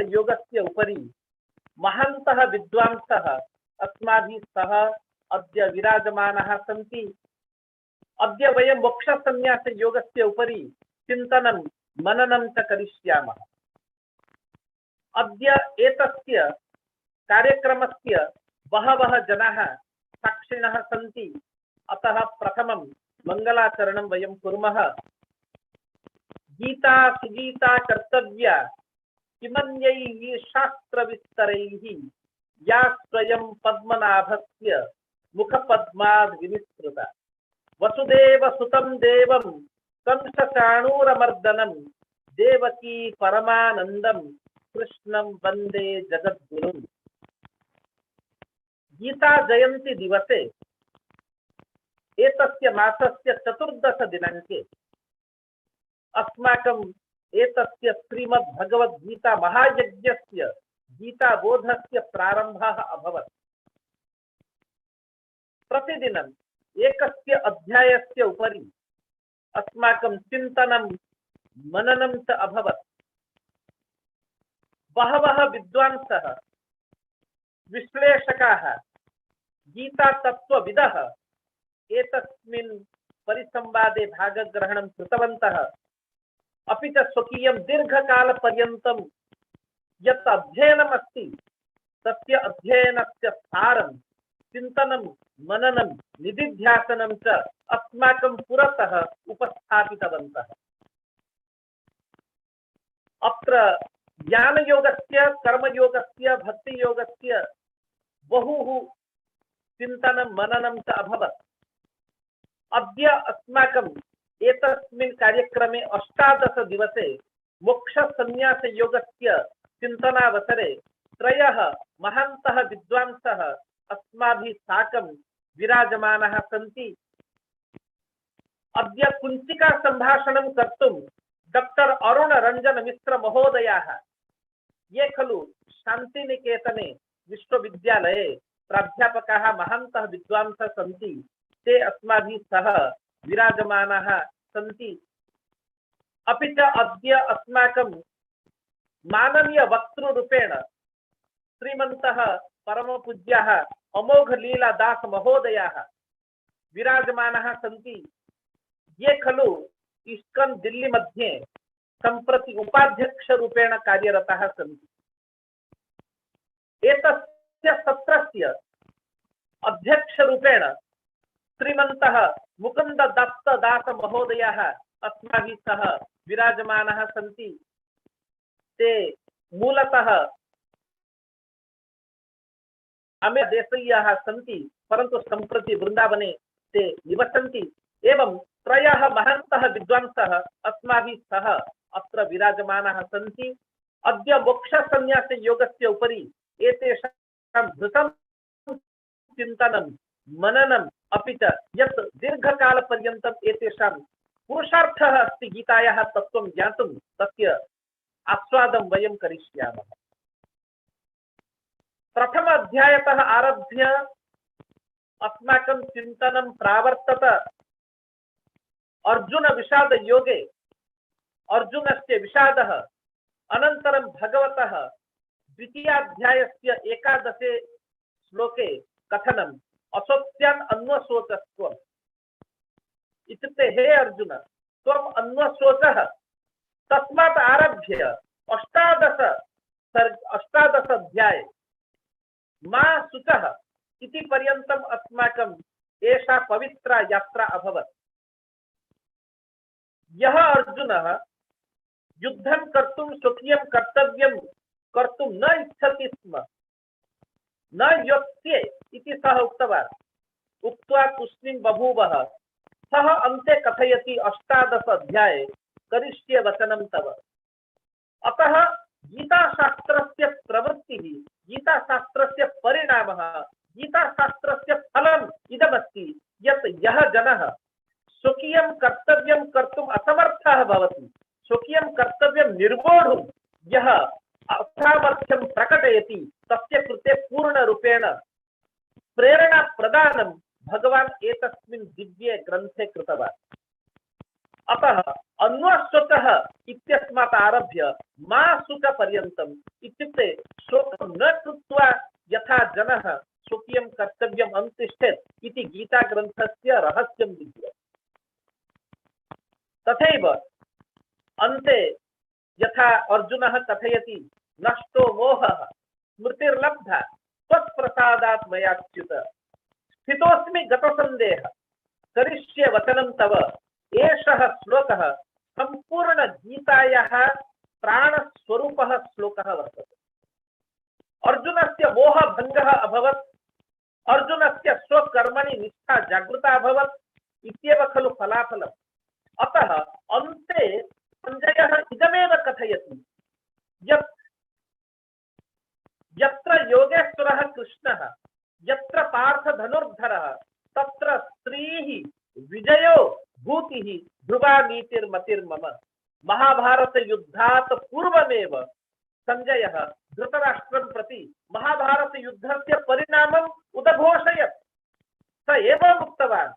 योगस्य उपरि महान्तः विद्वांसः अस्माभिः सह अद्य विराजमानाः सन्ति। अद्य वयं मोक्षसंन्यासयोगस्य उपरि चिन्तनं मननं च करिष्यामः। अद्य एतस्य कार्यक्रमस्य बहवः जनाः साक्षिणः सन्ति। अतः प्रथमं मङ्गलाचरणं वयं कुर्मः। गीता सुगीता कर्तव्या किमन्यैः शास्त्रविस्तरैः या स्वयं पद्मनाभस्य मुखपद्माद् विनिसृता। वसुदेव सुतं देवं कंसचाणूरमर्दनं देवकी परमानन्दं कृष्णं वन्दे जगद्गुरुम्। गीता जयंती दिवसे एतस्य मासस्य 14 दिनाङ्के अस्माकम् एतस्य श्रीमद्भगवद्गीता महायज्ञस्य गीताबोधस्य प्रारम्भः अभवत्। प्रतिदिनम् एकस्य अध्यायस्य उपरि अस्माकं चिन्तनं मननं च अभवत्। बहवः विद्वांसः विश्लेषकाः गीता तत्त्वविदः एतस्मिन् परिसंवादे भागग्रहणं कृतवन्तः। अपि च स्वकीयं दीर्घकालपर्यन्तं यत् अध्ययनम् अस्ति तस्य अध्ययनस्य सारं चिन्तनं मननं निदिध्यासनं च अस्माकं पुरतः उपस्थापितवन्तः। अत्र ज्ञानयोगस्य कर्मयोगस्य भक्तियोगस्य बहुः चिन्तनं मननं च अभवत्। अद्य अस्माकम् एतस्मिन् कार्यक्रमे 18 दिवसे मोक्षसंन्यासयोगस्य चिन्तनावसरे त्रयः महान्तः विद्वांसः अस्माभिः साकं विराजमानाः सन्ति। अद्य कुञ्चिका सम्भाषणं कर्तुं डॉक्टर अरुण रंजन मिश्र महोदयाः, ये खलु शान्तिनिकेतने विश्वविद्यालये प्राध्यापकाः महान्तः विद्वांसः सन्ति, ते अस्माभिः सह विराजमानाः सन्ति। अपि च अद्य अस्माकं माननीय वक्तृरूपेण श्रीमन्तः परमपूज्याः अमोघलीलादास महोदयाः विराजमानाः सन्ति, ये खलु इस्कॉन दिल्ली मध्ये सम्प्रति उपाध्यक्ष रूपेण कार्यरताः सन्ति। एतस्य सत्रस्य अध्यक्ष रूपेण श्रीमन्तः मुकुंद दत्त दास महोदयाः अस्माभिः सह विराजमानाः सन्ति। ते मूलतः अमेदेशीयाः सन्ति, परन्तु सम्प्रति वृन्दावने ते निवसन्ति। एवं त्रयः महान्तः विद्वांसः अस्माभिः सह अत्र विराजमानाः सन्ति। अद्य मोक्षसंन्यासयोगस्य उपरि एतेषां धृतं चिन्तनं मननम् अपि च यत् दीर्घकालपर्यन्तम् एतेषां पुरुषार्थः अस्ति गीतायाः तत्त्वं ज्ञातुं, तस्य आस्वादं वयं करिष्यामः। प्रथम अध्यायतः आरभ्य अस्माकं चिन्तनं प्रावर्तत अर्जुन विषाद योगे, अर्जुनस्य विषादः, अनन्तरं भगवतः द्वितीयाध्यायस्य 11 श्लोके कथनम् असोत्यान् अन्वशोचस्त्वम्। इत्युक्ते हे अर्जुन, त्वम् अन्वशोचः, तस्मात् आरभ्य 18 अध्याये मा शुचः इति पर्यन्तम् अस्माकम् एषा पवित्रा यात्रा अभवत्। यः अर्जुनः युद्धं कर्तुं स्वकीयं कर्तव्यं कर्तुं न इच्छति स्म, न योत्स्ये इति सः उक्तवान्। उक्त्वा तूष्णीं बभूवः। सः अन्ते कथयति 18 अध्याये करिष्ये वचनं तव। अतः गीताशास्त्रस्य प्रवृत्तिः, गीताशास्त्रस्य परिणामः, गीताशास्त्रस्य फलम् इदमस्ति यत् यः जनः स्वकीयं कर्तव्यं कर्तुम् असमर्थः भवति, स्वकीयं कर्तव्यं निर्वोढुं यः असामर्थ्यं प्रकटयति, तस्य कृते पूर्णरूपेण प्रेरणा प्रदानं भगवान् एतस्मिन् दिव्ये ग्रन्थे कृतवान्। अतः अन्वश्वकः इत्यस्मात् आरभ्य मा सुखपर्यन्तम् इत्युक्ते शोकं न कृत्वा यथा जनः स्वकीयं कर्तव्यम् अनुतिष्ठेत् इति गीताग्रन्थस्य रहस्यं विद्यते। तथैव अन्ते यथा अर्जुनः कथयति नष्टो मोहः स्मृतिर्लब्धा त्वत्प्रसादात् मयाच्युत स्थितोऽस्मि गतसन्देहः करिष्ये वचनं तव एषः श्लोकः संपूर्ण गीतायाः प्राणस्वरूपः श्लोकः वर्तते। अर्जुनस्य मोहभङ्गः अभवत्, अर्जुनस्य स्वकर्मणि निष्ठा जागृता अभवत् इत्येव खलु फलाफलम्। अतः अन्ते सञ्जयः इदमेव कथयति यत् यत्र योगेश्वरः कृष्णः यत्र पार्थ धनुर्धरः तत्र स्त्रीः विजयो भूतिः ध्रुवा नीतिर्मतिर्मम। महाभारत युद्धात् पूर्वमेव सञ्जयः धृतराष्ट्रं प्रति महाभारत युद्धस्य परिणामम् उदघोषयत्। स एवम् उक्तवान्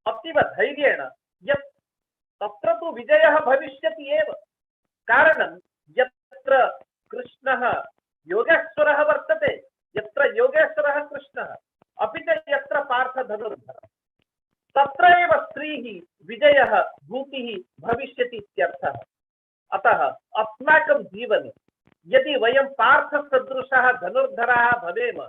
अतीव धैर्येण यत् तत्र तु विजयः भविष्यति एव। कारणं यत्र कृष्णः योगेश्वरः वर्तते, यत्र योगेश्वरः कृष्णः अपि च यत्र पार्थ धनुर्धरः तत्र एव स्त्रीः विजयः भूतिः भविष्यति इत्यर्थः। अतः अस्माकं जीवने यदि वयं पार्थसदृशः धनुर्धराः भवेम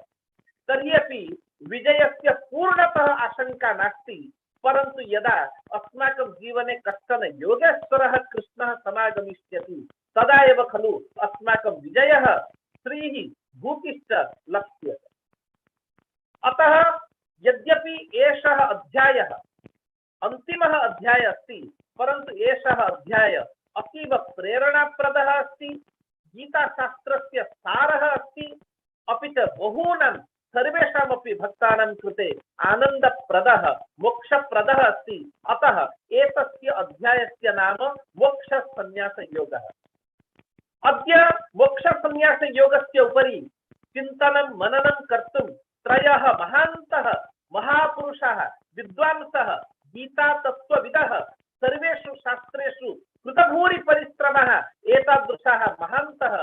तर्हि अपि विजयस्य पूर्णतः आशंका नास्ति। परन्तु यदा अस्माकं जीवने कश्चन योगेश्वरः कृष्णः समागमिष्यति तदा एव खलु अस्माकं विजयः स्त्रीः भूतिश्च लक्ष्यते। अतः यद्यपि एषः अध्यायः अन्तिमः अध्यायः अस्ति, परन्तु एषः अध्यायः अतीव प्रेरणाप्रदः अस्ति, गीताशास्त्रस्य सारः अस्ति, अपि च बहूनां सर्वेषामपि भक्तानां कृते आनन्दप्रदः मोक्षप्रदः अस्ति। अतः एतस्य अध्यायस्य नाम मोक्षसंन्यासयोगः। अद्य मोक्षसंन्यासयोगस्य उपरि चिन्तनं मननं कर्तुं त्रयः महान्तः महापुरुषाः विद्वांसः गीतातत्त्वविदः सर्वेषु शास्त्रेषु कृतभूरि परिश्रमः एतादृशाः महान्तः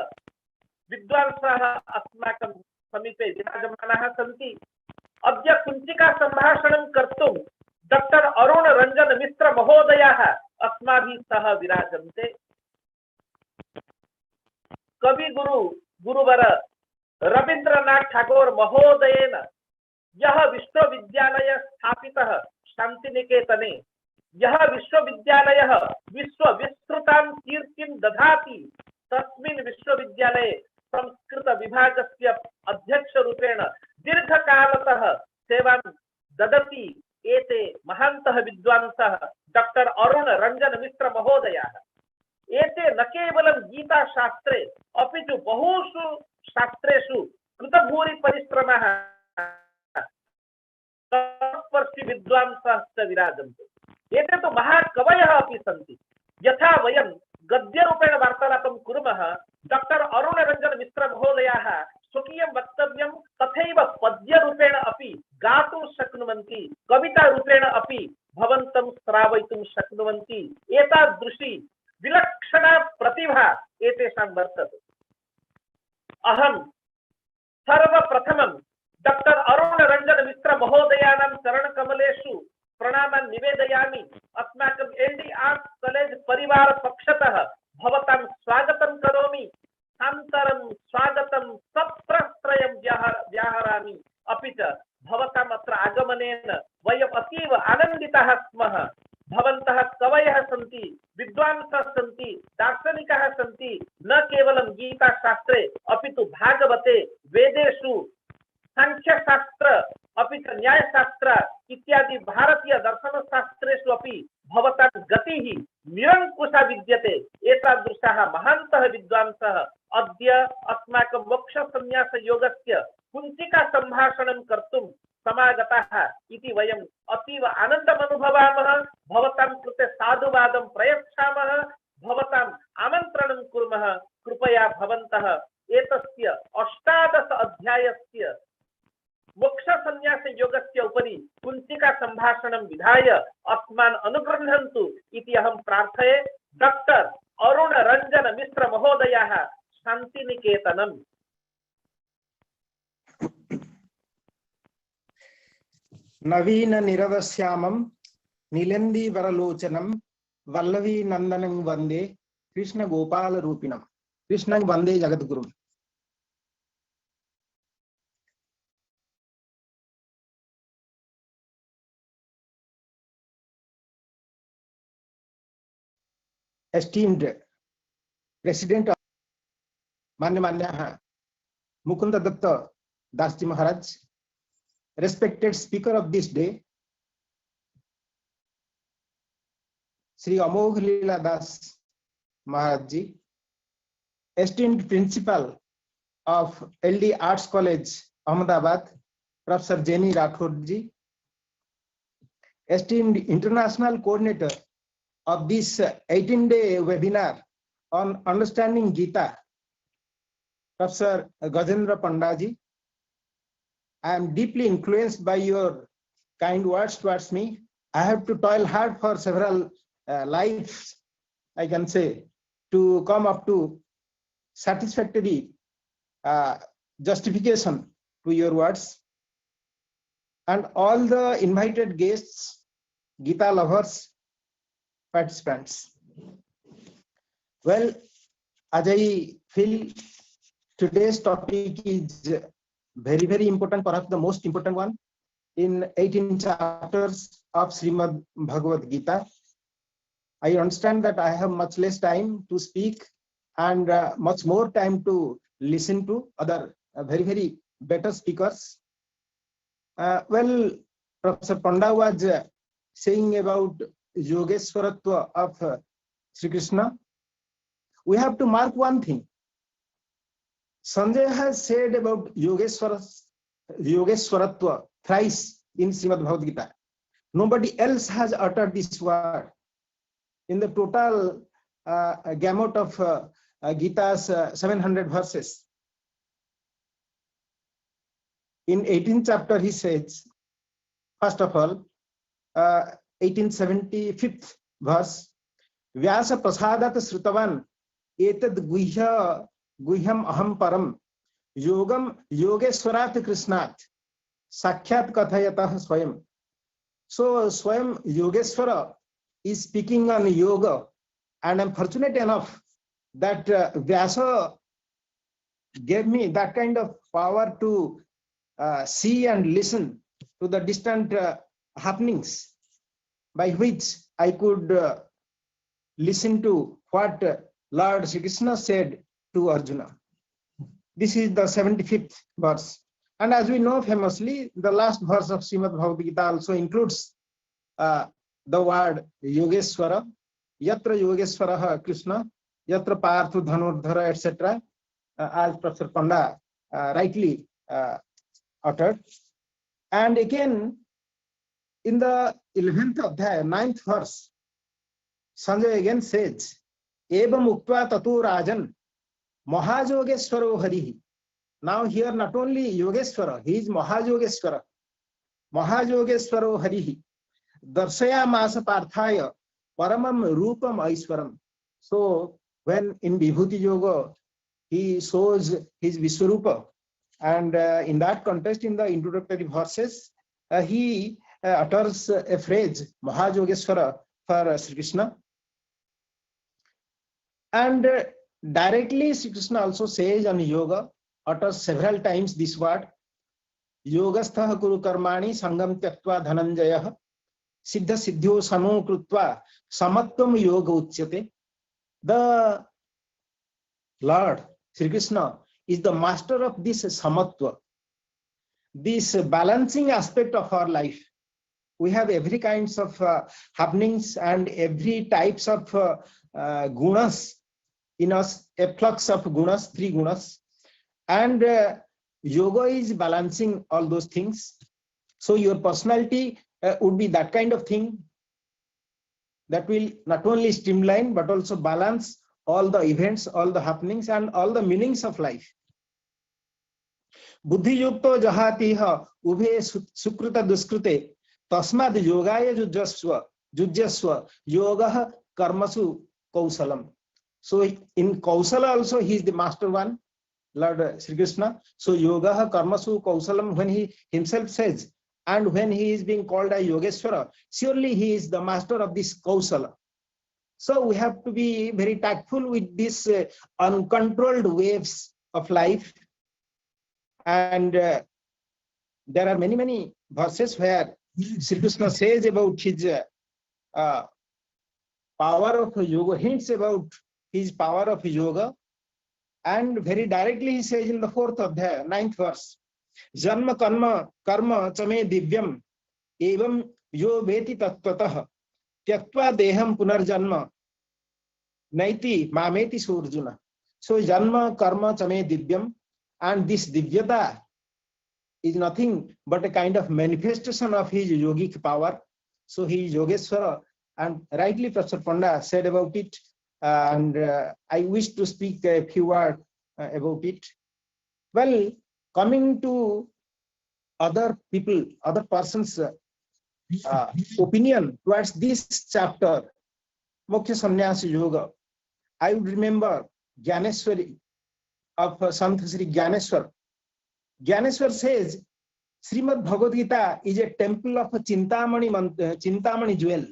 विद्वांसः अस्माकं समीपे विराजमानाः सन्ति। अद्य कुञ्चिका सम्भाषणं कर्तुं डॉक्टर अरुण रंजन मिश्र महोदयाः अस्माभिः सह विराजन्ते। कवि गुरुवर रवीन्द्रनाथ ठाकुर महोदयेन यह विश्वविद्यालय स्थापितः शान्तिनिकेतने, यह विश्वविद्यालयः विश्वविस्तृतां कीर्तिं दधाति, तस्मिन् विश्वविद्यालये संस्कृत विभागस्य अध्यक्षरूपेण दीर्घकालतः सेवां ददति एते महान्तः विद्वांसः डॉक्टर अरुण रंजन मिश्र महोदयाः। एते न केवलं गीताशास्त्रे अपि तु बहुषु शास्त्रेषु कृतभूरि परिश्रमः तत्स्पर्शि विद्वांसश्च विराजन्ते। एते तु महाकवयः अपि सन्ति। यथा वयं गद्यरूपेण वार्तालापं कुर्मः, डॉक्टर अरुण रंजन मिश्र महोदयाः स्वकीयं वक्तव्यं तथैव पद्यरूपेण अपि गातुं शक्नुवन्ति, कवितारूपेण अपि भवन्तं श्रावयितुं शक्नुवन्ति। एतादृशी विलक्षणा प्रतिभा एतेषां वर्तते। अहं सर्वप्रथमं डॉक्टर अरुण रंजन मिश्र महोदयानां चरणकमलेषु प्रणामान् निवेदयामि। अस्माकं एल्डी आर्ट्स कॉलेज परिवार पक्षतः भवतां स्वागतं करोमि। सान्तरं स्वागतं सप्रस्त्रयं व्याहरामि। अपि च भवताम् अत्र आगमनेन वयम् अतीव आनन्दिताः स्मः। भवन्तः कवयः सन्ति, विद्वांसः सन्ति, दार्शनिकाः सन्ति। न केवलं गीताशास्त्रे अपि तु भागवते, वेदेषु, सांख्यशास्त्र अपि च न्यायशास्त्र इत्यादि भारतीय दर्शनशास्त्रेषु अपि भवतां गतिः निरङ्कुशा विद्यते। एतादृशाः महान्तः विद्वांसः अद्य अस्माकं मोक्षसंन्यासयोगस्य कुञ्चिका सम्भाषणं कर्तुं समागताः इति वयम् अतीव आनन्दम् अनुभवामः। भवतां कृते साधुवादं प्रयच्छामः, भवताम् आमन्त्रणं कुर्मः। कृपया भवन्तः एतस्य 18 अध्यायस्य मोक्ष संन्यास योगस्य उपरि कुञ्चिका सम्भाषणं विधाय अस्मान् अनुगृह्णन्तु इति अहं प्रार्थये। डॉक्टर अरुण रंजन मिश्र महोदयः, शान्तिनिकेतनम्। नवीन निरवश्यामं नीलेन्दीवरलोचनं वल्लवी नंदनं वंदे कृष्ण गोपाल रूपिणं। कृष्णं वंदे जगद्गुरुम्। Esteemed President Manya Mukunda Datta Dasji Maharaj, respected speaker of this day, Sri Amogh Leela Das Maharaj ji, esteemed principal of LD Arts College, Ahmedabad, Professor Jenny Rathod ji, esteemed international coordinator of this 18-day webinar on understanding Geeta, Professor Gajendra Pandaji. I am deeply influenced by your kind words towards me. I have to toil hard for several lives, I can say, to come up to satisfactory justification to your words. And all the invited guests, Geeta lovers, participants. Well, as I feel today's topic is very, very important, perhaps the most important one in 18 chapters of Srimad Bhagavad Gita. I understand that I have much less time to speak and much more time to listen to other very, very better speakers. Well, Professor Panda was saying about Yogeshwaratva of Sri Krishna. We have to mark one thing. Sanjay has said about Yogeshwaratva thrice in Srimad Bhagavad Gita. Nobody else has uttered this word in the total gamut of Gita's 700 verses. In 18th chapter, he says, first of all, 1875th verse, Vyasa prasadat srutavan etad guhyam aham param yogam yogeshwarat krishnat sakhyat kathayatah swayam. So Swayam Yogeshwara is speaking on yoga, and I'm fortunate enough that Vyasa gave me that kind of power to see and listen to the distant happenings, by which I could listen to what Lord Shri Krishna said to Arjuna. This is the 75th verse. And as we know famously, the last verse of Srimad Bhagavad Gita also includes the word Yogeshwara, Yatra Yogeshwara Krishna, Yatra Parthu Dhanurdhara, etc., as Professor Panda rightly uttered. And again, in the 11th adhyaya, 9th verse, Sanjay again says, Eva Muktva Tatu Rajan Mahajogeshwaro Harihi. Now here not only Yogeshwara, he is Mahajogeshwara. Mahajogeshwaro Harihi. Darshaya Masa Parthaya Paramam Rupam Aishwaram. So when in Vibhuti Yoga, he shows his Vishwarupa. And in that context, in the introductory verses, he utters a phrase, Mahajogeshwara, for Sri Krishna. And directly, Sri Krishna also says on yoga, utters several times this word, Yogastha Kuru Karmani Sangam Tyaktva Dhananjaya Siddha Siddhyo Sano Krutva Samatvam Yoga Uchyate. The Lord, Sri Krishna, is the master of this samatva, this balancing aspect of our life. We have every kinds of happenings and every types of gunas in us, a flux of gunas, 3 gunas. And yoga is balancing all those things. So your personality would be that kind of thing that will not only streamline but also balance all the events, all the happenings, and all the meanings of life. बुद्धि युक्तो जहातिह उभे सुकृत दुष्कृते तस्माद् योगाय जुज्यस्व योगः कर्मसु कौशलम. So in Kausala also he is the master one, Lord Sri Krishna. So yoga karmasu kausalam, when he himself says, and when he is being called a Yogeshwara, surely he is the master of this Kausala. So we have to be very tactful with these uncontrolled waves of life. And there are many verses where Sri Krishna says about his power of yoga, hints about his power of yoga. And very directly he says in the 4th adhyaya, 9th verse, Janma karma chame divyam evam yo veti tattvataha tyaktva deham punarjanma naiti mameti surjuna. So janma karma chame divyam, and this divyata is nothing but a kind of manifestation of his yogic power. So he is Yogeshwara, and rightly Professor Panda said about it, and I wish to speak a few words about it. Well, coming to other people, other persons' opinion towards this chapter, Moksha Sannyasa Yoga, I would remember Gyaneshwari of Sant Sri Gyaneshwar. Gyaneshwar says, Srimad Bhagavad Gita is a temple of a Chintamani jewel.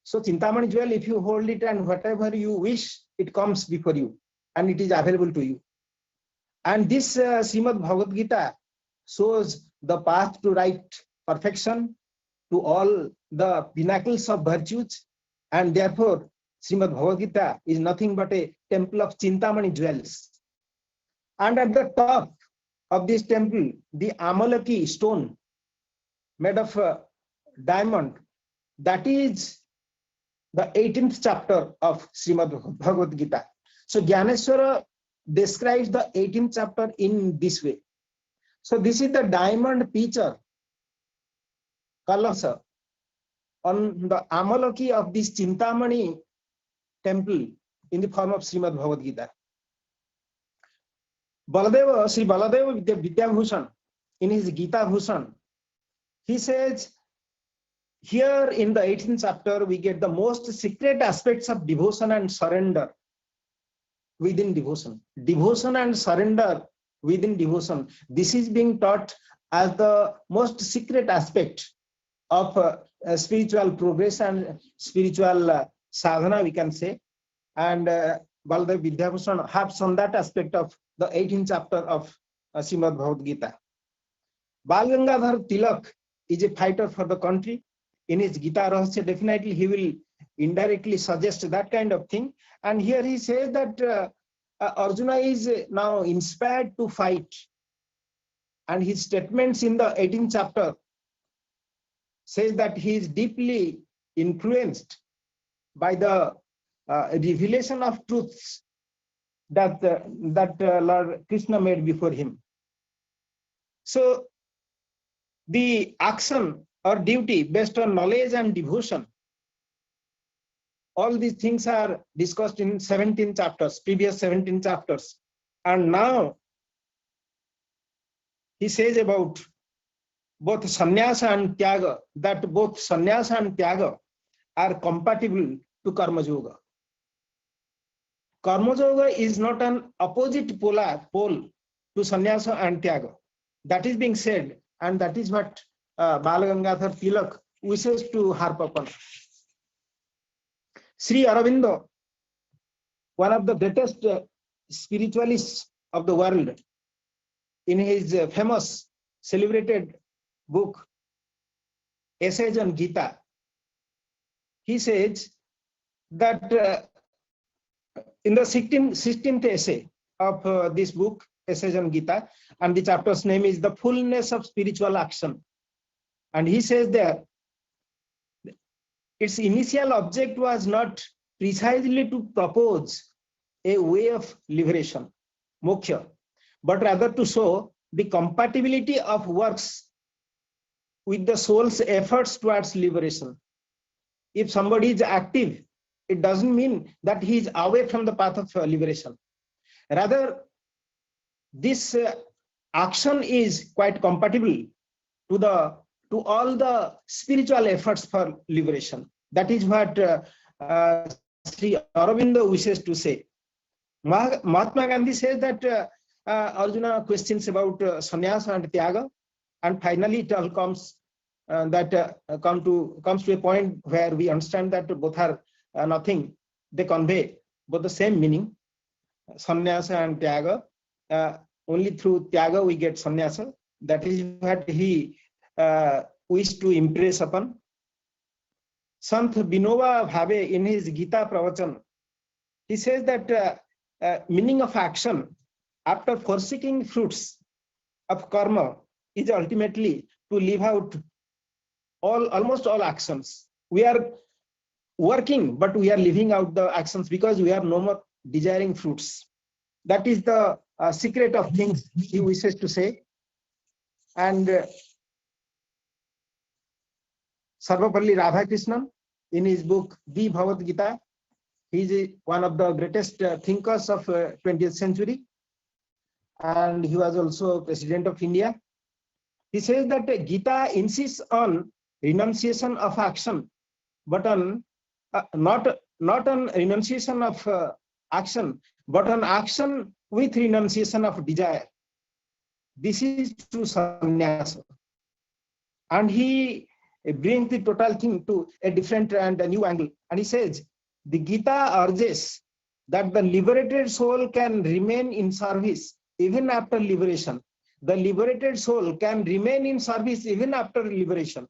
So Chintamani jewel, if you hold it and whatever you wish, it comes before you and it is available to you. And this Srimad Bhagavad Gita shows the path to right perfection, to all the pinnacles of virtues, and therefore Srimad Bhagavad Gita is nothing but a temple of Chintamani jewels. And at the top of this temple, the Amalaki stone made of diamond, that is the 18th chapter of Srimad Bhagavad Gita. So Gyaneshwara describes the 18th chapter in this way. So this is the diamond pitcher kalasa on the Amalaki of this Chintamani temple in the form of Srimad Bhagavad Gita. Baladeva, Sri Baladeva Vidyabhushan, in his Gita Bhushan, he says, here in the 18th chapter, we get the most secret aspects of devotion and surrender within devotion. Devotion and surrender within devotion. This is being taught as the most secret aspect of spiritual progress and spiritual sadhana, we can say. And Baladev Vidyabhushan harps on that aspect of the 18th chapter of Srimad Bhagavad Gita. Bal Gangadhar Tilak is a fighter for the country. In his Gita Rahasya, definitely he will indirectly suggest that kind of thing. And here he says that Arjuna is now inspired to fight. And his statements in the 18th chapter says that he is deeply influenced by the revelation of truths that Lord Krishna made before him. So the action or duty based on knowledge and devotion, all these things are discussed in 17 chapters, previous 17 chapters. And now he says about both sannyasa and tyaga, that both sannyasa and tyaga are compatible to karma yoga. Karma yoga is not an opposite pole to sannyasa and tyaga. That is being said, and that is what Bal Gangadhar Tilak wishes to harp upon. Sri Aurobindo, one of the greatest spiritualists of the world, in his famous, celebrated book, Essays on Gita, he says that in the 16th essay of this book, Essays on Gita, and the chapter's name is The Fullness of Spiritual Action. And he says there, its initial object was not precisely to propose a way of liberation, moksha, but rather to show the compatibility of works with the soul's efforts towards liberation. If somebody is active, it doesn't mean that he is away from the path of liberation. Rather, this action is quite compatible to the to all the spiritual efforts for liberation. That is what Sri Aurobindo wishes to say. Mahatma Gandhi says that Arjuna questions about sannyasa and tyaga, and finally it all comes comes to a point where we understand that both are nothing. They convey both the same meaning, sannyasa and tyaga. Only through tyaga we get sannyasa. That is what he wished to impress upon. Sant Binoba Bhave in his Geeta Pravachan, he says that meaning of action after forsaking fruits of karma is ultimately to live out almost all actions. We are working, but we are living out the actions because we are no more desiring fruits. That is the secret of things he wishes to say. And Sarvapalli Radhakrishnan, in his book The Bhagavad Gita, he is one of the greatest thinkers of 20th century, and he was also President of India. He says that Gita insists on renunciation of action, but on not on renunciation of action, but on action with renunciation of desire. This is true sannyasa. And he brings the total thing to a different and a new angle. And he says, the Gita urges that the liberated soul can remain in service even after liberation. The liberated soul can remain in service even after liberation,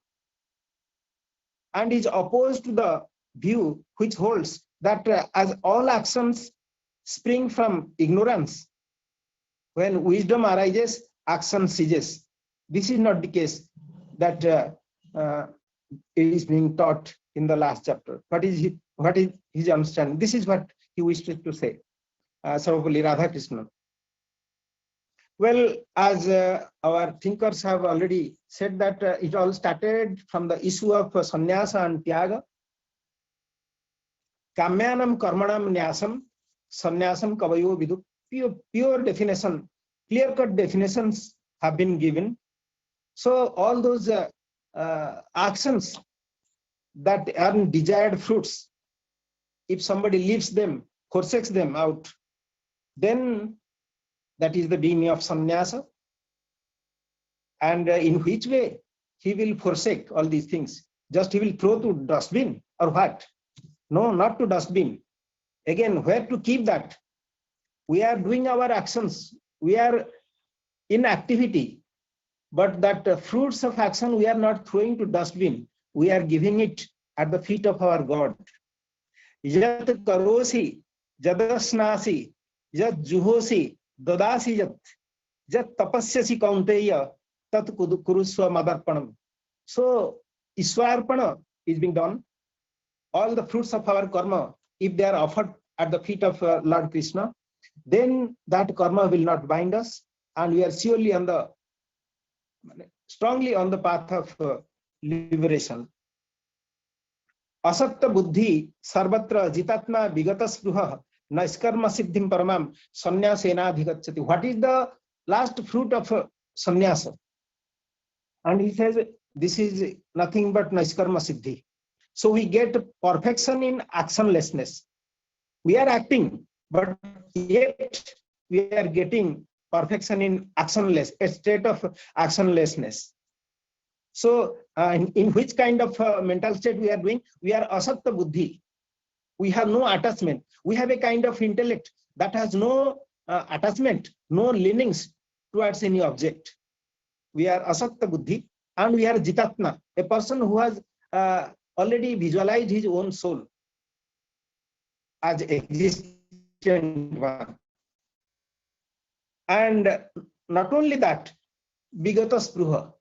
and is opposed to the view which holds that as all actions spring from ignorance, when wisdom arises, action ceases. This is not the case that is being taught in the last chapter. What is his understanding? This is what he wished to say. Sarvapalli Radhakrishnan. Well, as our thinkers have already said that it all started from the issue of sannyasa and tyaga. Kamyanam karmanam nyasam, sannyasam kavayo vidu. Pure definition, clear-cut definitions have been given. So all those actions that earn desired fruits, if somebody leaves them, forsakes them out, then that is the beginning of sannyasa. And in which way he will forsake all these things? Just he will throw to dustbin or what? No, not to dustbin. Again, where to keep that? We are doing our actions. We are in activity. But that fruits of action we are not throwing to dustbin. We are giving it at the feet of our God. Yat karosi, jadasnasi, yat juhosi, dadasi yat tapasyasi kaunteya, tat kuruswa madarpanam. So, Iswarpana is being done. All the fruits of our karma, if they are offered at the feet of Lord Krishna, then that karma will not bind us, and we are surely on the strongly on the path of liberation. Asakta buddhi sarvatra jitatma vigata spruha naiskarma siddhim paramam sannyasena adhigacchati. What is the last fruit of sannyasa? And he says this is nothing but naiskarma siddhi. So we get perfection in actionlessness. We are acting, but yet we are getting perfection in actionless, a state of actionlessness. So in which kind of mental state we are doing? We are asakta buddhi. We have no attachment. We have a kind of intellect that has no attachment, no leanings towards any object. We are asakta buddhi, and we are jitatma, a person who has already visualized his own soul as existent one. And not only that, vigata spruha.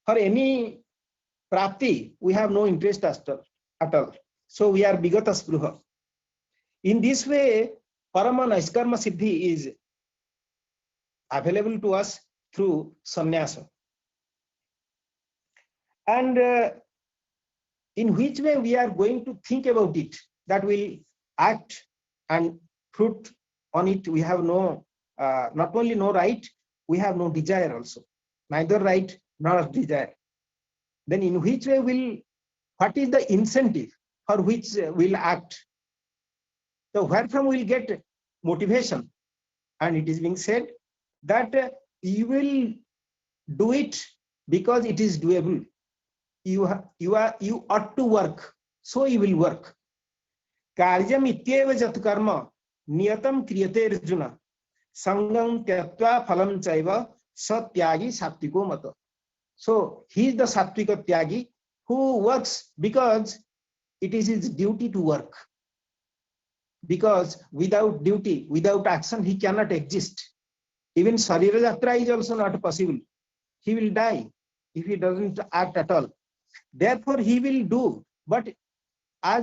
For any prapti, we have no interest at all. So we are vigata spruha. In this way, parama naiskarma siddhi is available to us through sannyasa. And in which way we are going to think about it, that will act and fruit on it. We have no, not only no right, we have no desire also, neither right nor desire. Then in which way will, what is the incentive for which will act? So where from we'll get motivation? And it is being said that you will do it because it is doable. You ought to work, so you will work. Karyam ityeva jat karma niyatam kriyate arjuna sangam tyatva phalam chaiva satyagi sattiko mata. So he is the sattvika tyagi who works because it is his duty to work. Because without duty, without action, he cannot exist. Even Sarira Jatra is also not possible. He will die if he doesn't act at all. Therefore, he will do, but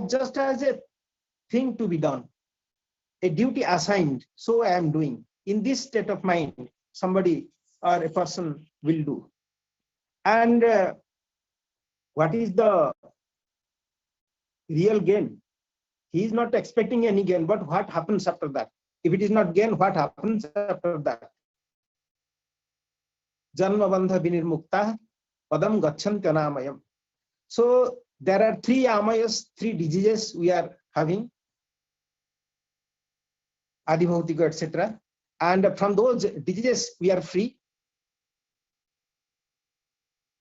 just as a thing to be done, a duty assigned, so I am doing. In this state of mind, somebody or a person will do. And what is the real gain? He is not expecting any gain, but what happens after that? If it is not gain, what happens after that? Janma bandha vinirmukta padam gacchantanamayam. So there are three amayas, three diseases we are having, adibhautika, etc. And from those diseases we are free.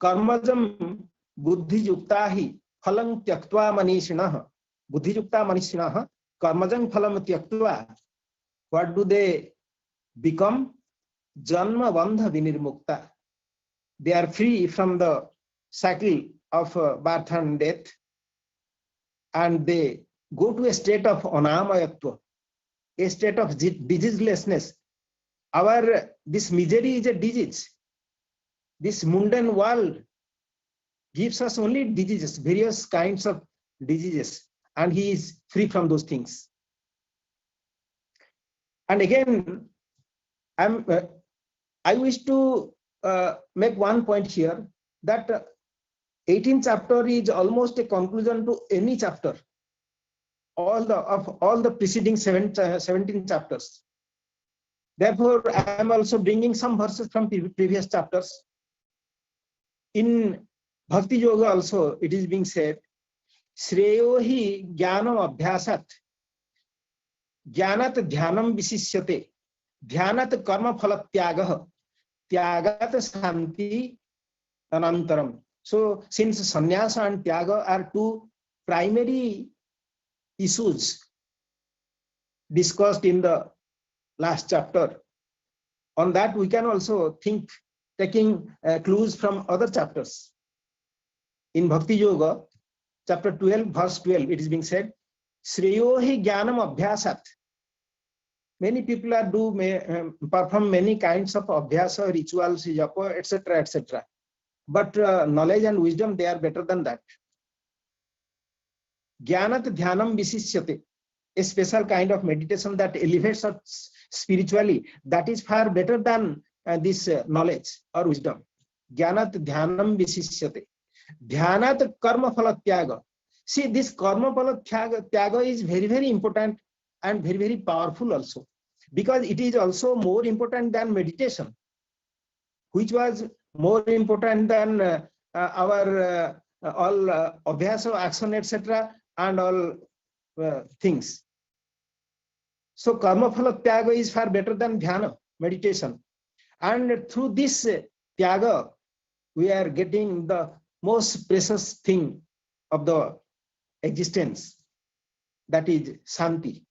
Karmajam buddhijuktahi phalang tyaktva manishinah. Buddhijukta manishinah karmajam phalam tyaktva. What do they become? Janma bandha vinirmukta. They are free from the cycle of birth and death, and they go to a state of anamayatva, a state of diseaselessness. This misery is a disease. This mundane world gives us only diseases, various kinds of diseases, and he is free from those things. And again, I wish to make one point here, that 18th chapter is almost a conclusion to any chapter, all the preceding 17 chapters. Therefore, I am also bringing some verses from previous chapters. In Bhakti Yoga also, it is being said, Shreyo hi jnanam abhyasat, jnanat dhyanam visishyate, dhyanat karma phala tyagah, tyagat santi anantaram. So since sannyasa and tyaga are two primary issues discussed in the last chapter, on that we can also think, taking clues from other chapters. In Bhakti Yoga, chapter 12, verse 12, it is being said, Shreyo hi jnanam abhyasat. Many people perform many kinds of abhyasa, rituals, japa, etc., etc. But knowledge and wisdom, they are better than that. Jnanat dhyanam visishyate, a special kind of meditation that elevates us spiritually, that is far better than this knowledge or wisdom. Jnanat dhyanam visishyate. Dhyanat karma phala tyaga. See, this karma phala tyaga is very, very important and very, very powerful also, because it is also more important than meditation, which was more important than our all abhyasa, action, etc., and all things. So karma phala tyaga is far better than dhyana, meditation. And through this tyaga, we are getting the most precious thing of the existence, that is Shanti.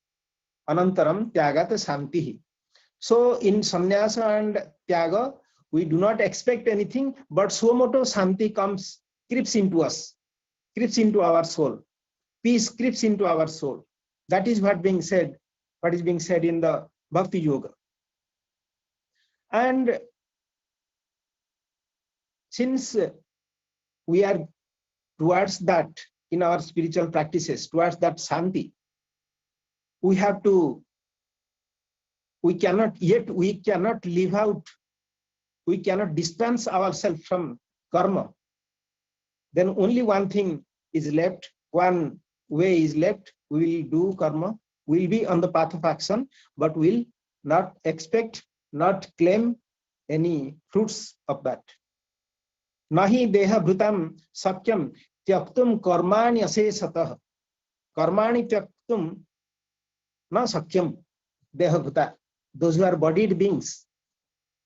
Anantaram tyagat Shanti. So in sannyasa and tyaga, we do not expect anything, but Suamoto Shanti creeps into us, creeps into our soul. Peace creeps into our soul. That is what is being said in the Bhakti Yoga. And since we are towards that in our spiritual practices, towards that Shanti, we cannot live out, we cannot distance ourselves from karma. Then only one thing is left, one way is left. We will do karma, we will be on the path of action, but will not expect, not claim any fruits of that. Nahi deha bhutam sakyam tyaktum karmani asesatah. Karmani tyaktum na sakyam deha bhuta. Those who are bodied beings,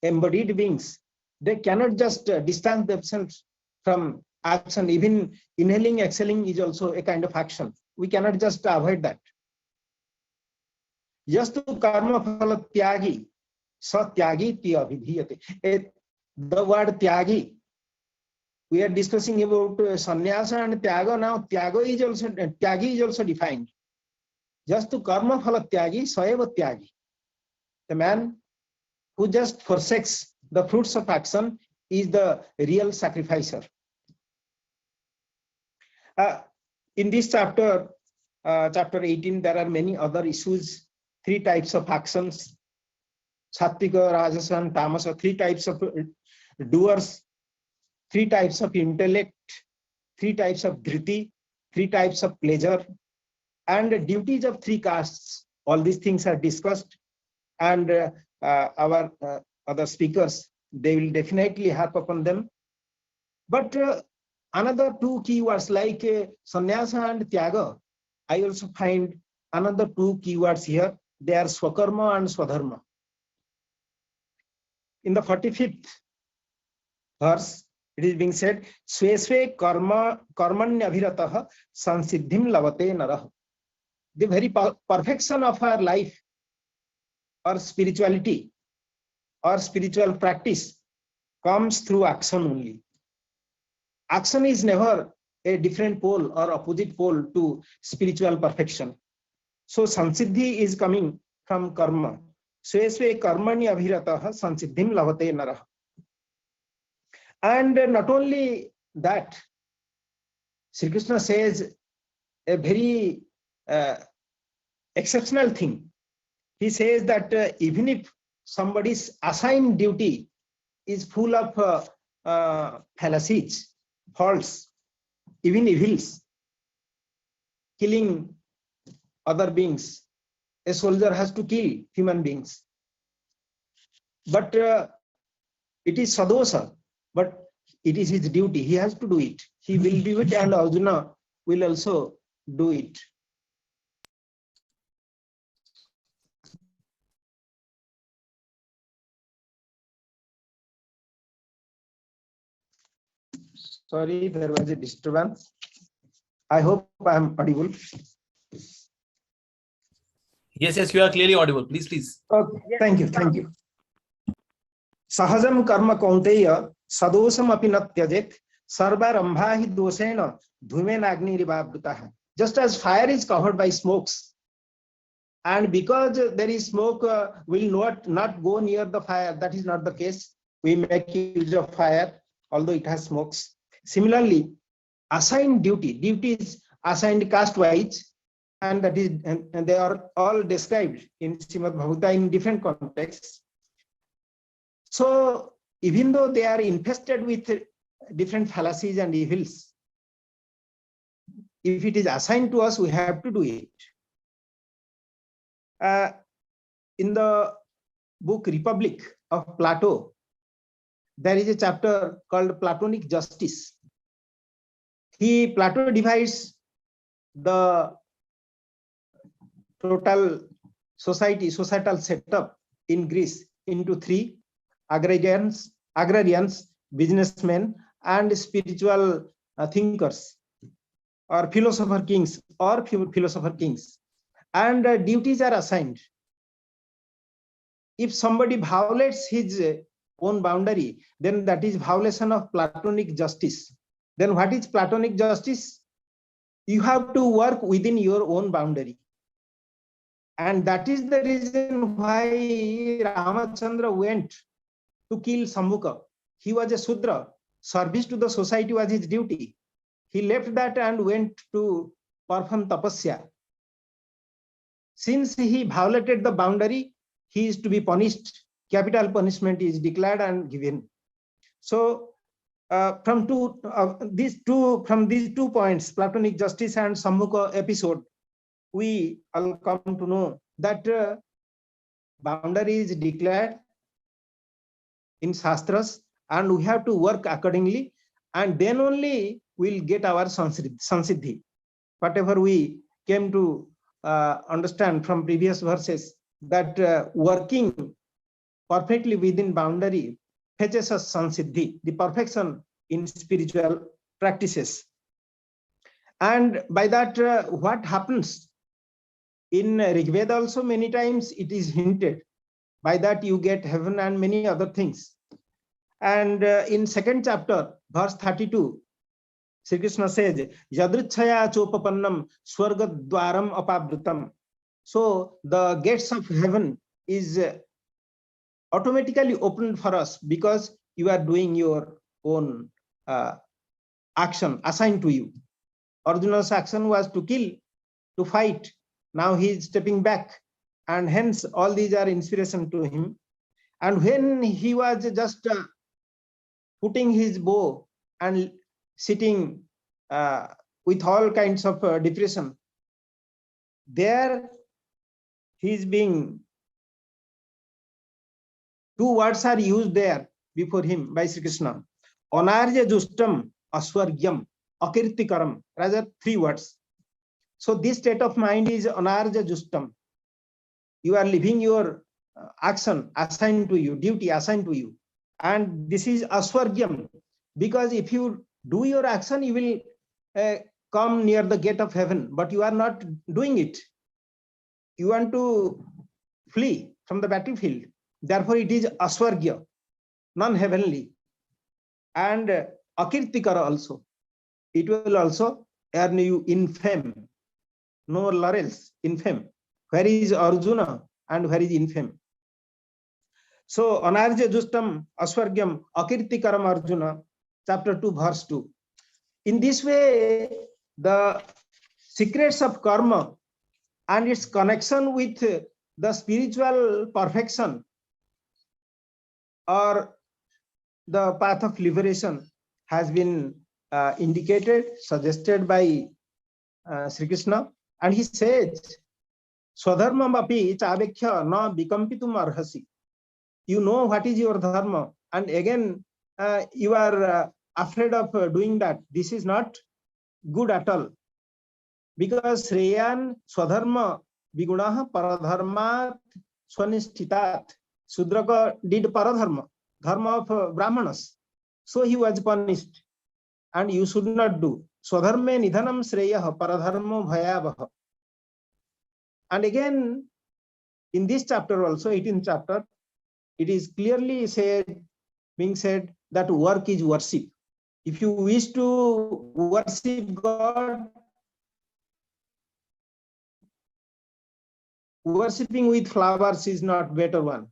embodied beings, they cannot just distance themselves from action. Even inhaling, exhaling is also a kind of action. We cannot just avoid that. Yastu karma phala tyagi, sa tyagi tya vidhiyate. The word tyagi, we are discussing about sannyasa and tyaga. Now tyagi is also defined. Yastu karma phala tyagi, saeva tyagi. The man who just forsakes the fruits of action is the real sacrificer. In this chapter, chapter 18, there are many other issues. 3 types of actions: sattvika, rajasa, and tamasa. 3 types of doers, 3 types of intellect, 3 types of dhriti, 3 types of pleasure, and the duties of 3 castes. All these things are discussed, and our other speakers, they will definitely harp upon them. But another 2 keywords like sannyasa and tyaga, I also find another 2 keywords here. They are swakarma and swadharma. In the 45th verse, it is being said, Swesve karma karmanyabhiratah sansiddhim lavate narah. The very perfection of our life or spirituality or spiritual practice comes through action only. Action is never a different pole or opposite pole to spiritual perfection. So sansiddhi is coming from karma. Swesve karmani abhiratah sansiddhim lavate narah. And not only that, Sri Krishna says a very exceptional thing. He says that even if somebody's assigned duty is full of fallacies, faults, even evils, killing other beings, a soldier has to kill human beings. But it is sadosha, but it is his duty. He has to do it. He will do it, and Arjuna will also do it. Sorry, there was a disturbance. I hope I am audible. Yes, you are clearly audible. Please. Okay, thank you. Sahajam karma kaunteya sadosam api na tyajet sarvarambha hi dosena dhumen agni rivabhutah. Just as fire is covered by smokes, and because there is smoke, will not go near the fire. That is not the case. We make use of fire, although it has smokes. Similarly, assigned duties assigned caste-wise, and that is, and they are all described in Srimad Bhagavata in different contexts. So even though they are infested with different fallacies and evils, if it is assigned to us, we have to do it. In the book Republic of Plato, there is a chapter called Platonic Justice. Plato divides the total societal setup in Greece into 3: agrarians, businessmen, and spiritual thinkers, or philosopher kings, and duties are assigned. If somebody violates his own boundary, then that is violation of Platonic justice. Then what is Platonic justice? You have to work within your own boundary. And that is the reason why Ramachandra went to kill Sambhuka. He was a Sudra. Service to the society was his duty. He left that and went to perform tapasya. Since he violated the boundary, he is to be punished. Capital punishment is declared and given. So from these two points, Platonic justice and Sambhuka episode, we all come to know that boundary is declared, in Shastras, and we have to work accordingly, and then only we'll get our sansiddhi. Whatever we came to understand from previous verses, that working perfectly within boundary fetches us sansiddhi, the perfection in spiritual practices. And by that, what happens? In Rigveda also many times it is hinted, by that you get heaven and many other things. And in second chapter, verse 32, Sri Krishna says, Yadrichaya chopapannam swargadwaram apavritam. So the gates of heaven is automatically opened for us because you are doing your own action assigned to you. Arjuna's action was to kill, to fight. Now he is stepping back, and hence all these are inspiration to him. And when he was just putting his bow and sitting with all kinds of depression, there he is being, two words are used there before him by Sri Krishna: Anarya justam aswargyam akirtikaram. Rather, three words. So this state of mind is anarja justam. You are living your action assigned to you, duty assigned to you. And this is aswargyam, because if you do your action, you will come near the gate of heaven, but you are not doing it. You want to flee from the battlefield. Therefore, it is aswargya, non-heavenly. And akirtikara also. It will also earn you infame. No laurels, infame. Where is Arjuna and where is infame? So, Anarja Justam Aswargyam Akirtikaram Arjuna, chapter 2, verse 2. In this way, the secrets of karma and its connection with the spiritual perfection or the path of liberation has been indicated, suggested by Sri Krishna. And he says, Swadharmam api chabekya na vikampitum arhasi. You know what is your dharma, and again you are afraid of doing that. This is not good at all. Because Shreyan Swadharma Vigunaha Paradharmat Swanishtitat. Sudraka did Paradharma, Dharma of Brahmanas. So he was punished. And you should not do. Swadharme nidhanam Shreyah Paradharmo Bhayavaha. And again, in this chapter also, 18th chapter, it is clearly being said that work is worship. If you wish to worship God, worshipping with flowers is not better one.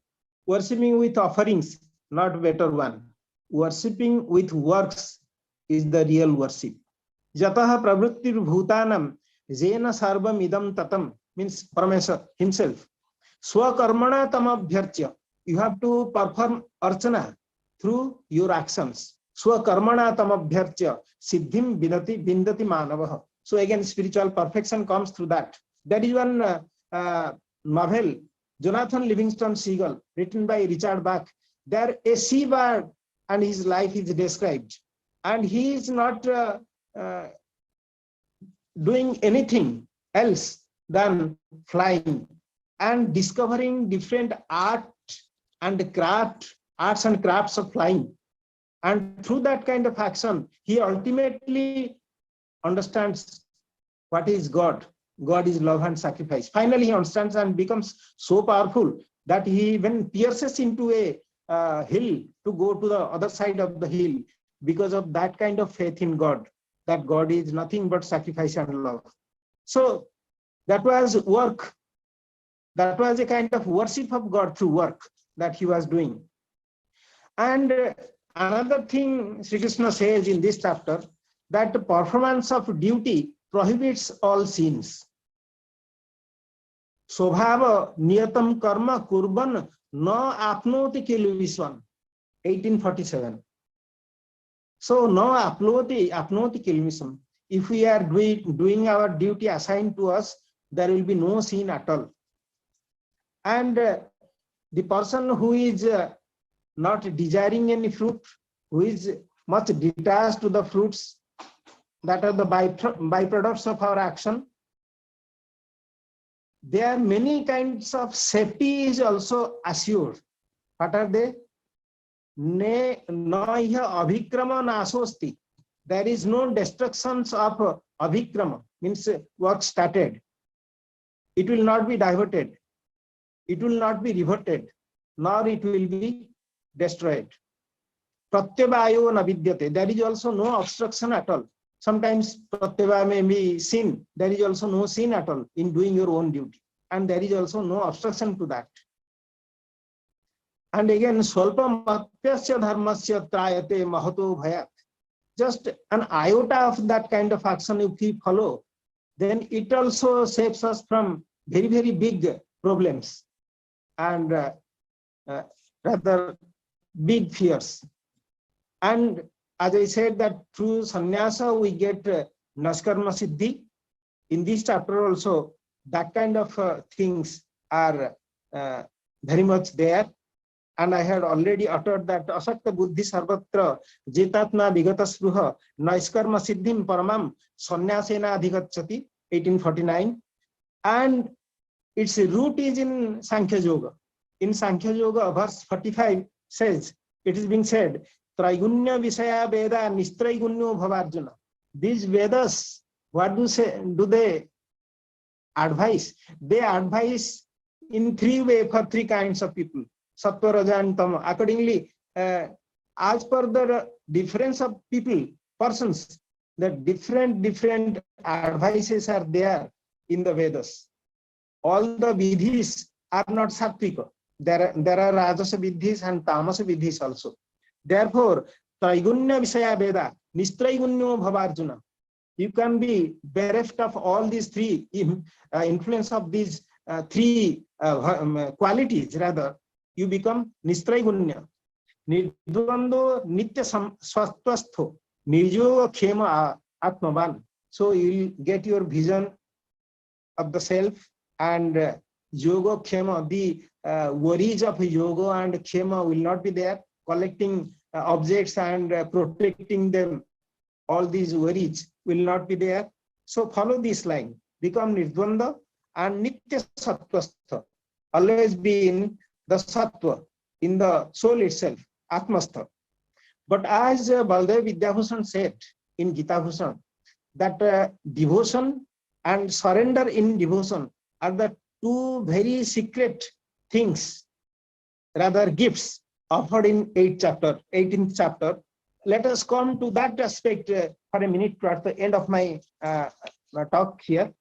Worshipping with offerings, not better one. Worshipping with works is the real worship. Jataha pravrittir bhutanam jena sarvam idam tatam, means Parameshwar himself. Swakarmana tamabhyarchya. You have to perform archana through your actions. Swakarmana tamabhyarchya siddhim bindati manavaha. So again, spiritual perfection comes through that. That is one novel, Jonathan Livingston Seagull, written by Richard Bach. There a seabird and his life is described. And he is not doing anything else than flying and discovering different arts and crafts of flying. And through that kind of action, he ultimately understands what is God. God is love and sacrifice. Finally, he understands and becomes so powerful that he even pierces into a hill to go to the other side of the hill, because of that kind of faith in God, that God is nothing but sacrifice and love. So that was work. That was a kind of worship of God through work that he was doing. And another thing Sri Krishna says in this chapter, that the performance of duty prohibits all sins. Sobhava niyatam karma kurban na apnoti kilviswan, 1847. So no apnoti kilviswan. If we are doing our duty assigned to us, there will be no sin at all. And the person who is not desiring any fruit, who is much detached to the fruits that are the byproducts of our action. There are many kinds of safety is also assured. What are they? Ne naiha abhikrama nasosti. There is no destructions of abhikrama, means work started. It will not be diverted. It will not be reverted, nor it will be destroyed. Pratyavayo na vidyate. There is also no obstruction at all. Sometimes pratyava may be sin. There is also no sin at all in doing your own duty. And there is also no obstruction to that. And again, swalpa matyasya dharmasya trayate mahato bhayat. Just an iota of that kind of action if we follow, then it also saves us from very, very big problems and rather big fears. And as I said, that through sannyasa we get naskarma siddhi. In this chapter also, that kind of things are very much there. And I had already uttered that asakta buddhi sarvatra jetatma vigata spruha naiskarma siddhim paramam sannyasena adhigacchati, 1849. And its root is in Sankhya Yoga. In Sankhya Yoga, verse 45 says, it is being said, Traigunya Visaya Veda Nistraigunya Bhavarjuna. These Vedas, what do they advise? They advise in three ways for three kinds of people. Sattva, Raja and Tama. Accordingly, as per the difference of people, persons, the different advices are there in the Vedas. All the vidhis are not sattvika. There are rajasa vidhis and tamasa vidhis also. Therefore, Traigunya Visaya Veda, Nistraigunya Bhavarjuna. You can be bereft of all these three influence of these three qualities, rather. You become Nistraigunya. Nidvando Nitya Swastho, Niryoga Khema Atmavan. So you will get your vision of the self, and yoga khema, the worries of yoga and khema will not be there. Collecting objects and protecting them, all these worries will not be there. So follow this line, become nirdvanda and nitya sattvastha. Always be in the sattva, in the soul itself, atmastha. But as Baldev Vidyabhushan said in Gita Bhushan, that devotion and surrender in devotion are the two very secret things, rather gifts, offered in 18th chapter. Let us come to that aspect for a minute at the end of my talk here.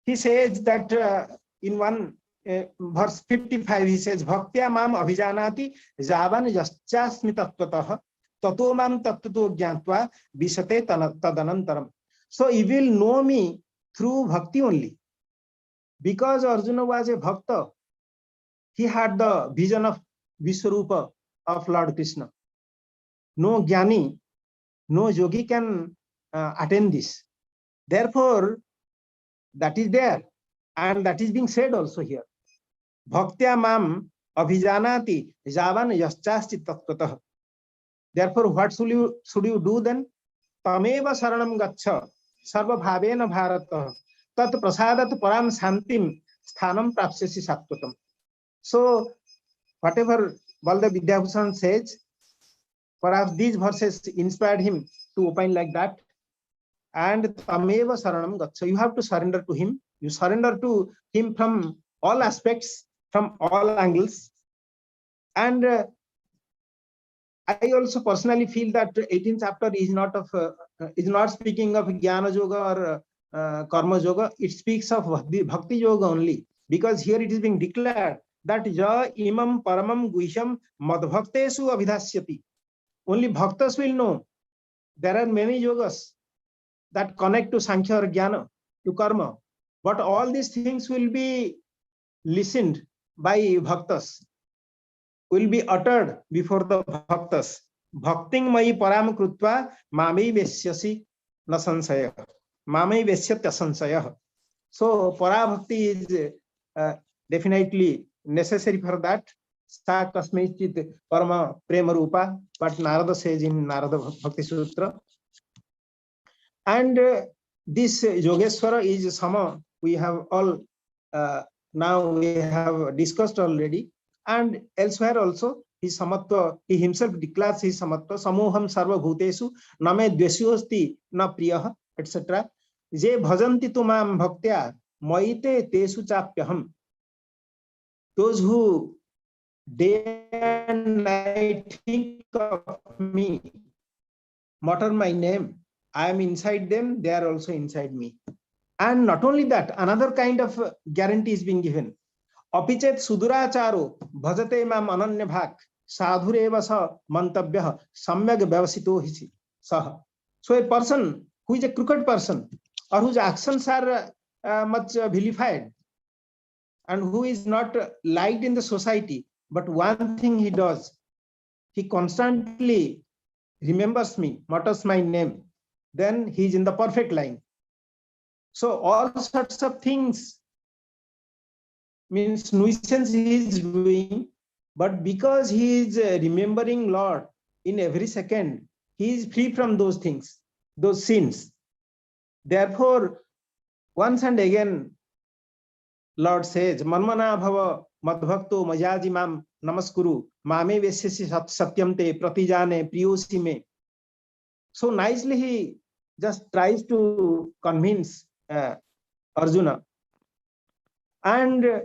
He says that in one verse 55, he says, Bhaktya mam abhijanati javan yaschasmi tattvataha tato mam tattvato jnatva visate tadanantaram. So you will know me through bhakti only. Because Arjuna was a bhakta, he had the vision of Vishwarupa of Lord Krishna. No jnani, no yogi can attain this. Therefore, that is there, and that is being said also here. Bhaktya mam abhijanati javan yaschasti tattvataha. Therefore, what should you do then? Tameva saranam gaccha sarva bhavena bharata tat prasadat param shantim sthanam prapsyasi sattvatam. So, whatever Baldev Vidyabhushan says, perhaps these verses inspired him to opine like that. And tameva saranam gaccha. You have to surrender to him. You surrender to him from all aspects, from all angles. And I also personally feel that 18th chapter is not speaking of Jnana Yoga or Karma Yoga. It speaks of Bhakti Yoga only, because here it is being declared that ja imam paramam guhyam madbhaktesu abhidhasyati. Only bhaktas will know. There are many yogas that connect to Sankhya or Jnana, to Karma, but all these things will be listened by bhaktas, will be uttered before the bhaktas. Bhakting mai param krutva mamai vesyasi na sansaya. Mamai vesyatya sansaya. So para bhakti is definitely necessary for that. sa kasmichit parama prema rupa, but Narada says in Narada Bhakti Sutra. And this Yogeshwara is some we have all now we have discussed already, and elsewhere also his samatva, he himself declares his samatva, samoham sarva bhutesu name dvesyosti na priyah, etc. Je bhajanti tumam bhaktya maite tesu chapyaham. Those who day and night think of me, mutter my name, I am inside them, they are also inside me. And not only that, another kind of guarantee is being given. Apichet suduracharo bhajate mam ananya bhak sadhureva sa mantavyah samyag vyavasito hisi sah. So a person who is a crooked person or whose actions are much vilified and who is not liked in the society, but one thing he does, he constantly remembers me, mutters my name, then he is in the perfect line. So all sorts of things means nuisance he is doing, but because he is remembering Lord in every second, he is free from those things, those sins. Therefore, once and again, Lord says, Manmana bhava madbhakto majaji mam namaskuru mame vesyasi satyam te pratijane priyosi me. So nicely he just tries to convince Arjuna. And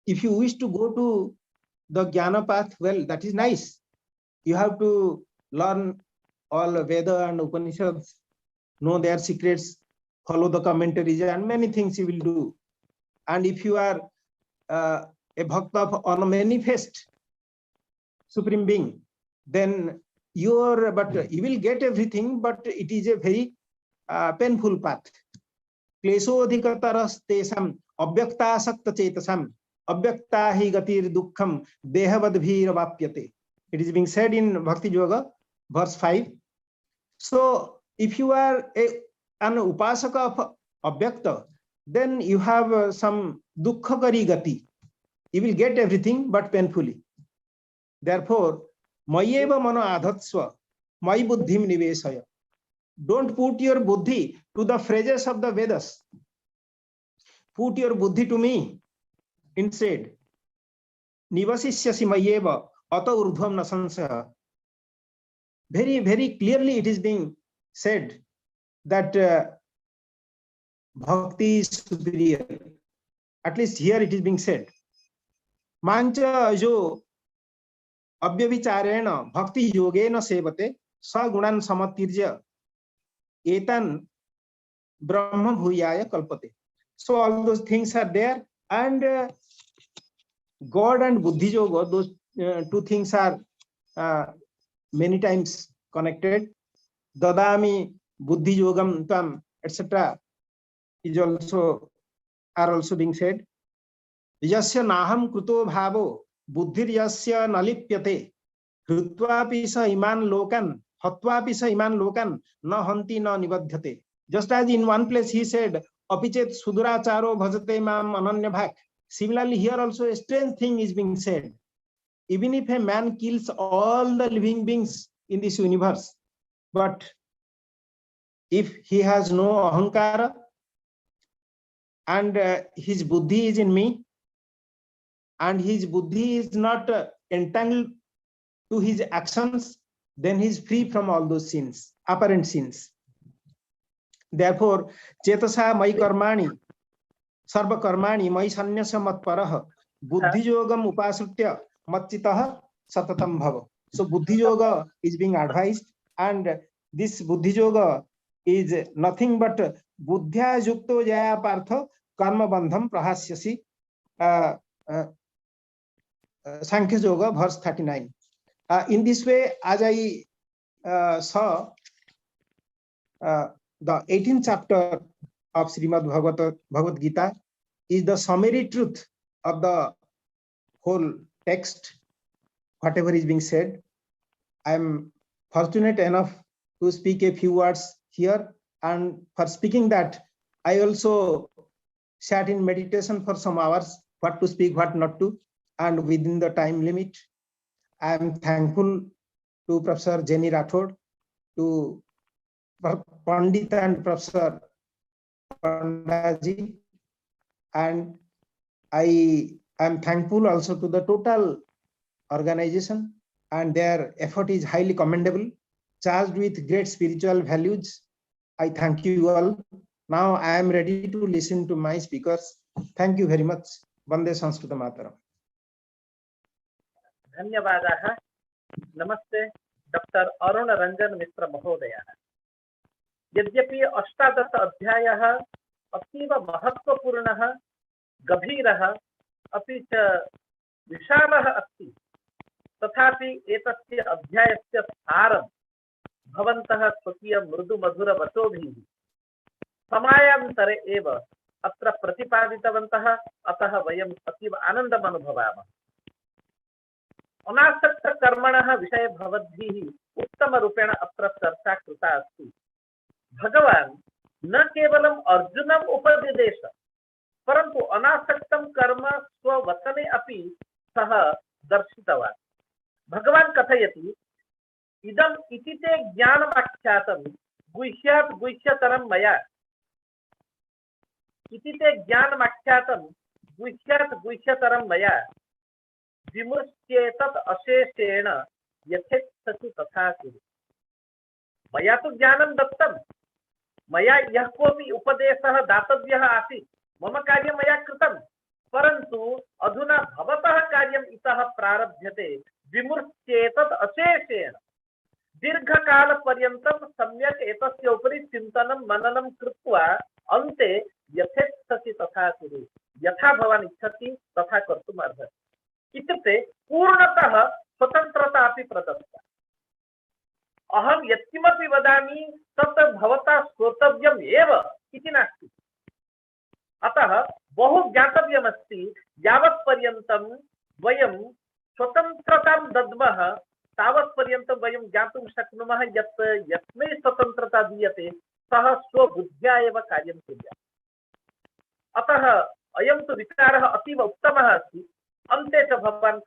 if you wish to go to the Jnana path, well, that is nice. You have to learn all Veda and Upanishads, know their secrets, follow the commentaries, and many things you will do. And if you are a bhakta on a manifest Supreme Being, then you will get everything, but it is a very painful path. Klesodhikataras tesam avyakta sakta chetasam avyakta hi gatir dukkham dehavadbhir vapyate. It is being said in Bhakti Yoga, verse 5. So if you are an upasaka of avyakta, then you have some dukkhakari gati. You will get everything, but painfully. Therefore, mayeva mano adhatsva, mai buddhim nivesaya. Don't put your buddhi to the phrases of the Vedas. Put your buddhi to me instead. Nivasisyasi mayeva ata urdhvam nasansaya. Very, very clearly it is being said that bhakti is superior. At least here it is being said. Mancha jo abhyavicharena bhakti yogena sevate sagunan samatirja etan brahma bhuyaya kalpate. So all those things are there, and God and buddhi yoga, those two things are many times connected. Dadami buddhi yogam tam, etc. is also being said. Yasya naham kruto bhavo buddhir yasya nalipyate hrutvapi sa iman lokan hatvapi sa iman lokan na hanti na nibadhyate. Just as in one place he said, apichet suduracharo bhajate mam ananya bhak. Similarly, here also a strange thing is being said. Even if a man kills all the living beings in this universe, but if he has no ahankara and his buddhi is in me, and his buddhi is not entangled to his actions, then he is free from all those sins, apparent sins. Therefore, chetasa mai karmani sarva karmani mai sanyasa matparah buddhi yogam upasritya matchitah satatam bhava. So buddhi yoga is being advised, and this buddhi yoga is nothing but buddhya yukto jaya partha karma bandham prahasyasi. Sankhya Yoga, verse 39. In this way, as I saw, the 18th chapter of Srimad Bhagavad Gita is the summary truth of the whole text, whatever is being said. I am fortunate enough to speak a few words here, and for speaking that, I also sat in meditation for some hours, what to speak, what not to. and within the time limit. I am thankful to Professor Jenny Rathod, to Pandit and Professor Pandaji, and I am thankful also to the total organization, and their effort is highly commendable, charged with great spiritual values. I thank you all. Now I am ready to listen to my speakers. Thank you very much. Vande Sanskrit Mataram. धन्यवादाः। नमस्ते doctor Arun Ranjan मिश्र महोदयः। यद्यपि 18 अध्यायः अतीव महत्वपूर्णः, गभीरः, अपि च विशालः अस्ति, तथापि एतस्य अध्यायस्य सारं भवन्तः स्वकीय मृदुमधुरवचोभिः समयान्तरे एव अत्र प्रतिपादितवन्तः, अतः वयम् अतीव आनन्दम् अनुभवामः। अनासक्त कर्मणः विषये भवद्भिः उत्तमरूपेण अत्र चर्चा कृता अस्ति। भगवान् न केवलम् अर्जुनम् उपदिदेश, परन्तु अनासक्तं कर्म स्ववचने अपि सः दर्शितवान्। भगवान् कथयति, इदम् इति ते ज्ञानमाख्यातं गुह्यात् गुह्यतरं मया। इति ते ज्ञानमाख्यातं गुह्यात् गुह्यतरं मया, विमृश्येतत् अशेषेण यथेच्छसि तथा कुरु। मया तु ज्ञानं दत्तं, मया यः कोऽपि उपदेशः दातव्यः आसीत्, मम कार्यं मया कृतं, परन्तु अधुना भवतः कार्यम् इतः प्रारभ्यते। विमृश्येतत् अशेषेण, दीर्घकालपर्यन्तं सम्यक् एतस्य उपरि चिन्तनं मननं कृत्वा अन्ते यथेच्छसि तथा कुरु, यथा भवान् इच्छति तथा कर्तुम् अर्हति। इत्युक्ते पूर्णतः स्वतन्त्रता अपि प्रदत्ता। अहं यत्किमपि वदामि तत् भवता श्रोतव्यम् एव इति नास्ति। अतः बहु ज्ञातव्यमस्ति, यावत्पर्यन्तं वयं स्वतन्त्रतां दद्मः तावत्पर्यन्तं वयं ज्ञातुं शक्नुमः यत् यस्मै स्वतन्त्रता दीयते सः स्वबुद्ध्या एव कार्यं कुर्यात्। अतः अयं तु विचारः अतीव उत्तमः अस्ति। अन्ते च भगवान्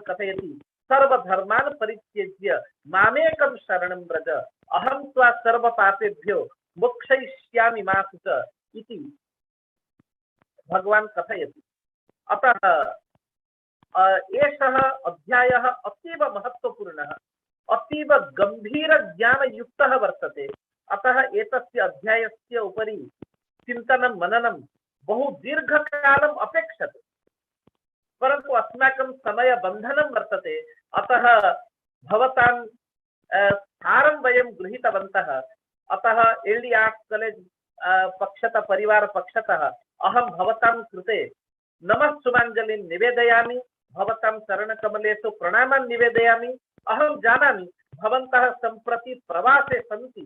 कथयति, सर्वधर्मान् परित्यज्य मामेकं शरणं व्रज, अहं त्वा सर्वपापेभ्यो मोक्षयिष्यामि मा शुच इति भगवान् कथयति। अतः एषः अध्यायः अतीव महत्वपूर्णः, अतीव गम्भीरज्ञानयुक्तः वर्तते। अतः एतस्य अध्यायस्य उपरि चिन्तनं मननं बहु दीर्घकालम् अपेक्षते, परन्तु अस्माकं समयबन्धनं वर्तते। अतः भवतां सारं वयं गृहीतवन्तः। अतः एल्डी आर्ट्स् कालेज् पक्षतः, परिवारपक्षतः अहं भवतां कृते नमः सुमाञ्जलिं निवेदयामि, भवतां चरणकमलेषु प्रणामान् निवेदयामि। अहं जानामि भवन्तः सम्प्रति प्रवासे सन्ति,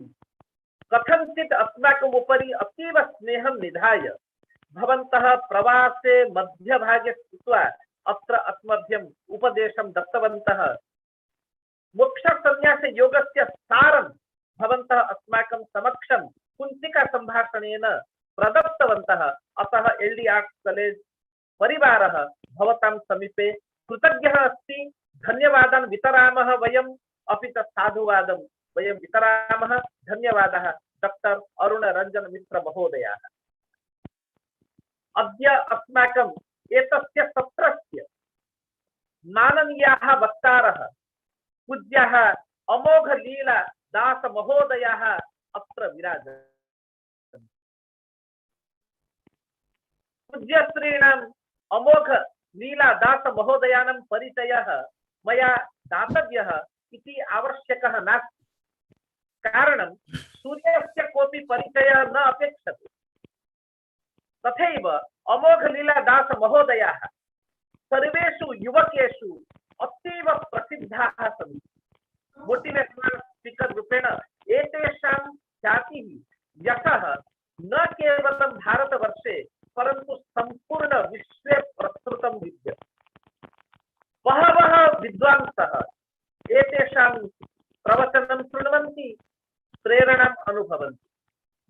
कथञ्चित् अस्माकम् उपरि अतीव स्नेहं निधाय भवन्तः प्रवासे मध्यभागे स्थित्वा अत्र अस्मभ्यम् उपदेशं दत्तवन्तः। मोक्षसंन्यासयोगस्य सारं भवन्तः अस्माकं समक्षं कुञ्चिका सम्भाषणेन प्रदत्तवन्तः। अतः एल्डी आर्ट्स् कालेज् परिवारः भवतां समीपे कृतज्ञः अस्ति। धन्यवादान् वितरामः वयम्, अपि च साधुवादं वयं वितरामः। धन्यवादः डॉक्टर अरुण रंजन मिश्र महोदयाः। अद्य अस्माकम् एतस्य सत्रस्य माननीयाः वक्तारः पूज्याः अमोघ लीला दास महोदयाः अत्र विराजन्ते। पूज्यश्रीणाम् अमोघ लीला दास महोदयानां परिचयः मया दातव्यः इति आवश्यकः नास्ति, कारणं सूर्यस्य कोऽपि परिचयः न अपेक्षते। तथैव अमोघ लीला दास महोदयाः सर्वेषु युवकेषु अतीव प्रसिद्धाः सन्ति। मोटिवेशनल स्पीकर रूपेण एतेषां ख्यातिः यशः न केवलं भारतवर्षे परन्तु संपूर्ण विश्वे प्रसृतं विद्यते। बहवः विद्वांसः एतेषां प्रवचनं शृण्वन्ति, प्रेरणाम् अनुभवन्ति।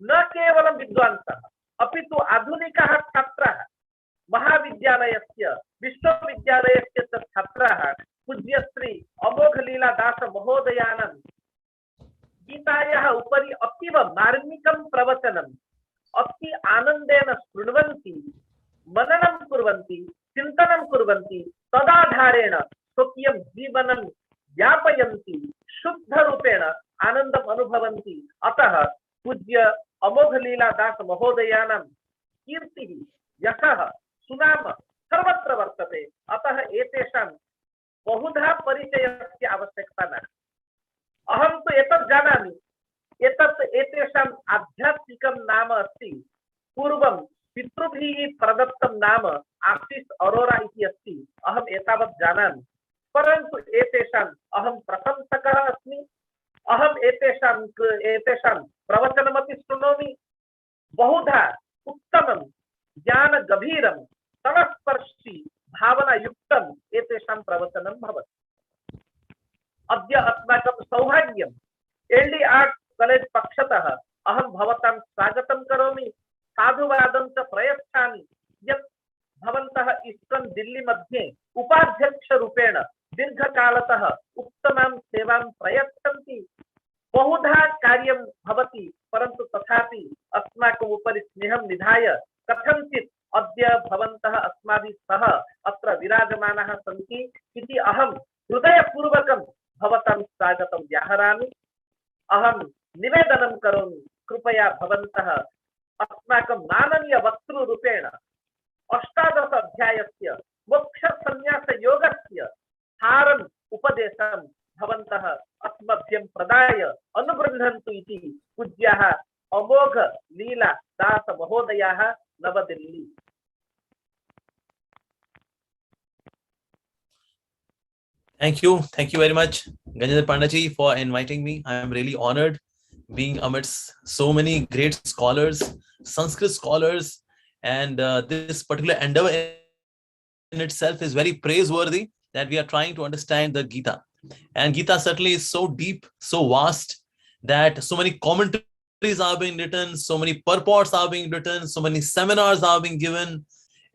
न केवलं विद्वांसः अपि तु आधुनिकाः छात्राः महाविद्यालयस्य विश्वविद्यालयस्य महोदयानां गीतायाः उपरि अतीव मार्मिकं प्रवचनम् अति आनन्देन शृण्वन्ति, मननं कुर्वन्ति, चिन्तनं कुर्वन्ति, तदाधारेण स्वकीयं जीवनं यापयन्ति, शुद्धरूपेण आनन्दम् अनुभवन्ति। अतः पूज्य अमोघलीलादास महोदयानां कीर्तिः, यशः, सुनाम सर्वत्र वर्तते। अतः एतेषां बहुधा परिचयस्य आवश्यकता नास्ति। अहं तु एतत् जानामि, एतेषाम् आध्यात्मिकं नाम अस्ति, पूर्वं पितृभिः प्रदत्तं नाम आशीष अरोरा इति अस्ति। अहम् एतावत् जानामि, परन्तु एतेषाम् अहं प्रशंसकः अस्मि। अहम् एतेषां प्रवचनमपि शृणोमि। बहुधा उत्तमं, ज्ञानगभीरं, तलस्पर्शी, भावनायुक्तम् एतेषां प्रवचनं भवति। अद्य अस्माकं सौभाग्यम्, एल्डी आर्ट्स् कॉलेज पक्षतः अहं भवतां स्वागतं करोमि, साधुवादं च प्रयच्छामि यत् भवन्तः इस्कॉन दिल्ली मध्ये उपाध्यक्षरूपेण दीर्घकालतः उत्तमां सेवां प्रयच्छन्ति। बहुधा कार्यं भवति, परन्तु तथापि अस्माकम् उपरि स्नेहं निधाय कथञ्चित् अद्य भवन्तः अस्माभिः सह अत्र विराजमानाः सन्ति इति अहं हृदयपूर्वकं भवतां स्वागतं व्याहरामि। अहं निवेदनं करोमि, कृपया भवन्तः अस्माकं माननीय वक्तृरूपेण 18 अध्यायस्य मोक्षसंन्यासयोगस्य सारम् उपदेशं भवन्तः अस्मभ्यं प्रदाय अनुगृह्णन्तु इति पूज्याः अमोघ लीला दास महोदयाः, नवदिल्ली। Thank you very much, Ganjendra Pandaji, for inviting me. I am really honored being amidst so many great scholars, Sanskrit scholars, and this particular endeavor in itself is very praiseworthy, that we are trying to understand the Gita. And Gita certainly is so deep, so vast, that so many commentaries are being written, so many purports are being written, so many seminars are being given.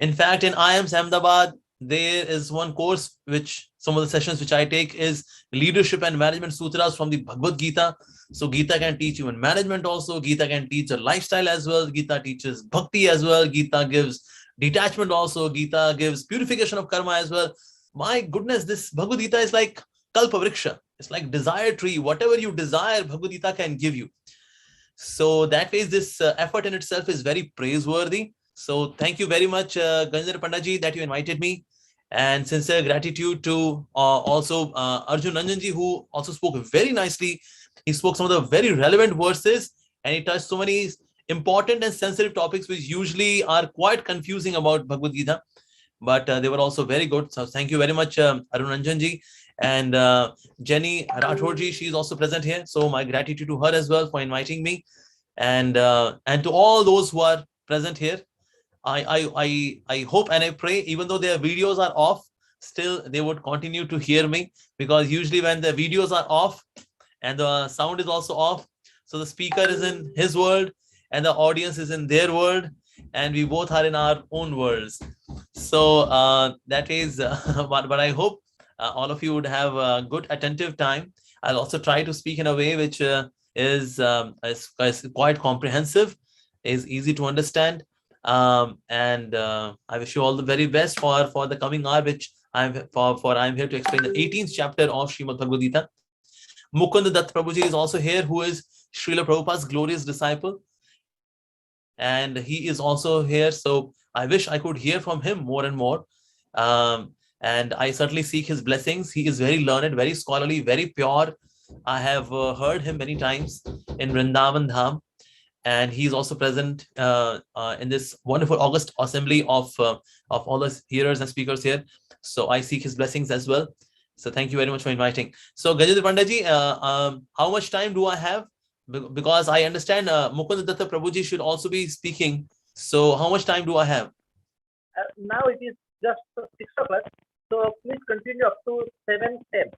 In fact, in IIM's Ahmedabad, there is one course which some of the sessions which I take is Leadership and Management Sutras from the Bhagavad Gita. So Gita can teach you in management also. Gita can teach a lifestyle as well. Gita teaches bhakti as well. Gita gives detachment also. Gita gives purification of karma as well. My goodness, this Bhagavad Gita is like Kalpa Vriksha. It's like desire tree. Whatever you desire, Bhagavad Gita can give you. So that way, this effort in itself is very praiseworthy. So thank you very much, Ganjendra Pandaji, that you invited me. And sincere gratitude to also Arjun Ranjanji, who also spoke very nicely. He spoke some of the very relevant verses, and he touched so many important and sensitive topics which usually are quite confusing about Bhagavad Gita. But they were also very good. So thank you very much, Arjun Ranjanji. And Jenny Rathorji, she is also present here. So my gratitude to her as well for inviting me. And to all those who are present here. I hope and I pray, even though their videos are off, still they would continue to hear me, because usually when the videos are off and the sound is also off, so the speaker is in his world and the audience is in their world, and we both are in our own worlds. So that is but I hope all of you would have a good attentive time. I'll also try to speak in a way which is quite comprehensive, is easy to understand. And I wish you all the very best for the coming hour, which I'm here to explain the 18th chapter of Srimad Bhagavad Gita. Mukund Dutt Prabhuji is also here, who is Srila Prabhupada's glorious disciple, and he is also here. So I wish I could hear from him more and more. And I certainly seek his blessings. He is very learned, very scholarly, very pure. I have heard him many times in Vrindavan Dham. And he is also present in this wonderful August assembly of all the hearers and speakers here. So I seek his blessings as well. So thank you very much for inviting. So Ganjendra Pandaji, how much time do I have? Because I understand Mukund Datta Prabhuji should also be speaking. So how much time do I have? Now it is just 6 o'clock. So please continue up to 7:10.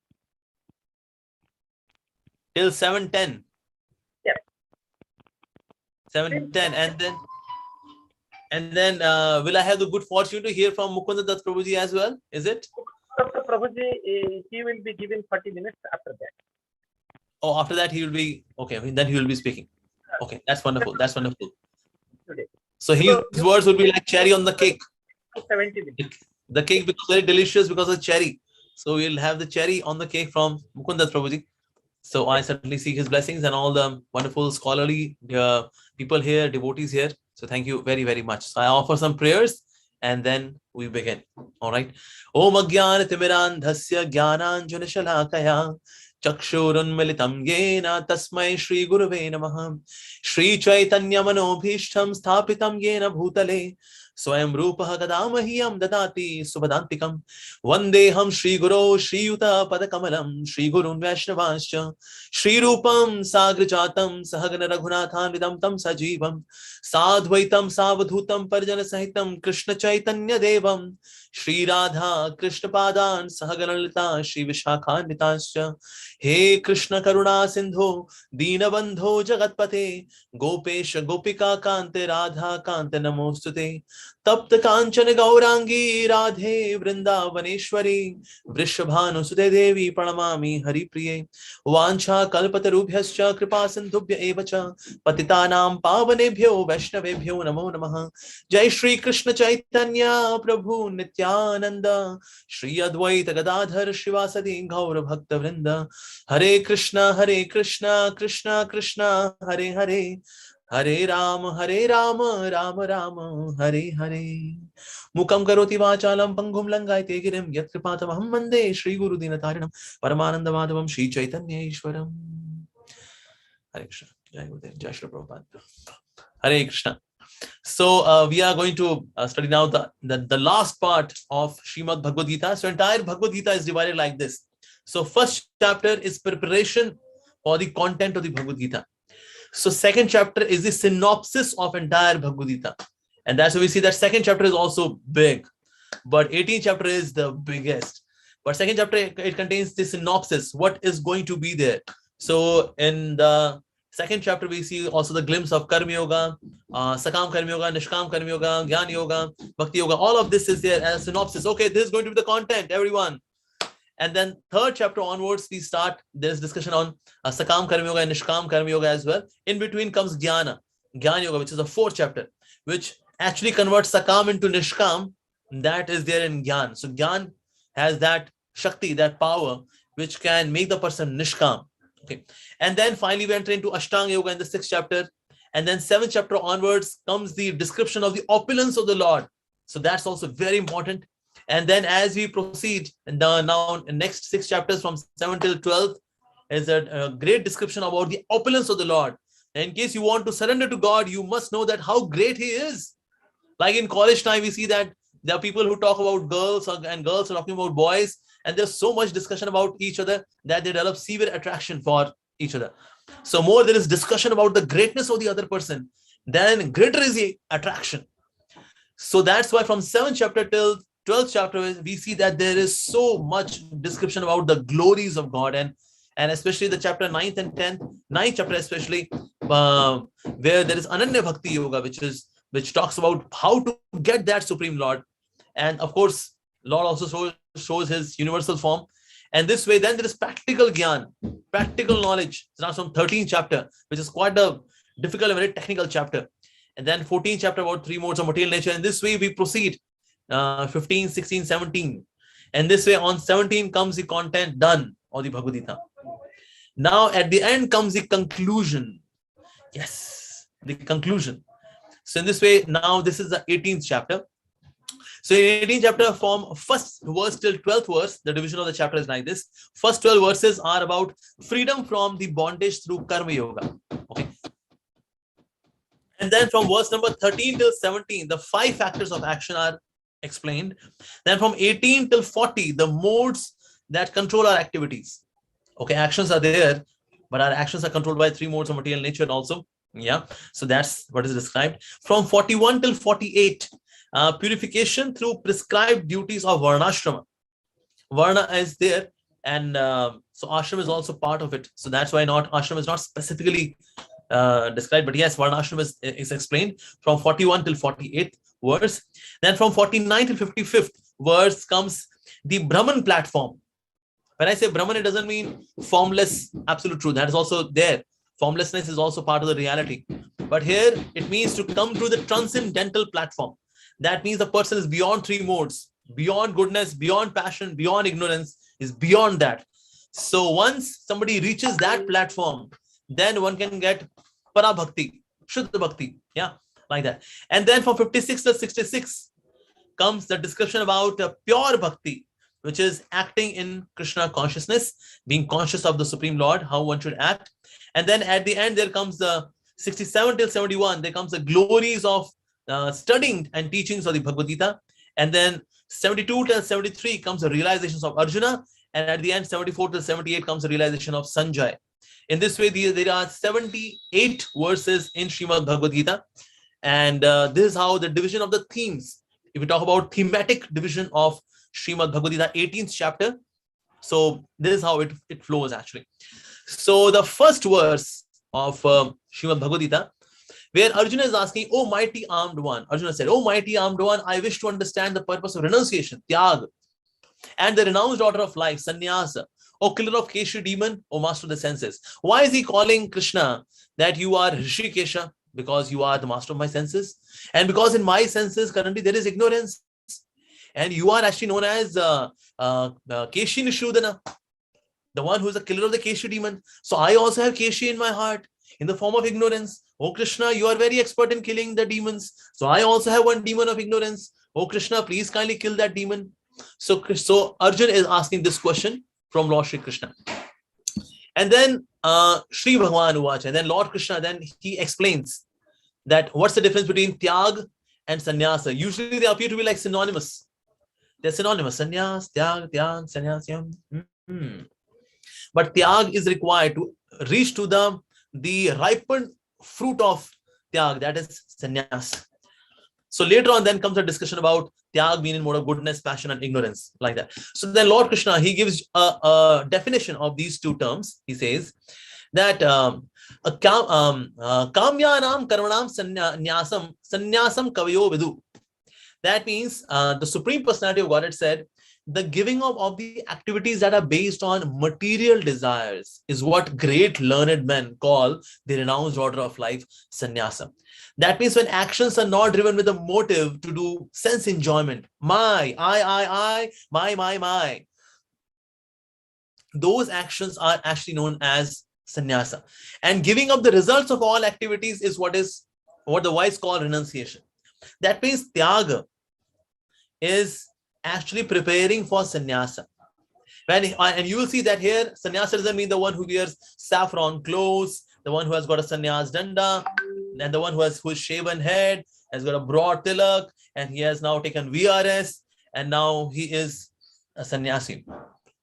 Till 7:10. Yes. 7:10, and then will I have the good fortune to hear from Mukund Dutt Prabhuji as well? Is it? Dr. Prabhuji, he will be given 30 minutes after that. Oh, after that he will be okay. Then he will be speaking. Okay, that's wonderful. That's wonderful. Today. So his words would be like cherry on the cake. 70 minutes. The cake becomes very delicious because of cherry. So we'll have the cherry on the cake from Mukundas Prabhuji. So I certainly seek his blessings and all the wonderful scholarly people here, devotees here. So thank you very, very much. So I offer some prayers and then we begin. All right. Om Agyan Timiran Dhasya Gyanan Janashalakaya Chakshurunmilitam Yena Tasmai Shri Guruve Namah Shri Chaitanya Manobhishtam Sthapitam Yena Bhutale Swayam Rupaha Kadamahiyam Dadati Subhadantikam Vandeham Shri Guru Shri Yuta Padakamalam Shri Gurun Vaishnavascha Shri Rupam Sagrajatam Sahagana Raghunathan Vidam Tam Sajivam Sadvaitam Savadhutam Parjana Sahitam Krishna Chaitanya Devam Shri Radha Krishna Padan Sahaganalita Shri Vishakhanvitascha He Krishna Karuna Sindho Deenabandho Jagatpate Gopesh Gopika Kante Radha Kante Namostute Tapta Kanchana Gaurangi Radhe Vrindavaneshwari Vrishabhanu Sute Devi Pranamami Hari Priye Vancha Kalpatarubhyascha Kripa Sindhubhya Evacha Patitanam Pavanebhyo Vaishnavebhyo Namo Namaha Jai Shri Krishna Chaitanya Prabhu Nityananda Shri Advaita Gadadhar Shivasadi Gaura Bhakta Vrinda Hare Krishna Krishna Krishna Hare Hare Hare Rama Rama Rama Hare Hare Mukam karoti vachalam pangum langaite girim yat kripatamaham mande Shri Guru Dinatarinam Paramananda Madhavam Shri Chaitanya Ishwaram Hare Krishna Jai Gurudev Jai Shri Prabhupada Hare Krishna. So we are going to study now the last part of Srimad Bhagavad Gita. So entire Bhagavad Gita is divided like this. So first chapter is preparation for the content of the Bhagavad Gita. So second chapter is the synopsis of entire Bhagavad Gita. And that's why we see that second chapter is also big. But 18th chapter is the biggest. But second chapter, it contains the synopsis, what is going to be there. So in the second chapter, we see also the glimpse of Karma Yoga, Sakam Karma Yoga, Nishkam Karma Yoga, Jnana Yoga, Bhakti Yoga. All of this is there as a synopsis. Okay, this is going to be the content, everyone. And then third chapter onwards, we start, there's discussion on Sakam Karma Yoga and Nishkam Karma Yoga as well. In between comes Jnana Yoga, which is the fourth chapter, which actually converts Sakam into Nishkam. That is there in Gyan. So Gyan has that Shakti, that power, which can make the person Nishkam. Okay. And then finally we enter into Ashtanga Yoga in the sixth chapter. And then seventh chapter onwards comes the description of the opulence of the Lord. So that's also very important. And then as we proceed, now in next 6 chapters from 7 till 12 is a great description about the opulence of the Lord. And in case you want to surrender to God, you must know that how great He is. Like in college time, we see that there are people who talk about girls and girls are talking about boys. And there's so much discussion about each other that they develop severe attraction for each other. So more there is discussion about the greatness of the other person, then greater is the attraction. So that's why from 7th chapter till 12th chapter, we see that there is so much description about the glories of God, and especially the chapter 9th and 10th, 9th chapter especially, where there is Ananya Bhakti Yoga, which talks about how to get that Supreme Lord. And of course, Lord also shows His universal form. And this way, then there is practical Gyan, practical knowledge. It's now from 13th chapter, which is quite a difficult and very technical chapter. And then 14th chapter about 3 modes of material nature. And this way we proceed. 15, 16, 17. And this way on 17 comes the content done of the Bhagavad Gita. Now at the end comes the conclusion. Yes, the conclusion. So in this way, now this is the 18th chapter. So in 18th chapter, from first verse till 12th verse, the division of the chapter is like this. First 12 verses are about freedom from the bondage through Karma Yoga. Okay. And then from verse number 13 till 17, the 5 factors of action are explained. Then from 18 till 40, the modes that control our activities. Okay, actions are there, but our actions are controlled by 3 modes of material nature also. Yeah, so that's what is described. From 41 till 48, purification through prescribed duties of Varnashrama. Varna is there, and so ashram is also part of it. So that's why ashram is not specifically described, but yes, Varnashram is explained from 41 till 48 verse. Then from 49 till 55th verse comes the Brahman platform. When I say Brahman, it doesn't mean formless absolute truth. That is also there. Formlessness is also part of the reality. But here it means to come to the transcendental platform. That means the person is beyond three modes, beyond goodness, beyond passion, beyond ignorance, is beyond that. So once somebody reaches that platform, then one can get para bhakti, shuddha bhakti, yeah, like that. And then from 56 to 66 comes the discussion about pure bhakti, which is acting in Krishna consciousness, being conscious of the Supreme Lord, how one should act. And then at the end, there comes the 67 till 71, there comes the glories of studying and teachings of the Bhagavad Gita. And then 72 till 73 comes the realizations of Arjuna. And at the end, 74 till 78 comes the realization of Sanjay. In this way, there are 78 verses in Srimad Bhagavad Gita. And this is how the division of the themes, if we talk about thematic division of Srimad Bhagavad Gita, 18th chapter. So this is how it flows actually. So the first verse of Srimad Bhagavad Gita, where Arjuna is asking, "Oh mighty armed one," Arjuna said, "Oh mighty armed one, I wish to understand the purpose of renunciation, tyag, and the renounced order of life, sannyasa. O killer of Keshu demon, O master of the senses." Why is he calling Krishna that you are Rishikesha? Because you are the master of my senses. And because in my senses currently there is ignorance. And you are actually known as Keshi Nishudana, the one who is the killer of the Keshu demon. So I also have Keshi in my heart in the form of ignorance. Oh Krishna, you are very expert in killing the demons. So I also have one demon of ignorance. Oh Krishna, please kindly kill that demon. So Arjuna is asking this question from Lord Shri Krishna. And then Shri Bhagavan Uvacha, and then Lord Krishna, then he explains that what's the difference between tyag and sannyasa. Usually they appear to be like synonymous. They're synonymous. Sannyas, tyag, sannyas, But tyag is required to reach to the ripened fruit of tyag, that is sannyas. So later on then comes a discussion about tyag being in mode of goodness, passion and ignorance, like that. So then Lord Krishna, he gives a definition of these two terms. He says that kamyanam karmanam sannyasam kavayo vidu. That means the Supreme Personality of Godhead said, the giving of the activities that are based on material desires is what great learned men call the renounced order of life, sannyasa. That means when actions are not driven with a motive to do sense enjoyment, I, my, those actions are actually known as sannyasa. And giving up the results of all activities is what the wise call renunciation. That means tyaga is actually preparing for sannyasa. And you will see that here, sannyasa doesn't mean the one who wears saffron clothes, the one who has got a sannyas danda, and the one who is shaven head, has got a broad tilak, and he has now taken VRS, and now he is a sannyasi.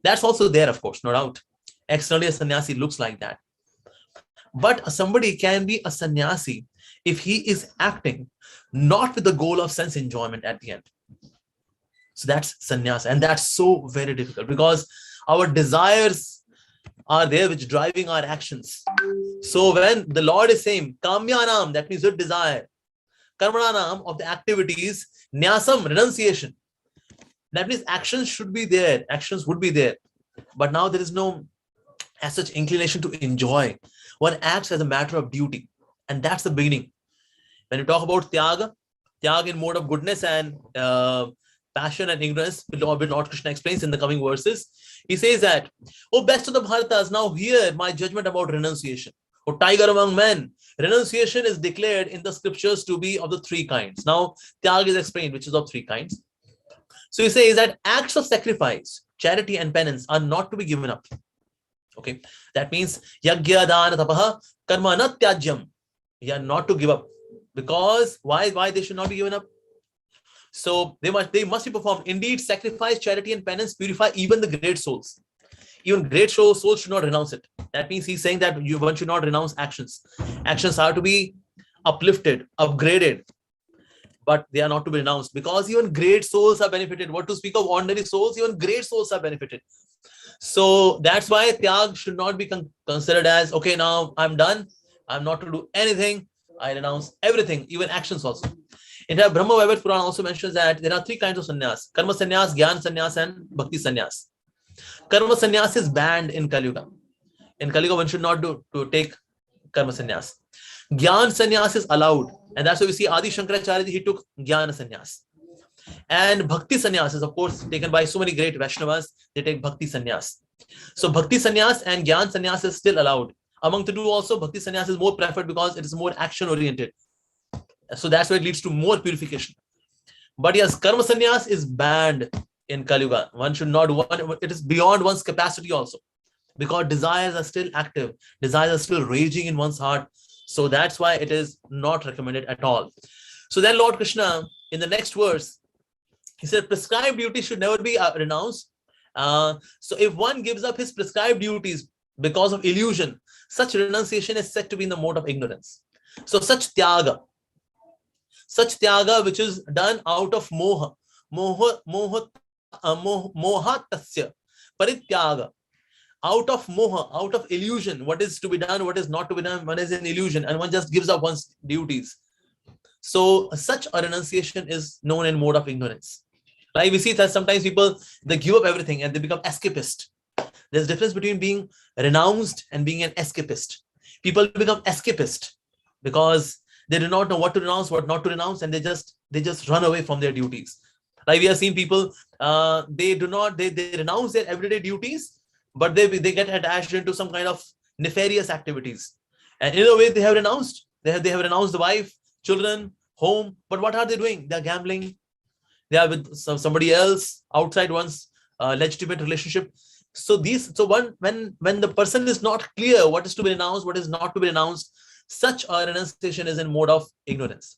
That's also there, of course, no doubt. Externally, a sannyasi looks like that. But somebody can be a sannyasi if he is acting not with the goal of sense enjoyment at the end. So that's sannyasa, and that's so very difficult because our desires are there which driving our actions. So when the Lord is saying kamyanam, that means your desire, karmananam, of the activities, nyasam, renunciation, that means actions should be there, actions would be there, but now there is no as such inclination to enjoy. One acts as a matter of duty, and that's the beginning. When you talk about tyaga in mode of goodness and passion and ignorance, Lord Krishna explains in the coming verses. He says that, "Oh best of the Bharatas, now hear my judgment about renunciation. Oh tiger among men, renunciation is declared in the scriptures to be of the three kinds." Now tyag is explained, which is of three kinds. So he says that acts of sacrifice, charity and penance are not to be given up. Okay, that means yagya dana tapaha karma na tyajyam. You are not to give up. Because why they should not be given up? So they must be performed. Indeed, sacrifice, charity, and penance purify even the great souls. Even great souls should not renounce it. That means he's saying that one should not renounce actions. Actions are to be uplifted, upgraded, but they are not to be renounced because even great souls are benefited. What to speak of ordinary souls? Even great souls are benefited. So that's why tyag should not be considered as, okay, now I'm done. I'm not to do anything. I renounce everything, even actions also. In fact, Brahma Vaivarta Purana also mentions that there are three kinds of sannyas: karma sannyas, jnana sannyas, and bhakti sannyas. Karma sannyas is banned in Kali Yuga. In Kali Yuga, one should not take karma sannyas. Jnana sannyas is allowed, and that's why we see Adi Shankaracharya, he took jnana sannyas. And bhakti sannyas is, of course, taken by so many great Vaishnavas. They take bhakti sannyas. So bhakti sannyas and jnana sannyas is still allowed. Among the two also, bhakti sannyas is more preferred because it is more action oriented. So that's why it leads to more purification. But yes, karma sannyas is banned in Kali Yuga. One should not, it is beyond one's capacity also, because desires are still active, desires are still raging in one's heart. So that's why it is not recommended at all. So then Lord Krishna, in the next verse, he said prescribed duties should never be renounced. So if one gives up his prescribed duties because of illusion, such renunciation is said to be in the mode of ignorance. So such tyaga which is done out of mohatasya parityaga, out of moha, out of illusion, what is to be done, what is not to be done, one is in illusion, and one just gives up one's duties. So such a renunciation is known in mode of ignorance. Like we see that sometimes people, they give up everything and they become escapist. There's a difference between being renounced and being an escapist. People become escapist because they do not know what to renounce, what not to renounce, and they just run away from their duties. Like we have seen people, they renounce their everyday duties, but they get attached into some kind of nefarious activities. And in a way, they have renounced. They have renounced the wife, children, home. But what are they doing? They are gambling. They are with somebody else outside one's legitimate relationship. So when the person is not clear what is to be renounced, what is not to be renounced, such a renunciation is in mode of ignorance.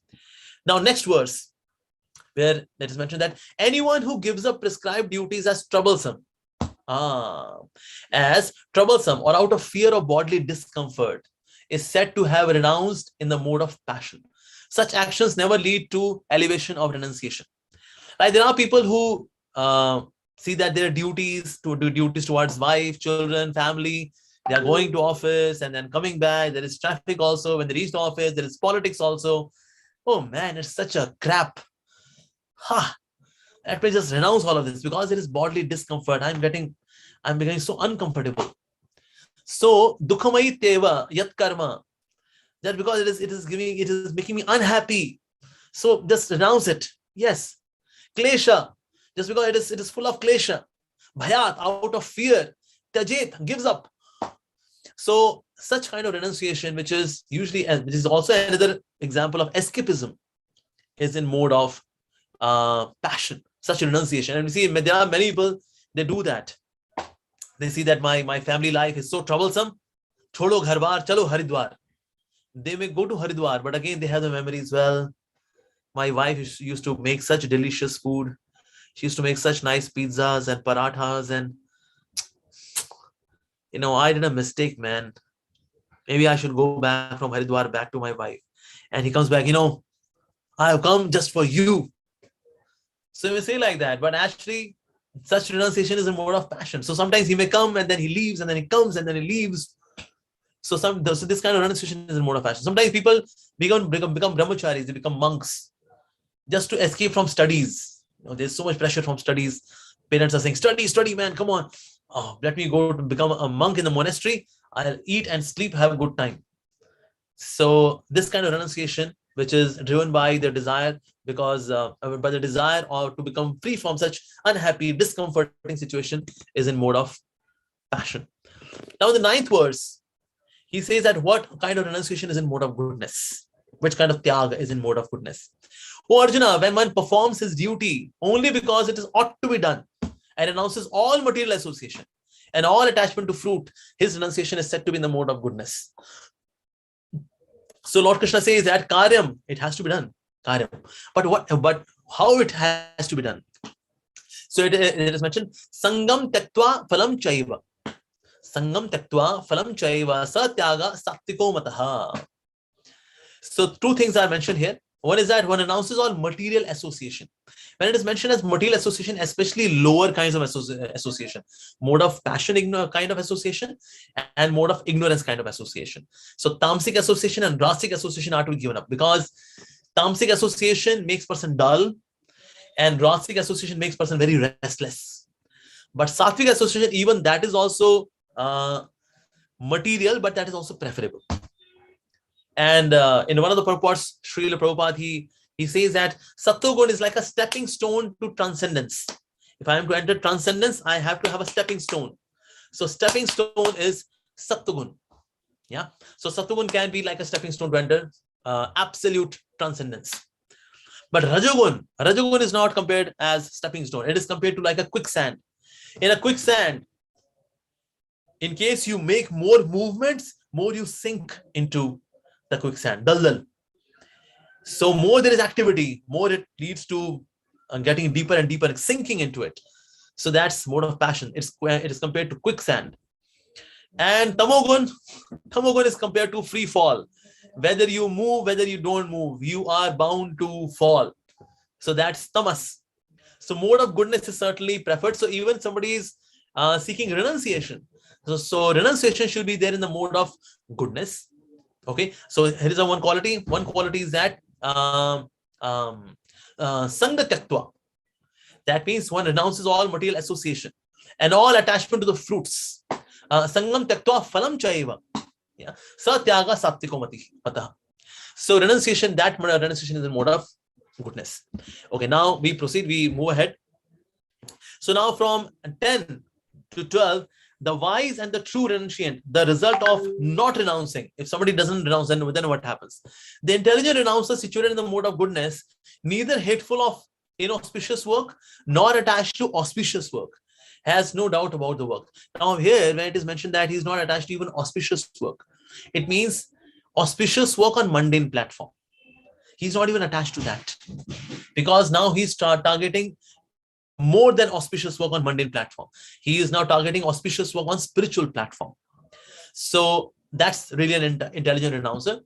Now, next verse, where it is mentioned that anyone who gives up prescribed duties as troublesome or out of fear of bodily discomfort is said to have renounced in the mode of passion. Such actions never lead to elevation of renunciation. Like there are people who see that their duties towards wife, children, family, they are going to office and then coming back. There is traffic also. When they reach the office, there is politics also. Oh man, it's such a crap. Let me just renounce all of this because there is bodily discomfort. I'm becoming so uncomfortable. So dukhamai teva yat karma. That because it is making me unhappy. So just renounce it. Yes. Klesha, just because it is full of klesha. Bhayat, out of fear. Tajet, gives up. So such kind of renunciation, which is also another example of escapism, is in mode of passion. Such renunciation. And we see there are many people, they do that. They see that my family life is so troublesome. Chodo ghar bar, chalo Haridwar. They may go to Haridwar, but again they have the memories. Well, my wife used to make such delicious food. She used to make such nice pizzas and parathas, and I did a mistake, man. Maybe I should go back from Haridwar back to my wife. And he comes back, I have come just for you. So we say like that, but actually such renunciation is a mode of passion. So sometimes he may come and then he leaves, and then he comes and then he leaves. So this kind of renunciation is a mode of passion. Sometimes people become brahmacharis, they become monks just to escape from studies. There's so much pressure from studies. Parents are saying, study, man, come on. Oh, let me go to become a monk in the monastery. I'll eat and sleep, have a good time. So this kind of renunciation, which is driven by the desire, by the desire or to become free from such unhappy, discomforting situation, is in mode of passion. Now in the 9th verse, he says that what kind of renunciation is in mode of goodness? Which kind of tyaga is in mode of goodness? Oh Arjuna, when one performs his duty only because it is ought to be done and renounces all material association and all attachment to fruit, his renunciation is said to be in the mode of goodness. So Lord Krishna says that karyam, it has to be done. Karyam. But how it has to be done? So it is mentioned, Sangam Taktva Phalam Chaiva. Sangam Taktva Phalam Chaiva Satyaga Sattiko Mataha. So 2 things are mentioned here. One is that one renounces all material association. When it is mentioned as material association, especially lower kinds of association, mode of passion kind of association and mode of ignorance kind of association. So tamasic association and rasic association are to be given up, because Tamasic association makes person dull, and Rasic association makes person very restless. But Sattvic association, even that is also material, but that is also preferable. And in one of the purports, Srila Prabhupada, he says that Sattvagun is like a stepping stone to transcendence. If I am to enter transcendence, I have to have a stepping stone. So stepping stone is Sattvagun. Yeah. So Sattvagun can be like a stepping stone to enter absolute transcendence. But Rajagun is not compared as stepping stone. It is compared to like a quicksand. In a quicksand, in case you make more movements, more you sink into the quicksand, daldal. So more there is activity, more it leads to getting deeper and deeper, sinking into it. So that's mode of passion. It is compared to quicksand. And Tamogun is compared to free fall. Whether you move, whether you don't move, you are bound to fall. So that's tamas. So mode of goodness is certainly preferred. So even somebody is seeking renunciation. So renunciation should be there in the mode of goodness. Okay. So here is one quality. One quality is that Sangha Taktva. That means one renounces all material association and all attachment to the fruits. Sangam Taktva Phalam Chaiva. Yeah. Satyaga Sattikomati. So renunciation, that mode of renunciation is the mode of goodness. Okay, now we proceed, we move ahead. So now from 10 to 12, the wise and the true renunciant, the result of not renouncing. If somebody doesn't renounce, then what happens? The intelligent renouncer situated in the mode of goodness, neither hateful of inauspicious work nor attached to auspicious work, has no doubt about the work. Now here, when it is mentioned that he is not attached to even auspicious work, it means auspicious work on mundane platform. He's not even attached to that, because now he's targeting more than auspicious work on mundane platform. He is now targeting auspicious work on spiritual platform. So that's really an intelligent renouncer.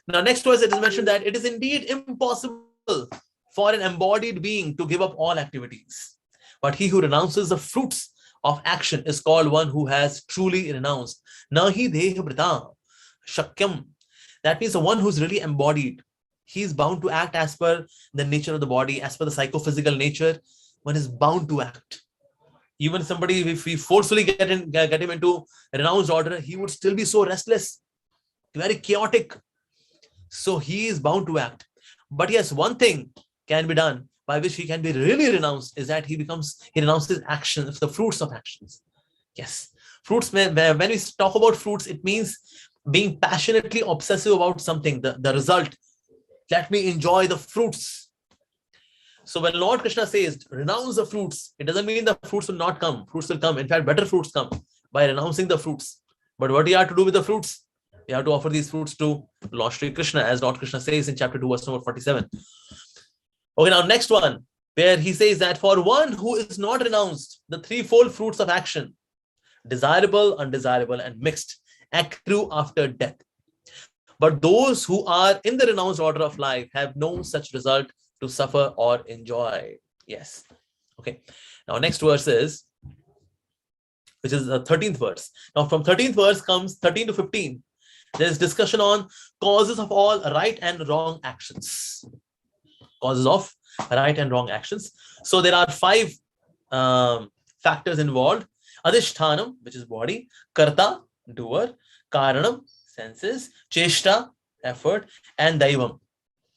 Now next verse, it is mentioned that it is indeed impossible for an embodied being to give up all activities, but he who renounces the fruits of action is called one who has truly renounced. Nahi deha brita shakyam. That means the one who's really embodied. He is bound to act as per the nature of the body, as per the psychophysical nature. One is bound to act. Even somebody, if we forcefully get him into renounced order, he would still be so restless, very chaotic. So he is bound to act. But yes, one thing can be done by which he can be really renounced is that he renounces actions, the fruits of actions. Yes, fruits. When we talk about fruits, it means being passionately obsessive about something, the result. Let me enjoy the fruits. So when Lord Krishna says renounce the fruits, it doesn't mean the fruits will not come. Fruits will come. In fact, better fruits come by renouncing the fruits. But what do you have to do with the fruits? You have to offer these fruits to Lord Shri Krishna, as Lord Krishna says in chapter 2, verse number 47. Okay, now next one, where he says that for one who is not renounced, the threefold fruits of action, desirable, undesirable, and mixed, accrue after death. But those who are in the renounced order of life have no such result to suffer or enjoy. Yes. Okay. Now next verse is, which is the 13th verse. Now from 13th verse comes 13 to 15. There is discussion on causes of all right and wrong actions. Causes of right and wrong actions. So there are 5 factors involved. Adhishthanam, which is body. Karta, doer. Karanam, senses. Cheshta, effort. And Daivam.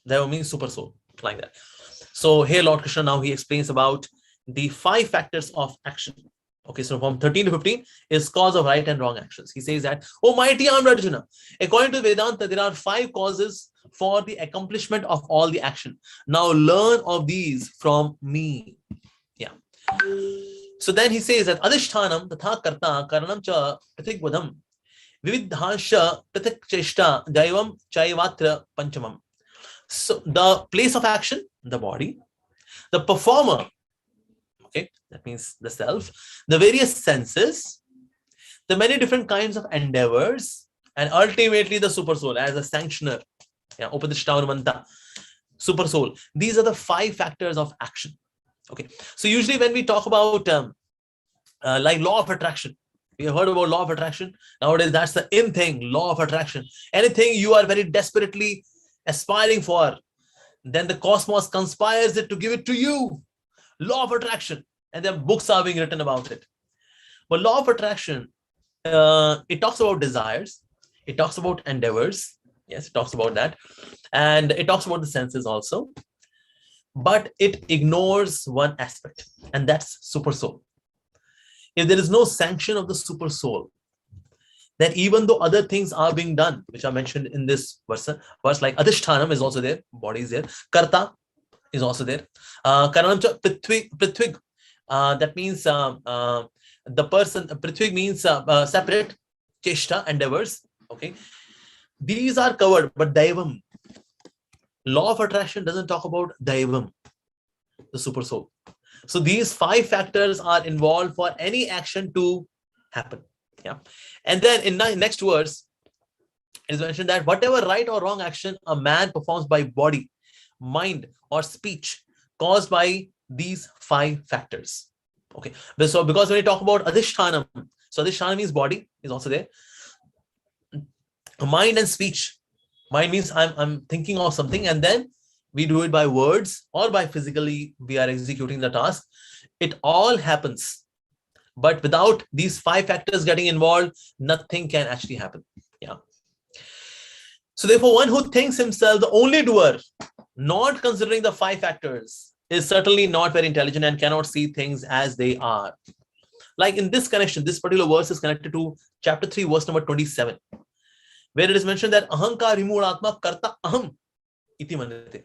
Daivam means super soul, like that. So here Lord Krishna, now he explains about the 5 factors of action. Okay, so from 13 to 15 is cause of right and wrong actions. He says that, oh mighty armed Arjuna, according to Vedanta, there are 5 causes for the accomplishment of all the action. Now learn of these from me. Yeah. So then he says that Adhishthanam tatha karta karanam cha pratikvadam vividhasha pratik cheshta daivam chaivatra panchamam. So the place of action, the body, the performer, okay, that means the self, the various senses, the many different kinds of endeavors, and ultimately the super soul as a sanctioner. Yeah, Upadishtavanamanta, super soul. These are the 5 factors of action. Okay, so usually when we talk about like law of attraction, we have heard about law of attraction. Nowadays, that's the in thing, law of attraction. Anything you are very desperately aspiring for, then the cosmos conspires it to give it to you. Law of attraction. And then books are being written about it. But law of attraction, it talks about desires. It talks about endeavors. Yes, it talks about that. And it talks about the senses also. But it ignores one aspect, and that's super soul. If there is no sanction of the super soul, then even though other things are being done, which are mentioned in this verse like Adhishthanam is also there, body is there, Karta is also there, Karanam cha Prithvig, that means the person, Prithvig means separate, Cheshta, endeavors, okay, these are covered, but Daivam, law of attraction doesn't talk about Daivam, the super soul. So these 5 factors are involved for any action to happen. Yeah. And then in the next verse, it is mentioned that whatever right or wrong action a man performs by body, mind, or speech caused by these 5 factors. Okay. So because when we talk about Adhishthanam, so Adhishthanam means body is also there. Mind and speech. Mind means I'm thinking of something, and then we do it by words or by physically we are executing the task. It all happens. But without these 5 factors getting involved, nothing can actually happen. Yeah. So therefore, one who thinks himself the only doer, not considering the 5 factors, is certainly not very intelligent and cannot see things as they are. Like in this connection, this particular verse is connected to chapter 3, verse number 27, where it is mentioned that ahankar vimulatma karta aham iti manate.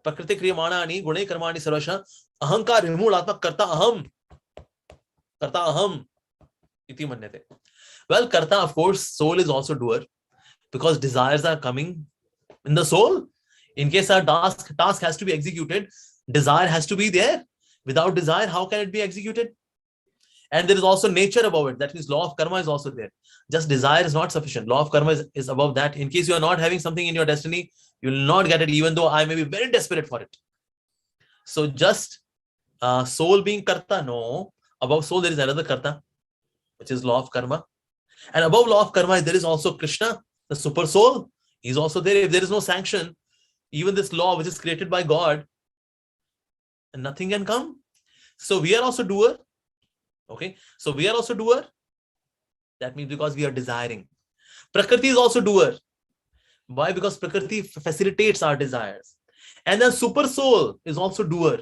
Prakriti kriyamani gune karmani sarvasha ahankar vimulatma karta aham iti manate. Well, karta, of course, soul is also doer, because desires are coming in the soul. In case our task has to be executed, desire has to be there. Without desire, how can it be executed? And there is also nature above it. That means law of karma is also there. Just desire is not sufficient. Law of karma is above that. In case you are not having something in your destiny, you will not get it, even though I may be very desperate for it. So just soul being karta, no. Above soul, there is another karta, which is law of karma. And above law of karma, there is also Krishna, the super soul. He's also there. If there is no sanction, even this law which is created by God, nothing can come. So we are also doer. Okay. So we are also doer. That means because we are desiring. Prakriti is also doer. Why? Because Prakriti facilitates our desires. And then super soul is also doer.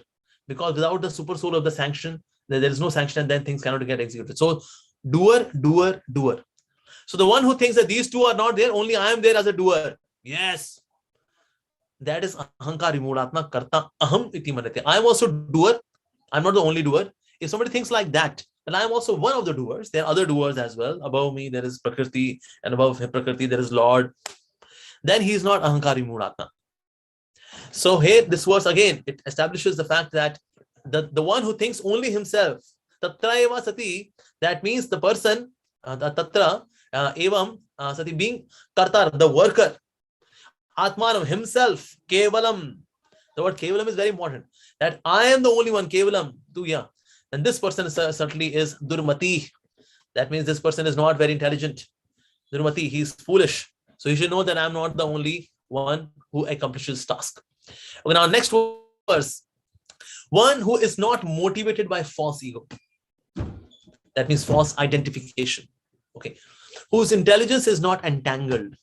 Because without the super soul of the sanction, there is no sanction, and then things cannot get executed. So doer, doer, doer. So the one who thinks that these 2 are not there, only I am there as a doer. Yes. That is ahankar vimulatma karta aham iti manate. I am also doer. I'm not the only doer. If somebody thinks like that, then I am also one of the doers. There are other doers as well. Above me, there is Prakriti, and above Prakriti, there is Lord. Then he is not ahankar vimulatma. So here, this verse again, it establishes the fact that the one who thinks only himself, tatra eva sati, that means the person, tatra evam sati, being kartar, the worker, atmanam, himself, kevalam. The word kevalam is very important. That I am the only one, kevalam, tuya. And this person certainly is durmati. That means this person is not very intelligent. Durmati, he is foolish. So you should know that I am not the only one who accomplishes task. Okay, now next verse. One who is not motivated by false ego. That means false identification. Okay. Whose intelligence is not entangled.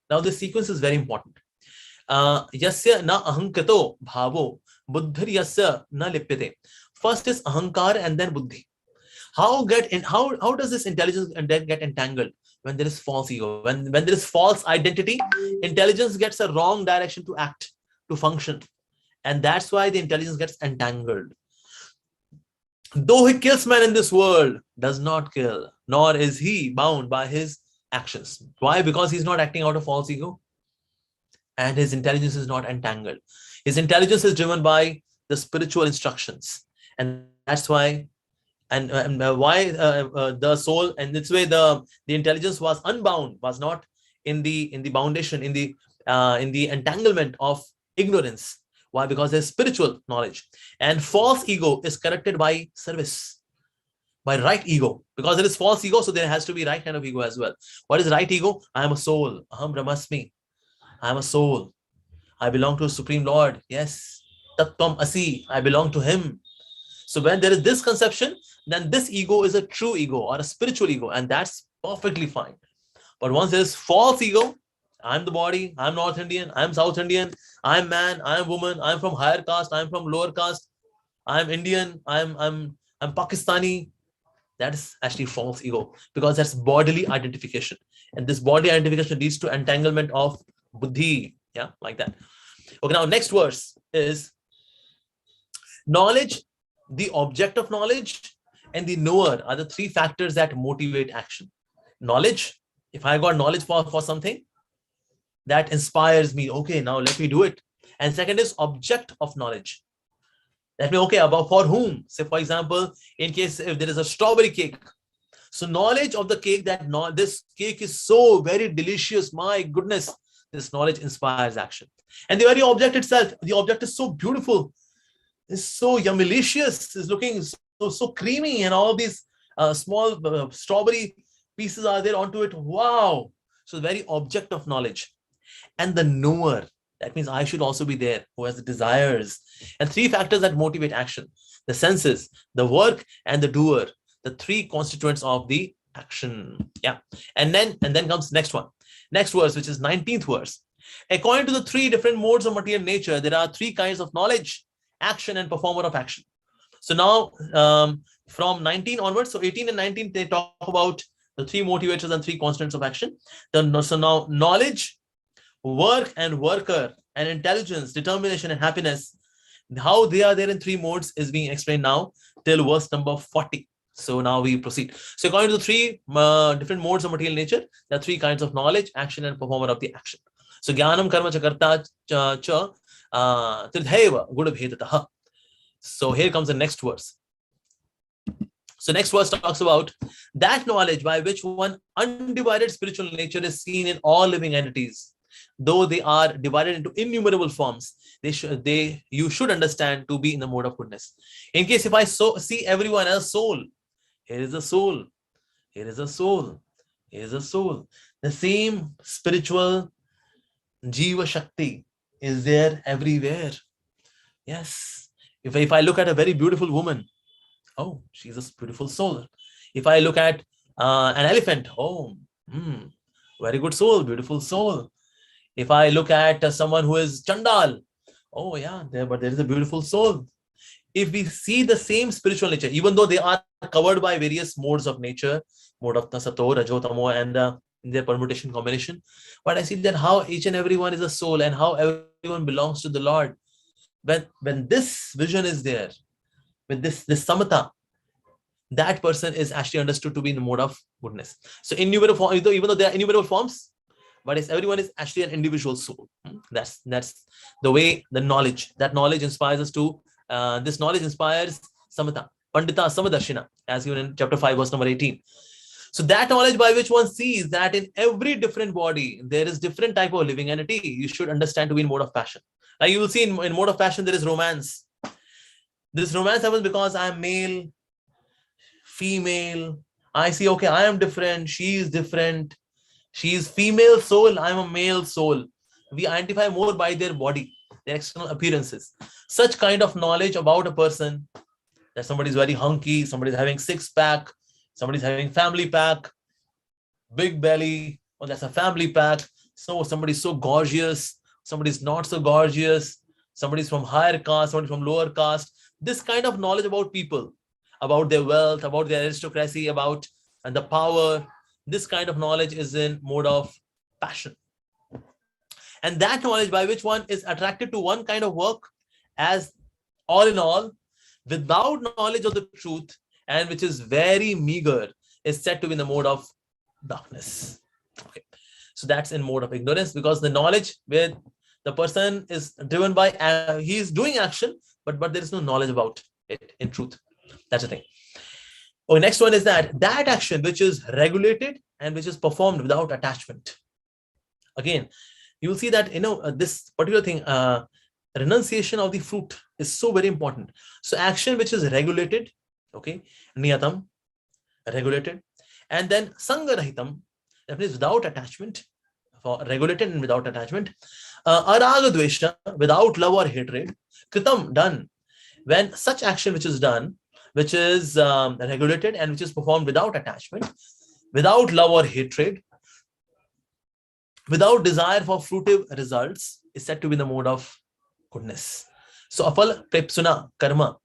Now this sequence is very important. Yasya na ahankato bhavo buddhir yasya na lipyate. First is ahankar and then buddhi. How does this intelligence get entangled? When there is false ego, when there is false identity, intelligence gets a wrong direction to act, to function. And that's why the intelligence gets entangled. Though he kills man in this world, does not kill, nor is he bound by his actions. Why? Because he's not acting out of false ego. And his intelligence is not entangled. His intelligence is driven by the spiritual instructions. And that's why, why the soul, and this way the intelligence was unbound, was not in the foundation, in the entanglement of ignorance. Why? Because there's spiritual knowledge. And false ego is corrected by service, by right ego. Because there is false ego, so there has to be right kind of ego as well. What is right ego? I am a soul. Aham brahmasmi. I am a soul. I belong to Supreme Lord. Yes. Tattvam Asi. I belong to Him. So when there is this conception, then this ego is a true ego or a spiritual ego, and that's perfectly fine. But once there is false ego, I'm the body, I'm North Indian, I'm South Indian, I'm man, I'm woman, I'm from higher caste, I'm from lower caste, I'm Indian, I'm Pakistani. That is actually false ego, because that's bodily identification. And this body identification leads to entanglement of buddhi. Yeah, like that. Okay, now next verse is knowledge, the object of knowledge, and the knower are the three factors that motivate action. Knowledge, if I got knowledge for something, that inspires me. Okay, now let me do it. And second is object of knowledge. That means, okay, about for whom? Say, for example, in case if there is a strawberry cake, so knowledge of the cake, that this cake is so very delicious, my goodness, this knowledge inspires action. And the very object itself, the object is so beautiful, is so yumilicious, is looking so creamy, and all these small strawberry pieces are there onto it. Wow. So the very object of knowledge. And the knower, that means I should also be there, who has the desires. And three factors that motivate action: the senses, the work, and the doer, the three constituents of the action. Yeah. And then comes next one, next verse, which is 19th verse. According to the three different modes of material nature, there are three kinds of knowledge, action, and performer of action. So now from 19 onwards, so 18 and 19, they talk about the three motivators and three constants of action. So now knowledge, work and worker, and intelligence, determination, and happiness, how they are there in three modes is being explained now till verse number 40. So now we proceed. So according to the three different modes of material nature, there are three kinds of knowledge, action, and performer of the action. So jnanam karma chakarta cha tridhaiva gudabhedatah. So here comes the next verse. So next verse talks about that knowledge by which one undivided spiritual nature is seen in all living entities, though they are divided into innumerable forms. You should understand to be in the mode of goodness. In case if I see everyone as soul, here is a soul, here is a soul, here is a soul. The same spiritual Jiva Shakti is there everywhere. Yes. If I look at a very beautiful woman, oh, she's a beautiful soul. If I look at an elephant, oh, very good soul, beautiful soul. If I look at someone who is Chandal, oh yeah, but there is a beautiful soul. If we see the same spiritual nature, even though they are covered by various modes of nature, mode of Sato, Rajo, Tamo, and their permutation combination, but I see that how each and every one is a soul and how everyone belongs to the Lord. When this vision is there, with this samatha, that person is actually understood to be in the mode of goodness. So innumerable forms, even though there are innumerable forms, but everyone is actually an individual soul. That's the way that knowledge inspires us to. This knowledge inspires samatha, pandita samadarshina, as given in chapter 5, verse number 18. So that knowledge by which one sees that in every different body there is different type of living entity, you should understand to be in mode of passion. Like you will see in mode of passion, there is romance. This romance happens because I am male, female. I see, okay, I am different, she is different. She is female soul, I am a male soul. We identify more by their body, their external appearances. Such kind of knowledge about a person, that somebody is very hunky, somebody is having six-pack, somebody is having family pack, big belly, oh, that's a family pack. So somebody is so gorgeous, somebody is not so gorgeous, somebody is from higher caste, somebody from lower caste. This kind of knowledge about people, about their wealth, about their aristocracy, about and the power, this kind of knowledge is in mode of passion. And that knowledge by which one is attracted to one kind of work as all in all, without knowledge of the truth, and which is very meager, is said to be in the mode of darkness. Okay. So that's in mode of ignorance, because the knowledge where the person is driven by, he is doing action, but there is no knowledge about it in truth. That's the thing. Okay, next one is that action which is regulated and which is performed without attachment. Again, you will see that this particular thing, renunciation of the fruit is so very important. So action which is regulated, okay, niyatam, regulated, and then sangarahitam, that means without attachment, for regulated and without attachment. Araga dvesha, without love or hatred. Kritam, done. When such action which is done, which is regulated and which is performed without attachment, without love or hatred, without desire for fruitive results, is said to be the mode of goodness. So apal prepsuna karma.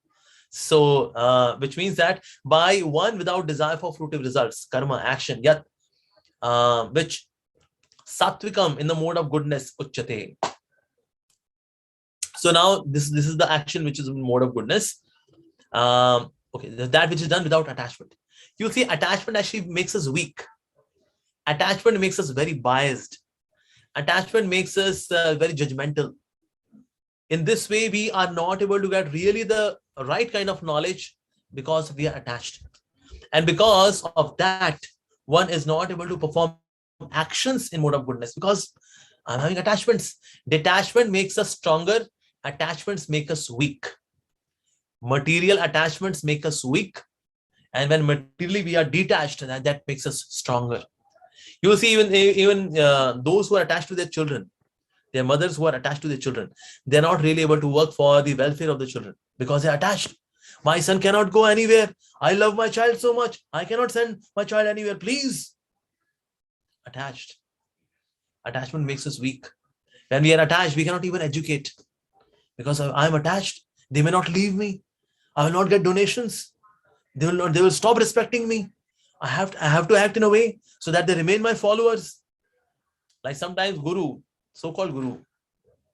So which means that by one without desire for fruitive results, karma, action, yat, which satvikam, in the mode of goodness, uchyate. So now this is the action which is in mode of goodness. Okay, that which is done without attachment. You see, attachment actually makes us weak. Attachment makes us very biased. Attachment makes us very judgmental. In this way, we are not able to get really the right kind of knowledge because we are attached. And because of that, one is not able to perform actions in mode of goodness because I'm having attachments. Detachment makes us stronger. Attachments make us weak. Material attachments make us weak. And when materially we are detached, that makes us stronger. You will see even those who are attached to their children, their mothers who are attached to their children, they're not really able to work for the welfare of the children because they're attached. My son cannot go anywhere. I love my child so much. I cannot send my child anywhere. Please. Attached. Attachment makes us weak. When we are attached, we cannot even educate because I'm attached. They may not leave me. I will not get donations. They will stop respecting me. I have to act in a way so that they remain my followers. Like sometimes guru, so-called guru,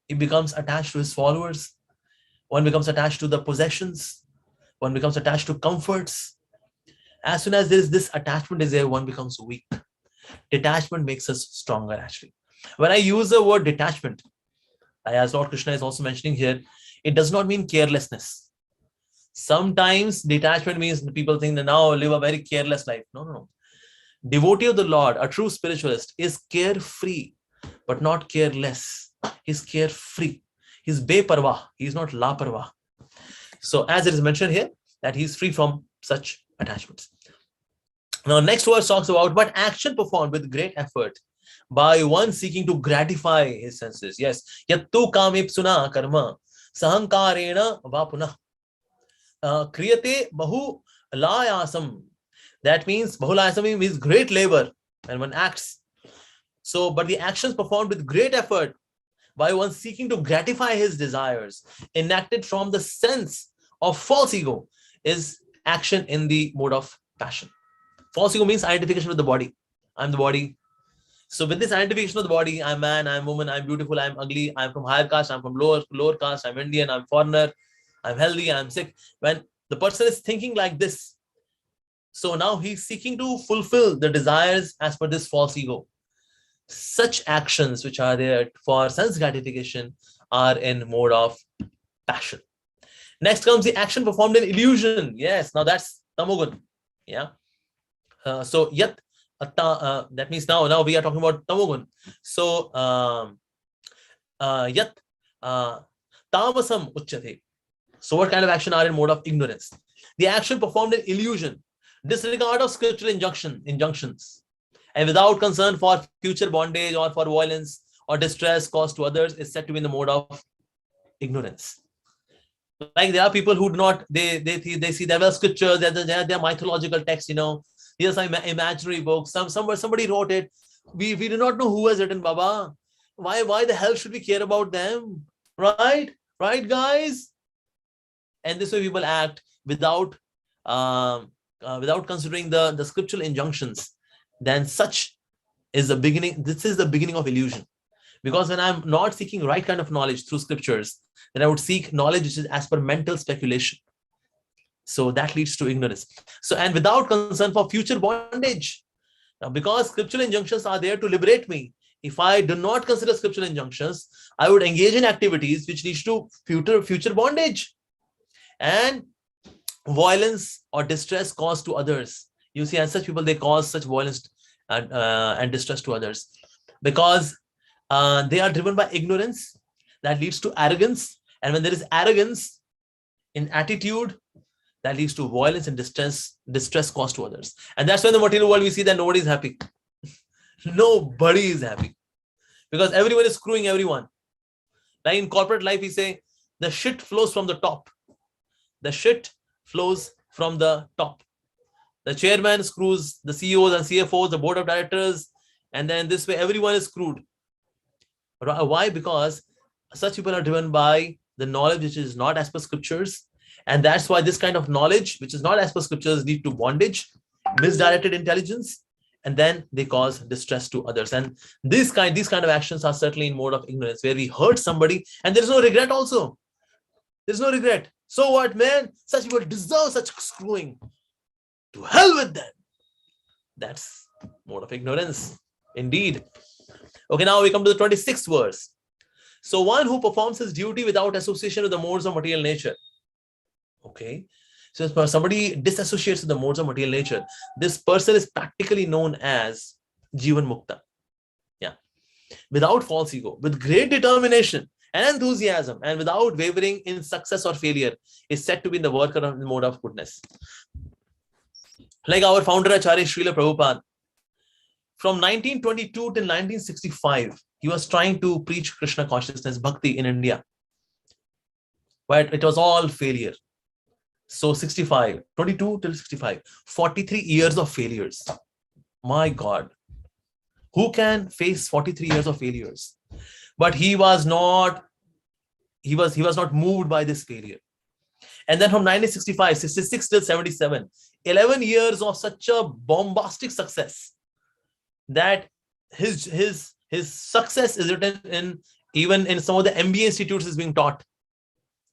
he becomes attached to his followers. One becomes attached to the possessions. One becomes attached to comforts. As soon as this attachment is there, one becomes weak. Detachment makes us stronger, actually. When I use the word detachment, as Lord Krishna is also mentioning here, it does not mean carelessness. Sometimes detachment means people think that now live a very careless life. No. Devotee of the Lord, a true spiritualist, is carefree, but not careless. He's carefree. He's beparwah. He's not laparwah. So as it is mentioned here, that he's free from such attachments. Now, next verse talks about but action performed with great effort by one seeking to gratify his senses. Yes. Yattu kamipsuna karma sahankarena vapuna. Kriyate bahu layasam. That means bahulayasam means great labor when one acts. So, but the actions performed with great effort by one seeking to gratify his desires, enacted from the sense of false ego, is action in the mode of passion. False ego means identification with the body. I'm the body. So with this identification of the body, I'm man, I'm woman, I'm beautiful, I'm ugly, I'm from higher caste, I'm from lower caste, I'm Indian, I'm foreigner, I'm healthy, I'm sick. When the person is thinking like this, so now he's seeking to fulfill the desires as per this false ego. Such actions which are there for sense gratification are in mode of passion. Next comes the action performed in illusion. Yes, now that's tamogun. Yeah. So yat, that means now we are talking about tamogun. So yat tamasam uchyate. So what kind of action are in mode of ignorance? The action performed in illusion, disregard of scriptural injunctions, and without concern for future bondage or for violence or distress caused to others, is said to be in the mode of ignorance. Like there are people who do not, they see there were scriptures, there are mythological texts, here's some imaginary books, somebody wrote it. We do not know who has written, Baba. Why the hell should we care about them? Right, guys? And this way people act without considering the scriptural injunctions. Then such is the beginning. This is the beginning of illusion. Because when I'm not seeking right kind of knowledge through scriptures, then I would seek knowledge which is as per mental speculation. So that leads to ignorance. So, and without concern for future bondage. Now, because scriptural injunctions are there to liberate me, if I do not consider scriptural injunctions, I would engage in activities which leads to future bondage and violence or distress caused to others. You see, and such people, they cause such violence and distress to others because they are driven by ignorance that leads to arrogance. And when there is arrogance in attitude, that leads to violence and distress caused to others. And that's when in the material world we see that nobody is happy. Nobody is happy. because everyone is screwing everyone. Like in corporate life, we say the shit flows from the top. The shit flows from the top. The chairman screws the CEOs and CFOs, the board of directors, and then this way everyone is screwed. Why? Because such people are driven by the knowledge which is not as per scriptures, and that's why this kind of knowledge which is not as per scriptures lead to bondage, misdirected intelligence, and then they cause distress to others. And these kind of actions are certainly in mode of ignorance, where we hurt somebody and there is no regret also. There's no regret. So what, man? Such people deserve such screwing. To hell with them. That's mode of ignorance. Indeed. Okay, now we come to the 26th verse. So one who performs his duty without association with the modes of material nature. Okay. So if somebody disassociates with the modes of material nature, this person is practically known as Jivan Mukta. Yeah. Without false ego, with great determination and enthusiasm, and without wavering in success or failure, is said to be in the worker of the mode of goodness. Like our founder Acharya Srila Prabhupada, from 1922 till 1965, he was trying to preach Krishna consciousness, bhakti in India. But it was all failure. So 65, 22 till 65, 43 years of failures. My God. Who can face 43 years of failures? But he was not moved by this failure. And then from 1965, 66 till 77, 11 years of such a bombastic success that his success is written in, even in some of the MBA institutes is being taught.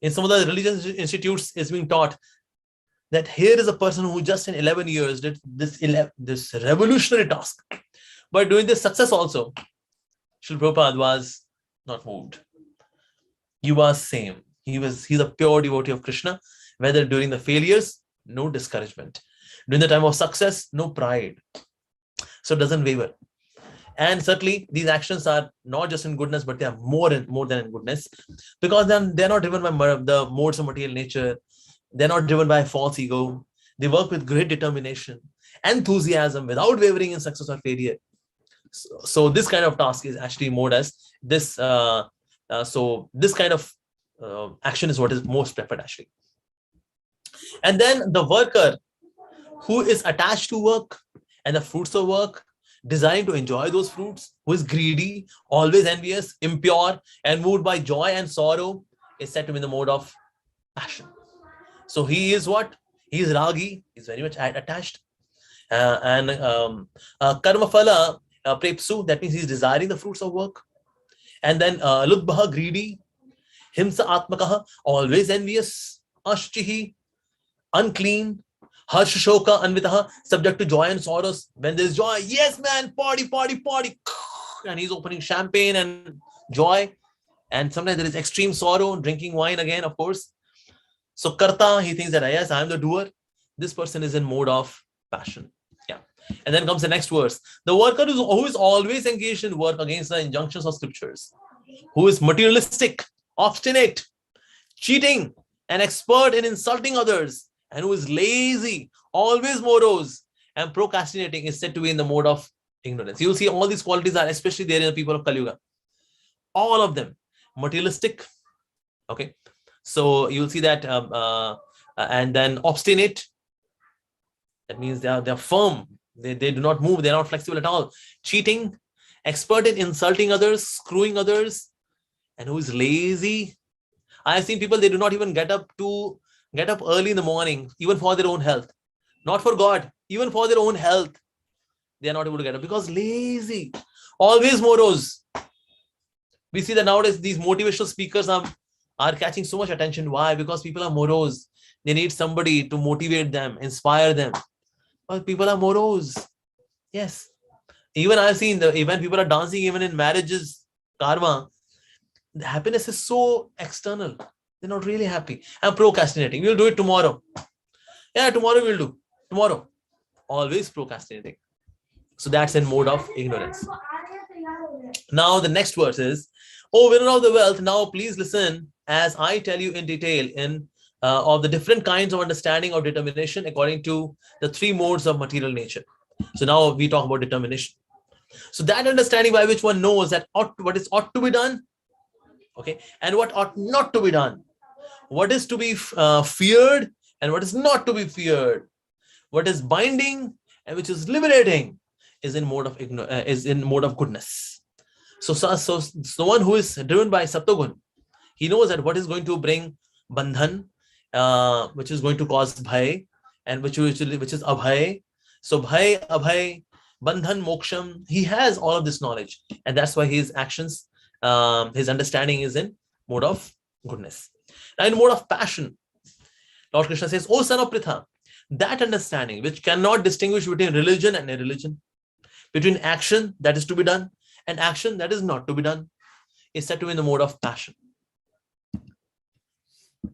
In some of the religious institutes is being taught that here is a person who just in 11 years did this revolutionary task. But during this success also, Srila Prabhupada was not moved. He was same. He's a pure devotee of Krishna, whether during the failures, no discouragement. During the time of success, no pride. So it doesn't waver. And certainly these actions are not just in goodness, but they are more than in goodness, because then they're not driven by the modes of material nature. They're not driven by false ego. They work with great determination, enthusiasm, without wavering in success or failure. So this kind of task is actually mode as this. So this kind of action is what is most preferred actually. And then the worker who is attached to work and the fruits of work, desiring to enjoy those fruits, who is greedy, always envious, impure, and moved by joy and sorrow, is said to be in the mode of passion. So he is what? He is ragi, he's very much attached. Karma phala prepsu, that means he's desiring the fruits of work. And then ludbha, greedy, himsa atmakaha, always envious, ashchihi, unclean, Harsha Shoka Anvitaha, subject to joy and sorrows. When there's joy, yes man, party, party, party. And he's opening champagne and joy. And sometimes there is extreme sorrow, drinking wine again, of course. So Karta, he thinks that yes, I am the doer. This person is in mode of passion. Yeah. And then comes the next verse. The worker who is always engaged in work against the injunctions of scriptures, who is materialistic, obstinate, cheating, and expert in insulting others, and who is lazy, always morose, and procrastinating, is said to be in the mode of ignorance. You'll see all these qualities are especially there in the people of Kali Yuga. All of them. Materialistic. Okay. So you'll see that, and then obstinate. That means they are firm. They do not move. They're not flexible at all. Cheating, expert in insulting others, screwing others, and who is lazy. I've seen people, they do not even get up early in the morning, even for their own health. Not for God, even for their own health. They are not able to get up because lazy, always morose. We see that nowadays these motivational speakers are catching so much attention. Why? Because people are morose. They need somebody to motivate them, inspire them. But people are morose. Yes. Even I've seen when people are dancing, even in marriages, karma, the happiness is so external. They're not really happy. I'm procrastinating. We'll do it tomorrow. Yeah, tomorrow we'll do. Tomorrow. Always procrastinating. So that's in mode of ignorance. Now the next verse is, "O winner of the wealth, now please listen as I tell you in detail of the different kinds of understanding or determination according to the three modes of material nature." So now we talk about determination. So that understanding by which one knows that what is ought to be done, okay, and what ought not to be done, what is to be feared and what is not to be feared, what is binding and which is liberating, is in mode of goodness. So the one who is driven by Sattvagun, he knows that what is going to bring bandhan, which is going to cause bhai, and which is abhay. So bhai, abhay, bandhan, moksham, he has all of this knowledge, and that's why his actions, his understanding is in mode of goodness. Now in mode of passion, Lord Krishna says, "O son of Pritha, that understanding which cannot distinguish between religion and irreligion, between action that is to be done and action that is not to be done, is said to be in the mode of passion.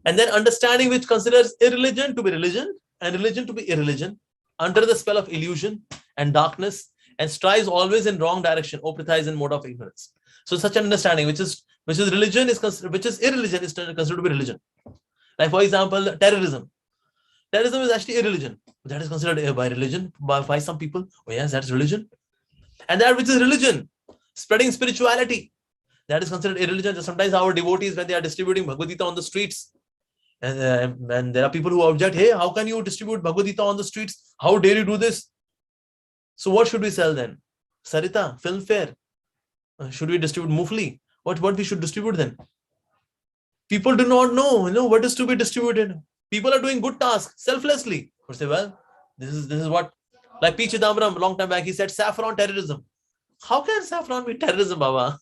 And then understanding which considers irreligion to be religion and religion to be irreligion, under the spell of illusion and darkness, and strives always in wrong direction, O Pritha, is in mode of ignorance." So such an understanding which is religion is which is irreligion is considered to be religion. Like for example, terrorism. Terrorism is actually irreligion. That is considered by religion by some people. Oh yes, that's religion. And that which is religion, spreading spirituality, that is considered irreligion. Sometimes our devotees, when they are distributing Bhagavad Gita on the streets, and there are people who object, "Hey, how can you distribute Bhagavad Gita on the streets? How dare you do this?" So what should we sell then? Sarita, Filmfare? Should we distribute Mufli? What we should distribute then? People do not know, what is to be distributed. People are doing good tasks selflessly. Or say, well, this is what, like P. Chidambaram, long time back, he said, saffron terrorism. How can saffron be terrorism, Baba?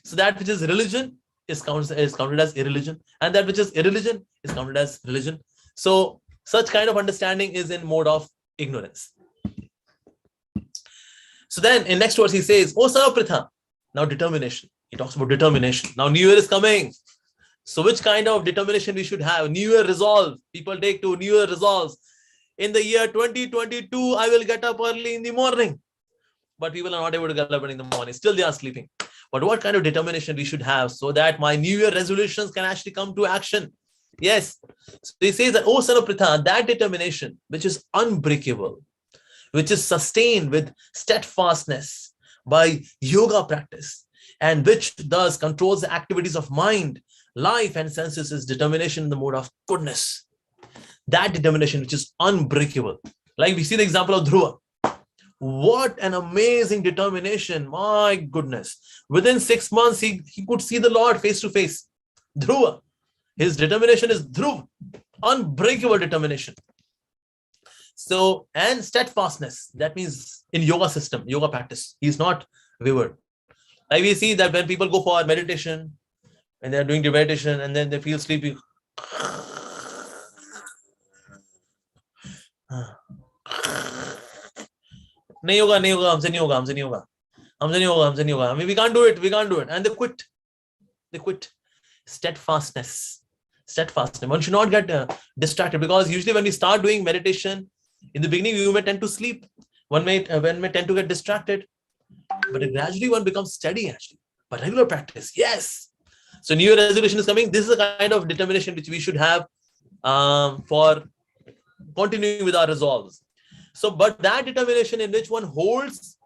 So that which is religion is counted as irreligion, and that which is irreligion is counted as religion. So such kind of understanding is in mode of ignorance. So then in next verse he says, "O son of Pritha," now determination. He talks about determination. Now New Year is coming. So which kind of determination we should have? New Year resolve. People take to New Year resolves. In the year 2022, I will get up early in the morning. But people are not able to get up in the morning. Still they are sleeping. But what kind of determination we should have so that my New Year resolutions can actually come to action? Yes. So he says that, "O son of Pritha, that determination which is unbreakable, which is sustained with steadfastness by yoga practice, and which thus controls the activities of mind, life, and senses, is determination in the mode of goodness." That determination which is unbreakable. Like we see the example of Dhruva. What an amazing determination. My goodness. Within 6 months, he could see the Lord face to face. Dhruva. His determination is Dhruv. Unbreakable determination. So, and steadfastness. That means in yoga system, yoga practice, he's not wavered. Like we see that when people go for meditation, and they're doing meditation, and then they feel sleepy. Nahi hoga, humse nahi hoga. I mean, we can't do it. And they quit. Steadfastness. One should not get distracted, because usually when we start doing meditation, in the beginning, we may tend to sleep. One may tend to get distracted. But gradually one becomes steady actually. But regular practice, yes. So New Year resolution is coming. This is the kind of determination which we should have for continuing with our resolves. So, but that determination in which one holds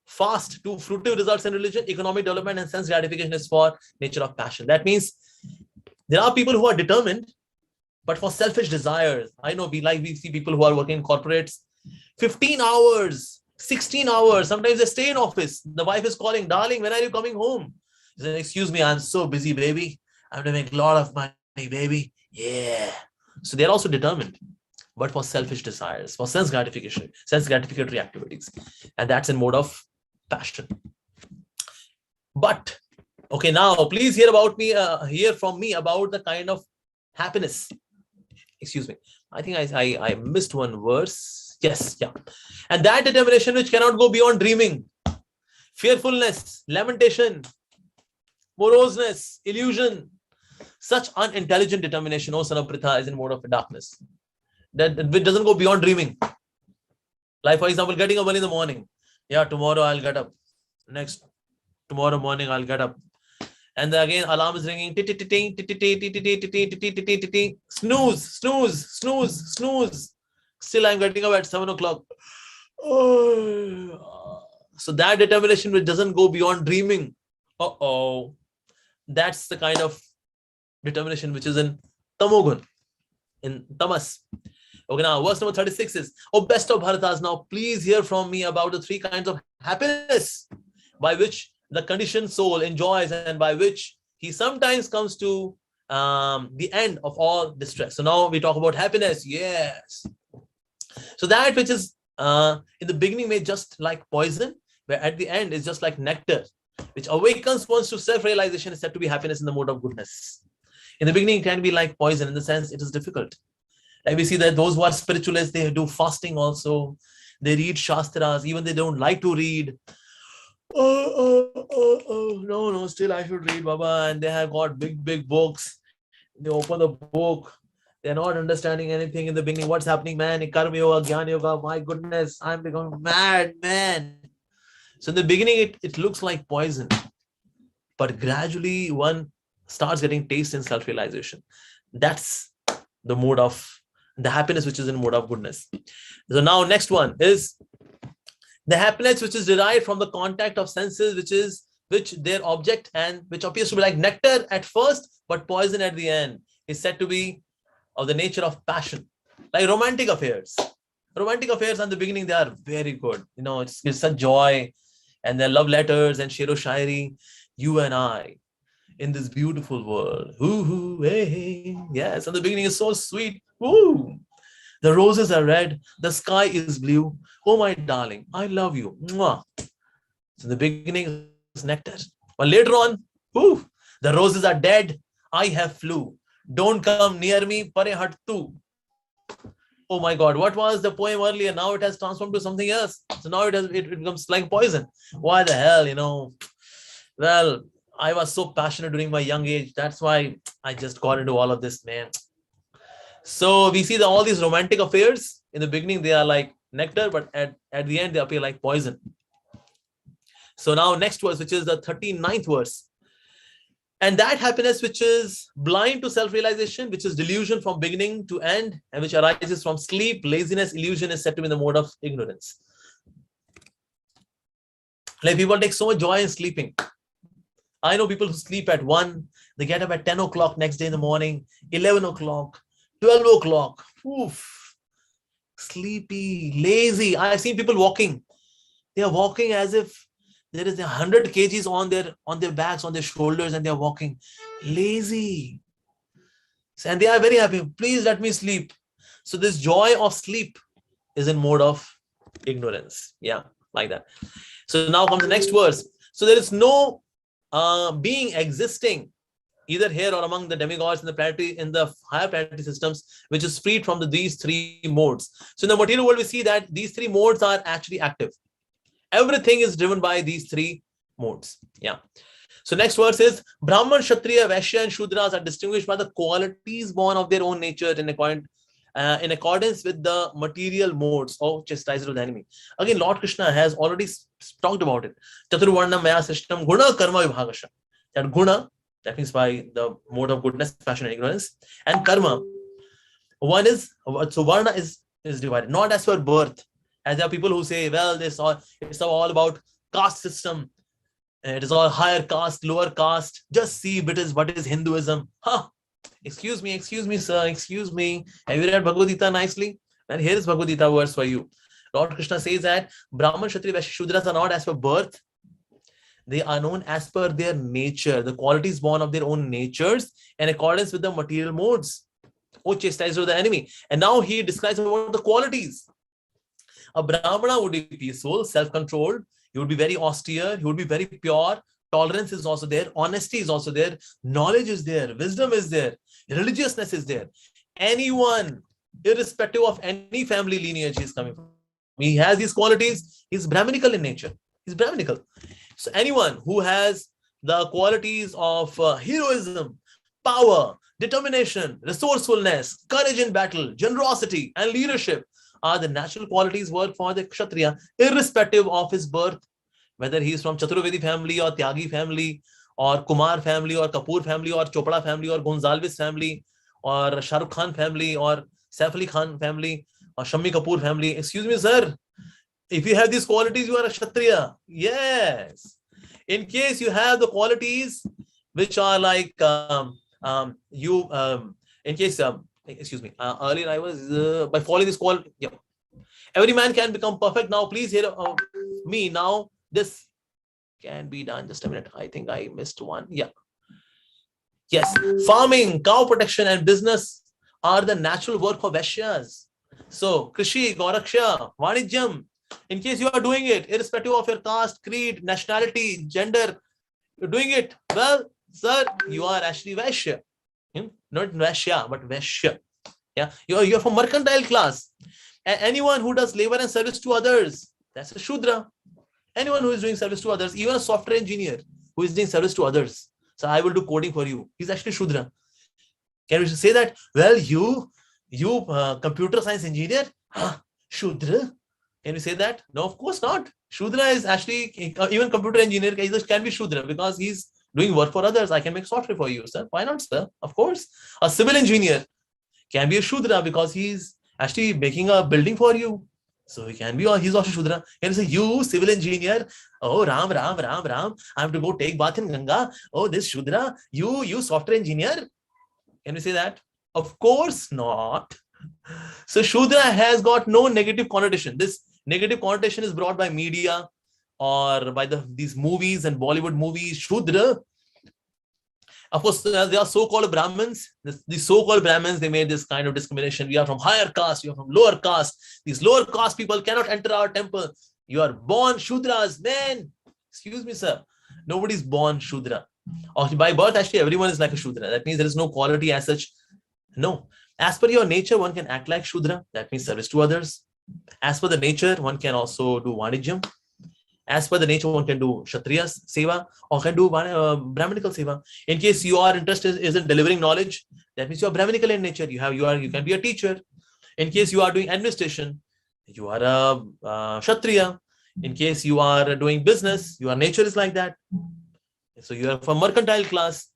fast to fruitive results in religion, economic development, and sense gratification is for nature of passion. That means there are people who are determined, but for selfish desires. I know we see people who are working in corporates, 15 hours, 16 hours. Sometimes they stay in office. The wife is calling, "Darling, when are you coming home?" He says, "Excuse me, I'm so busy, baby. I have to make a lot of money, baby." Yeah. So they're also determined, but for selfish desires, for sense gratificatory activities. And that's in mode of passion. But, okay, now please hear from me about the kind of happiness. Excuse me. I think I missed one verse. Yes, yeah. And that determination which cannot go beyond dreaming, fearfulness, lamentation, moroseness, illusion. Such unintelligent determination, O son of Pritha, is in mode of darkness. That it doesn't go beyond dreaming. Like, for example, getting up early in the morning. Yeah, tomorrow I'll get up. Tomorrow morning I'll get up. And then again, alarm is ringing. Snooze. Still I'm getting up at 7 o'clock. Oh. So that determination which doesn't go beyond dreaming, that's the kind of determination which is in tamogun, in tamas. Okay, now verse number 36 is, oh best of Bharatas, now please hear from me about the three kinds of happiness by which the conditioned soul enjoys and by which he sometimes comes to the end of all distress. So now we talk about happiness. Yes. So that which is in the beginning may just like poison, but at the end is just like nectar, which awakens ones to self-realization, is said to be happiness in the mode of goodness. In the beginning, it can be like poison in the sense it is difficult. Like we see that those who are spiritualists, they do fasting also. They read Shastras, even they don't like to read. No, still I should read, Baba. And they have got big books. They open the book. They're not understanding anything in the beginning. What's happening, man? Karma yoga, Jnana yoga. My goodness, I'm becoming mad, man. So in the beginning, it looks like poison. But gradually, one starts getting taste and self-realization. That's the mode of the happiness which is in mode of goodness. So now next one is the happiness which is derived from the contact of senses, which their object and which appears to be like nectar at first, but poison at the end, is said to be of the nature of passion, like romantic affairs. Romantic affairs in the beginning, they are very good. You know, it's such joy, and their love letters and shero shairi, you and I in this beautiful world. Ooh, hey, yes, and the beginning is so sweet. Ooh, the roses are red, the sky is blue. Oh my darling, I love you. Mwah. So the beginning is nectar, but later on, ooh, the roses are dead. I have flu. Don't come near me, pare hat tu. Oh my God, what was the poem earlier? Now it has transformed to something else. So now it becomes like poison. Why the hell, you know? Well, I was so passionate during my young age. That's why I just got into all of this, man. So we see that all these romantic affairs, in the beginning, they are like nectar, but at the end, they appear like poison. So now next verse, which is the 39th verse. And that happiness which is blind to self-realization, which is delusion from beginning to end, and which arises from sleep, laziness, illusion, is said to be in the mode of ignorance. Like people take so much joy in sleeping. I know people who sleep at 1, they get up at 10 o'clock next day in the morning, 11 o'clock, 12 o'clock. Oof. Sleepy, lazy. I've seen people walking. They are walking as if there is 100 kgs on their backs, on their shoulders, and they are walking lazy. And they are very happy. Please let me sleep. So this joy of sleep is in mode of ignorance. Yeah, like that. So now comes the next verse. So there is no being existing either here or among the demigods in the higher planetary systems, which is freed from these three modes. So in the material world, we see that these three modes are actually active. Everything is driven by these three modes. Yeah. So next verse is Brahman, Kshatriya, Vaishya, and Shudras are distinguished by the qualities born of their own nature in accordance with the material modes of chastiser of the enemy. Again, Lord Krishna has already talked about it. Chaturvarna Maya Srishtam Guna Karma Vibhagasha. That guna, that means by the mode of goodness, passion, and ignorance, and karma. One is, so varna is divided, not as per birth. As there are people who say, well, it's all about caste system. It is all higher caste, lower caste. Just see what is Hinduism. Huh? Excuse me, sir. Excuse me. Have you read Bhagavad Gita nicely? And here is Bhagavad Gita verse for you. Lord Krishna says that Brahman, Kshatriya, Vaishya, Shudras are not as per birth. They are known as per their nature, the qualities born of their own natures in accordance with the material modes. O chastiser of the enemy. And now he describes about the qualities. A Brahmana would be peaceful, self-controlled. He would be very austere. He would be very pure. Tolerance is also there. Honesty is also there. Knowledge is there. Wisdom is there. Religiousness is there. Anyone, irrespective of any family lineage he is coming from, he has these qualities. He's Brahminical in nature. He's Brahminical. So anyone who has the qualities of heroism, power, determination, resourcefulness, courage in battle, generosity, and leadership are the natural qualities work for the Kshatriya, irrespective of his birth, whether he is from Chaturvedi family or Tyagi family or Kumar family or Kapoor family or Chopra family or Gonzalez family or Shah Rukh Khan family or Saif Ali Khan family or Shammi Kapoor family. Excuse me, sir. If you have these qualities, you are a Kshatriya. Yes. In case you have the qualities which are like in case excuse me, earlier I was by following this quality, yeah, every man can become perfect. Now please hear me. Now this can be done. Just a minute, I think I missed one. Yeah, yes, farming, cow protection and business are the natural work of Vaishyas. So Krishi, Goraksha, Vanijyam, in case you are doing it irrespective of your caste, creed, nationality, gender, you're doing it well, sir, you are actually Vaishya. Not Vaishya, but Vaishya. Yeah, you're from mercantile class. And anyone who does labor and service to others, that's a Shudra. Anyone who is doing service to others, even a software engineer who is doing service to others. So I will do coding for you. He's actually Shudra. Can we say that? Well, you computer science engineer, Shudra. Can we say that? No, of course not. Shudra is actually, even computer engineer can be Shudra because he's doing work for others. I can make software for you, sir. Why not, sir? Of course. A civil engineer can be a Shudra because he's actually making a building for you. So he can be, or he's also Shudra. Can you say, you civil engineer, oh Ram, I have to go take bath in Ganga. Oh, this Shudra, you software engineer. Can we say that? Of course not. So Shudra has got no negative connotation. This negative connotation is brought by media or by these movies and Bollywood movies. Shudra. Of course, they are so-called Brahmins. These so-called Brahmins, they made this kind of discrimination. We are from higher caste, you are from lower caste. These lower caste people cannot enter our temple. You are born Shudras, man. Excuse me, sir. Nobody's born Shudra. Or by birth, actually, everyone is like a Shudra. That means there is no quality as such. No. As per your nature, one can act like Shudra. That means service to others. As per the nature, one can also do Vanijyam. As per the nature, one can do Kshatriyas Seva or can do Brahminical Seva. In case your interest is in delivering knowledge, that means you are Brahminical in nature. You can be a teacher. In case you are doing administration, you are a Kshatriya. In case you are doing business, your nature is like that. So you are from mercantile class.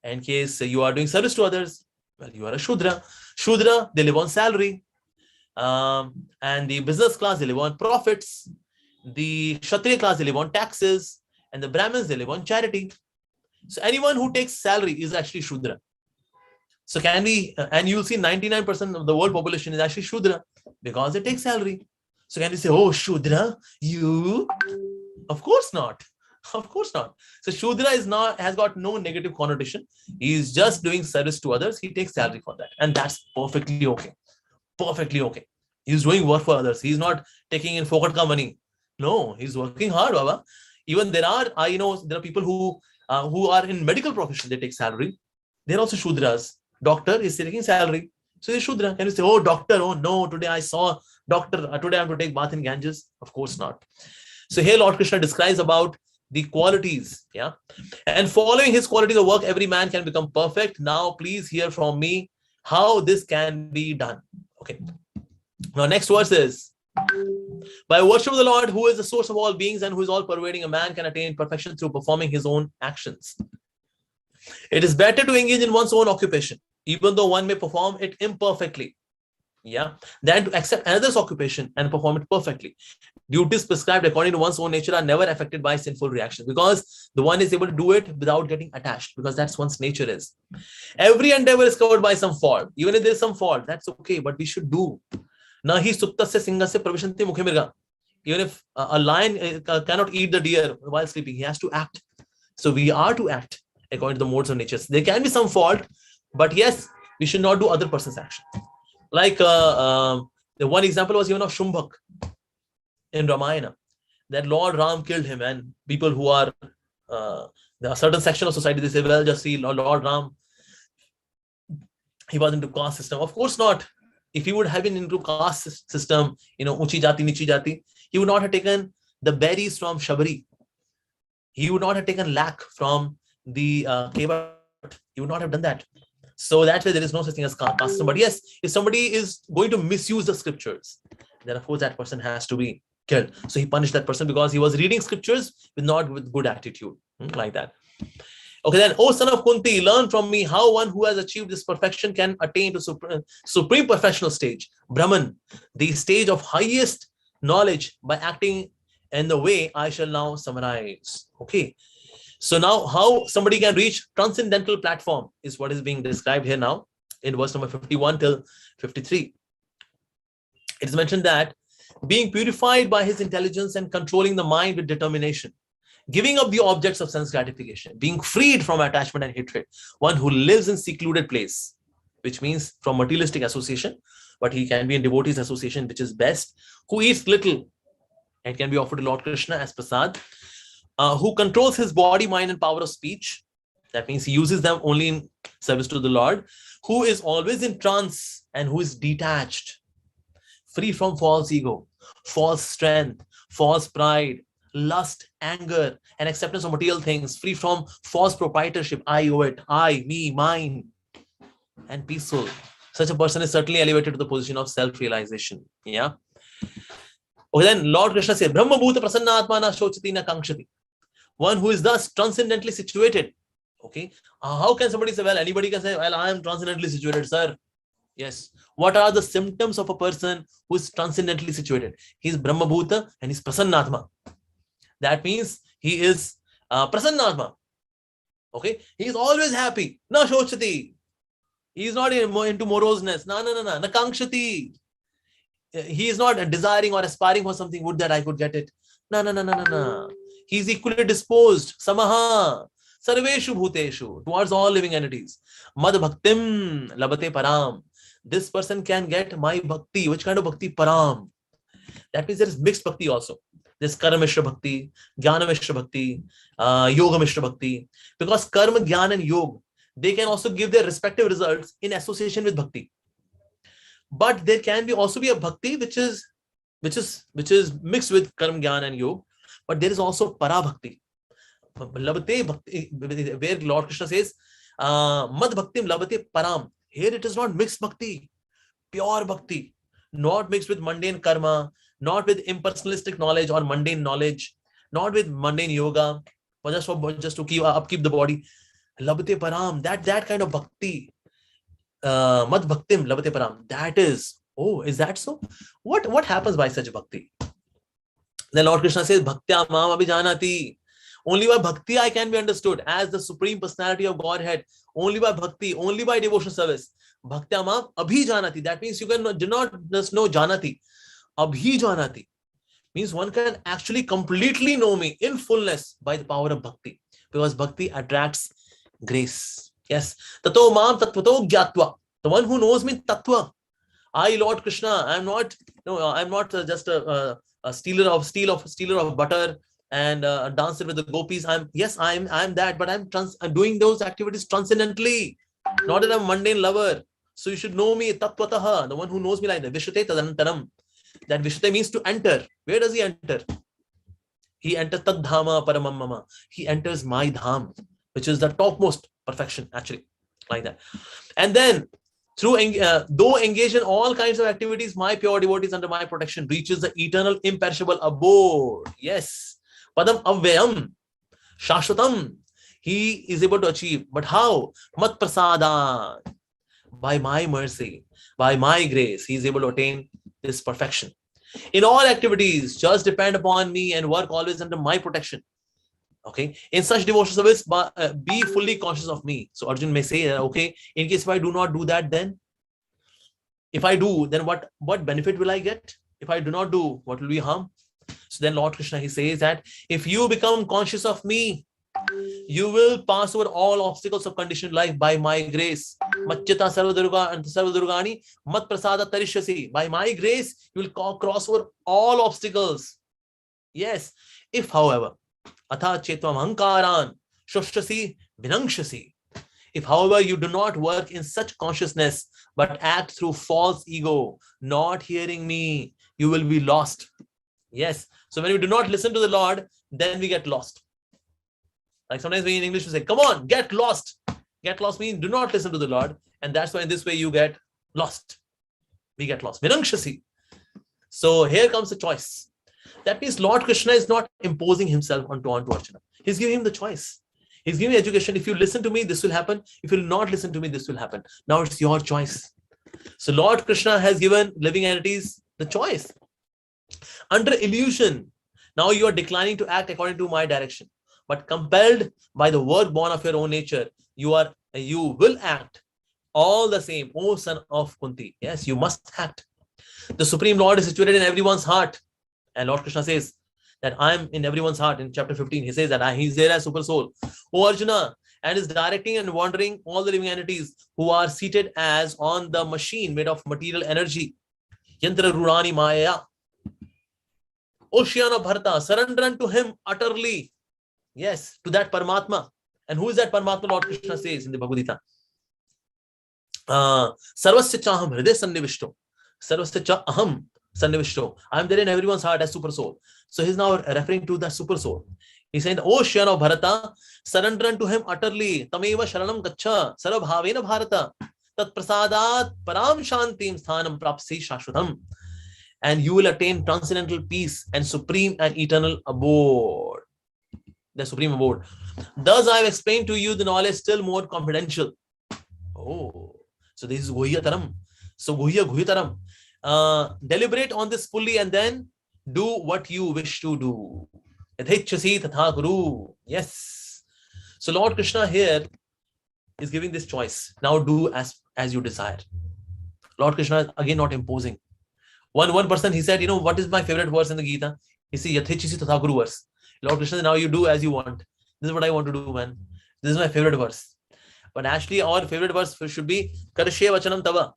In case you are doing service to others, well, you are a Shudra. Shudra, they live on salary. And the business class, they live on profits. The Kshatriya class, they live on taxes. And the Brahmins, they live on charity. So anyone who takes salary is actually Shudra. So can we, and you'll see 99% of the world population is actually Shudra because they take salary. So can we say, oh, Shudra, you? Of course not. Of course not. So Shudra has got no negative connotation. He is just doing service to others. He takes salary for that. And that's perfectly okay. Perfectly okay. He's doing work for others. He's not taking in fokat ka money. No, he's working hard, Baba. Even there are people who are in medical profession, they take salary. They're also Shudras. Doctor is taking salary. So he's Shudra. Can you say, oh, doctor, oh no, today I saw doctor, today I have to take bath in Ganges? Of course not. So here Lord Krishna describes about the qualities, yeah. And following his qualities of work, every man can become perfect. Now, please hear from me how this can be done. Okay. Now, next verse is, by worship of the Lord, who is the source of all beings and who is all pervading, a man can attain perfection through performing his own actions. It is better to engage in one's own occupation, even though one may perform it imperfectly, yeah, than to accept another's occupation and perform it perfectly. Duties prescribed according to one's own nature are never affected by sinful reactions because the one is able to do it without getting attached, because that's one's nature is. Every endeavor is covered by some fault. Even if there's some fault, that's okay, but we should do. Nahi suktasya singasya pravishanti mukhe mirga. Even if a lion cannot eat the deer while sleeping, he has to act. So we are to act according to the modes of nature. There can be some fault, but yes, we should not do other person's action. Like the one example was given of Shumbhak in Ramayana, that Lord Ram killed him, and people who are there are certain section of society, they say, well, just see Lord Ram, he was into caste system. Of course not. If he would have been into caste system, uchi jati, nichi jati, he would not have taken the berries from Shabari. He would not have taken lac from the Kevat. He would not have done that. So that way there is no such thing as caste system. But yes, if somebody is going to misuse the scriptures, then of course that person has to be killed. So he punished that person because he was reading scriptures not with good attitude, like that. Okay, then, O son of Kunti, learn from me how one who has achieved this perfection can attain to supreme perfectional stage, Brahman, the stage of highest knowledge by acting in the way I shall now summarize. Okay. So now how somebody can reach transcendental platform is what is being described here now in verse number 51 till 53. It is mentioned that being purified by his intelligence and controlling the mind with determination, giving up the objects of sense gratification, being freed from attachment and hatred, one who lives in secluded place, which means from materialistic association, but he can be in devotees association, which is best, who eats little and can be offered to Lord Krishna as prasad, who controls his body, mind, and power of speech. That means he uses them only in service to the Lord, who is always in trance and who is detached, free from false ego, false strength, false pride, lust, anger, and acceptance of material things, free from false proprietorship, I owe it, I, me, mine, and peaceful. Such a person is certainly elevated to the position of self-realization. Yeah. Okay, then Lord Krishna says, Brahma Bhuta Prasanna Atmana Shochati Na Kankshati. One who is thus transcendently situated. Okay. How can somebody say, well, anybody can say, well, I am transcendently situated, sir. Yes. What are the symptoms of a person who is transcendently situated? He is Brahma Bhuta and he is Prasannatma. That means he is Prasannatma. Okay. He is always happy. Na Shochati. He is not into moroseness. Na Kankshati. He is not desiring or aspiring for something. Would that I could get it. No. He is equally disposed. Samaha. Sarveshu bhuteshu. Towards all living entities. Mad bhaktim labate param. This person can get my bhakti. Which kind of bhakti? Param. That means there is mixed bhakti also. There's karma mishra bhakti, jnana mishra bhakti, yoga mishra bhakti. Because karma, jnana and yoga, they can also give their respective results in association with bhakti. But there can also be a bhakti which is mixed with karma, jnana and yoga. But there is also para bhakti. Labate bhakti, where Lord Krishna says, mad bhaktim labate param. Here it is not mixed bhakti, pure bhakti, not mixed with mundane karma, not with impersonalistic knowledge or mundane knowledge, not with mundane yoga, but just to upkeep the body. Labate param, that kind of bhakti. Mad bhaktim labate param. That is, oh, is that so? What happens by such bhakti? Then Lord Krishna says, Bhaktya mam abhijanati. Only by bhakti I can be understood as the Supreme Personality of Godhead. Only by bhakti, only by devotional service. Bhaktya mam abhijanati. That means you do not just know janati. Abhijanati means one can actually completely know me in fullness by the power of bhakti. Because bhakti attracts grace. Yes. Tato mam tatvato gyatva. The one who knows me tattva. I, Lord Krishna, I'm not just a stealer of butter and dancer with the gopis. I'm that, but I'm doing those activities transcendently, not that I'm a mundane lover. So you should know me tattvataha, the one who knows me like that. Vishate tadantaram. That Vishate means to enter. Where does he enter? He enters tadhama paramam mama. He enters my dham, which is the topmost perfection, actually, like that. And then though engaged in all kinds of activities, my pure devotees under my protection reaches the eternal imperishable abode. Yes. Padam avyayam. Shashvatam. He is able to achieve. But how? Mat prasada. By my mercy, by my grace, he is able to attain this perfection. In all activities, just depend upon me and work always under my protection. Okay. In such devotional service, be fully conscious of me. So Arjun may say, okay, in case if I do not do that, then if I do, then what benefit will I get? If I do not do, what will be harm? So then Lord Krishna, he says that if you become conscious of me, you will pass over all obstacles of conditioned life by my grace. Machchita sarvadurgani mat prasada tarishyasi. By my grace, you will cross over all obstacles. Yes. If, however, atha chetvam hankaran shoshasi vinangshasi. If, however, you do not work in such consciousness, but act through false ego, not hearing me, you will be lost. Yes. So when we do not listen to the Lord, then we get lost. Like sometimes we in English we say, come on, get lost. Get lost means do not listen to the Lord. And that's why in this way you get lost. We get lost. Vinangshasi. So here comes the choice. That means Lord Krishna is not imposing himself onto Arjuna. He's giving him the choice. He's giving education. If you listen to me, this will happen. If you will not listen to me, this will happen. Now it's your choice. So Lord Krishna has given living entities the choice. Under illusion, now you are declining to act according to my direction. But compelled by the word born of your own nature, you will act all the same, O son of Kunti. Yes, you must act. The Supreme Lord is situated in everyone's heart. And Lord Krishna says that I am in everyone's heart. In chapter 15, he says that he's there as super soul. O Arjuna, and is directing and wandering all the living entities who are seated as on the machine made of material energy. Yantra Rurani Maya. Ocean of Bharata, surrender unto him utterly. Yes, to that Paramatma. And who is that Paramatma? Lord Krishna says in the Bhagavad Gita. Sarvasya chaham hriday sannivishto. Sarvasya cha aham sannivishto. I am there in everyone's heart as super soul. So he's now referring to the super soul. He's saying, O Ocean of Bharata, surrender unto him utterly. Tameva sharanam gacha. Sarvabhavena Bharata. Tat prasadat param shantim sthanam prapsi shashvatam. And you will attain transcendental peace and supreme and eternal abode. The supreme abode. Thus I have explained to you the knowledge still more confidential. Oh, so this is Guhyataram. So Guhyataram. Deliberate on this fully and then do what you wish to do. Yadhechasi tatha guru. Yes. So Lord Krishna here is giving this choice. Now do as you desire. Lord Krishna is again not imposing. One person, he said, what is my favorite verse in the Gita? He said, Yadhechasi tatha guru verse. Lord Krishna, now you do as you want. This is what I want to do, man. This is my favorite verse. But actually, our favorite verse should be Karshe Vachanam Tava.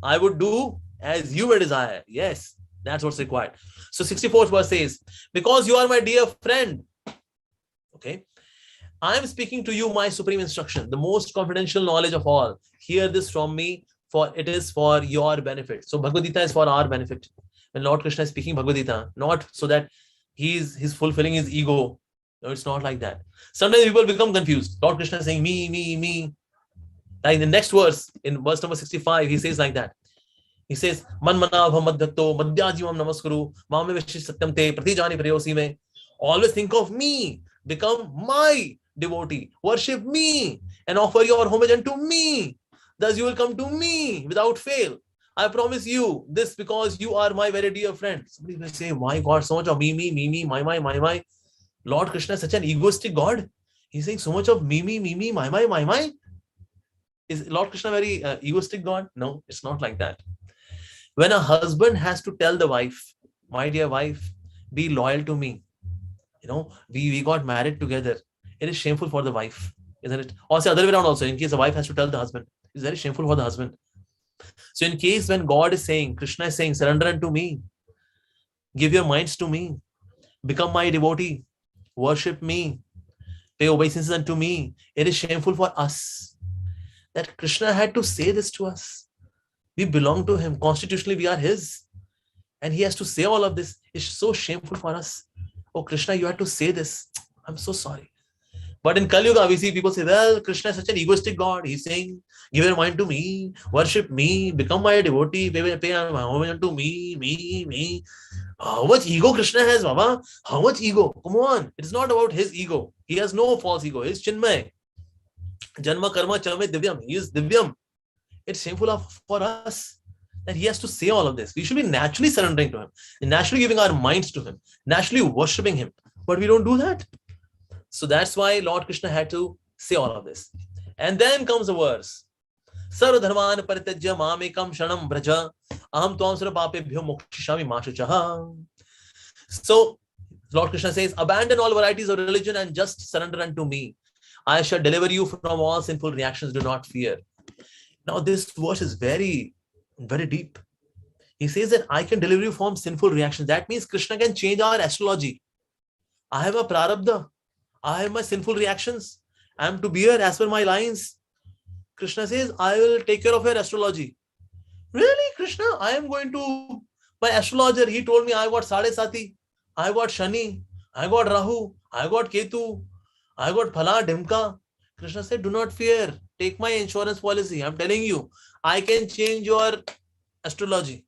I would do as you would desire. Yes, that's what's required. So 64th verse says, because you are my dear friend. Okay. I am speaking to you my supreme instruction, the most confidential knowledge of all. Hear this from me, for it is for your benefit. So Bhagavad Gita is for our benefit. When Lord Krishna is speaking Bhagavad Gita, not so that he's fulfilling his ego. No, it's not like that. Sometimes people become confused. Lord Krishna is saying me. Like in the next verse, in verse number 65, he says like that. He says, Man manabha madhakto madhyajivam namaskuru mame vishish satyam te pratijani prayosi me. Always think of me. Become my devotee. Worship me and offer your homage unto me. Thus you will come to me without fail. I promise you this because you are my very dear friend. Somebody will say, my God, so much of me, my. Lord Krishna is such an egoistic God. He's saying so much of me, my. Is Lord Krishna very egoistic God? No, it's not like that. When a husband has to tell the wife, my dear wife, be loyal to me. We got married together. It is shameful for the wife, isn't it? Also, the other way around also, in case the wife has to tell the husband, it's very shameful for the husband. So in case when God is saying, Krishna is saying, surrender unto me, give your minds to me, become my devotee, worship me, pay obeisances unto me, it is shameful for us that Krishna had to say this to us. We belong to him. Constitutionally, we are his. And he has to say all of this. It's so shameful for us. Oh, Krishna, you had to say this. I'm so sorry. But in Kali Yuga, we see people say, well, Krishna is such an egoistic God. He's saying, give your mind to me, worship me, become my devotee, pay homage unto me. How much ego Krishna has, Baba? How much ego? Come on. It's not about his ego. He has no false ego. He's Chinmay. Janma karma chame divyam. He is divyam. It's shameful for us that he has to say all of this. We should be naturally surrendering to him, naturally giving our minds to him, naturally worshipping him. But we don't do that. So that's why Lord Krishna had to say all of this. And then comes the verse. Sarva dharman parityajya mamekam shanam braja aham tvam sarva papebhyo mokshishami mashuchaha. So Lord Krishna says, abandon all varieties of religion and just surrender unto me. I shall deliver you from all sinful reactions. Do not fear. Now this verse is very, very deep. He says that I can deliver you from sinful reactions. That means Krishna can change our astrology. I have a prarabdha. I have my sinful reactions. I am to bear as per my lines. Krishna says, I will take care of your astrology. Really, Krishna? I am going to my astrologer. He told me I got Sade Sati, I got Shani, I got Rahu, I got Ketu, I got Phala Dhimka. Krishna said, do not fear. Take my insurance policy. I'm telling you, I can change your astrology.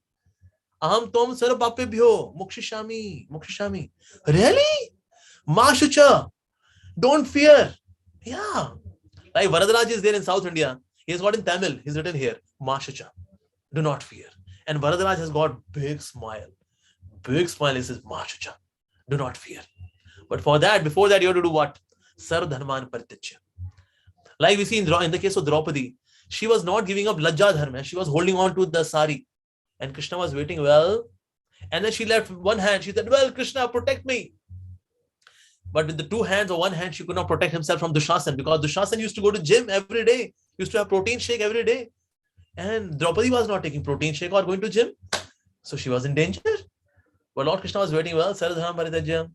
Aham tom sarvapapebhyo mokshishami. Really? Mashucha. Don't fear. Yeah. Like Varadaraj is there in South India. He has got in Tamil. He's written here, Mashucha. Do not fear. And Varadaraj has got big smile. big smile. He says, Machucha, do not fear. But for that, before that, you have to do what? Sarv dharman parityaja. Like we see in the case of Draupadi, she was not giving up lajja dharma. She was holding on to the sari. And Krishna was waiting well. And then she left one hand. She said, well, Krishna, protect me. But with the two hands or one hand, she could not protect himself from Dushasan, because Dushasan used to go to gym every day, used to have protein shake every day. And Draupadi was not taking protein shake or going to gym. So she was in danger. But Lord Krishna was waiting well. Saradhanam Parityaja.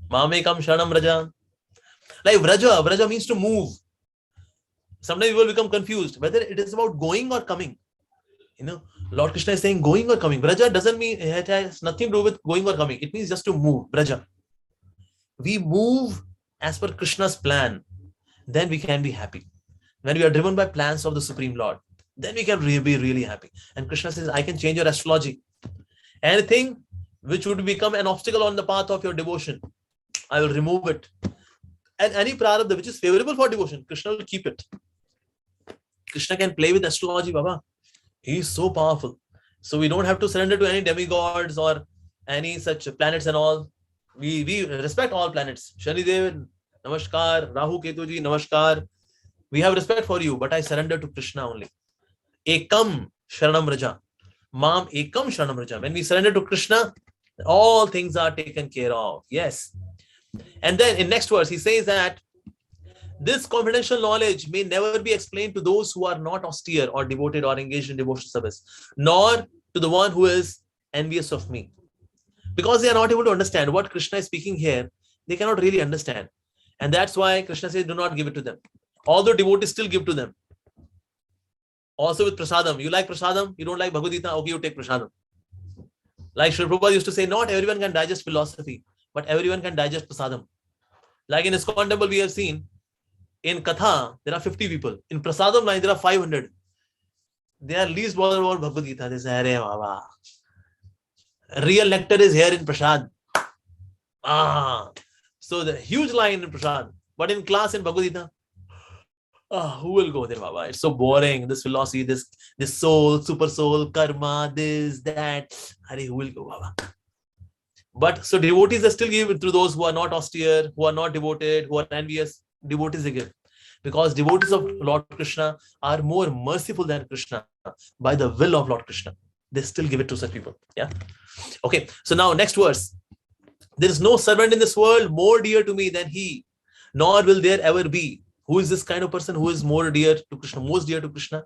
Mamekam Sharanam Vraja. Like Vraja means to move. Sometimes we will become confused whether it is about going or coming. Lord Krishna is saying going or coming. Vraja doesn't mean, it has nothing to do with going or coming. It means just to move. Vraja. We move as per Krishna's plan. Then we can be happy. When we are driven by plans of the Supreme Lord, then we can be really happy. And Krishna says, I can change your astrology. Anything which would become an obstacle on the path of your devotion, I will remove it. And any prarabdha which is favorable for devotion, Krishna will keep it. Krishna can play with astrology, Baba. He is so powerful. So we don't have to surrender to any demigods or any such planets and all. We respect all planets. Shanidev, Namaskar. Rahu Ketuji, Namaskar. We have respect for you, but I surrender to Krishna only. Ekam Sharanam Raja. Mam Ekam Sharanam Raja. When we surrender to Krishna, all things are taken care of. Yes. And then in next verse, he says that this confidential knowledge may never be explained to those who are not austere or devoted or engaged in devotional service, nor to the one who is envious of me. Because they are not able to understand what Krishna is speaking here, they cannot really understand. And that's why Krishna says, do not give it to them. Although devotees still give to them. Also with prasadam. You like prasadam? You don't like Bhagavad Gita? Okay, you take prasadam. Like Sri Prabhupada used to say, not everyone can digest philosophy, but everyone can digest prasadam. Like in ISKCON temple, we have seen, in Katha, there are 50 people. In prasadam line, there are 500. They are least bothered about Bhagavad Gita. They say, Hare Baba. Real nectar is here in prasad. So the huge line in prasad. But in class in Bhagavad Gita, who will go there, Baba? It's so boring. This philosophy, this soul, super soul, karma, this, that. Hare, who will go, Baba? But so devotees are still given to those who are not austere, who are not devoted, who are envious. Devotees they give. Because devotees of Lord Krishna are more merciful than Krishna by the will of Lord Krishna. They still give it to such people. Yeah. Okay. So now next verse. There is no servant in this world more dear to me than he, nor will there ever be. Who is this kind of person who is more dear to Krishna, most dear to Krishna?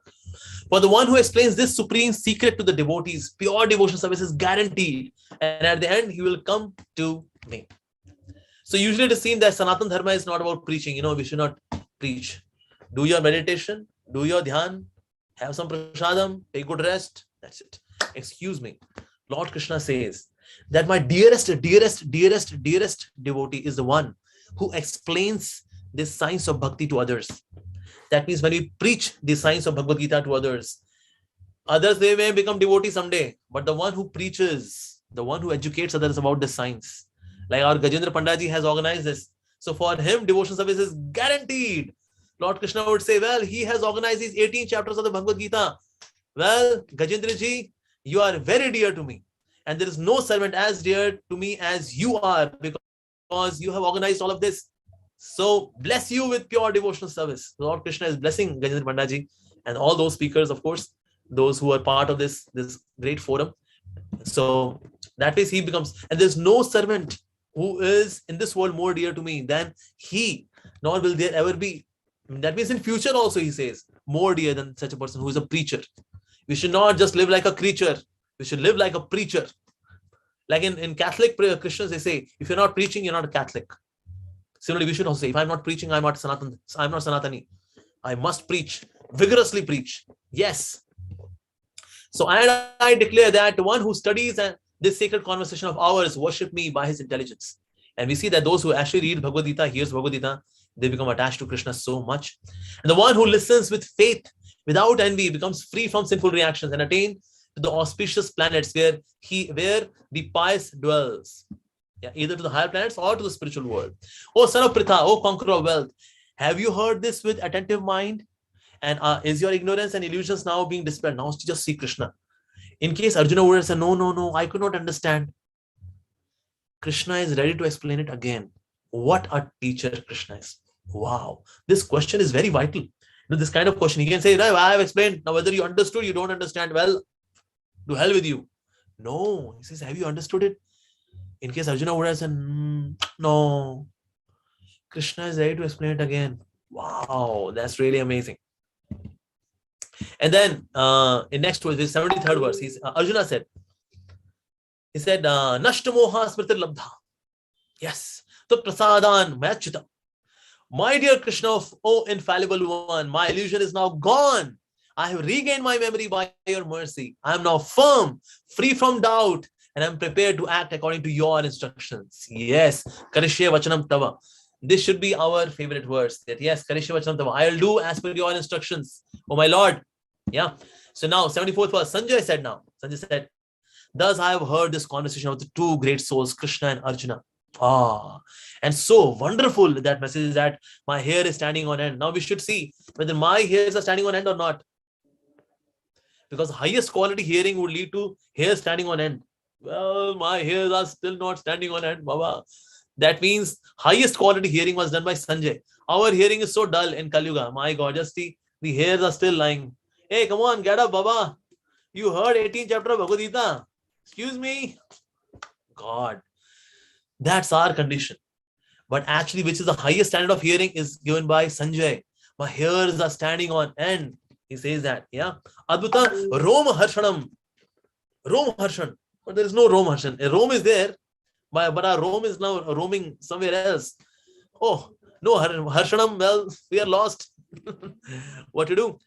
For the one who explains this supreme secret to the devotees, pure devotion service is guaranteed. And at the end, he will come to me. So usually it is seen that Sanatana Dharma is not about preaching. We should not preach. Do your meditation, do your dhyan, have some prasadam, take good rest. That's it. Excuse me. Lord Krishna says that my dearest devotee is the one who explains this science of bhakti to others. That means when we preach the science of Bhagavad Gita to others, they may become devotees someday. But the one who preaches, the one who educates others about the science, like our Gajendra Pandaji has organized this. So for him, devotion service is guaranteed. Lord Krishna would say, well, he has organized these 18 chapters of the Bhagavad Gita. Well, Gajendra ji, you are very dear to me. And there is no servant as dear to me as you are, because you have organized all of this. So bless you with pure devotional service. Lord Krishna is blessing Gajendra Pandaji and all those speakers, of course, those who are part of this great forum. So that is he becomes, and there's no servant who is in this world more dear to me than he, nor will there ever be. That means in future also, he says, more dear than such a person who is a preacher. We should not just live like a creature. We should live like a preacher. Like in Catholic Christians, they say, if you're not preaching, you're not a Catholic. Similarly, we should also say, if I'm not preaching, I'm not Sanatani. I must preach, vigorously preach. Yes. So I declare that the one who studies this sacred conversation of ours worship me by his intelligence. And we see that those who actually read Bhagavad Gita, hears Bhagavad Gita, they become attached to Krishna so much. And the one who listens with faith, without envy, becomes free from sinful reactions and attain to the auspicious planets where the pious dwells. Yeah, either to the higher planets or to the spiritual world. O son of Pritha, O conqueror of wealth, have you heard this with attentive mind? And is your ignorance and illusions now being dispelled? Now just see Krishna. In case Arjuna would have said, no, no, no, I could not understand, Krishna is ready to explain it again. What a teacher Krishna is. Wow. This question is very vital. This kind of question, he can say, no, I have explained. Now, whether you understood, you don't understand, well, to hell with you. No, he says, have you understood it? In case Arjuna would have said, no, Krishna is ready to explain it again. Wow, that's really amazing. And then in next verse, this 73rd verse, Arjuna said, he said, Nashtamoha smritir labdha. Yes, Tat prasadan mayachyutam. My dear Krishna, oh infallible one, my illusion is now gone. I have regained my memory by your mercy. I am now firm, free from doubt, and I am prepared to act according to your instructions. Yes, Karishye Vachanam Tava. This should be our favorite verse. That yes, Karishye Vachanam Tava. I will do as per your instructions, oh my Lord. Yeah. So now, 74th verse, Sanjay said, thus I have heard this conversation of the two great souls, Krishna and Arjuna. And so wonderful that message is that my hair is standing on end. Now we should see whether my hairs are standing on end or not. Because highest quality hearing would lead to hair standing on end. Well, my hairs are still not standing on end, Baba. That means highest quality hearing was done by Sanjay. Our hearing is so dull in Kali Yuga. My God, just see, the hairs are still lying. Hey, come on, get up, Baba. You heard 18th chapter of Bhagavad Gita. Excuse me. God, that's our condition. But actually, which is the highest standard of hearing is given by Sanjay. My hairs are standing on end. He says that, yeah. Adbhuta Roma Harshanam. Roma Harshan. But there is no Roma Harshan. A Rome is there, but our Rome is now roaming somewhere else. Oh, no Harshanam. Well, we are lost. What to do?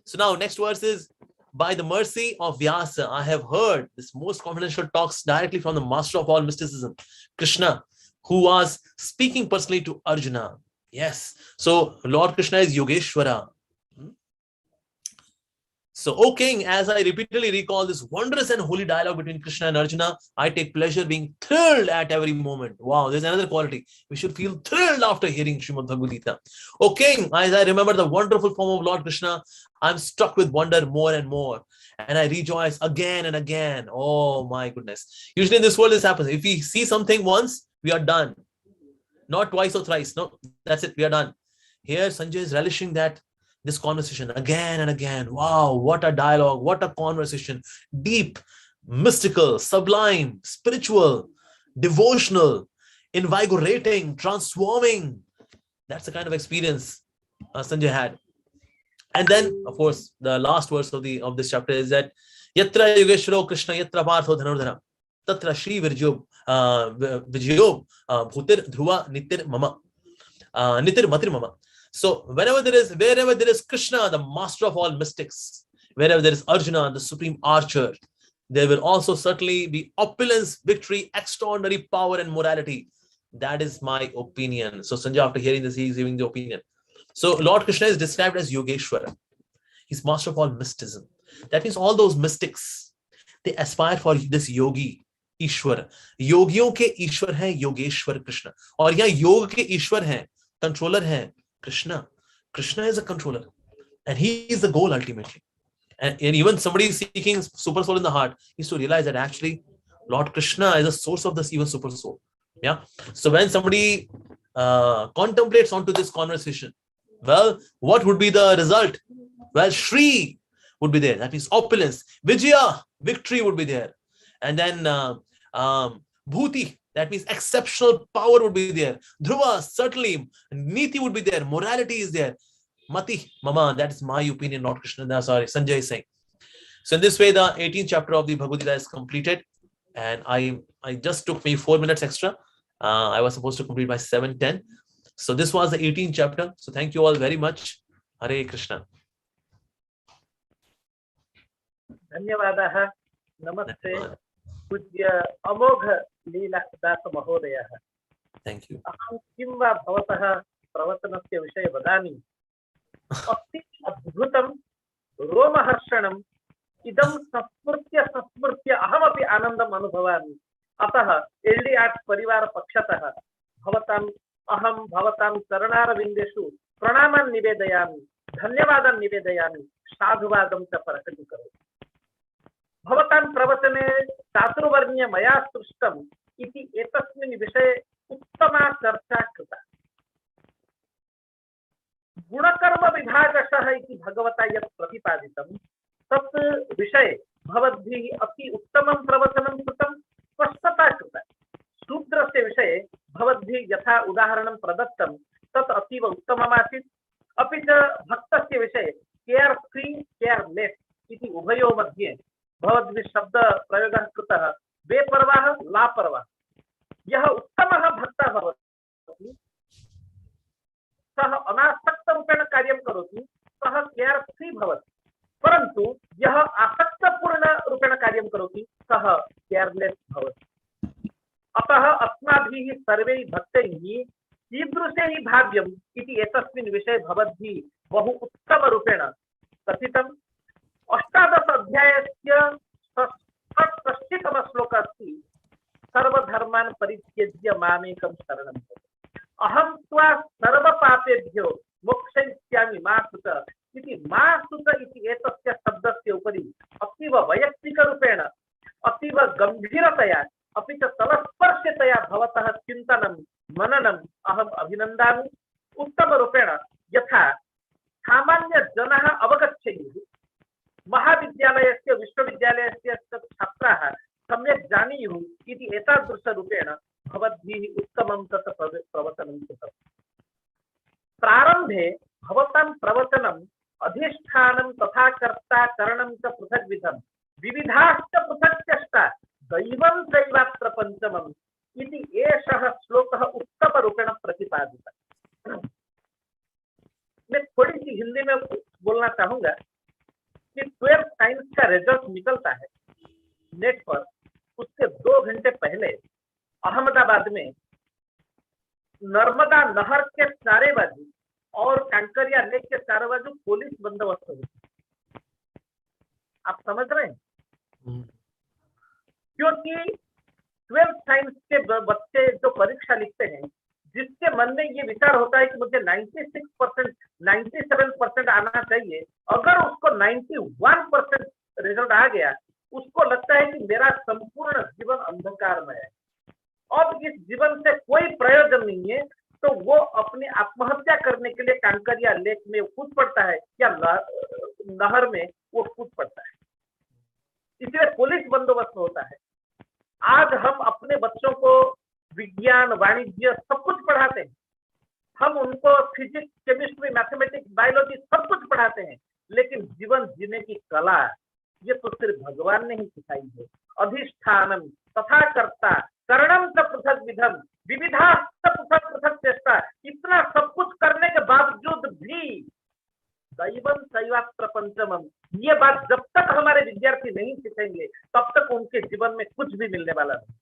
So now, next verse is, by the mercy of Vyasa, I have heard this most confidential talks directly from the master of all mysticism, Krishna, who was speaking personally to Arjuna. Yes. So Lord Krishna is Yogeshwara. So, O King, as I repeatedly recall this wondrous and holy dialogue between Krishna and Arjuna, I take pleasure being thrilled at every moment. Wow, there's another quality. We should feel thrilled after hearing Srimad Bhagavad Gita. O King, as I remember the wonderful form of Lord Krishna, I'm struck with wonder more and more. And I rejoice again and again. Oh my goodness. Usually in this world this happens. If we see something once, we are done. Not twice or thrice. No, that's it. We are done. Here Sanjay is relishing this conversation again and again. Wow, what a dialogue, what a conversation. Deep, mystical, sublime, spiritual, devotional, invigorating, transforming. That's the kind of experience Sanjay had. And then, of course, the last verse of this chapter is that Yatra Yogeshwaro Krishna Yatra Partho Dhanurdhara Tatra Shri Vijayo Bhutir Dhruva Nitir Mama Nitir Matir Mama. So wherever there is Krishna, the master of all mystics, wherever there is Arjuna, the supreme archer, there will also certainly be opulence, victory, extraordinary power and morality. That is my opinion. So Sanjay, after hearing this, he is giving the opinion. So Lord Krishna is described as Yogeshwara. He's master of all mysticism. That means all those mystics, they aspire for this yogi, Ishwar. Yogiyon ke Ishwar hai Yogeshwar Krishna. Aur yahan yog ke Ishwar hai, controller hai Krishna. Krishna is a controller. And he is the goal ultimately. And even somebody seeking super soul in the heart is to realize that actually Lord Krishna is a source of this even super soul. Yeah. So when somebody contemplates onto this conversation, well, what would be the result? Well, Shri would be there. That means opulence. Vijaya, victory would be there. And then Bhuti, that means exceptional power would be there. Dhruva, certainly. Niti would be there. Morality is there. Mati, Mama, that is my opinion, Lord Krishna. Sorry, Sanjay is saying. So in this way, the 18th chapter of the Bhagavad Gita is completed. And I just took me 4 minutes extra. I was supposed to complete by 7:10. So this was the 18th chapter. So thank you all very much. Hare Krishna. धन्यवादः. नमस्ते पूज्य अमोघ लीलादास महोदयः. Thank you. अहं किं वा भवतः प्रवचनस्य विषये वदामि. अति अद्भुतं रोमहर्षणम् इदं संस्मृत्य अहमपि आनन्दम् अनुभवामि. अतः एल्डी आर्ट्स् परिवार पक्षतः अहं भवतां चरणारविन्देषु प्रणामान् निवेदयामि, धन्यवादान् निवेदयामि, साधुवादं च प्रकटीकरोमि. भवतां प्रवचने चातुर्वर्ण्य मया सृष्टम् इति एतस्मिन् विषये उत्तमा चर्चा कृता। गुणकर्म विभागशः इति भगवता यत् प्रतिपादितं तत् विषये भवद्भिः अति उत्तमं प्रवचनं कृतं, स्पष्टता कृता। शूद्रस्य विषये भवद्भिः यथा उदाहरणं प्रदत्तं तत् अतीव उत्तममासीत्। अपि च भक्तस्य विषये केयर फ्री केयर लेस इति उभयोः मध्ये भवद्भिः शब्द प्रयोगः कृतः, बेपर्वाः लापर्वाः। यः उत्तमः भक्तः भवति सः अनासक्तरूपेण कार्यं करोति, सः केयर फ्री भवति, परन्तु यः आसक्तपूर्णरूपेण कार्यं करोति सः केयरलेस भवति। अतः अस्माभिः सर्वैः भक्तैः कीदृशैः भाव्यम् इति एतस्मिन् विषये भवद्भिः बहु उत्तमरूपेण कथितम्। 18 अध्यायस्य 68तमः श्लोकः अस्ति, सर्वधर्मान् परित्यज्य मामेकं शरणं व्रज, अहं त्वा सर्वपापेभ्यो मोक्षयिष्यामि मा सुत इति। मा सुत इति एतस्य शब्दस्य उपरि अतीव वैयक्तिकरूपेण अतीव गम्भीरतया अपि च तलस्पर्शतया भवतः चिन्तनं मननम् अहम् अभिनन्दामि। उत्तमरूपेण यथा सामान्यजनाः अवगच्छेयुः, महाविद्यालयस्य विश्वविद्यालयस्य छात्राः सम्यक् जानीयुः इति एतादृशरूपेण भवद्भिः उत्तमं तत् प्रवचनं कृतम्। प्रारम्भे भवतां प्रवचनम् अधिष्ठानं तथा कर्ता करणं च पृथग्विधं, विविधाश्च पृथक् चेष्टा, दैवं चैवात्र पञ्चमम् इति एषः श्लोकः उत्तमरूपेण प्रतिपादितः। मैं थोड़ी सी हिंदी में बोलना चाहूंगा कि 12th साइंस का रिजल्ट निकलता है नेट पर, उसके 2 घंटे पहले अहमदाबाद में नर्मदा नहर के चारे बाजू और कांकरिया लेक के चारों बाजू पुलिस बंदोबस्त होती। आप समझ रहे हैं? क्योंकि 12th साइंस के बच्चे जो परीक्षा लिखते हैं, जिसके मन में ये विचार होता है कि मुझे 96%, 97% आना चाहिए, अगर उसको 91% रिजल्ट आ गया, उसको लगता है कि मेरा संपूर्ण जीवन अंधकारमय है, अब इस जीवन से कोई प्रयोजन नहीं है, तो वो अपनी आत्महत्या करने के लिए कांकरिया लेक में कूद पड़ता है या नहर में वो कूद पड़ता है। इसलिए पुलिस बंदोबस्त होता है। आज हम अपने बच्चों को विज्ञान, वाणिज्य सब कुछ पढ़ाते हैं, हम उनको फिजिक्स, केमिस्ट्री, मैथमेटिक्स, बायोलॉजी सब कुछ पढ़ाते हैं, लेकिन जीवन जीने की कला ये तो सिर्फ भगवान ने ही सिखाई है। अधिष्ठानम तथा कर्ता करणम च पृथक विधम, विविधा पृथक पृथक चेष्टा, इतना सब कुछ करने के बावजूद भी दैवम चैवात्र पंचमम, ये बात जब तक हमारे विद्यार्थी नहीं सीखेंगे तब तक उनके जीवन में कुछ भी मिलने वाला नहीं।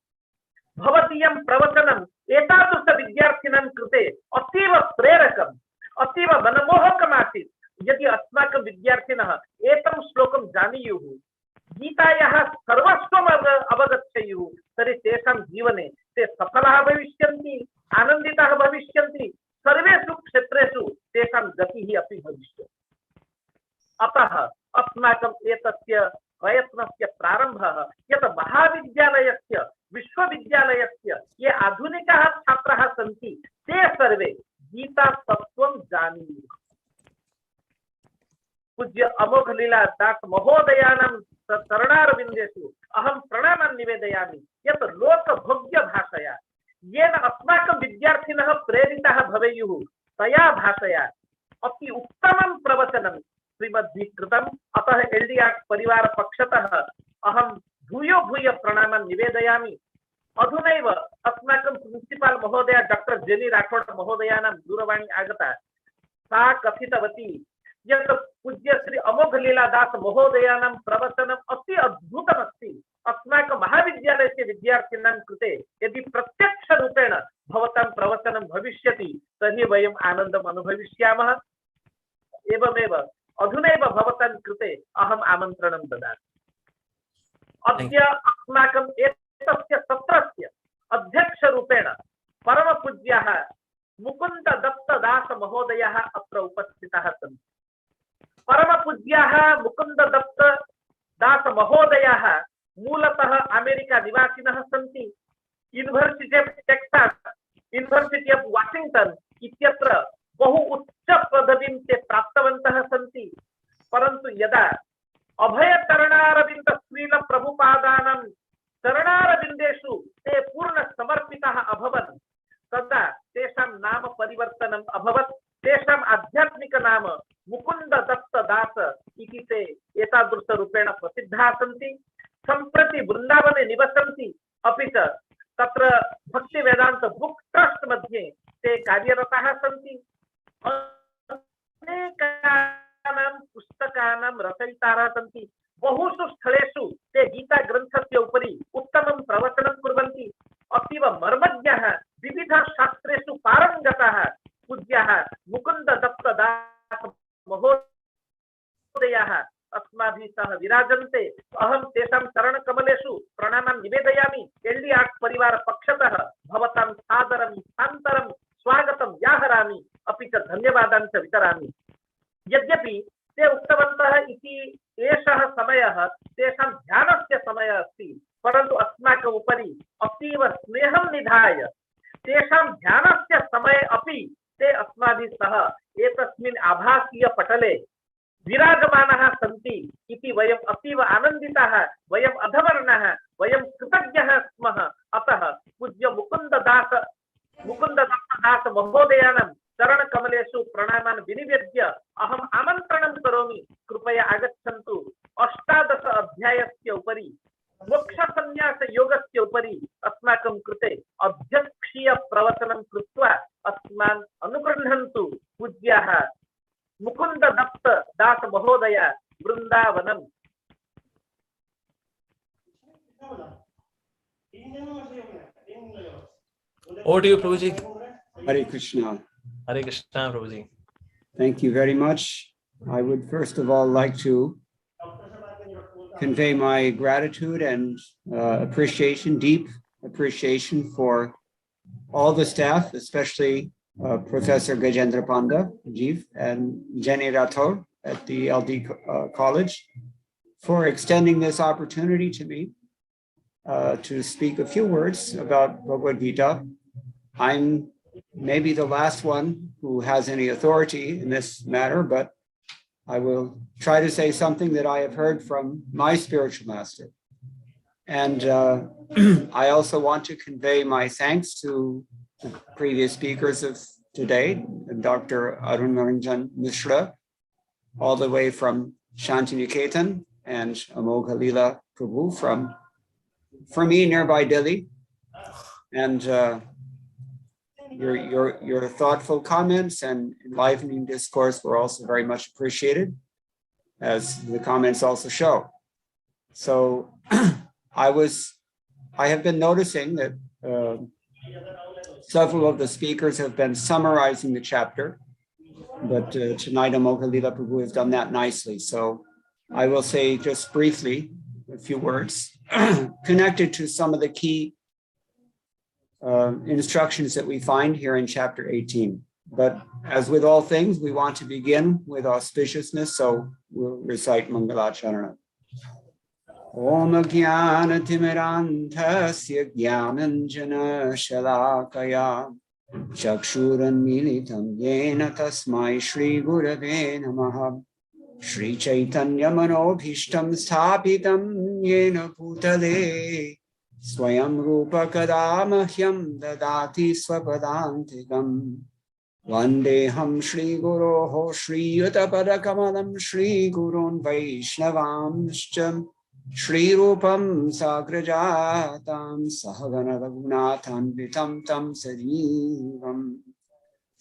भवदीयं प्रवचनम एतादृश विद्यार्थिनां कृते अतीव प्रेरकम अतीव मनमोहकमासीत्। यदि अस्माकं विद्यार्थिनः एतं श्लोकं जानीयुः, गीतायाः सर्वस्वम् अवगच्छेयुः, तर्हि तेषां जीवने ते सफलाः भविष्यन्ति, आनन्दिताः भविष्यन्ति, सर्वेषु क्षेत्रेषु तेषां गतिः अपि भविष्यति। अतः अस्माकम् एतस्य प्रयत्नस्य प्रारम्भः यत् महाविद्यालयस्य, विश्वविद्यालयस्य ये आधुनिकाः छात्राः सन्ति, ते सर्वे गीता तत्त्वं जानीयुः। पूज्य अमोघ लीला दास महोदयानां चरणारविन्देषु अहं प्रणामान् निवेदयामि यत् लोकभोग्य भाषया येन अस्माकं विद्यार्थिनः प्रेरिताः भवेयुः, तया भाषया अति उत्तमं प्रवचनं श्रीमद्भिः कृतम्। अतः एल्डीआर परिवार पक्षतः अहं भूयो भूय प्रणामान् निवेदयामि। अधुनैव अस्माकं प्रिन्सिपाल् महोदया डॉक्टर जेनी राठोड महोदयानां दूरवाणी आगता, सा कथितवती यत् पूज्य श्री अमोघ लीलादास महोदयानां प्रवचनम् अति अद्भुतमस्ति। अस्माकं महाविद्यालयस्य विद्यार्थिनां कृते यदि प्रत्यक्षरूपेण भवतां प्रवचनं भविष्यति तर्हि वयम् आनन्दम् अनुभविष्यामः। एवमेव अधुनैव भवतां कृते अहम् आमन्त्रणं ददामि। अद्य अस्माकम् एतस्य सत्रस्य अध्यक्षरूपेण परमपूज्याः मुकुन्द दत्तदास महोदयाः अत्र उपस्थिताः सन्ति। परमपूज्याः मुकुन्द दत्त दास महोदयाः मूलतः अमेरिका निवासिनः सन्ति। University of Texas, university of Washington इत्यत्र बहु उच्च पदवीं ते प्राप्तवन्तः सन्ति। परन्तु यदा अभयचरणारविन्द श्रील प्रभुपादानां चरणारविन्देषु ते पूर्ण समर्पिताः अभवन्, तदा तेषां नाम परिवर्तनम् अभवत्। तेषाम् आध्यात्मिक नाम मुकुंद दत्त दास इति ते एतादृशरूपेण प्रसिद्धाः सन्ति। सम्प्रति वृन्दावने निवसन्ति, अपि च तत्र भक्ति वेदांत बुक ट्रस्ट मध्ये ते कार्यरताः सन्ति। अनेकानां पुस्तकानां रचयितारः सन्ति। बहुषु स्थलेषु ते गीता ग्रन्थस्य उपरि उत्तमं प्रवचनं कुर्वन्ति। अतीव मर्मज्ञः, विविध शास्त्रेषु पारङ्गतः पूज्यः मुकुंद दत्त दास महोदयाः अस्माभिः सह विराजन्ते। अहं तेषां चरणकमलेषु प्रणामान् निवेदयामि। एल्डी आर्ट् परिवार पक्षतः भवतां सादरं सान्तरं स्वागतं व्याहरामि, अपि च धन्यवादान् च वितरामि। यद्यपि ते उक्तवन्तः इति एषः समयः तेषां ध्यानस्य समयः अस्ति, परन्तु अस्माकम् उपरि अतीव स्नेहं निधाय तेषां ध्यानस्य समये अपि ते अस्माभिः सह एतस्मिन् आभासीय पटले विराजमानः सन्ति इति वयम् अतीव आनन्दिताः, वयम् अधवर्णः, वयं कृतज्ञः स्मः। अतः पूज्य मुकुन्ददास महोदयानां चरणकमलेषु प्रणामान् विनिवेद्य अहम् आमन्त्रणं करोमि, कृपया आगच्छन्तु। 18 अध्यायस्य उपरि मोक्षसन्न्यास योगस्य उपरि अस्माकं कृते अध्यक्षीय प्रवचनं कृत्वा अस्मान् अनुगृह्णन्तु। पूज्याः मुकुंद दत्त दास महोदय, वृंदावनम। Over to you, Prabhuji. Hare Krishna. Hare Krishna, Prabhuji. Thank you very much. I would first of all like to convey my gratitude and appreciation, deep appreciation for all the staff, especially Professor Gajendra Panda Jeev and Jenny Rathore at the LD College for extending this opportunity to me to speak a few words about Bhagavad Gita. I'm maybe the last one who has any authority in this matter, but I will try to say something that I have heard from my spiritual master. And I also want to convey my thanks to the previous speakers of today, Dr. Arun Naranjan Mishra, all the way from Shantiniketan, and Amogha Leela Prabhu from, for me, nearby Delhi. And your thoughtful comments and enlivening discourse were also very much appreciated, as the comments also show. So I have been noticing that several of the speakers have been summarizing the chapter, but tonight Amogha Leela Prabhu has done that nicely. So I will say just briefly a few words connected to some of the key instructions that we find here in chapter 18. But as with all things, we want to begin with auspiciousness, so we'll recite Mangalacharana. Om Jnana Timirandhasya Jnananjana Shalakaya Chakshuran Militam Yena Tasmai Shri Gurave Namaha Shri Chaitanya Manobhishtam Sthapitam Yena Bhutale Swayam Rupa Kadamahyam Dadati Swapadantikam Vandeham Shri Guroho Shri Yutapadakamalam Shri Gurun Vaishnavamshcham Shri Rupam Sagrajatam Sahagana Raghunathanvitam Tam Sadivam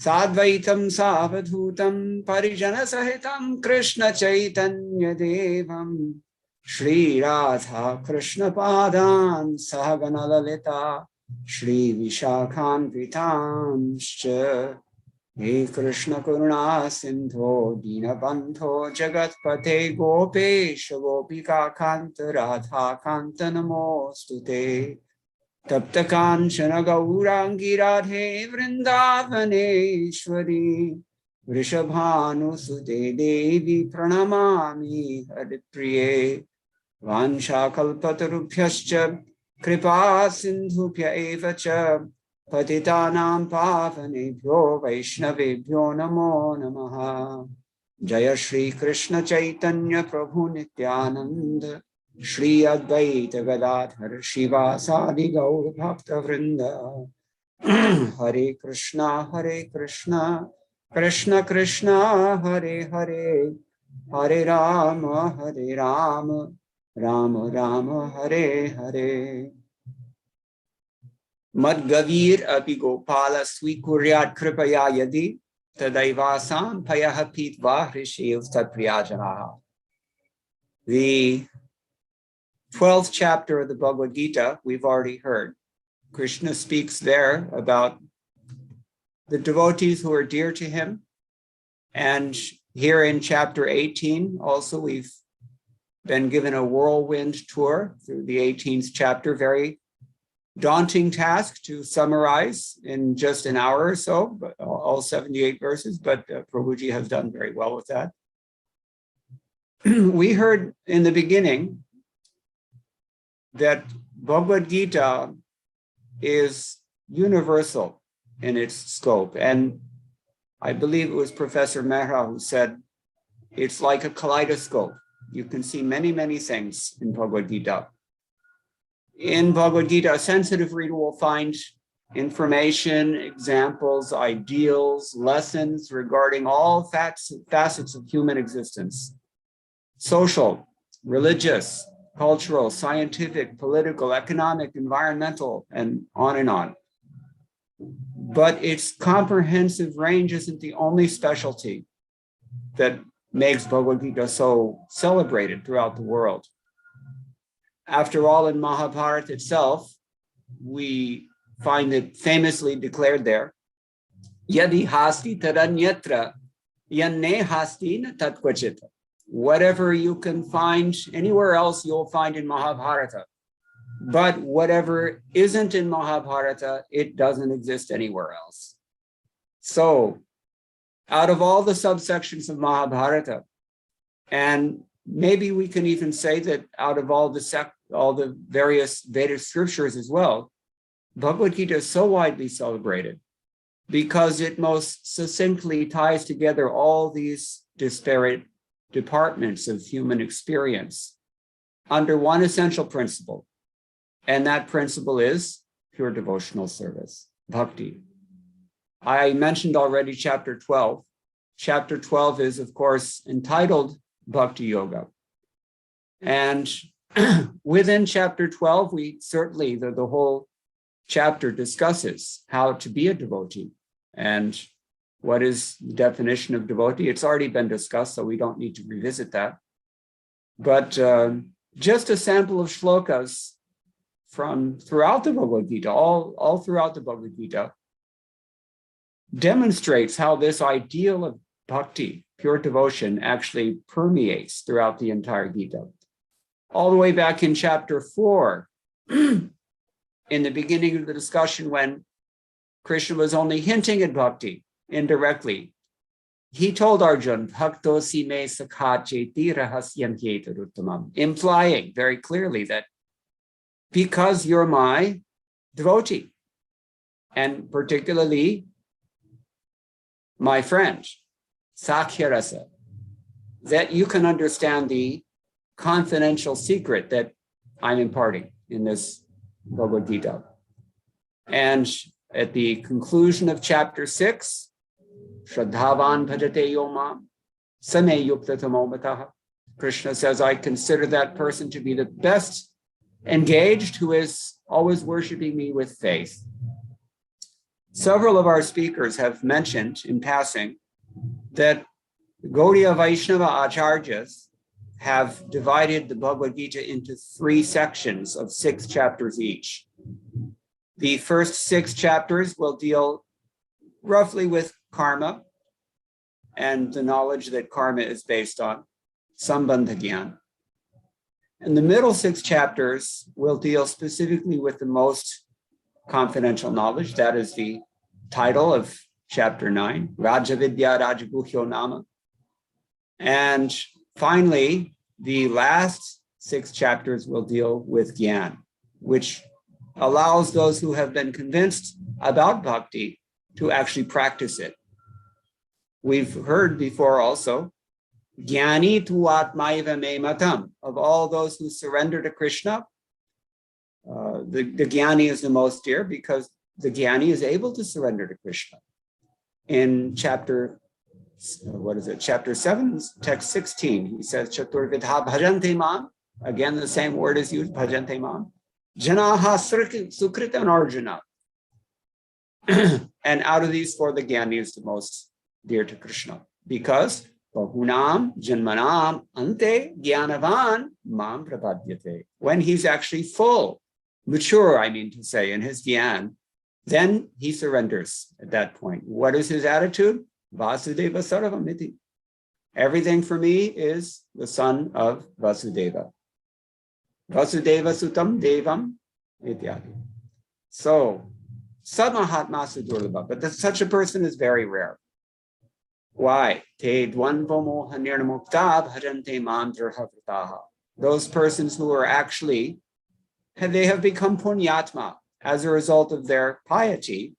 Sadvaitam Savadhutam Parijana Sahitam Krishna Chaitanya Devam Shri Radha Krishna Padan Sahagana Lalita Shri Vishakhanvitamscha He Krishna Karuna Sindho Dinabandho Jagatpate Gopesha Gopika Kanta Radha Kanta Namostute Tapta Kanchana Gaurangi Radhe Vrindavaneshwari Vrishabhanu Sute Devi Pranamami Haripriye Vanshakalpatarubhyascha kripa sindhubhya eva cha patitanam pavanebhyo vaishnavebhyo namo namaha. Jaya Shri Krishna Chaitanya Prabhu Nityananda Shri Advaita Gadadhar Shivasadi Gaur Bhakta Vrinda. Hare Krishna, Krishna Krishna, Hare Hare, Hare Rama, Rama Rama, Hare Hare. Madgavir api gopala swikuryat kripaya yadi tadaivasam payaha pitva hrishiv tatpriyajanaha. The 12th chapter of the Bhagavad Gita we've already heard. Krishna speaks there about the devotees who are dear to him. And here in chapter 18, also we've been given a whirlwind tour through the 18th chapter. Very daunting task to summarize in just an hour or so, but all 78 verses, but Prabhuji has done very well with that. We heard in the beginning that Bhagavad Gita is universal in its scope. And I believe it was Professor Mehra who said, it's like a kaleidoscope. You can see many, many things in Bhagavad Gita. In Bhagavad Gita, a sensitive reader will find information, examples, ideals, lessons regarding all facets of human existence. Social, religious, cultural, scientific, political, economic, environmental, and on. But its comprehensive range isn't the only specialty that makes Bhagavad Gita so celebrated throughout the world. After all, in Mahabharata itself, we find it famously declared there, Yadi hasti taranyatra, yanne hasti na tatkvachita. Whatever you can find anywhere else, you'll find in Mahabharata. But whatever isn't in Mahabharata, it doesn't exist anywhere else. So, out of all the subsections of Mahabharata, and maybe we can even say that out of all the various Vedic scriptures as well, Bhagavad Gita is so widely celebrated because it most succinctly ties together all these disparate departments of human experience under one essential principle. And that principle is pure devotional service, bhakti. I mentioned already chapter 12. Chapter 12 is, of course, entitled Bhakti Yoga. And within chapter 12, we certainly, the whole chapter discusses how to be a devotee and what is the definition of devotee. It's already been discussed, so we don't need to revisit that. But just a sample of shlokas from throughout the Bhagavad Gita, all throughout the Bhagavad Gita, demonstrates how this ideal of bhakti, pure devotion, actually permeates throughout the entire Gita. All the way back in chapter 4, in the beginning of the discussion when Krishna was only hinting at bhakti indirectly, he told Arjuna, Bhaktosi me sakhacheti rahasyam hetaruttamam, implying very clearly that because you're my devotee, and particularly my friend, Sakhyarasa, that you can understand the confidential secret that I'm imparting in this Bhagavad Gita. And at the conclusion of chapter 6, Shraddhavan bhajate yomam same yuktatamo mataha. Krishna says, I consider that person to be the best engaged who is always worshiping me with faith. Several of our speakers have mentioned in passing that Gaudiya Vaishnava Acharyas have divided the Bhagavad Gita into 3 sections of 6 chapters each. The first 6 chapters will deal roughly with karma and the knowledge that karma is based on, Sambandha Gyan. And the middle 6 chapters will deal specifically with the most confidential knowledge. That is the title of chapter 9, Rajavidya Rajaguhyo Nama. And finally, the last 6 chapters will deal with Gyan, which allows those who have been convinced about bhakti to actually practice it. We've heard before also, Jnani tu atmaiva me matam. Of all those who surrender to Krishna, the Jnani is the most dear because the Jnani is able to surrender to Krishna. In chapter 7, text 16, he says, Chaturvidha bhajante mam. Again, the same word is used, bhajante mam. Janaha sukrita and arjuna. And out of these 4, the Jnani is the most dear to Krishna because Bahunam janmanam ante jnanavan mam prapadyate. When he's actually full, mature, I mean to say, in his Jnana, then he surrenders at that point. What is his attitude? Vasudeva sarvamiti. Everything for me is the son of Vasudeva. Vasudeva sutam devam ityadi. So, samahatma sudurlabha, but such a person is very rare. Why? Te dvandva moha nirnamukta bhajante mam drhavrataha. Those persons who are actually, they have become punyatma as a result of their piety.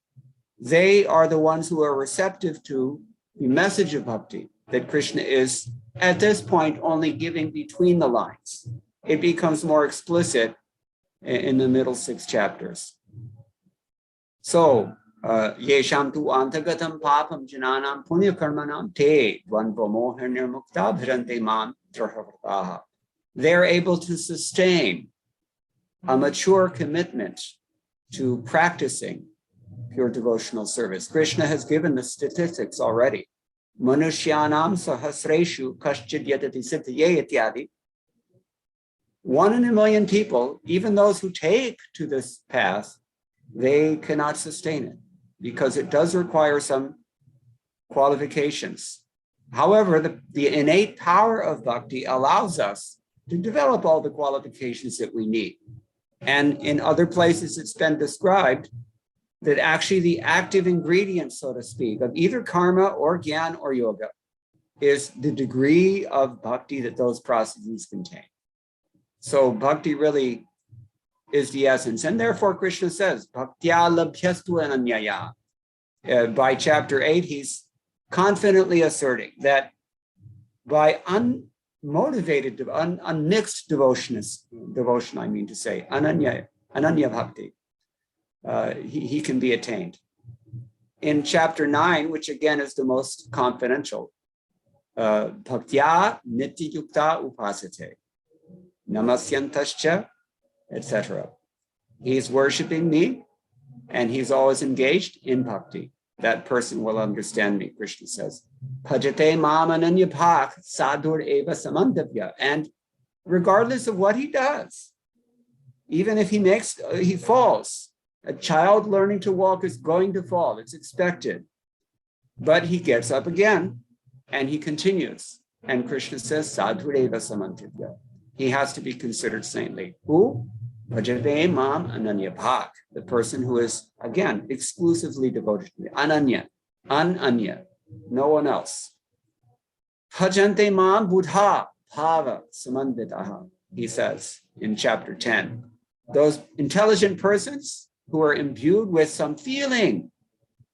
They are the ones who are receptive to the message of bhakti that Krishna is, at this point, only giving between the lines. It becomes more explicit in the middle 6 chapters. So, yesham tu antagatam papam jananam punya karmanam te dvandva moha nirmukta bhajante mam drhavrataha. They're able to sustain a mature commitment to practicing pure devotional service. Krishna has given the statistics already. Manushyanam sahasreshu kaschid yatati siddhaye ityadi. 1 in a million people, even those who take to this path, they cannot sustain it because it does require some qualifications. However, the innate power of bhakti allows us to develop all the qualifications that we need. And in other places, it's been described that actually the active ingredient, so to speak, of either karma or jnana or yoga is the degree of bhakti that those processes contain. So bhakti really is the essence. And therefore, Krishna says, bhaktya labhyastu ananyaya. By chapter 8, he's confidently asserting that by unmotivated, unmixed devotion, I mean to say, ananya bhakti, he can be attained. In chapter 9, which again is the most confidential, bhaktya nityayukta upasate, namasyantascha, etc. He's worshiping me and he's always engaged in bhakti. That person will understand me, Krishna says. Bhajate mam ananya bhak sadur eva samantavya. And regardless of what he does, even if he falls, a child learning to walk is going to fall, it's expected. But he gets up again and he continues. And Krishna says, sadur eva samantavya. He has to be considered saintly. Who? Bhajate mam ananya bhak, the person who is, again, exclusively devoted to me. Ananya, no one else. Bhajante mam buddha bhava samanditaha, he says in chapter 10. Those intelligent persons who are imbued with some feeling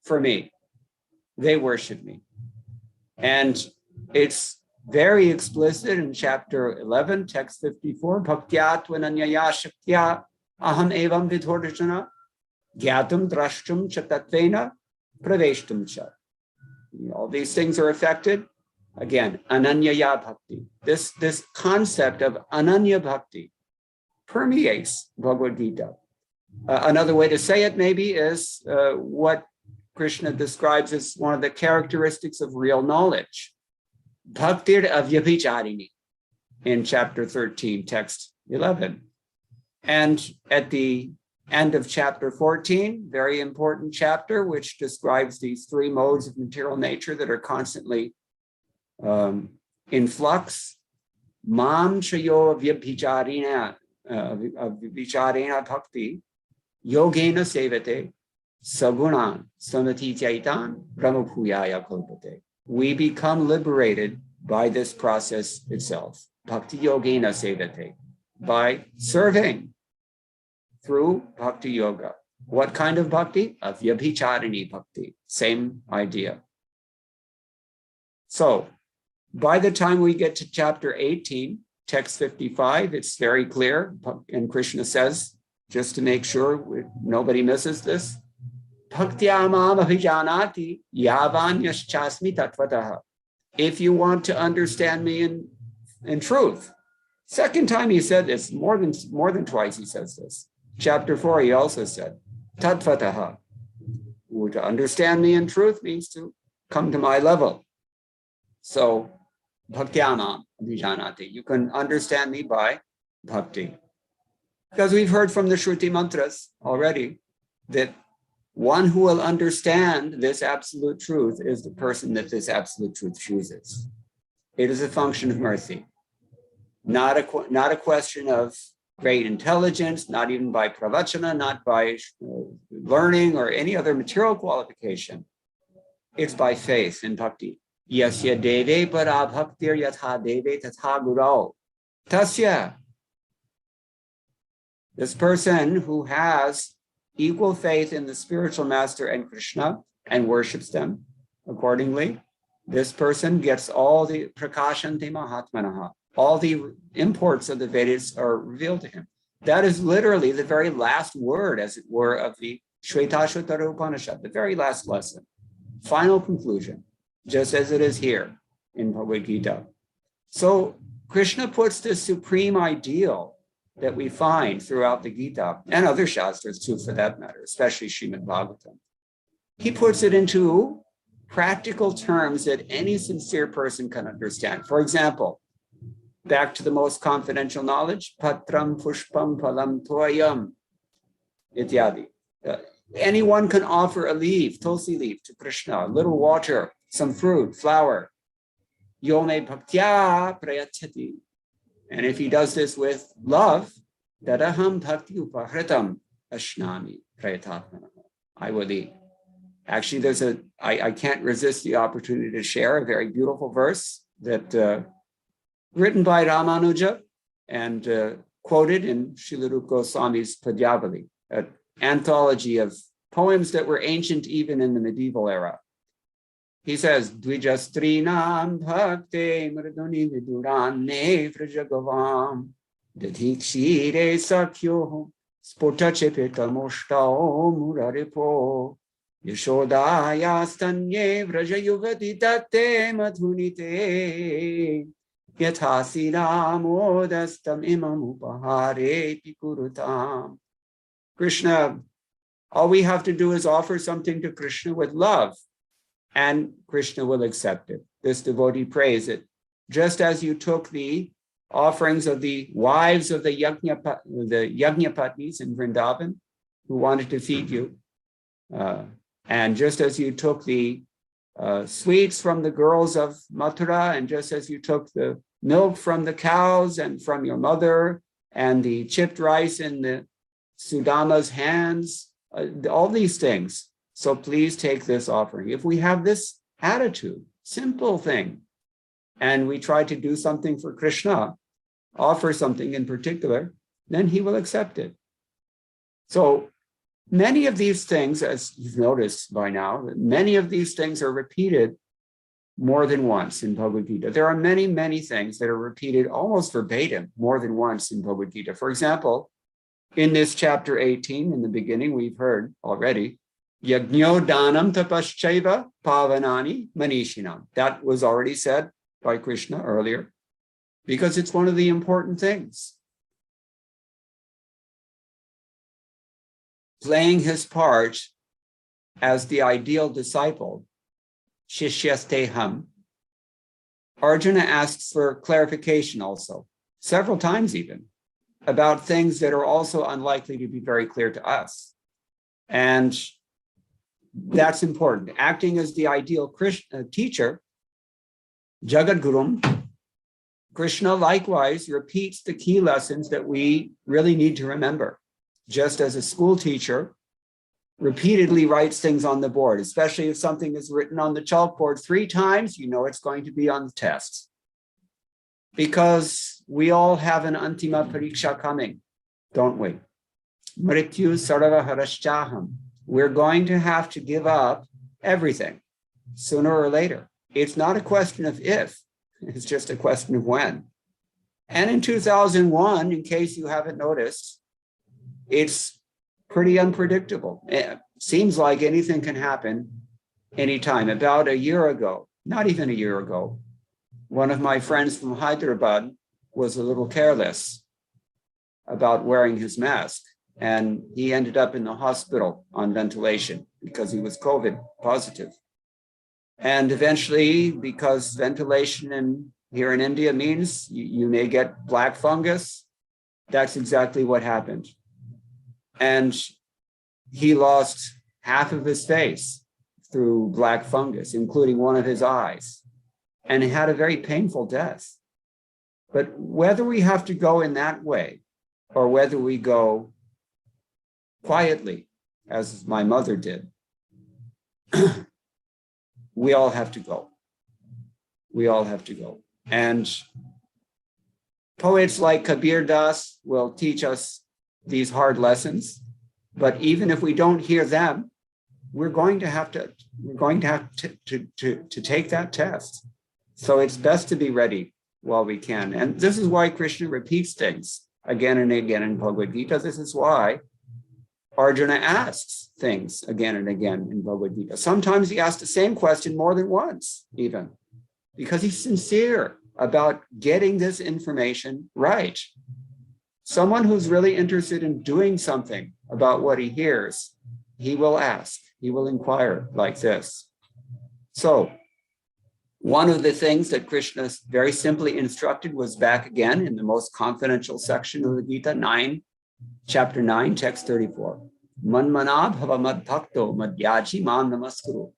for me, they worship me. And it's very explicit in chapter 11, text 54, bhaktya tvananyaya shaktya aham evam vidhordajana gyatum drashtum cha tatvena praveshtum cha. All these things are affected. Again, ananyaya bhakti. This concept of ananya bhakti permeates Bhagavad Gita. Another way to say it maybe is what Krishna describes as one of the characteristics of real knowledge. Bhaktir avyabhicharini in chapter 13, text 11. And at the end of chapter 14, very important chapter, which describes these 3 modes of material nature that are constantly in flux. Mam chayo avyabhicharina bhakti yogena sevate sagunan samati chaitan brahmabhuyaya kalpate. We become liberated by this process itself. Bhakti yogena sevate. By serving through bhakti yoga. What kind of bhakti? Avyabhicharini bhakti. Same idea. So by the time we get to chapter 18, text 55, it's very clear. And Krishna says, just to make sure nobody misses this, Bhaktyamam abhijanati yavanyaschasmi tatvataha. If you want to understand me in truth. Second time he said this, more than twice he says this. Chapter 4, he also said, tatvataha. To understand me in truth means to come to my level. So, bhaktyamam abhijanati. You can understand me by bhakti. Because we've heard from the Shruti mantras already that one who will understand this absolute truth is the person that this absolute truth chooses. It is a function of mercy, not a question of great intelligence, not even by pravachana, not by learning or any other material qualification. It's by faith in bhakti. Yasya deve para bhaktir yatha deve tatha gurau. Tasya. This person who has equal faith in the spiritual master and Krishna and worships them accordingly, this person gets all the prakashanti mahatmanaha, all the imports of the Vedas are revealed to him. That is literally the very last word, as it were, of the Shvetashvatara Upanishad, the very last lesson. Final conclusion, just as it is here in Bhagavad Gita. So Krishna puts this supreme ideal that we find throughout the Gita and other Shastras too, for that matter, especially Srimad Bhagavatam. He puts it into practical terms that any sincere person can understand. For example, back to the most confidential knowledge, patram pushpam phalam toyam ityadi. Anyone can offer a leaf, tulsi leaf, to Krishna, a little water, some fruit, flour. Yome bhaktya prayachati. And if he does this with love, dadaham bhakti upahritam ashnami prayatatmana. I will eat. Actually, I can't resist the opportunity to share a very beautiful verse that written by Ramanuja and quoted in Srila Rupa Goswami's Padyavali, an anthology of poems that were ancient even in the medieval era. He says, Dvijastrinam bhakte mriduni vidurane vrajagavam dadhikshire sakyo spotachepeta moštao muraripo yashodaya stanye vrajayuvati tate madhunite yathasi modastam imam upahare pikurutam. Krishna, all we have to do is offer something to Krishna with love, and Krishna will accept it. This devotee prays it. Just as you took the offerings of the wives of the Yagnapatnis in Vrindavan who wanted to feed you, and just as you took the sweets from the girls of Mathura, and just as you took the milk from the cows and from your mother, and the chipped rice in the Sudama's hands, all these things. So please take this offering. If we have this attitude, simple thing, and we try to do something for Krishna, offer something in particular, then he will accept it. So many of these things, as you've noticed by now, many of these things are repeated more than once in Bhagavad Gita. There are many, many things that are repeated almost verbatim more than once in Bhagavad Gita. For example, in this chapter 18, in the beginning, we've heard already, Yajño danam tapaschaiva pavanani manishinam. That was already said by Krishna earlier, because it's one of the important things. Playing his part as the ideal disciple, Shishyasteham, Arjuna asks for clarification also, several times even, about things that are also unlikely to be very clear to us. And that's important. Acting as the ideal teacher, Jagat Gurum, Krishna likewise repeats the key lessons that we really need to remember. Just as a school teacher repeatedly writes things on the board, especially if something is written on the chalkboard 3 times, you know it's going to be on the test. Because we all have an antima pariksha coming, don't we? Mrityu sarva harashchaham. We're going to have to give up everything sooner or later. It's not a question of if, it's just a question of when. And in 2001, in case you haven't noticed, it's pretty unpredictable. It seems like anything can happen anytime. About a year ago, not even a year ago, one of my friends from Hyderabad was a little careless about wearing his mask, and he ended up in the hospital on ventilation because he was COVID positive. And eventually, because ventilation here in India means you may get black fungus, that's exactly what happened. And he lost half of his face through black fungus, including one of his eyes, and he had a very painful death. But whether we have to go in that way or whether we go quietly, as my mother did, we all have to go. We all have to go. And poets like Kabir Das will teach us these hard lessons, but even if we don't hear them, we're going to have to take that test. So it's best to be ready while we can. And this is why Krishna repeats things again and again in Bhagavad Gita. This is why Arjuna asks things again and again in Bhagavad Gita. Sometimes he asks the same question more than once, even, because he's sincere about getting this information right. Someone who's really interested in doing something about what he hears, he will ask, he will inquire like this. So one of the things that Krishna very simply instructed was back again in the most confidential section of the Gita, chapter 9, text 34. Manmana bhava mad bhakto madhyaji mam namaskuru.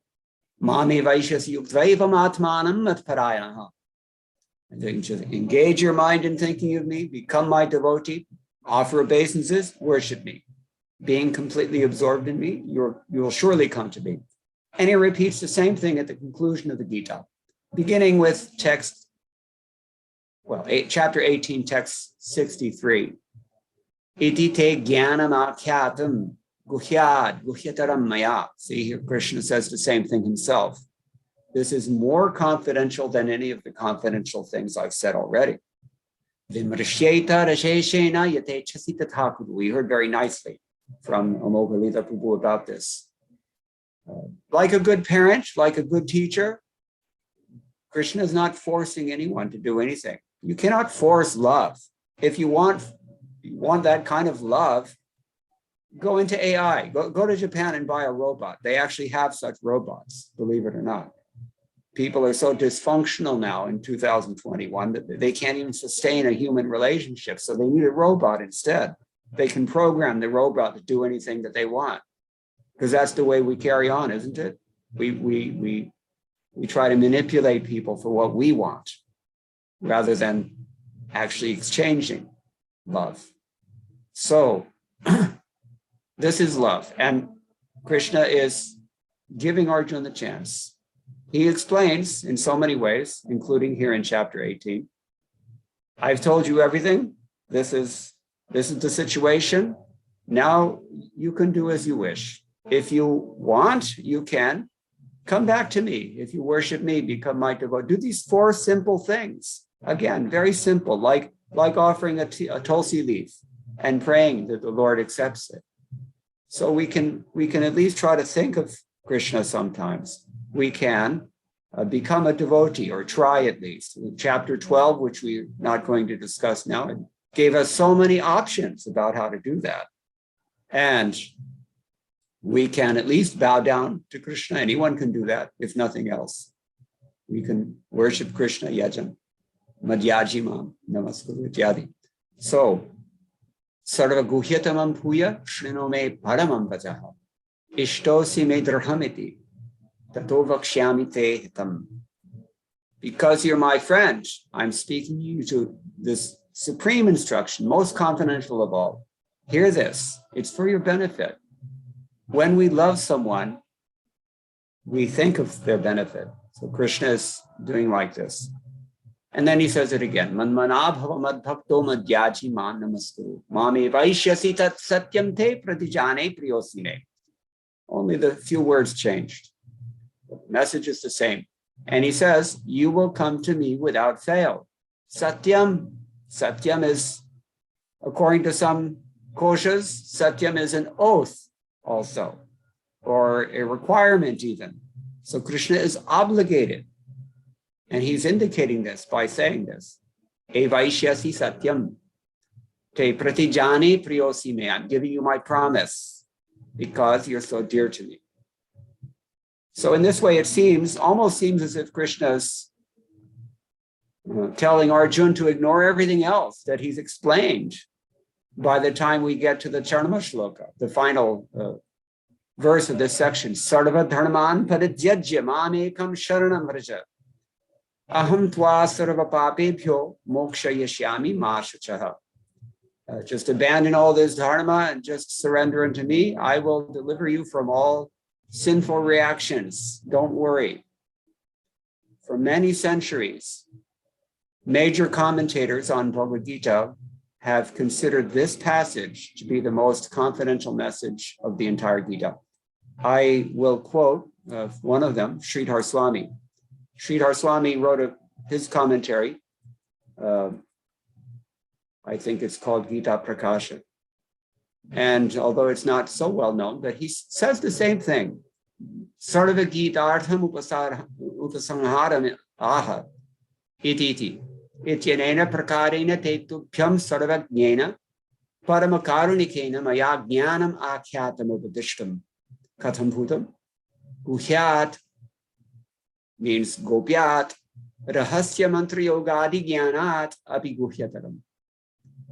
Mame vaishyasi yuktvaivam atmanam mad parayanaha. Engage your mind in thinking of me, become my devotee, offer obeisances, worship me. Being completely absorbed in me, you will surely come to me. And he repeats the same thing at the conclusion of the Gita, beginning with chapter 18, text 63. Iti te jnanam akyatam guhyad guhyataram maya. See, here Krishna says the same thing himself. This is more confidential than any of the confidential things I've said already. We heard very nicely from Amoghalitha Prabhu about this. Like a good parent, like a good teacher, Krishna is not forcing anyone to do anything. You cannot force love. If you want that kind of love, go into AI. Go to Japan and buy a robot. They actually have such robots, believe it or not. People are so dysfunctional now in 2021 that they can't even sustain a human relationship. So they need a robot instead. They can program the robot to do anything that they want, because that's the way we carry on, isn't it? We try to manipulate people for what we want rather than actually exchanging love. So this is love. And Krishna is giving Arjuna the chance. He explains in so many ways, including here in chapter 18. I've told you everything. This is the situation. Now you can do as you wish. If you want, you can come back to me. If you worship me, become my devotee. Do these 4 simple things. Again, very simple, like offering a tulsi leaf and praying that the Lord accepts it. So we can at least try to think of Krishna sometimes. We can become a devotee, or try at least. In chapter 12, which we're not going to discuss now, it gave us so many options about how to do that. And we can at least bow down to Krishna. Anyone can do that, if nothing else. We can worship Krishna, yajam, madhyajimam, namaskuru, ityadi. So, sarva guhyatamam puya shrino me paramam vajaha. Ishtosi me drhamiti. Because you're my friend, I'm speaking you to this supreme instruction, most confidential of all. Hear this, it's for your benefit. When we love someone, we think of their benefit. So Krishna is doing like this. And then he says it again. Manmana bhava madbhakto madhyaji man namaskuru. Mame vaishyasi tat satyam te pratijane priyosine. Only the few words changed. The message is the same. And he says, you will come to me without fail. Satyam. Satyam is, according to some koshas, Satyam is an oath also, or a requirement even. So Krishna is obligated. And he's indicating this by saying this. Evaishyasi satyam. Te pratijani priyosime. I'm giving you my promise because you're so dear to me. So in this way, it almost seems as if Krishna's telling Arjuna to ignore everything else that he's explained by the time we get to the Charnama Shloka, the final verse of this section. Sarva dharman parityajya mamekam sharanam vraja. Aham tva sarva papebhyo moksha yashyami ma shachaha. Just abandon all this dharma and just surrender unto me. I will deliver you from all sinful reactions. Don't worry. For many centuries, major commentators on Bhagavad Gita have considered this passage to be the most confidential message of the entire Gita. I will quote one of them, Sridhar Swami. Sridhar Swami wrote his commentary. I think it's called Gita Prakasha. And although it's not so well known, but he says the same thing. Sarva Gitartham upasangharam aha ititi. Ityanena prakarena tetubhyam sarvajnena paramakarunikena maya jnanam akyatam upadishtam. Katham bhutam. Guhyat means gopyat. Rahasya mantra yogadi jnanat api guhyataram.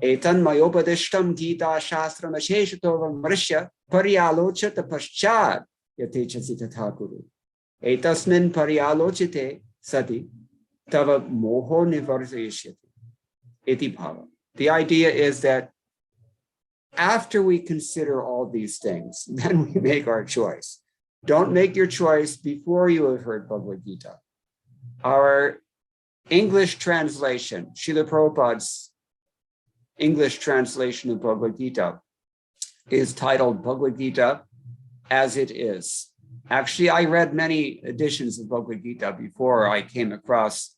Etan mayopadishtam Gita shastram asheshatovam mrishya paryalochata paschad yatechasi tatha kuru. Etasmin paryalochite sati tava moho nivarsayishyati iti bhava. The idea is that after we consider all these things, then we make our choice. Don't make your choice before you have heard Bhagavad Gita. Our English translation, Srila Prabhupada's English translation of Bhagavad Gita, is titled Bhagavad Gita as It Is. Actually, I read many editions of Bhagavad Gita before I came across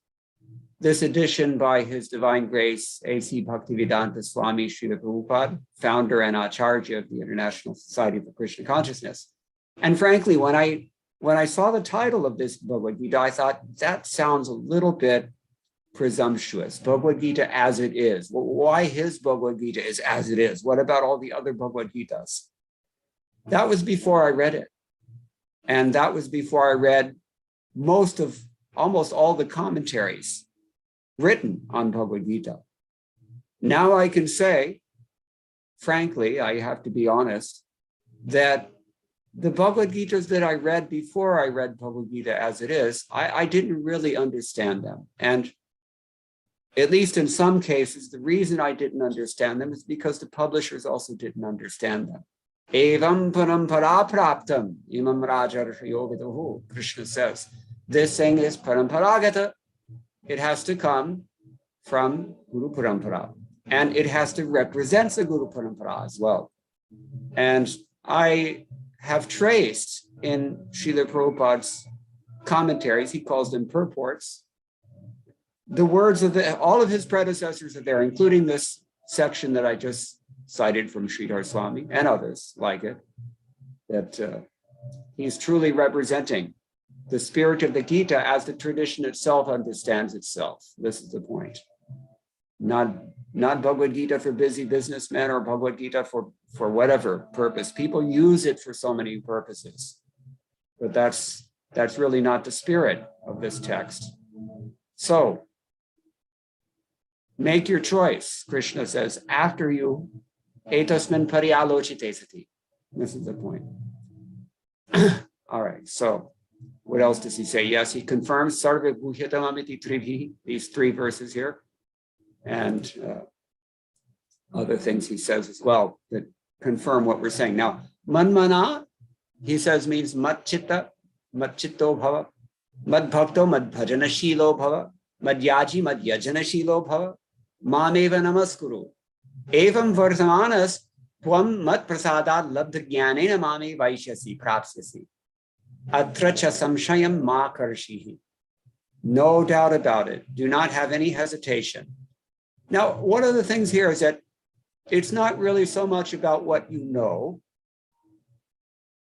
this edition by His Divine Grace, A.C. Bhaktivedanta Swami Srila Prabhupada, founder and Acharya of the International Society for Krishna Consciousness. And frankly, when I saw the title of this Bhagavad Gita, I thought that sounds a little bit presumptuous. Bhagavad Gita as it is. Well, why his Bhagavad Gita is as it is? What about all the other Bhagavad Gitas? That was before I read it. And that was before I read almost all the commentaries written on Bhagavad Gita. Now I can say, frankly, I have to be honest, that the Bhagavad Gitas that I read before I read Bhagavad Gita as it is, I didn't really understand them. And at least in some cases, the reason I didn't understand them is because the publishers also didn't understand them. Evam parampara praptam imam rajarshyo viduhu. Krishna says, this thing is paramparagata. It has to come from Guru Parampara. And it has to represent the Guru Parampara as well. And I have traced in Srila Prabhupada's commentaries, he calls them purports, the words of all of his predecessors are there, including this section that I just cited from Sridhar Swami and others like it, that he's truly representing the spirit of the Gita as the tradition itself understands itself. This is the point. Not Bhagavad Gita for busy businessmen or Bhagavad Gita for whatever purpose. People use it for so many purposes, but that's really not the spirit of this text. So make your choice, Krishna says, after you, etasmin paryalochite sati. This is the point. All right, so what else does he say? Yes, he confirms sarva guhyatamamiti tribhi, these three verses here, and other things he says as well that confirm what we're saying. Now, manmana, he says, means matchitta, matchitto bhava, madbhakto, madbhajana shilo bhava, मद्याजी मद्यजनशीलो भव मामेव नमस्कुरु एवं वर्तमानस त्वं मत् प्रसादात् लब्ध ज्ञानेन मामे वैश्यसि प्राप्स्यसि अत्र च संशयं मा कर्षिहि. No doubt about it. Do not have any hesitation. Now, one of the things here is that it's not really so much about what you know.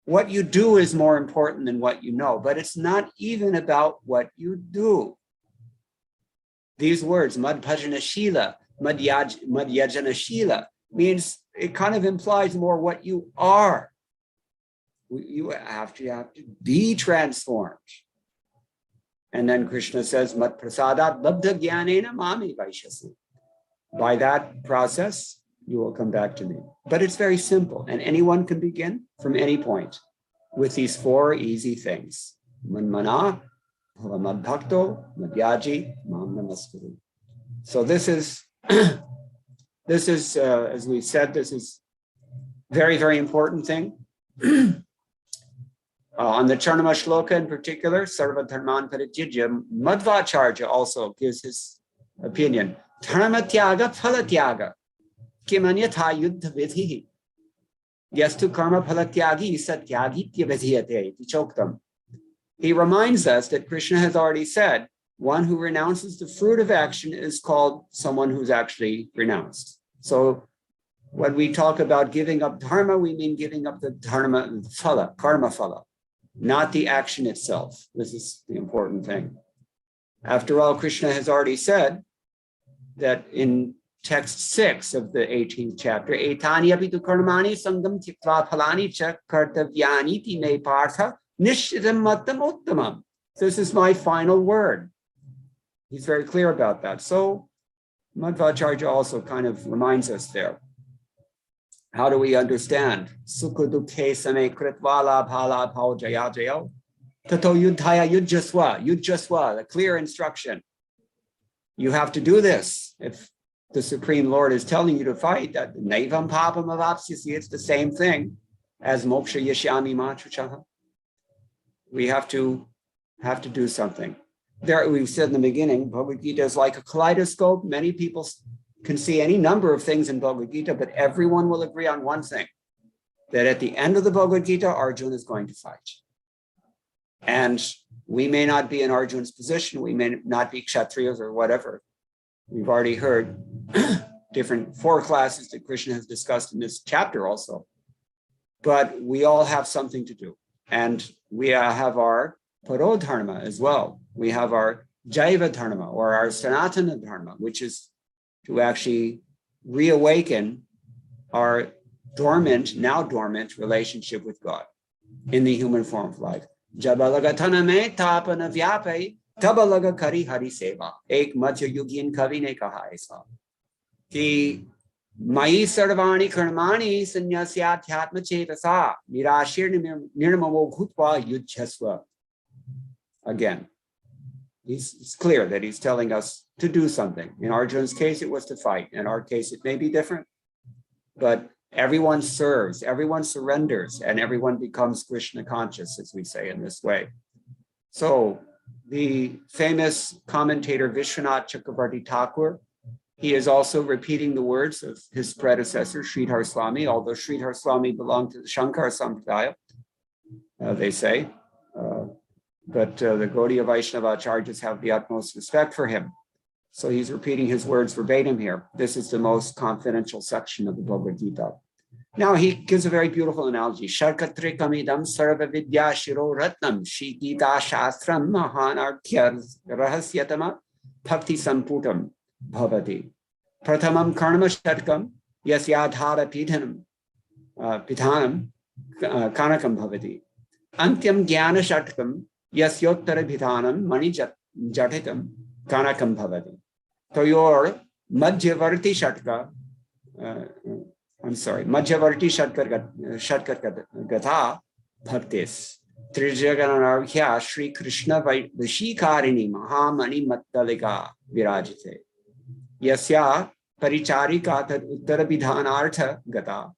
What you do is more important than what you know, but it's not even about what you do. These words, madbhajana shila, madhyajana shila, means it kind of implies more what you are. You have to be transformed. And then Krishna says, mat prasadat labdha jnanena mami vaishyasi. By that process, you will come back to me. But it's very simple, and anyone can begin from any point with these four easy things. Manmana, bhavamadbhakto, madhyaji, mam namaskuru. So this is, as we said, this is very, very important thing. On the Charnama Shloka in particular, Sarva Dharman Paritijya, Madhvacharya also gives his opinion. Dharma tyaga phala tyaga, kimanyatha yuddha vidhi. Yastu karma phala tyagi satyagitya vidhiyate, choktam. He reminds us that Krishna has already said, one who renounces the fruit of action is called someone who's actually renounced. So when we talk about giving up dharma, we mean giving up the dharma phala, karma phala, not the action itself. This is the important thing. After all, Krishna has already said that in text 6 of the 18th chapter, Etani apitu karmani sangam tyakva phalani cha kartavyani ti me partha nishchitam mattam uttamam. This is my final word. He's very clear about that. So Madhvacharya also kind of reminds us there. How do we understand? Sukha dukhe same kritvala bhala bhau jaya jayo. Tato yudhaya yudjaswa, the clear instruction. You have to do this. If the Supreme Lord is telling you to fight, that naivam papam avapsyasi, it's the same thing as moksha yashyami matruchaha. We have to do something. There, we've said in the beginning, Bhagavad Gita is like a kaleidoscope. Many people can see any number of things in Bhagavad Gita, but everyone will agree on one thing, that at the end of the Bhagavad Gita, Arjuna is going to fight. And we may not be in Arjuna's position, we may not be Kshatriyas or whatever. We've already heard different 4 classes that Krishna has discussed in this chapter also. But we all have something to do. And we have our Parodharma as well. We have our Jaiva Dharma or our Sanatana Dharma, which is to actually reawaken our now dormant relationship with God in the human form of life. Jabalagatana me tapana vyapai tabalaga kari hari seva. Ek madhya yugin kavi ne kaha aisa. Ki mai sarvani karmani sanyasyathyatma chetasa nirashir nirmamo bhutva yujjasva. Again, it's clear that he's telling us to do something. In Arjuna's case, it was to fight. In our case, it may be different, but everyone serves, everyone surrenders, and everyone becomes Krishna conscious, as we say in this way. So the famous commentator Vishwanath Chakravarti Thakur, he is also repeating the words of his predecessor, Sridhar Swami, although Sridhar Swami belonged to the Shankara Sampradaya, they say. But the Gaudiya Vaishnava Acharyas have the utmost respect for him. So he's repeating his words verbatim here. This is the most confidential section of the Bhagavad Gita. Now he gives a very beautiful analogy. Sharkatrikamidam sarva vidya shiro ratnam shi Gita shastram mahanarthya rahasyatama bhakti samputam bhavati. Prathamam karma shatkam yasyadhara pithanam kanakam bhavati. Antyam jnana shatkam yasyottara pithanam mani jatitam kanakam bhavati. So your Madhyavarti Shatka, Madhyavarti Shatkar Gatha Bhaktis, Trijaganarghya Sri Krishna Vishikarini Mahamani Mattalika Virajite. Yasya Paricharika Tad Uttara Bidhanartha Gata.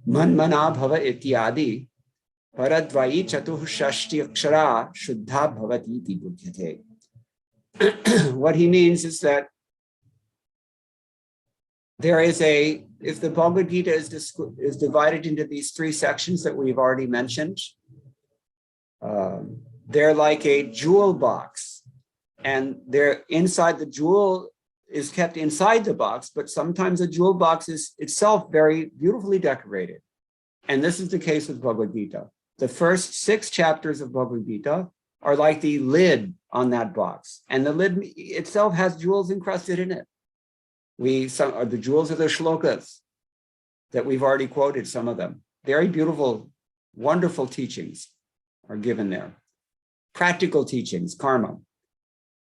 Manmana Bhava Ityadi Paradvai Chatuh Shashti Akshara Shuddha Bhavati Buddhite. what he means is that there is if the Bhagavad Gita is divided into these three sections that we've already mentioned, they're like a jewel box, and they're inside the jewel is kept inside the box, but sometimes the jewel box is itself very beautifully decorated. And this is the case with Bhagavad Gita. The first 6 chapters of Bhagavad Gita are like the lid on that box, and the lid itself has jewels encrusted in it. The jewels are the shlokas that we've already quoted, some of them. Very beautiful, wonderful teachings are given there. Practical teachings, karma.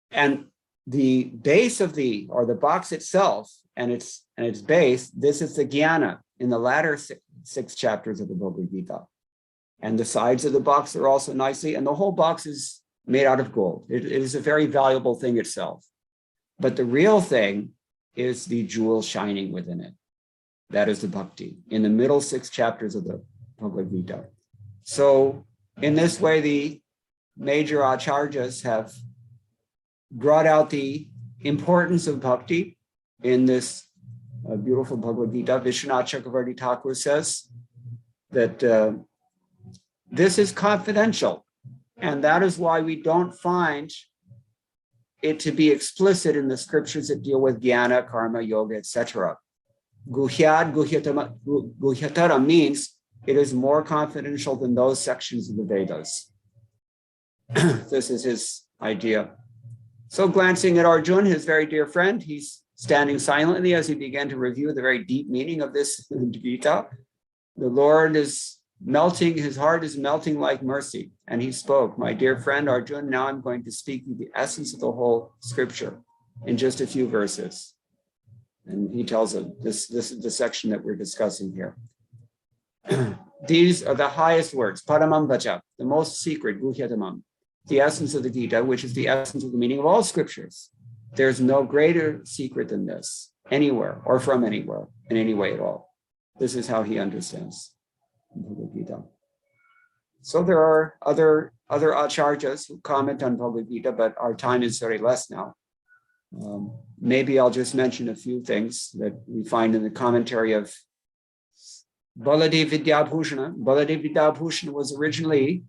And the base of the box itself and its base, this is the jnana in the latter 6 chapters of the Bhagavad Gita. And the sides of the box are also nicely, and the whole box is made out of gold. It is a very valuable thing itself. But the real thing is the jewel shining within it. That is the bhakti in the middle 6 chapters of the Bhagavad Gita. So in this way, the major acharyas have brought out the importance of bhakti in this beautiful Bhagavad Gita. Vishwanath Chakravarti Thakur says that this is confidential, and that is why we don't find it to be explicit in the scriptures that deal with jnana, karma, yoga, etc. Guhyat, guhyatara means it is more confidential than those sections of the Vedas. This is his idea. So glancing at Arjuna, his very dear friend, he's standing silently as he began to review the very deep meaning of this Gita. The Lord is melting, his heart is melting like mercy. And he spoke, my dear friend Arjuna, now I'm going to speak you the essence of the whole scripture in just a few verses. And he tells him, this is the section that we're discussing here. These are the highest words, Paramam Vacha, the most secret, Guhyatamam, the essence of the Gita, which is the essence of the meaning of all scriptures. There's no greater secret than this, anywhere or from anywhere, in any way at all. This is how he understands Bhagavad Gita. So there are other acharyas who comment on Bhagavad Gita, but our time is very less now. Maybe I'll just mention a few things that we find in the commentary of Baladev Vidyabhushana. Baladev Vidyabhushana was originally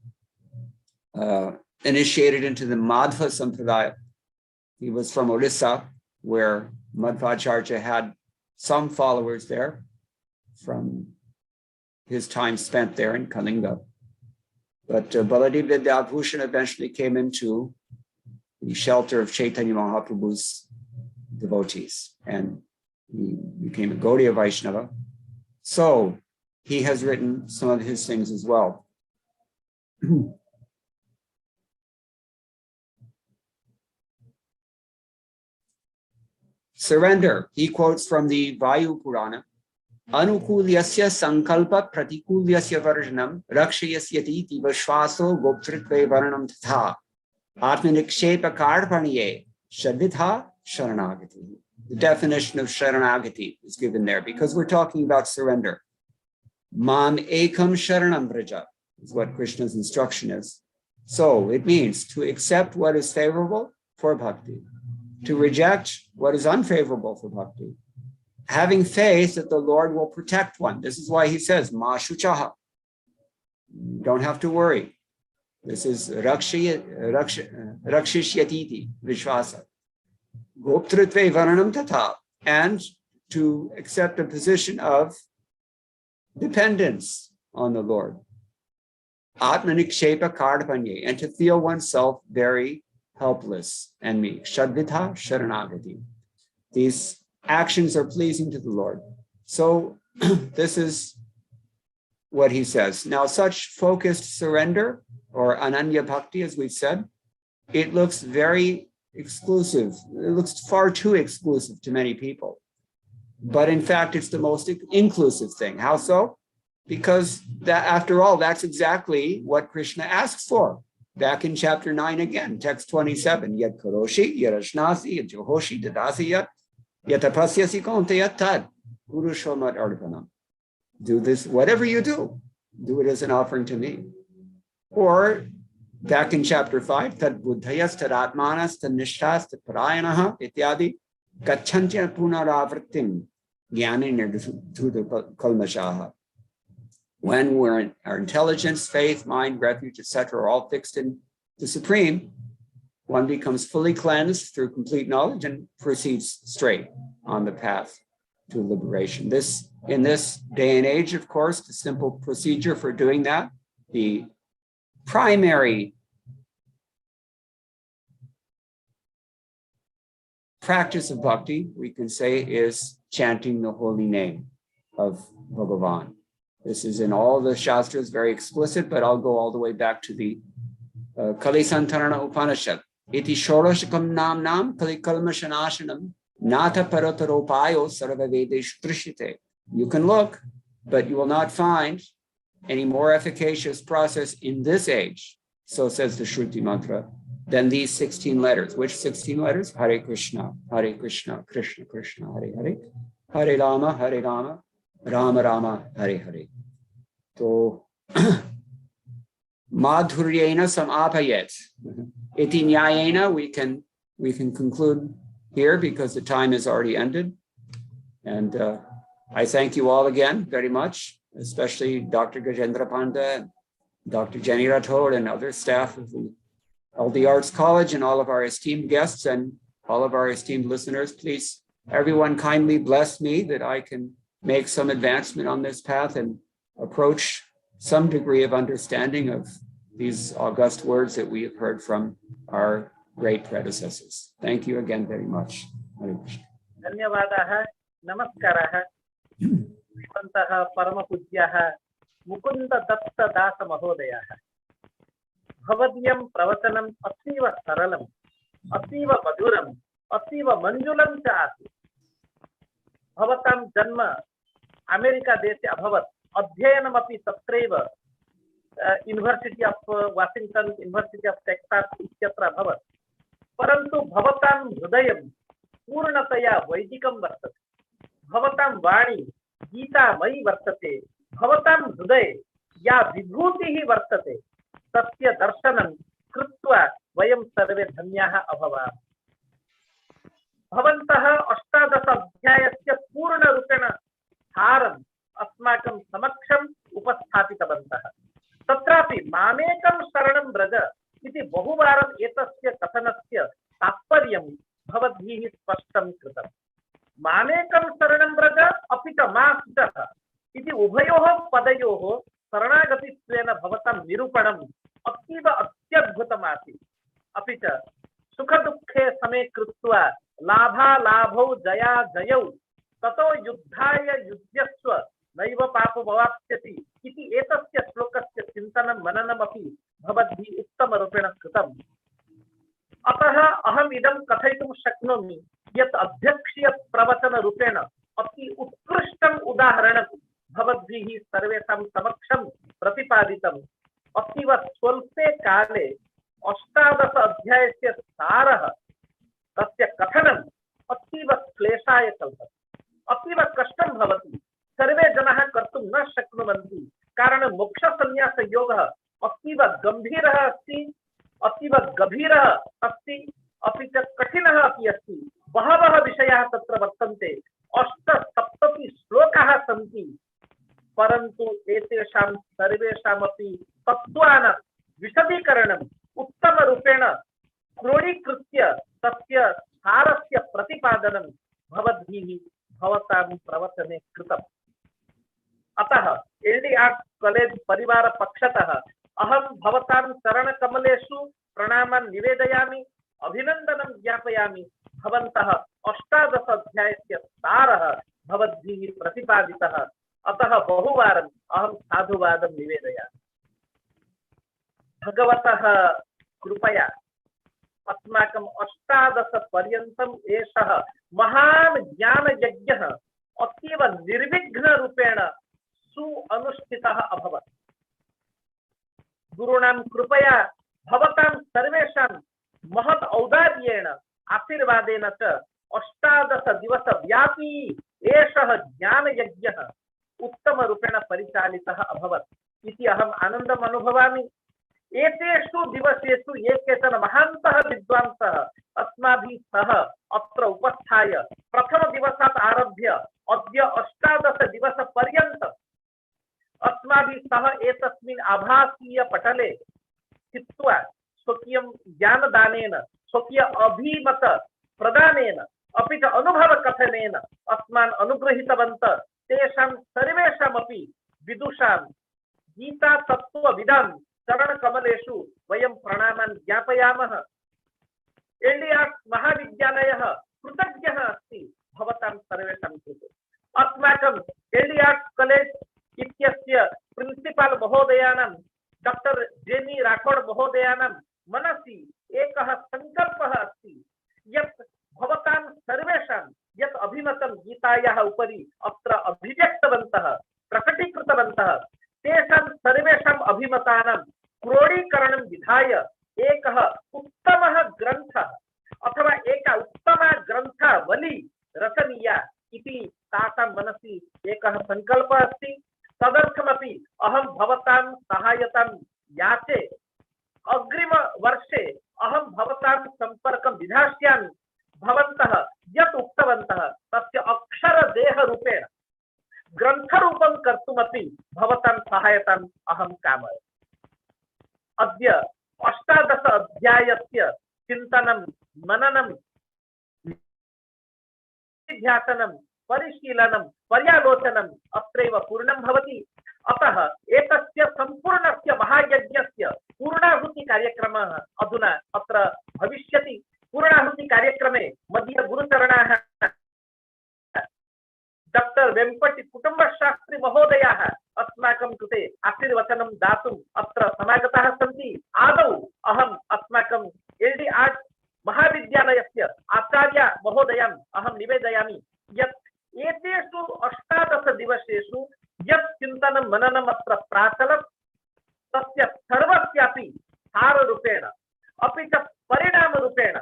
initiated into the Madhva Sampradaya. He was from Orissa, where Madhvacharya had some followers there from his time spent there in Kalinga. But Baladev Vidyabhushana eventually came into the shelter of Chaitanya Mahaprabhu's devotees, and he became a Gaudiya Vaishnava. So he has written some of his things as well. Surrender, he quotes from the Vayu Purana. Anukulyasya sankalpa pratikulyasya varjanam rakshayasyati vashvaso goptritve varanam tatha atmanikshepa karpaniye shadvitha sharanagati. The definition of sharanagati is given there because we're talking about surrender. Mam ekam sharanam vraja is what Krishna's instruction is. So it means to accept what is favorable for bhakti, to reject what is unfavorable for bhakti, having faith that the Lord will protect one. This is why he says, Ma shuchaha. Don't have to worry. This is rakshishyatiti vishvasa. Goptritve varanam tata. And to accept a position of dependence on the Lord. Atmanikshepa kardapanye. And to feel oneself very helpless and meek. Shadvitha sharanagati. These actions are pleasing to the Lord. So this is what he says. Now, such focused surrender or ananya bhakti, as we've said, it looks very exclusive. It looks far too exclusive to many people. But in fact, it's the most inclusive thing. How so? Because that, after all, that's exactly what Krishna asks for. Back in chapter 9 again, text 27, Yat karoshi, yarashnasi, yat johoshi, dadasi yat, yatapasyasi konte tad, purushomat arpanam. Do this, whatever you do it as an offering to me. Or back in chapter 5, tad buddhayas tad atmanas tad nishtas tad parayanaha ityadi gacchantya punaravritim jnani nirdhuta kalmashaha. When our intelligence, faith, mind, refuge, etc., are all fixed in the Supreme, one becomes fully cleansed through complete knowledge and proceeds straight on the path to liberation. In this day and age, of course, the simple procedure for doing that, the primary practice of bhakti, we can say, is chanting the holy name of Bhagavan. This is in all the Shastras, very explicit, but I'll go all the way back to the Kali Santarana Upanishad. Iti shoroshakam nam nam kali kalmashanashanam nata parataropayo sarvavedesh trishite. You can look, but you will not find any more efficacious process in this age, so says the Shruti mantra, than these 16 letters. Which 16 letters? Hare Krishna, Krishna Krishna, Hare Hare, Hare Rama, Rama Rama, Hare Hare. So, madhuryena samapayet. Iti nyayena, we can conclude here because the time is already ended. And I thank you all again very much, especially Dr. Gajendra Panda, Dr. Jenny Rathod, and other staff of the LD Arts College, and all of our esteemed guests and all of our esteemed listeners. Please, everyone kindly bless me that I can make some advancement on this path and approach some degree of understanding of these august words that we have heard from our great predecessors. Thank you again very much. Hare Krishna. Dhanyavadaha, namaskaraha, Srimantaha Paramapujyaha, Mukunda Datta Dasa Mahodayaha. Bhavadyam Pravatanam Asiva Saralam, Asiva Madhuram, Asiva Manjulam Chaasi. Bhavatam Janma, America Deshe Abhavat, Adhyayanamapi Tatreva, University of Washington, University of Texas, etc. Bhavat. Parantu Bhavatam Hridayam, Purnataya Vaidikam Vartate. Bhavatam Vani, Geeta Mai Vartate. Bhavatam Hriday, Ya Vibhutihi Vartate. Satya Darshanam Krutva Vayam Sarve Dhanyaha Abhava. Bhavantaha Ashtadasa Adhyayasya Purna Rupena Haram Asmakam Samaksham Upasthapitavantaha. Tatrapi Mamekam Saranam Braja iti Bahuvaram Etasya Kathanasya Tattparyam Bhavadhihi Spashtam Kritam. Mamekam Saranam Braja apita Masitaha iti Ubhayoho Padayoho Saranagatistvena Bhavatam Nirupanam Attiva Atyadbhutamasi. Apita Sukha-dukhe same krutva labha labho jaya jayau tato yuddhaya yudyasva naiva papo bhavapsyati iti etasya shlokasya chintanam mananam api bhavadhi uttama rupena kritam. Ataha aham idam kathaitum shaknomi yat adhyakshiya pravachana rupena ati utkrishtam udaharanam bhavadhihi sarvesam samaksham pratipaditam. Ativa swalpe kale अष्टादश अध्यायस्य सारः तस्य कथनम् अतीव क्लेशाय कल्पते. अतीव कष्टं भवति. सर्वे जनाः कर्तुं न शक्नुवन्ति. कारणं मोक्षसंन्यासयोगः अतीव गम्भीरः अस्ति, अतीव गभीरः अस्ति, अपि च कठिनः अपि अस्ति. बहवः विषयाः तत्र वर्तन्ते. 870 श्लोकाः सन्ति. परन्तु एतेषां सर्वेषामपि तत्त्वानां विशदीकरणं उत्तम रूपेण क्रोडीकृत्य तस्य सारस्य प्रतिपादनं भवद्भिः भवतां प्रवचने कृतम्. अतः एल्डी आर्ट्स कॉलेज परिवार पक्षतः अहं भवतां चरणकमलेषु प्रणामान् निवेदयामि, अभिनन्दनं ज्ञापयामि. भवन्तः 18 अध्यायस्य सारः भवद्भिः प्रतिपादितः. अतः बहुवारम् अहं साधुवादं निवेदयामि. भगवतः कृपया अस्माकं 18 पर्यन्तम् एषः महान् ज्ञानयज्ञः अतीव निर्विघ्नरूपेण सुअनुष्ठितः अभवत्. गुरूणां कृपया भवतां सर्वेषां महत् औदार्येण आशीर्वादेन च 18 दिवसव्यापी एषः ज्ञानयज्ञः उत्तमरूपेण परिचालितः अभवत् इति अहम् आनन्दम् अनुभवामि. एतेषु दिवसेषु ये केचन महान्तः विद्वांसः अस्माभिः सह अत्र उपस्थाय प्रथमदिवसात् आरभ्य अद्य 18 दिवसपर्यन्तम् अस्माभिः सह एतस्मिन् आभासीय पटले स्थित्वा स्वकीयं ज्ञानदानेन स्वकीय अभिमत प्रदानेन अपि च अनुभवकथनेन अस्मान् अनुगृहीतवन्तः तेषां सर्वेषामपि विदुषां गीता तत्त्वविदां चरणकमलेषु वयं प्रणामान् ज्ञापयामः। एल्डिआर् महाविद्यालयः कृतज्ञः अस्ति भवतां सर्वेषां कृते। अस्माकं एल्डिआर् कॉलेज इत्यस्य प्रिन्सिपल महोदयानां डॉक्टर जेनी राठोड महोदयानां मनसि एकः संकल्पः अस्ति यत् भवतां सर्वेषां यत् अभिमतं गीतायाः उपरि अत्र अभिव्यक्तवन्तः प्रकटीकृतवन्तः तेषां सर्वेषाम् अभिमतानां क्रोडीकरणं विधाय एकः उत्तमः ग्रन्थः अथवा एका उत्तमा ग्रन्थावली रचनीया इति तासां मनसि एकः संकल्पः अस्ति। तदर्थमपि अहं भवतां सहायतां याचे। अग्रिमवर्षे अहं भवतां सम्पर्कं विधास्यामि। भवन्तः यत् उक्तवन्तः तस्य अक्षरदेहरूपेण ग्रन्थरूपं कर्तुमपि भवतां सहायताम् अहं कामये। अद्य 18 अध्यायस्य चिन्तनं मननं ध्यासनं परिशीलनं पर्यालोचनम् अत्रैव पूर्णं भवति। अतः एतस्य सम्पूर्णस्य महायज्ञस्य पूर्णाहुति कार्यक्रमः अधुना अत्र भविष्यति। पूर्णाहुति कार्यक्रमे मध्य गुरुचरणाः डॉक्टर वेम्पटि कुटुम्बशास्त्री महोदयाः अस्माकं कृते आशीर्वचनं दातुम् अत्र समागताः सन्ति। आदौ अहम् अस्माकं एल्डिआर् महाविद्यालयस्य आचार्य महोदयम् अहं निवेदयामि यत् एतेषु 18 दिवसेषु यत् चिन्तनं मननम् अत्र प्राचलत् तस्य सर्वस्यापि साररूपेण अपि च परिणामरूपेण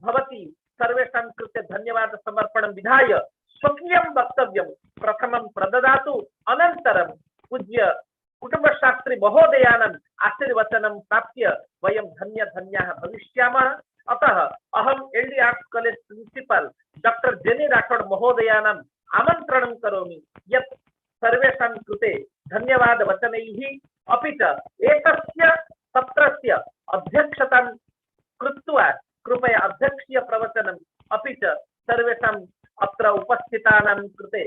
भवती सर्वेषां कृते धन्यवादसमर्पणं विधाय स्वकीयं वक्तव्यं प्रथमं प्रददातु। अनन्तरं पूज्य कुटुम्बशास्त्री महोदयानाम् आशीर्वचनं प्राप्य वयं धन्याः भविष्यामः। अतः अहम् L D R college principal doctor Jeni Rathod महोदयानाम् आमन्त्रणं करोमि यत् सर्वेषां कृते धन्यवादवचनैः अपि च एतस्य सत्रस्य अध्यक्षतां कृत्वा कृपया अध्यक्षीय प्रवचनम् अपि च सर्वेषां अत्र उपस्थितानां कृते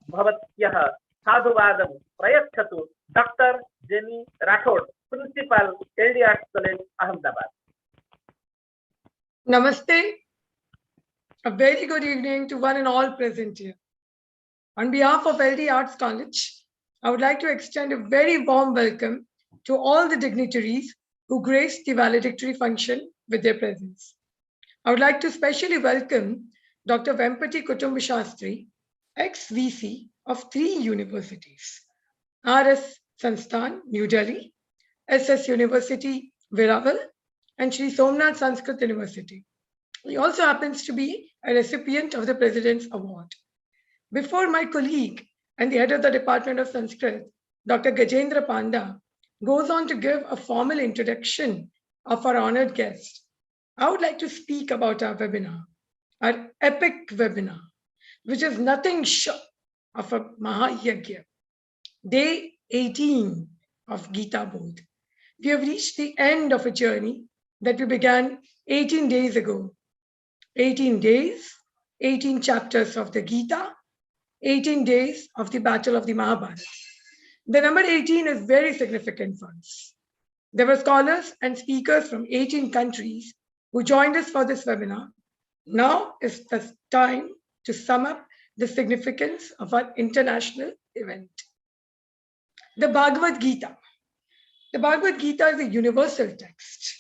भवत्यः साधुवादं प्रयच्छतु। Doctor Jeni Rathod, principal L D R college Ahmedabad. Namaste. A very good evening to one and all present here. On behalf of LD Arts College, I would like to extend a very warm welcome to all the dignitaries who graced the valedictory function with their presence. I would like to specially welcome Dr. Vempati Kutumbashastri, ex-VC of 3 universities, RS Sansthan, New Delhi, SS University, Veeraval, and Sri Somnath Sanskrit University. He also happens to be a recipient of the President's Award. Before my colleague and the head of the Department of Sanskrit, Dr. Gajendra Panda, goes on to give a formal introduction of our honored guest, I would like to speak about our webinar, our epic webinar, which is nothing short of a Mahayagya. Day 18 of Geeta Bodh. We have reached the end of a journey that we began 18 days ago. 18 days, 18 chapters of the Geeta, 18 days of the Battle of the Mahabharata. The number 18 is very significant for us. There were scholars and speakers from 18 countries who joined us for this webinar. Now is the time to sum up the significance of our international event. The Bhagavad Gita. The Bhagavad Gita is a universal text.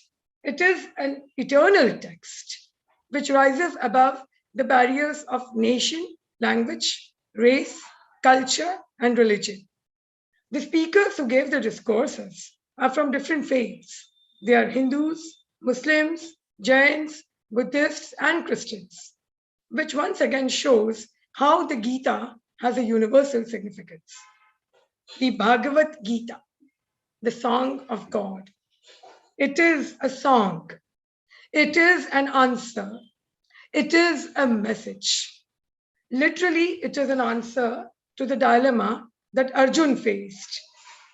It is an eternal text which rises above the barriers of nation, language, race, culture, and religion. The speakers who gave the discourses are from different faiths. They are Hindus, Muslims, Jains, Buddhists, and Christians, which once again shows how the Gita has a universal significance. The Bhagavad Gita, the Song of God, It is a song. It is an answer. It is a message. Literally, it is an answer to the dilemma that Arjun faced,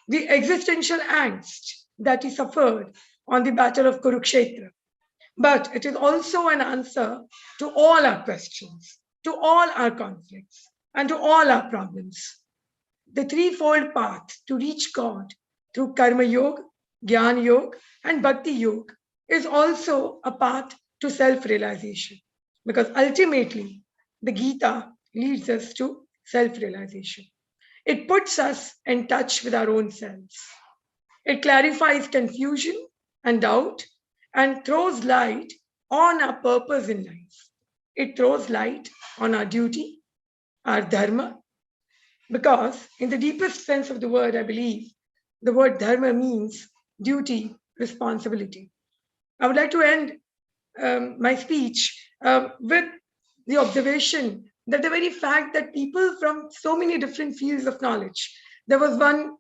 the existential angst that he suffered on the battle of Kurukshetra. But it is also an answer to all our questions, to all our conflicts, and to all our problems. The threefold path to reach God through Karma Yoga, Jnana Yoga, and Bhakti Yoga is also a path to self realization, because ultimately the Gita leads us to self realization. It puts us in touch with our own selves. It clarifies confusion and doubt and throws light on our purpose in life. It throws light on our duty, our dharma, because in the deepest sense of the word, I believe the word dharma means duty, responsibility. I would like to end my speech with the observation that the very fact that people from so many different fields of knowledge, there was one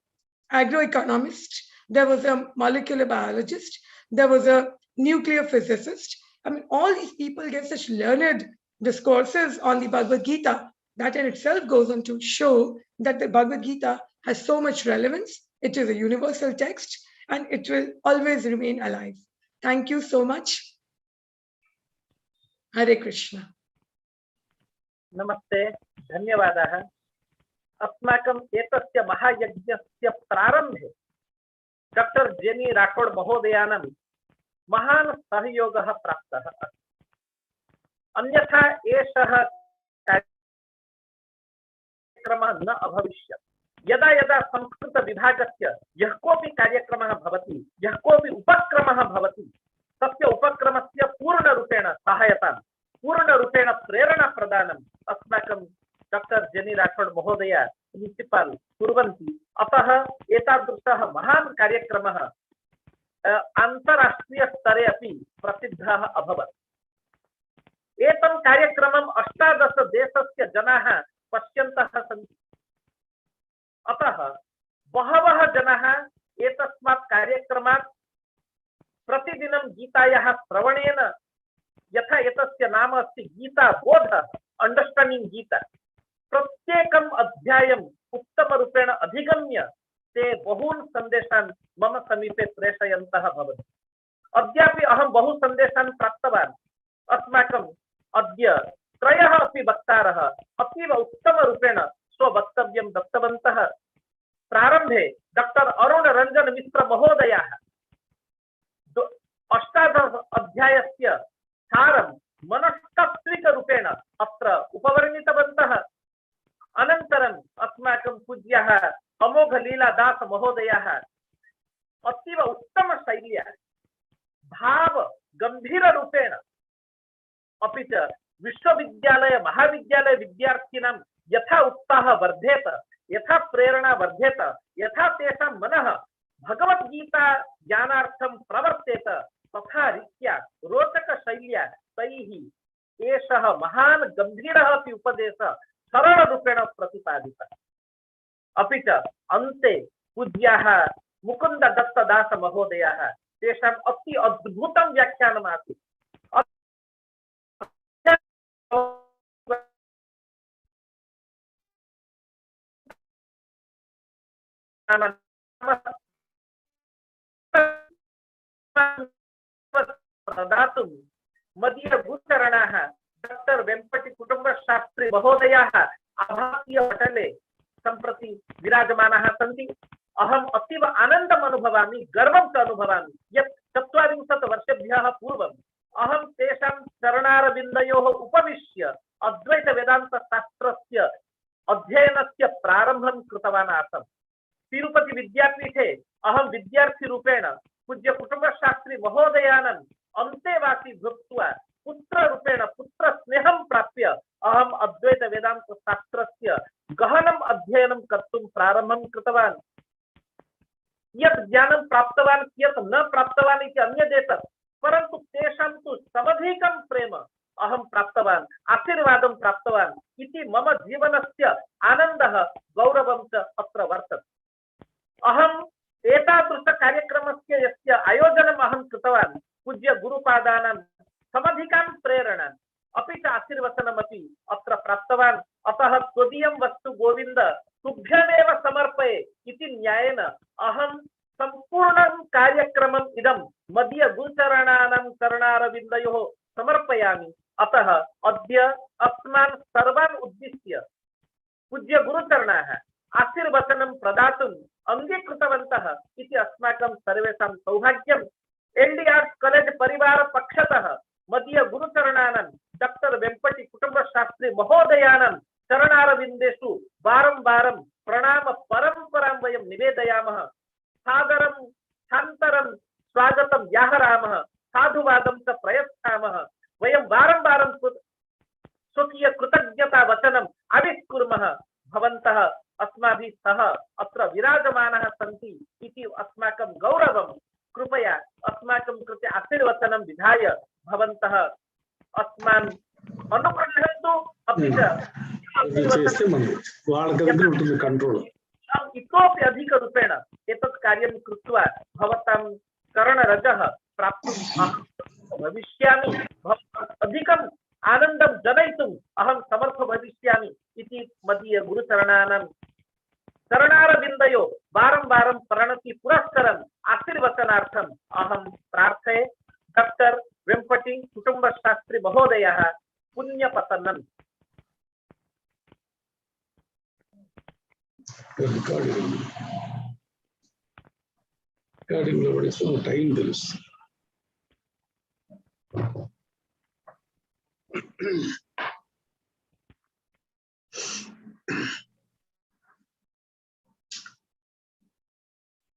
agroeconomist, there was a molecular biologist, there was a nuclear physicist. I mean, all these people get such learned discourses on the Bhagavad Gita that in itself goes on to show that the Bhagavad Gita has so much relevance. It is a universal text and it will always remain alive. Thank you so much. Hare Krishna. नमस्ते, धन्यवादाः। अस्माकम् एतस्य महायज्ञस्य प्रारम्भे doctor Jeni Rathod महोदयानां महान् सहयोगः प्राप्तः अस्ति। अन्यथा एषः कार्यक्रमः न अभविष्यत्। यदा यदा संस्कृत विभागस्य यः कोऽपि कार्यक्रमः भवति, यः कोऽपि उपक्रमः भवति, तस्य उपक्रमस्य पूर्णरूपेण सहायतां, पूर्णरूपेण प्रेरणा प्रदानम् अस्माकं डॉक्टर जेनी राठोड महोदय प्रिन्सिपल कुर्वन्ति। अतः एतादृशः महान् कार्यक्रमः अन्तर्राष्ट्रीय स्तरे अपि प्रसिद्धः अभवत्। एतं कार्यक्रमम् 18 देशस्य जनाः पश्यन्तः सन्ति। अतः बहवः जनाः एतस्मात् कार्यक्रमात् प्रतिदिनं गीतायाः श्रवणेन, यथा एतस्य नाम अस्ति गीता बोध, अंडरस्टैंडिंग गीता, प्रत्येकम् अध्यायम् उत्तमरूपेण अधिगम्य ते बहून् सन्देशान् मम समीपे प्रेषयन्तः भवन्ति। अद्यापि अहं बहु सन्देशान् प्राप्तवान्। अस्माकम् अद्य त्रयः अपि वक्तारः अतीव उत्तमरूपेण स्ववक्तव्यं दत्तवन्तः। प्रारम्भे डॉक्टर अरुण रंजन मिश्र महोदयाः 18 अध्यायस्य सारं मनस्तत्त्विकरूपेण अत्र उपवर्णितवन्तः। अनन्तरम् अस्माकं पूज्यः अमोघ लीलादास महोदयः अतीव उत्तमशैल्या भाव गंभीररूपेण, अपि च विश्वविद्यालय महाविद्यालय विद्यार्थिनां यथा उत्साह वर्धेत, यथा प्रेरणा वर्धेत, यथा तेषां मनः भगवद्गीता ज्ञानार्थं प्रवर्तेत, तथा रीत्या रोचक शैल्या तैः एषः महान् गंभीरः अपि उपदेशः सरलरूपेण प्रतिपादितः। अपि च अन्ते पूज्याः मुकुन्द दत्तदास महोदयाः तेषाम् अति अद्भुतं व्याख्यानम् आसीत्। प्रदातुं मदीयभूचरणाः डॉक्टर वेम्पटि कुटुम्बशास्त्री महोदयाः आभासीय पटले सम्प्रति विराजमानाः सन्ति। अहम् अतीव आनन्दम् अनुभवामि, गर्वं च अनुभवामि यत् 40 वर्षेभ्यः पूर्वम् अहं तेषां चरणारविन्दयोः उपविश्य अद्वैत वेदान्त शास्त्रस्य अध्ययनस्य प्रारम्भं कृतवान् आसम्। तिरुपति विद्यापीठे अहं विद्यार्थी रूपेण पूज्य कुटुम्बशास्त्री महोदयानाम् अन्तेवासी भूत्वा पुत्ररूपेण पुत्रस्नेहं प्राप्य अहम् अद्वैत वेदान्त शास्त्रस्य गहनम् अध्ययनं कर्तुं प्रारम्भं कृतवान्। यत् ज्ञानं प्राप्तवान्, कियत् न प्राप्तवान् इति अन्यदेतत्, परन्तु तेषां तु समधिकं प्रेम अहं प्राप्तवान्, आशीर्वादं प्राप्तवान् इति मम जीवनस्य आनन्दः, गौरवं च अत्र वर्तते। अहम् एतादृश एतादृशकार्यक्रमस्य यस्य आयोजनम् अहं कृतवान् पूज्य गुरुपादानां समधिकां प्रेरणाम् अपि च आशीर्वचनमपि अत्र प्राप्तवान्। अतः त्वदीयं वस्तु गोविन्द तुभ्यमेव समर्पये इति न्यायेन अहं सम्पूर्णं कार्यक्रमम् इदं मदीय गुरुचरणानां चरणारविन्दयोः समर्पयामि। अतः अद्य अस्मान् सर्वान् उद्दिश्य पूज्य गुरुचरणाः आशीर्वचनं प्रदातुम् अङ्गीकृतवन्तः इति अस्माकं सर्वेषां सौभाग्यम्। एल्डीआर् कॉलेज परिवार पक्षतः मदीय गुरुचरणानां डॉक्टर वेम्पटि कुटुम्बशास्त्री महोदयानां चरणारविन्देषु वारं वारं प्रणाम परम्परां वयं निवेदयामः। सादरं शान्तरं स्वागतं व्याहरामः, साधुवादं च प्रयच्छामः। वयं वारं वारं स्वकीय कृतज्ञता वचनम् आविष्कुर्मः। भवन्तः अस्माभिः सह अत्र विराजमानः सन्ति इति अस्माकं गौरवं। कृपया अस्माकं कृते आशीर्वचनं विधाय भवन्तः अस्मान् अनुगृह्णन्तु। अपि च इतोपि अधिकरूपेण एतत् कार्यं कृत्वा भवतां करणरजः प्राप्तुम् अहं भविष्यामि। अधिकम् आनन्दं जनयितुम् अहं समर्थ भविष्यामि इति मदीय गुरुचरणानां चरणारविन्दयो वारं वारं प्रणति पुरस्करम् आशीर्वचनार्थम् अहं प्रार्थये। डॉक्टर वेम्पटि कुटुम्बशास्त्री महोदयः पुण्यपतनम्।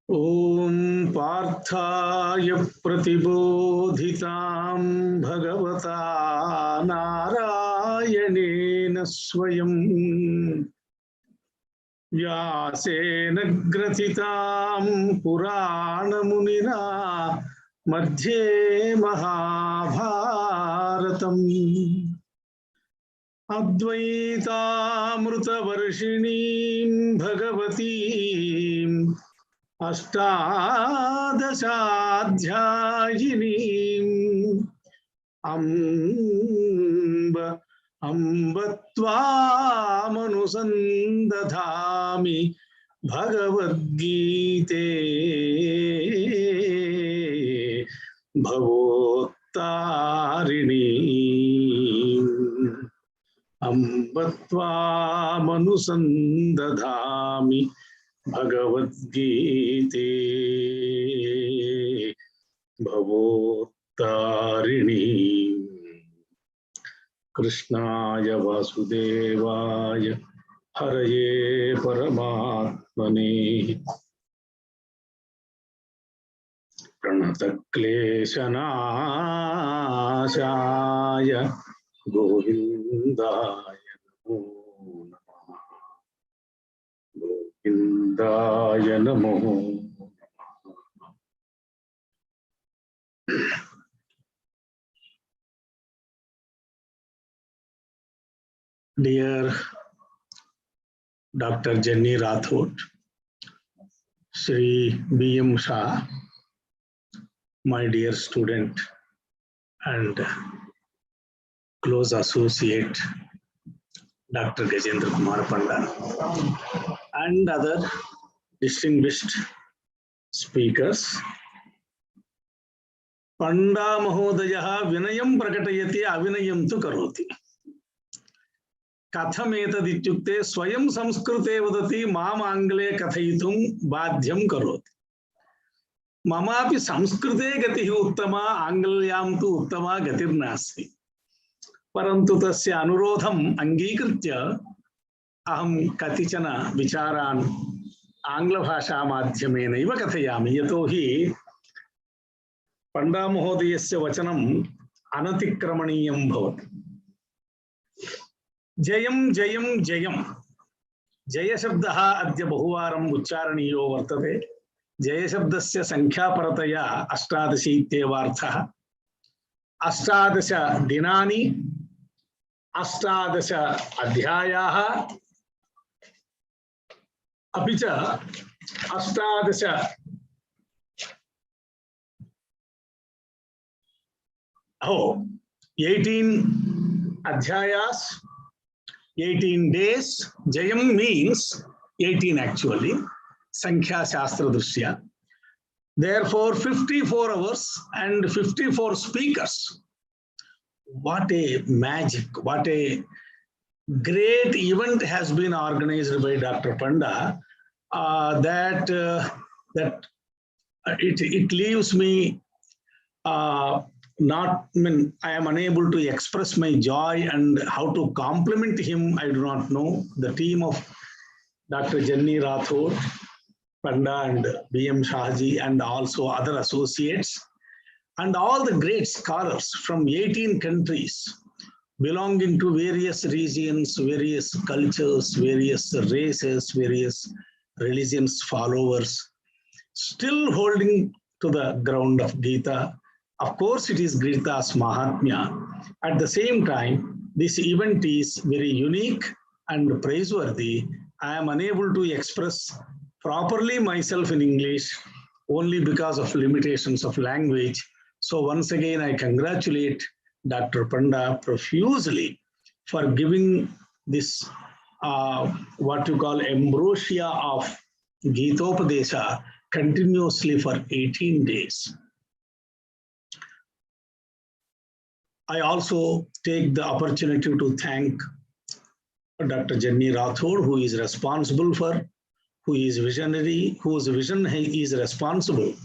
ॐ पार्थाय प्रतिबोधितां भगवता नारायणेन स्वयं व्यासेन ग्रथितां पुराणमुनिना मध्ये महाभारतम् अद्वैतामृतवर्षिणीं भगवतीम् अष्टादशाध्यायिनीम् अम्ब त्वामनुसन्दधामि भगवद्गीते भवोत्तारिणी। अम्ब त्वामनुसन्दधामि भगवद्गीते भवोत्तारिणी। कृष्णाय वासुदेवाय हरये परमात्मने प्रणतक्लेशनाशाय गोविन्दाय नमो नमः। गोविन्दाय नमो नमः। Dear Dr. Jenny Rathod, Sri B.M. Shah, my dear student and close associate Dr. Gajendra Kumar Panda, and other distinguished speakers. Panda Mahodayah Vinayam Prakatayati Avinayam tu Karoti. कथमेतदित्युक्ते स्वयं संस्कृते वदति माम आंग्ले कथयितुं बाध्यं करोति। ममापि संस्कृते गतिः उत्तमा, आंग्ल्यां तु उत्तमा गतिर्नास्ति। परन्तु तस्य अनुरोधम् अङ्गीकृत्य अहं कतिचन विचारान् आङ्ग्लभाषामाध्यमेनैव कथयामि। यतोहि पण्डा महोदयस्य वचनम् अनतिक्रमणीयं भवति। जयं जयं जयं जय शब्दः अद्य बहुवारम् उच्चारणीयो वर्तते। जय शब्दस्य संख्यापरतया 18 इत्येवार्थः। 18 दिनानि, 18 अध्यायाः, अपि च 18 Oh, 18 adhyayas, 18 days. Jayam means 18 actually, Sankhya Shastra Drishya. Therefore, 54 hours and 54 speakers. What a magic, what a great event has been organized by Dr. Panda that it leaves me not, I mean, I am unable to express my joy and how to compliment him. I do not know. The team of Dr. Jenny Rathod, Panda and B.M. Shahji and also other associates and all the great scholars from 18 countries belonging to various regions, various cultures, various races, various religions, followers, still holding to the ground of Geeta. Of course, it is Geeta's Mahatmya. At the same time, this event is very unique and praiseworthy. I am unable to express properly myself in English only because of limitations of language. So once again, I congratulate Dr. Panda profusely for giving this what you call ambrosia of Geetopadesha continuously for 18 days. I also take the opportunity to thank Dr. Jenny Rathod, who is responsible for, who is visionary, whose vision is responsible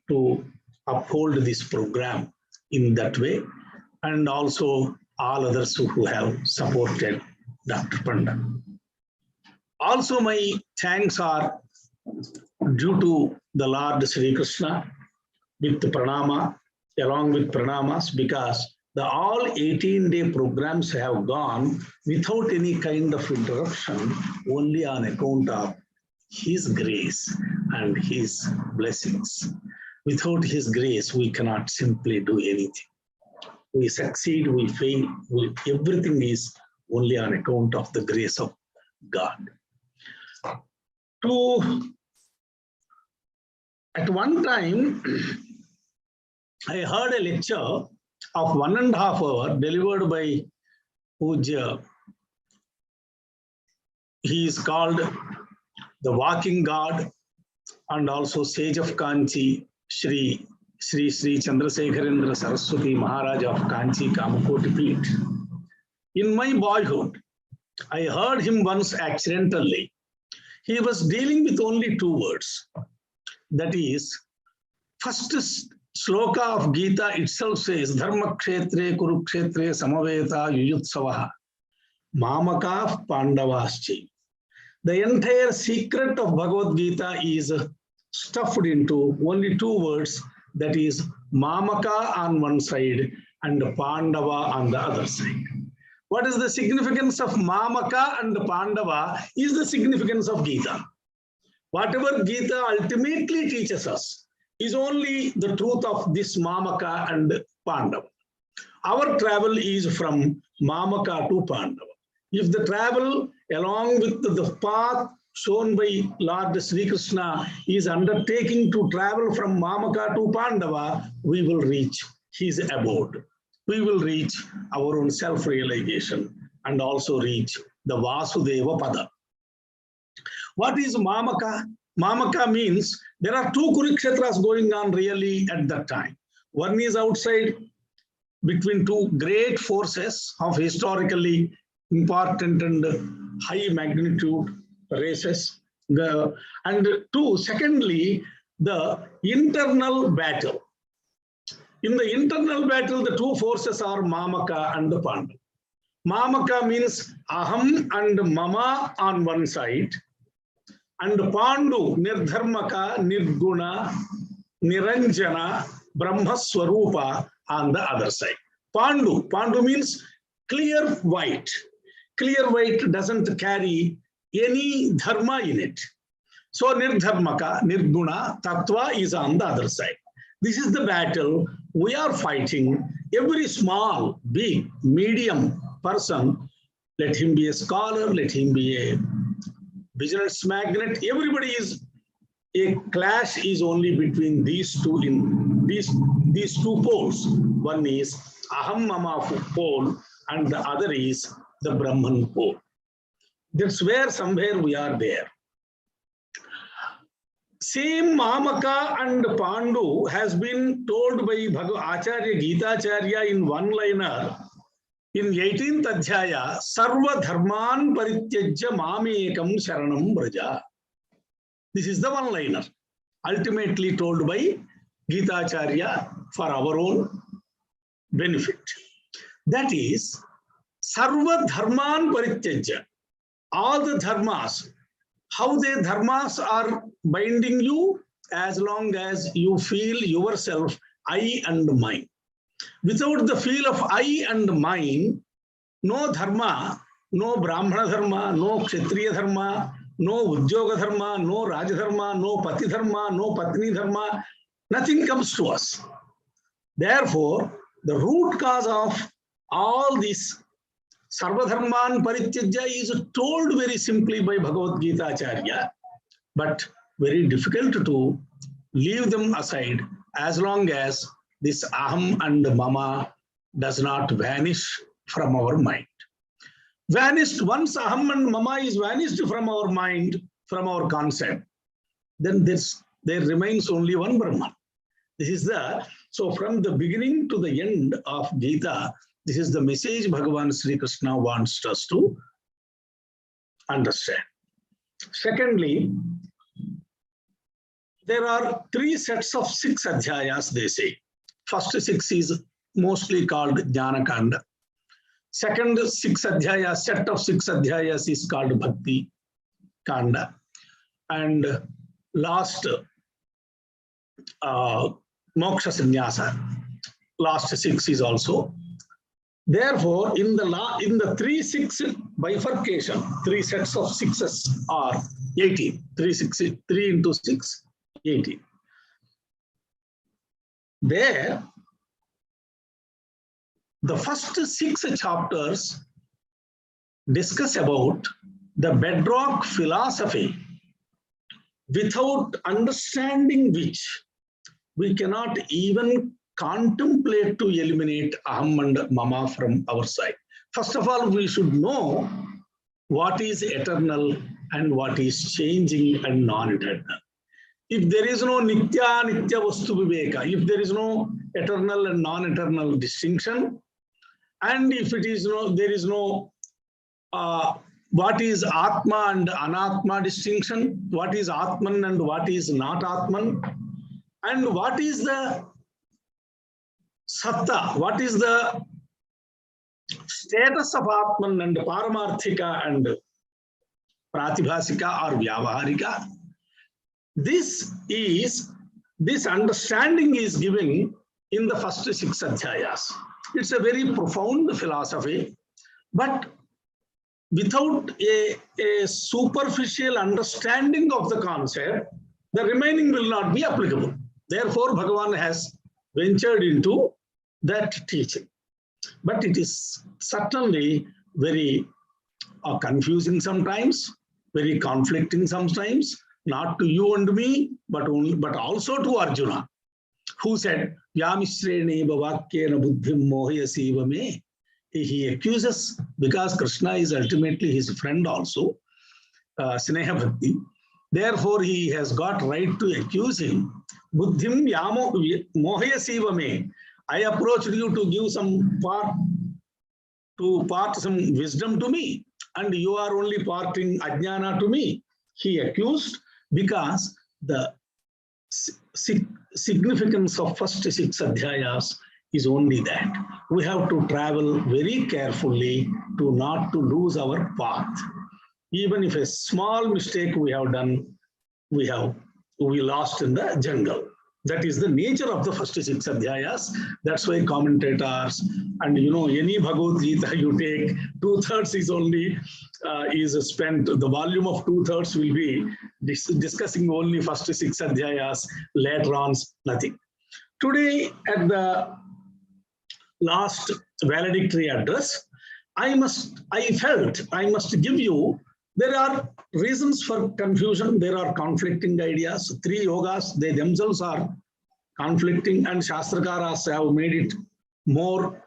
to uphold this program in that way, and also all others who have supported Dr. Panda. Also, my thanks are due to the Lord Sri Krishna with pranama, along with pranamas, because the all 18-day programs have gone without any kind of interruption, only on account of His grace and His blessings. Without His grace, we cannot simply do anything. We succeed, we fail, everything is only on account of the grace of God. At one time, I heard a lecture of 1.5 hours delivered by Puja. He is called the Walking God and also Sage of Kanchi, Sri Chandrasekharendra Saraswati Maharaj of Kanchi Kamakoti Peeth. In my boyhood, I heard him once accidentally. He was dealing with only 2 words. That is, first sloka of Geeta itself says, Dharma Kshetre Kurukshetre Samaveta Yuyutsavaha Mamaka Pandavaschi. The entire secret of Bhagavad Gita is stuffed into only 2 words, that is Mamaka on one side and Pandava on the other side. What is the significance of Mamaka and Pandava is the significance of Gita. Whatever Gita ultimately teaches us is only the truth of this Mamaka and Pandava. Our travel is from Mamaka to Pandava. If the travel along with the path shown by Lord Sri Krishna is undertaking to travel from Mamaka to Pandava, we will reach his abode. We will reach our own self-realization and also reach the Vasudeva Pada. What is Mamaka? Mamaka means there are 2 Kurukshetras going on really at that time. One is outside between 2 great forces of historically important and high magnitude races. And 2, secondly, the internal battle. In the internal battle, the 2 forces are Mamaka and Pandava. Mamaka means Aham and Mama on one side, and Pandu, Nirdharmaka, Nirguna, Niranjana, Brahmaswarupa on the other side. Pandu means clear white. Clear white doesn't carry any dharma in it. So Nirdharmaka, Nirguna, Tattva is on the other side. This is the battle we are fighting. Every small, big, medium person, let him be a scholar, let him be a business magnate, everybody is, a clash is only between these 2 in these 2 poles. One is Aham Mama pole and the other is the Brahman pole. That's where somewhere we are there. Same Mamaka and Pandu has been told by Acharya Geeta Acharya in one liner in 18th Adhyaya, Sarva Dharman Parityajya Mamekam Sharanam Braja. This is the one liner, ultimately told by Geeta Acharya for our own benefit. That is, Sarva Dharman Parityajya. All the dharmas, how the dharmas are binding you as long as you feel yourself I and mine. Without the feel of I and mine, no dharma, no Brahmana dharma, no Kshatriya dharma, no Udyoga dharma, no Raja dharma, no Pati dharma, no Patni dharma, nothing comes to us. Therefore, the root cause of all this Sarvadharman Parityajya is told very simply by Bhagavad Gita Acharya, but very difficult to leave them aside as long as this Aham and Mama does not vanish from our mind. Vanished, once Aham and Mama is vanished from our mind, from our concept, then there remains only one Brahman. This is so from the beginning to the end of Gita, this is the message Bhagavan Sri Krishna wants us to understand. Secondly, there are 3 sets of 6 adhyayas, they say. First 6 is mostly called Jnana Kanda. Second 6 adhyayas, set of 6 adhyayas is called Bhakti Kanda. And last Moksha Sannyasa, last 6 is also. Therefore, in the 3-6 bifurcation, 3 sets of 6s are 18. 3 into 6, 18. There, the first 6 chapters discuss about the bedrock philosophy, without understanding which we cannot even contemplate to eliminate Aham and Mama from our side. First of all, we should know what is eternal and what is changing and non-eternal. If there is no Nitya Vastu Viveka, if there is no eternal and non-eternal distinction, and if there is no what is Atma and Anatma distinction, what is Atman and what is not Atman, and what is the Satta, what is the status of Atman and Paramarthika and Pratibhasika or Vyavaharika. This understanding is given in the first 6 adhyayas. It's a very profound philosophy, but without a superficial understanding of the concept, the remaining will not be applicable. Therefore, Bhagavan has ventured into that teaching. But it is certainly very confusing sometimes, very conflicting sometimes, not to you and me, but also to Arjuna, who said, Vyamishrene bhavakyena buddhim mohayasiva me. He accuses, because Krishna is ultimately his friend also, Sneha Bhakti. Therefore, he has got right to accuse him. Buddhim mohayasiva me. I approached you to give some some wisdom to me, and you are only parting ajnana to me. He accused, because the significance of first 6 adhyayas is only that we have to travel very carefully to not to lose our path. Even if a small mistake we have done, we lost in the jungle. That is the nature of the first 6 adhyayas. That's why commentators and any Bhagavad Gita you take, 2/3 is only is spent. The volume of 2/3 will be discussing only first 6 adhyayas. Later on, nothing. Today, at the last valedictory address, I felt I must give you. There are reasons for confusion. There are conflicting ideas. 3 yogas, they themselves are conflicting, and Shastrakaras have made it more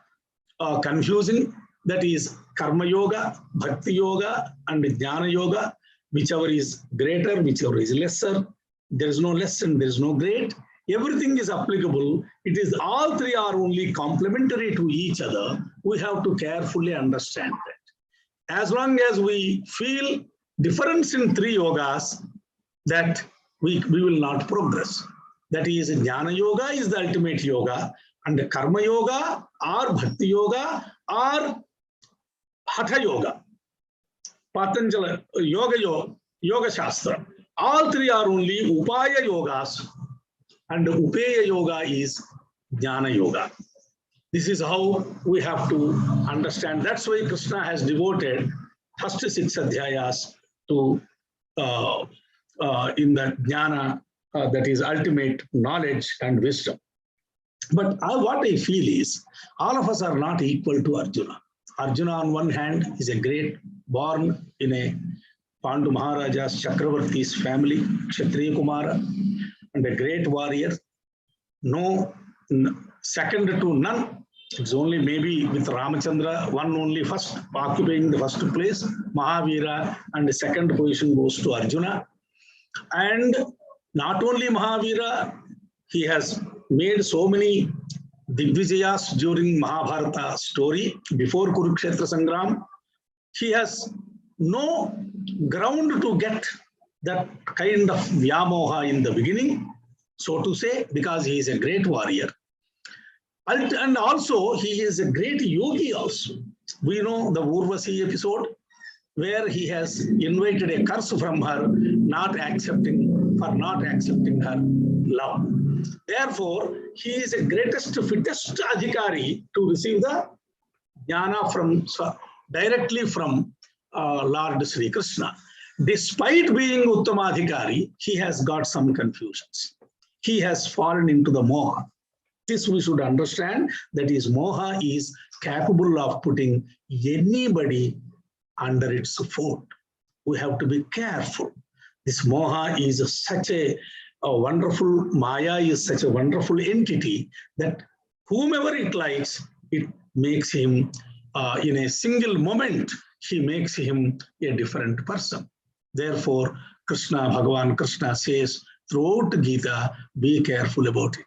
confusing. That is Karma Yoga, Bhakti Yoga, and Jnana Yoga. Whichever is greater, whichever is lesser. There is no less and there is no great. Everything is applicable. It is all three are only complementary to each other. We have to carefully understand that. As long as we feel difference in three yogas, that we will not progress. That is, Jnana Yoga is the ultimate yoga, and Karma Yoga or Bhakti Yoga or Hatha Yoga, Patanjali Yoga Shastra. All three are only Upaya Yogas, and Upeya Yoga is Jnana Yoga. This is how we have to understand. That's why Krishna has devoted first 6 adhyayas to in the Jnana, that is ultimate knowledge and wisdom. But what I feel is, all of us are not equal to Arjuna. Arjuna on one hand is a great, born in a Pandu Maharaja's Chakravarti's family, Kshatriya Kumara, and a great warrior. No, second to none. It's only maybe with Ramachandra, one only first occupying the first place, Mahavira, and the second position goes to Arjuna. And not only Mahavira, he has made so many Digvijayas during Mahabharata story before Kurukshetra Sangram. He has no ground to get that kind of Vyamoha in the beginning, so to say, because he is a great warrior. And also, he is a great yogi also. We know the Urvasi episode, where he has invited a curse from her, not accepting her love. Therefore, he is the greatest, fittest adhikari to receive the jnana from directly from Lord Sri Krishna. Despite being Uttamadhikari, he has got some confusions. He has fallen into the moha. This we should understand, that is, moha is capable of putting anybody under its foot. We have to be careful. This moha is such a wonderful, Maya is such a wonderful entity that whomever it likes, it makes him, in a single moment, he makes him a different person. Therefore, Bhagavan Krishna says throughout Geeta, be careful about it.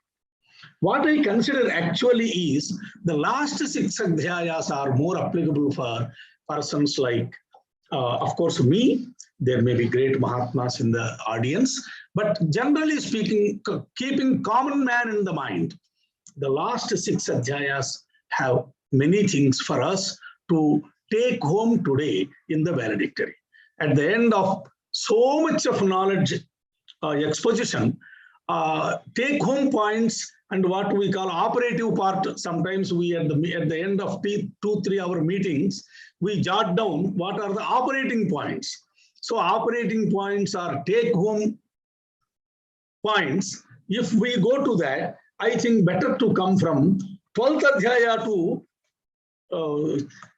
What I consider actually is the last 6 adhyayas are more applicable for persons like, of course, me. There may be great Mahatmas in the audience, but generally speaking, keeping common man in the mind, the last 6 adhyayas have many things for us to take home today in the valedictory. At the end of so much of knowledge exposition, take home points and what we call operative part. Sometimes we at the end of 2-3 hour meetings, we jot down what are the operating points. So operating points are take home points. If we go to that, I think better to come from 12th adhyaya to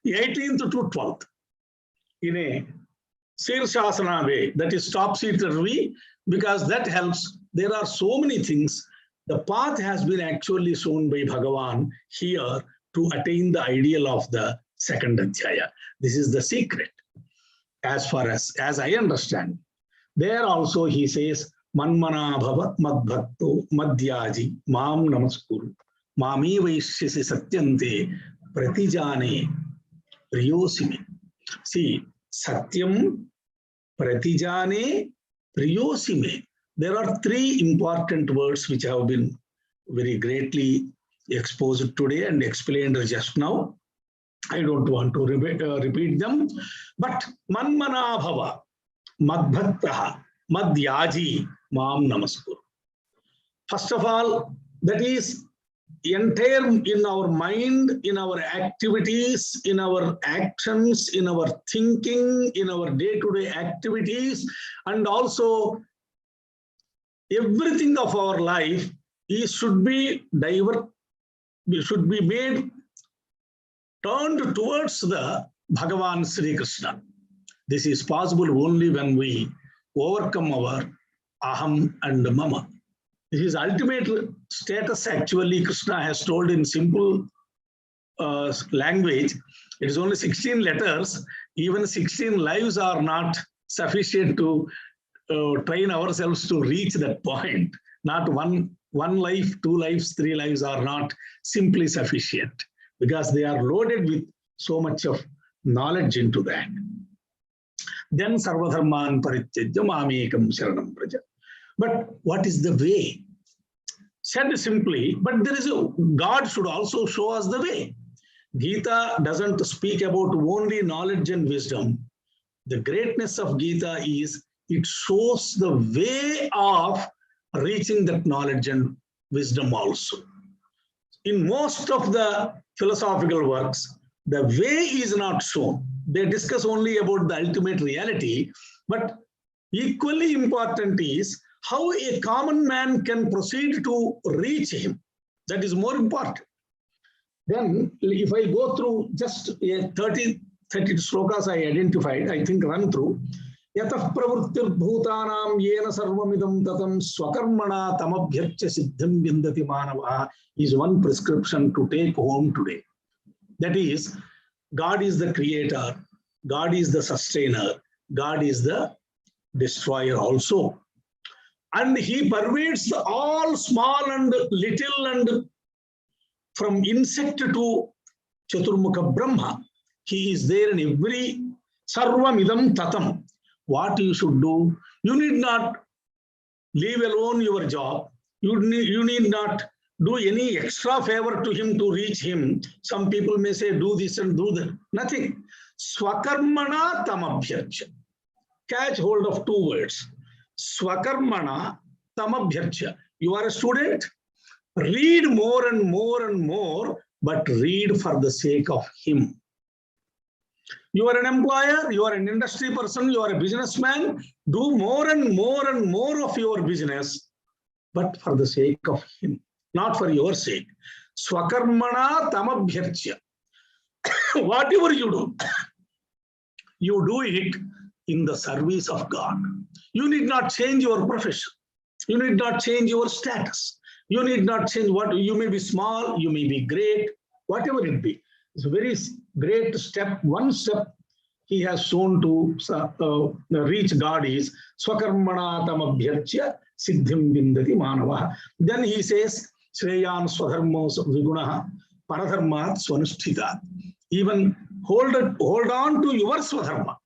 18th to 12th in a Sirshasana way, that is top-seated way, because that helps. There are so many things. The path has been actually shown by Bhagavan here to attain the ideal of the 2nd adhyaya. This is the secret, as far as I understand. There also he says, Manmana bhava madbhakto madhyaji mam namaskuru mami vaishyasi satyante pratijane priyosime. See, satyam, pratijane, priyosime. There are 3 important words which have been very greatly exposed today and explained just now. I don't want to repeat them, but manmana bhava, madbhaktaha, madhyaji, mam namaskuru. First of all, that is entire in our mind, in our activities, in our actions, in our thinking, in our day-to-day activities, and also everything of our life should be made turned towards the Bhagavan Sri Krishna. This is possible only when we overcome our aham and mama. This is ultimate status actually Krishna has told in simple language. It is only 16 letters. Even 16 lives are not sufficient to train ourselves to reach that point. Not one life, 2 lives, 3 lives are not simply sufficient, because they are loaded with so much of knowledge into that. Then sarvadharman parityajya mamekam sharanam praja. But what is the way? Said simply, but there is God should also show us the way. Geeta doesn't speak about only knowledge and wisdom. The greatness of Geeta is it shows the way of reaching that knowledge and wisdom also. In most of the philosophical works, the way is not shown. They discuss only about the ultimate reality, but equally important is how a common man can proceed to reach him. That is more important. Then if I go through just 30 slokas I identified, I think run through. Yatah pravrittir bhutanam yena sarvamidam tatam swakarmana tamabhyarcha siddham vindati manava is one prescription to take home today. That is, God is the creator, God is the sustainer, God is the destroyer also. And he pervades all small and little, and from insect to Chaturmukha Brahma. He is there in every sarvamidam tatam. What you should do, you need not leave alone your job. You need not do any extra favor to him to reach him. Some people may say, do this and do that. Nothing. Swakarmana tamabhyarcha. Catch hold of 2 words. Swakarmana tamabhyarcha. You are a student. Read more and more and more, but read for the sake of him. You are an employer, you are an industry person, you are a businessman. Do more and more and more of your business, but for the sake of him, not for your sake. Swakarmana tamabhyarcha. Whatever you do it in the service of God. You need not change your profession. You need not change your status. You need not change what you may be small, you may be great, whatever it be. It's a very great step. One step he has shown to reach God is Swakarmana tamabhyarcha siddhim vindati manava. Then he says, Shreyan swadharmos vigunaha paradharmat swanusthita. Even hold on to your swadharma.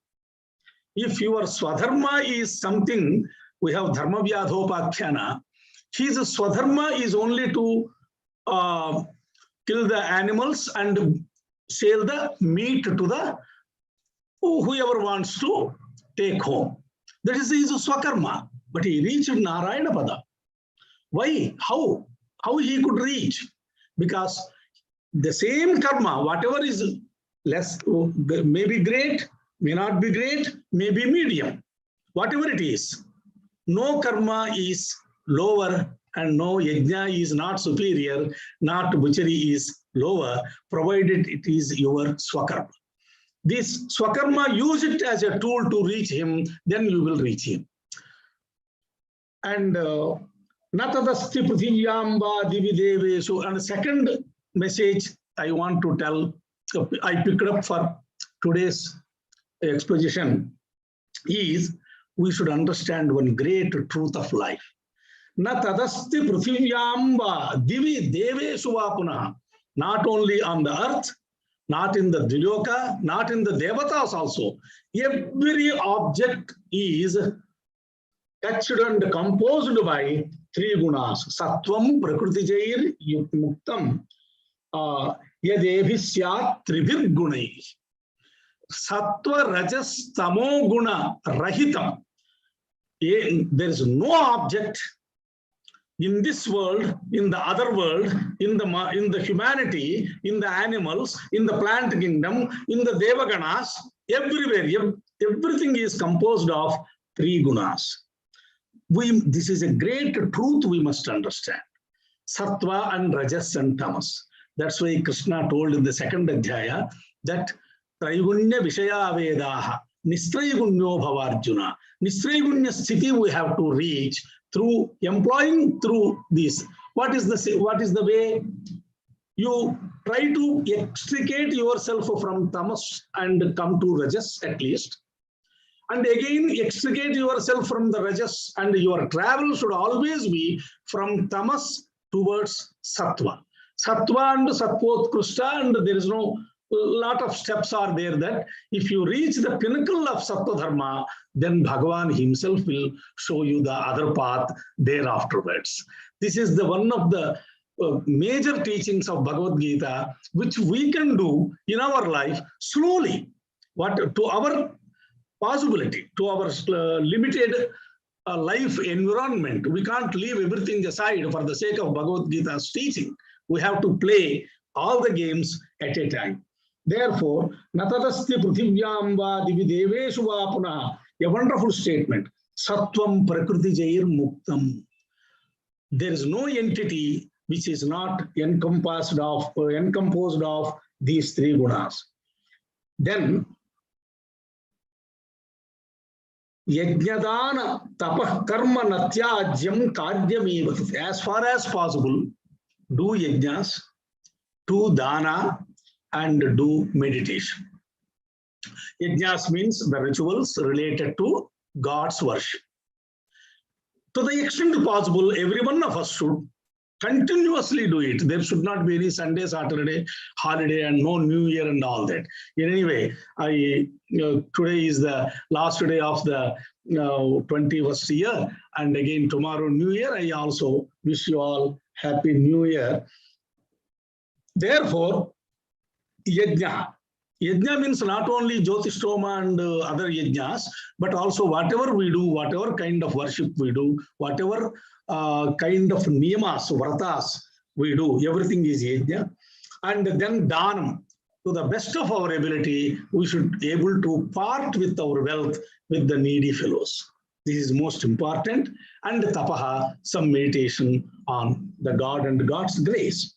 If your swadharma is something, we have dharma vyadhopakhyana. His swadharma is only to kill the animals and sell the meat to the whoever wants to take home. That is his swakarma. But he reached Narayana Pada. Why? How? How he could reach? Because the same karma, whatever is less, may be great, may not be great, may be medium. Whatever it is, no karma is lower and no yajna is not superior, not butchery is lower, provided it is your swakarma. This swakarma, use it as a tool to reach him, then you will reach him. And natadasti prithiyamba dividevesu. And the second message I want to tell, I picked up for today's exposition, is we should understand one great truth of life. Natadasti prithiyamba divi devesu vapunaha. Not only on the earth, not in the Dviloka, not in the Devatas also. Every object is touched and composed by 3 gunas. Sattvam prakritijair yukmuktam yadebhisyat tribhir gunai. Sattva rajas tamo guna rahitam. There is no object in this world, in the other world, in the humanity, in the animals, in the plant kingdom, in the Devaganas, everywhere, everything is composed of 3 gunas. This is a great truth we must understand. Sattva and Rajas and Tamas. That's why Krishna told in the 2nd Adhyaya that Traigunya Vishaya Vedaha, Nistraigunnyo Bhavarjuna. Nistraigunya Sthiti we have to reach through employing through this. What is the way? You try to extricate yourself from tamas and come to rajas at least. And again, extricate yourself from the rajas, and your travel should always be from tamas towards sattva. Sattva and sattvotkrushta, and there is no lot of steps are there that if you reach the pinnacle of sattva dharma, then Bhagavan himself will show you the other path there afterwards. This is the one of the major teachings of Bhagavad Gita, which we can do in our life slowly, what to our possibility, to our limited life environment. We can't leave everything aside for the sake of Bhagavad Gita's teaching. We have to play all the games at a time. Therefore, natadasya pruthivyam va divi deveshu va punah, a wonderful statement. Sattvam prakriti jair muktam. There is no entity which is not encompassed of these three gunas. Then, yajnadana tapah karma natyajyam karyameva. As far as possible, do yajnas, do dana, and do meditation. Yajnas means the rituals related to God's worship. To the extent possible, every one of us should continuously do it. There should not be any Sunday, Saturday, holiday, and no New Year and all that. In any way, today is the last day of the 21st year, and again tomorrow New Year. I also wish you all Happy New Year. Therefore, yajna. Yajna means not only Jyotishtoma and other yajnas, but also whatever we do, whatever kind of worship we do, whatever kind of niyamas, vratas we do, everything is yajna. And then dhanam. To the best of our ability, we should be able to part with our wealth with the needy fellows. This is most important. And tapaha, some meditation on the God and God's grace.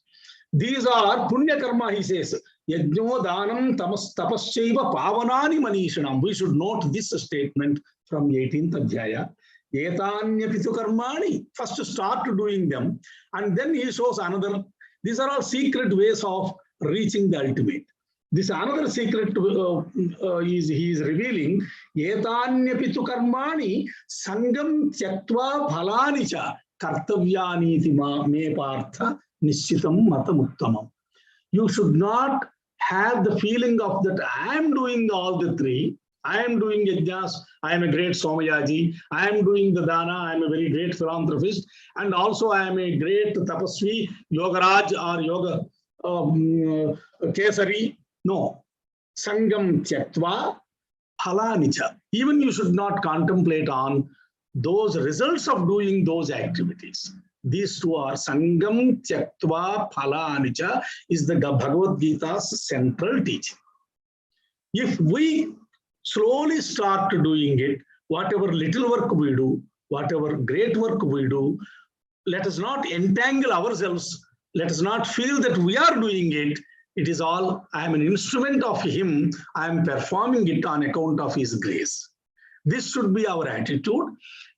These are punya karma, he says. Yajno dhanam tapaschaiva pavanani manishanam. We should note this statement from 18th Adhyaya. Etanyapitu karmani. First start doing them. And then he shows another. These are all secret ways of reaching the ultimate. This another secret he is revealing. Etanyapitu karmani sangam tyaktva phalanicha kartavyani me partha nischitam matamuttamam. You should not have the feeling of that I am doing all the three. I am doing yajnas, I am a great Somayaji, I am doing the dana, I am a very great philanthropist, and also I am a great tapasvi, yogaraj or yoga kesari. No. Sangam tyaktva phalanicha. Even you should not contemplate on those results of doing those activities. These two are Sangam Tyaktva Phalanicha is the Bhagavad Gita's central teaching. If we slowly start doing it, whatever little work we do, whatever great work we do, let us not entangle ourselves. Let us not feel that we are doing it. It is all, I am an instrument of Him. I am performing it on account of His grace. This should be our attitude.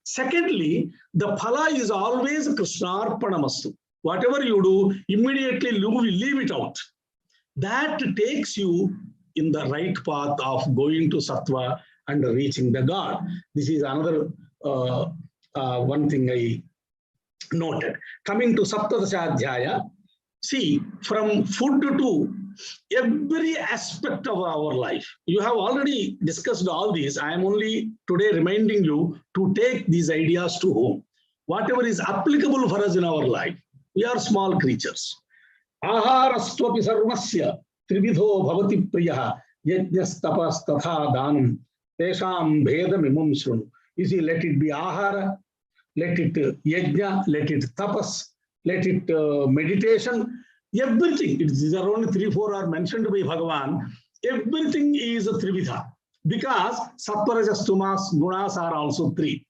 Secondly, the phala is always Krishnarpanamastu. Whatever you do, immediately leave it out. That takes you in the right path of going to sattva and reaching the God. This is another one thing I noted. Coming to Saptadasha Adhyaya, see, from food to every aspect of our life. You have already discussed all these. I am only today reminding you to take these ideas to home. Whatever is applicable for us in our life. We are small creatures. Aharastvapi sarvasya trividho bhavati priyaha yajnas tapas tatha dhanam tesham bhedam imam shrunu. You see, let it be ahara, let it yajna, let it tapas, let it meditation. Everything, these are only 3-4 are mentioned by Bhagavan. Everything is a trividha because sattva-rajas-tamas gunas are also 3.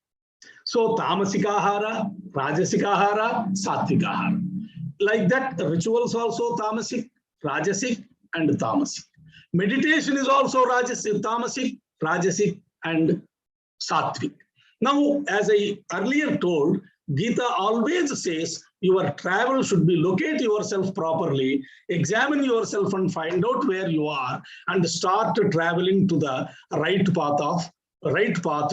So tamasikahara, rajasikahara, satvikahara. Like that, rituals also tamasic, rajasic, and tamasic. Meditation is also rajasic, tamasic, rajasic, and sattvic. Now, as I earlier told, Geeta always says your travel should be locate yourself properly, examine yourself and find out where you are, and start traveling to the right path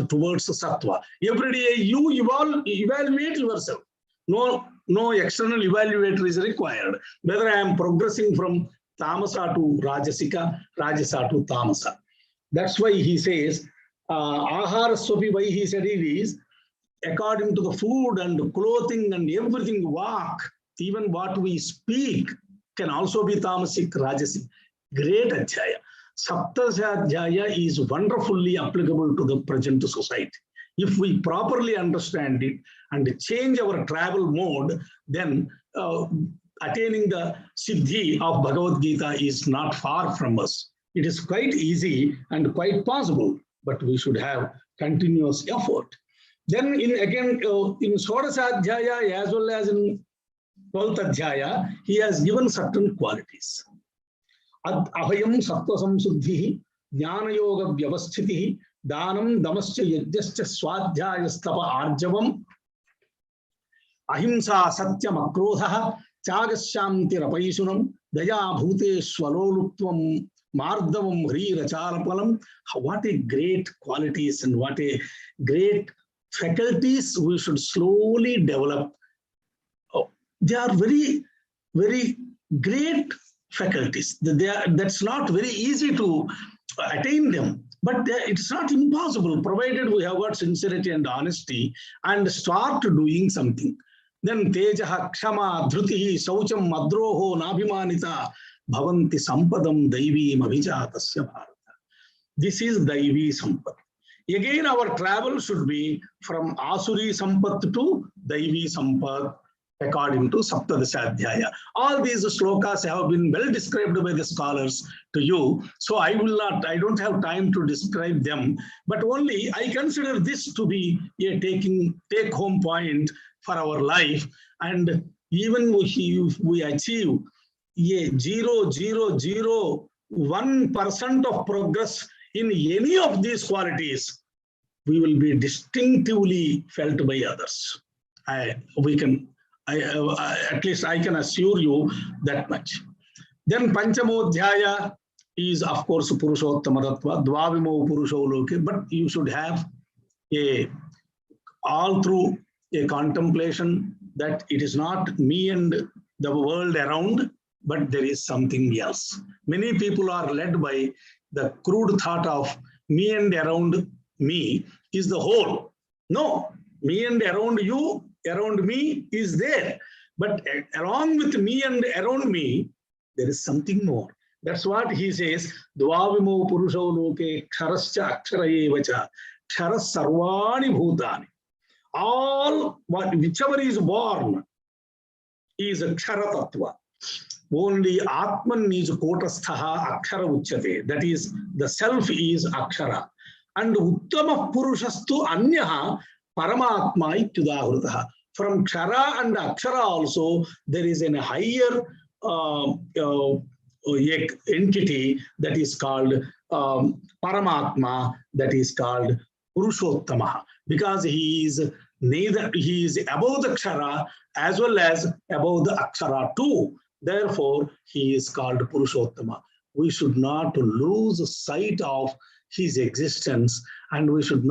towards sattva. Every day you evaluate yourself. No external evaluator is required. Whether I am progressing from tamasa to rajasika, rajasa to tamasa. That's why he says, ahara swapi, why he said it is, according to the food and clothing and everything, walk, even what we speak can also be tamasic, rajasic. Great adhyaya. Saptadhyaya is wonderfully applicable to the present society. If we properly understand it and change our travel mode, then attaining the siddhi of Bhagavad Gita is not far from us. It is quite easy and quite possible, but we should have continuous effort. Then in Shodasa Adhyaya as well as in 12th Adhyaya, he has given certain qualities. Ahayam sattva samsuddhi, jnana yoga vyavasthiti, danam damascha yajyascha swadhyayastapa arjavam, ahimsa satyam akrodha, chagasyanti rapaisunam, daya bhute swalolutvam, mardavam hriracharapalam. What a great qualities and what a great faculties we should slowly develop. They are very, very great faculties. That's not very easy to attain them, but it's not impossible provided we have got sincerity and honesty and start doing something. Then tejaha, kshama, dhrutihi, saucham, madroho, nabhimanita, bhavanti sampadam daivi abhijatasya bharata. This is daivi sampad. Again, our travel should be from asuri sampat to daivi sampad according to Saptadasha Adhyaya. All these slokas have been well described by the scholars to you. So I don't have time to describe them, but only I consider this to be a take-home point for our life. And even if we achieve a 0.001% of progress in any of these qualities, we will be distinctively felt by others. At least I can assure you that much. Then Panchamodhyaya is of course Purushottama Tattva, Dvavimo Purusho Loke, but you should have all through a contemplation that it is not me and the world around, but there is something else. Many people are led by the crude thought of me and around me is the whole. No, me and around you, around me is there. But along with me and around me, there is something more. That's what he says, Dvavimo Purusho Loke Ksharascha Aksharayevacha Ksharas Sarvani Bhutani. All whichever is born is a Kshara Tattva. Only Atman is Kotasthaha Akshara Uchyate. That is, the self is Akshara. And Uttama Purushastu Anyaha Paramatma Ityudahurtaha. From Kshara and Akshara also, there is a higher entity that is called Paramatma, that is called Purushottama, because he is above the Kshara as well as above the Akshara too. Therefore, he is called Purushottama. We should not lose sight of his existence, and we should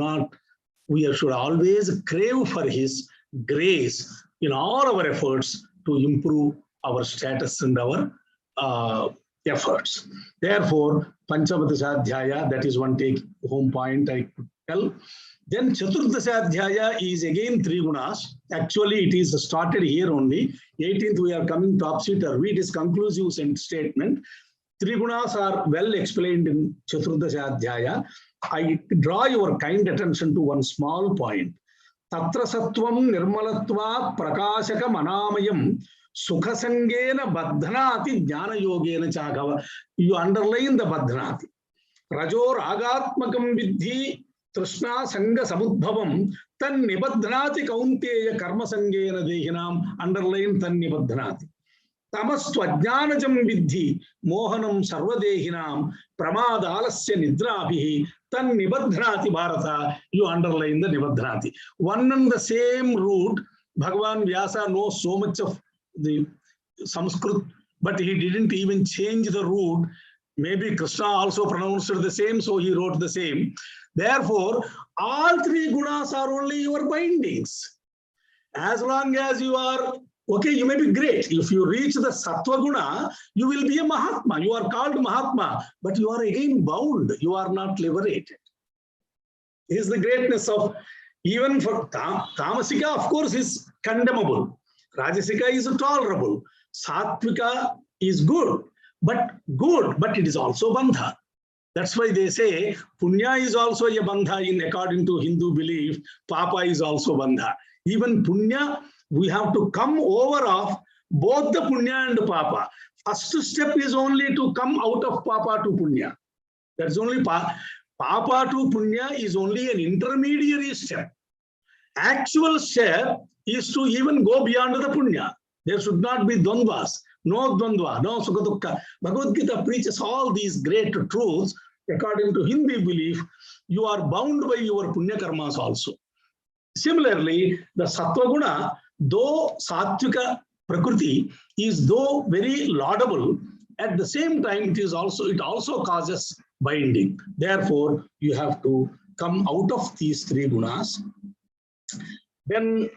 always crave for his grace in all our efforts to improve our status and our efforts. Therefore, Panchamdasha Adhyaya, that is one take home point I could tell. Then Chaturdasha Adhyaya is again 3 gunas. Actually, it is started here only. 18th, we are coming top sheet or read his conclusive statement. 3 gunas are well explained in Chaturdasha Adhyaya. I draw your kind attention to one small point. Tatra sattvam nirmalatva prakashaka manamayam sukhasangena badhanati jnana yogena chagava. You underline the badhanati. Rajor agatmakam vidhi trishna sanga samudbhavam tan nibadhanati kaunteya karma sangena dehinam. Underline tan nibadhanati. Tamastvajnanajam vidhi mohanam sarvadehinam pramadalasya nidrabhihi tan nibadhanati bharata. You underline the nibadhanati. One and the same root Bhagavan Vyasa knows so much of the Sanskrit, but he didn't even change the root. Maybe Krishna also pronounced it the same, so he wrote the same. Therefore, all three gunas are only your bindings. As long as you are, okay, you may be great. If you reach the Sattva guna, you will be a Mahatma. You are called Mahatma, but you are again bound. You are not liberated. This is the greatness of, even for Tamasika, of course, is condemnable. Rajasika is tolerable. Sattvika is good, but it is also bandha. That's why they say punya is also a bandha in according to Hindu belief. Papa is also bandha. Even punya, we have to come over of both the punya and papa. First step is only to come out of papa to punya. That's only papa to punya is only an intermediary step. Actual step is to even go beyond the punya. There should not be dvandvas, no dvandva, no sukha dukkha. Bhagavad Gita preaches all these great truths. According to Hindu belief, you are bound by your punya karmas also. Similarly, the sattva guna, though sattvika prakriti is though very laudable, at the same time it also causes binding. Therefore, you have to come out of these three gunas. Then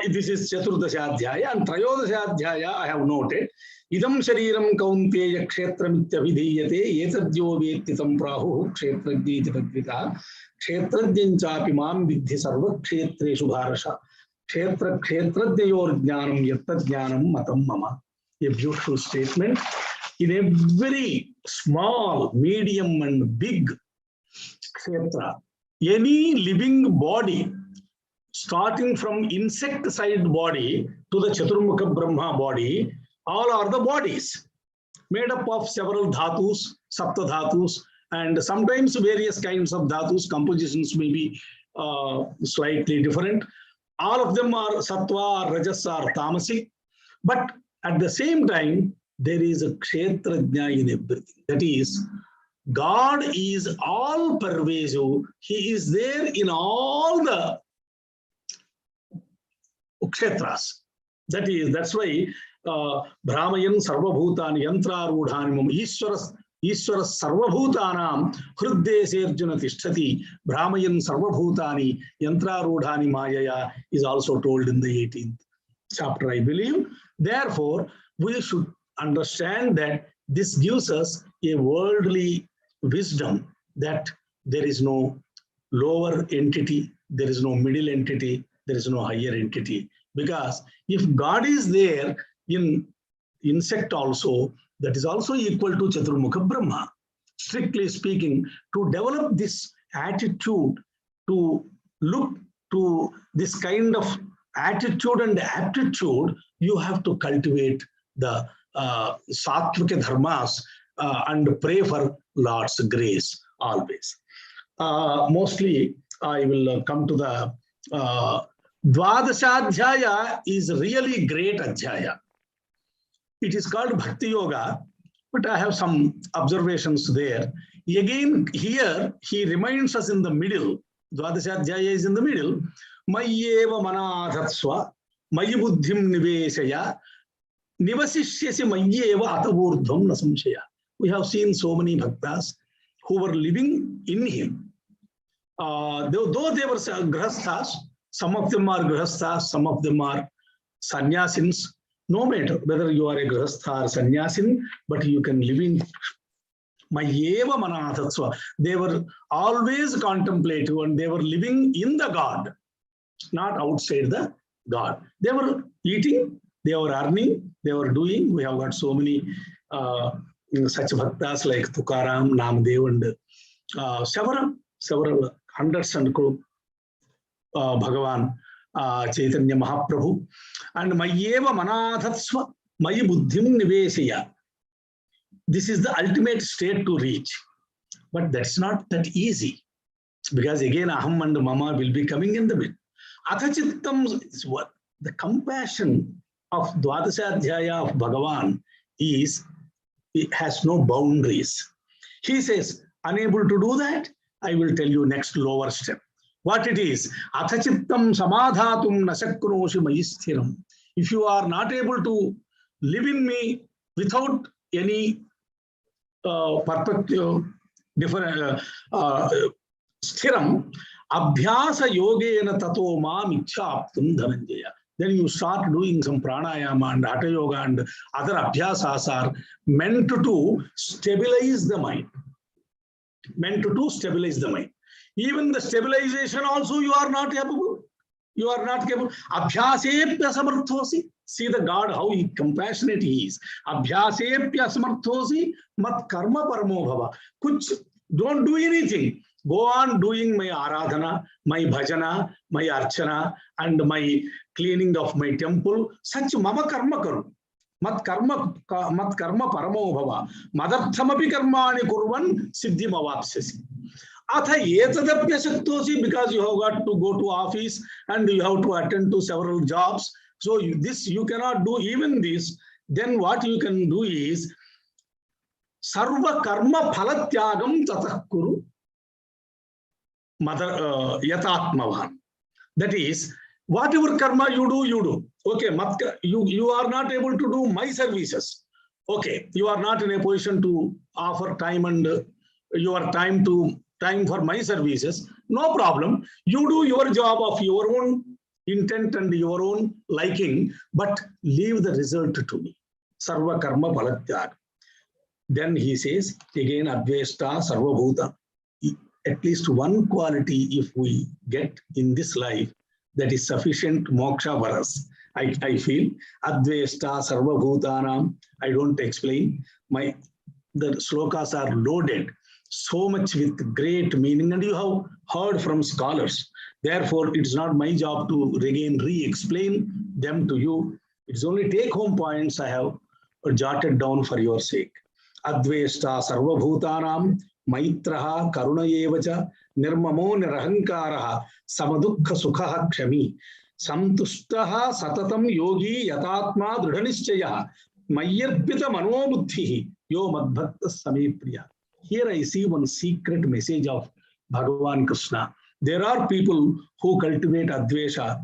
this is Chaturdasha Adhyaya, and Trayodasha Adhyaya I have noted. Idam shariram kaunteya kshetramityabhidhiyate etadyo vettitam prahu kshetrajniti tadvita kshetrajnanchapi mam vidhi sarva kshetreshu bharasha kshetrajnayor jnanam yattad jnanam matam mama. A beautiful statement. In a very small, medium and big kshetra, any living body, starting from insect side body to the Chaturmukha Brahma body, all are the bodies made up of several dhatus, sapta dhatus, and sometimes various kinds of dhatus. Compositions may be slightly different. All of them are sattva, rajas, or tamasic. But at the same time, there is a kshetrajna in everything. That is, God is all pervasive. He is there in all the kshetras. That's why Brahmayan Sarvabhutani Yantrarudhani Mum Ishwara Sarvabhutanam Hruddese Arjuna Tishtati Brahmayan Sarvabhutani Yantrarudhani Mayaya is also told in the 18th chapter, I believe. Therefore, we should understand that this gives us a worldly wisdom that there is no lower entity, there is no middle entity, there is no higher entity. Because if God is there in insect also, that is also equal to Chaturmukha Brahma. Strictly speaking, to develop this attitude, to look to this kind of attitude and aptitude, you have to cultivate the Sattvika Dharmas and pray for Lord's grace always. Mostly, I will come to the Dvadashadhyaya is really great adhyaya. It is called Bhakti Yoga, but I have some observations there. Again, here he reminds us in the middle. Dvadashadhyaya is in the middle. Mayyeva manadhatsva, mayi buddhim niveshaya, nivasishyasi mayyeva atavurdham nasamshaya. We have seen so many bhaktas who were living in him. Though they were grahasthas, some of them are grahasthas, some of them are sannyasins. No matter whether you are a grahastha or sannyasin, but you can live in Mayyeva Manathatsva. They were always contemplative and they were living in the God, not outside the God. They were eating, they were earning, they were doing. We have got so many such bhaktas like Tukaram, Namdev, and several hundreds and Bhagavan Chaitanya Mahaprabhu. And Mayyeva Manathatsva, Mayi Buddhim Nivesaya. This is the ultimate state to reach. But that's not that easy. Because again, Aham and Mama will be coming in the middle. Athachittam is what? The compassion of Dvadashadhyaya of Bhagavan is, it has no boundaries. He says, unable to do that, I will tell you next lower step. what it is. Athachittam samadhatum nasakkunoshi mayisthiram. If you are not able to live in me without any perspective, different sthiram, abhyasa yogena tato mam ichchaptum dhananjaya. Then you start doing some pranayama and hatha yoga and other abhyasas are meant to stabilize the mind. Meant to stabilize the mind. Even the stabilization also you are not capable. You are not capable. Abhyasepya samarthosi. See the God, how he compassionate he is. Abhyasepya samarthosi mat karma paramo bhava. Kuch, don't do anything. Go on doing my aradhana, my bhajana, my archana, and my cleaning of my temple. Such mama karma karu. Mat karma paramo bhava. Madarthamapi karmani kurvan siddhim avapsyasi. Atha etadapya shaktosi, because you have got to go to office and you have to attend to several jobs. So this you cannot do even this. Then what you can do is sarva karma phalatyagam tatah kuru yatatmavan. That is, whatever karma you do. Okay, you are not able to do my services. Okay, you are not in a position to offer time and your time for my services. No problem. You do your job of your own intent and your own liking, but leave the result to me. Sarva karma phalatyag. Then he says again, advesta sarva bhuta. At least one quality if we get in this life, that is sufficient moksha for us. I feel advesta sarva bhutanam. I don't explain. The slokas are loaded so much with great meaning, and you have heard from scholars. Therefore, it's not my job to again re-explain them to you. It's only take-home points I have jotted down for your sake. Advesta sarva bhutanam maitraha karunayevacha nirmamo nirahankaraha samadukha sukha kshami samtushtaha satatam yogi yatatma dridhanishchayaha mayyarpita manobuddhihi yo madbhakta samepriya. Here I see one secret message of Bhagavan Krishna. There are people who cultivate advesha,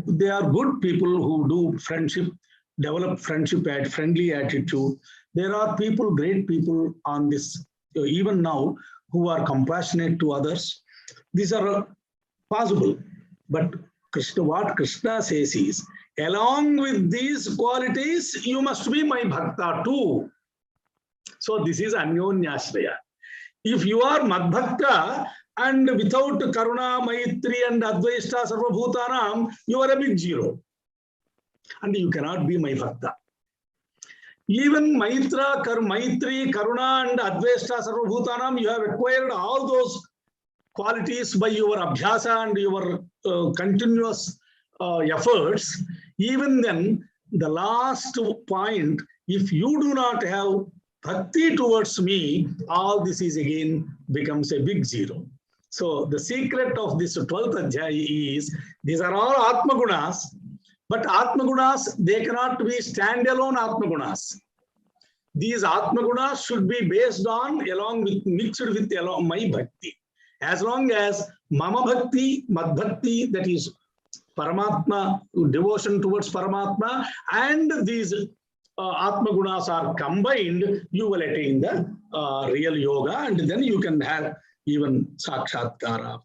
they are good people who do friendship, develop friendship at friendly attitude. There are people, great people on this, even now, who are compassionate to others. These are possible. But what Krishna says is, along with these qualities, you must be my bhakta too. So this is Anyonyashraya. If you are Madbhakta and without Karuna, Maitri and Advaishta Sarvabhutanam, you are a big zero. And you cannot be my Bhakta. Even Maitri, Karuna and Advaishta Sarvabhutanam, you have acquired all those qualities by your Abhyasa and your continuous efforts. Even then, the last point, if you do not have bhakti towards me, all this is again becomes a big zero. So the secret of this 12th Adhyaya is, these are all Atmagunas, but Atmagunas, they cannot be standalone Atmagunas. These Atmagunas should be based on, mixed with my bhakti. As long as Mama Bhakti, Mad Bhakti, that is Paramatma, devotion towards Paramatma, and these Atmagunas are combined, you will attain the real yoga, and then you can have even Sakshatkara.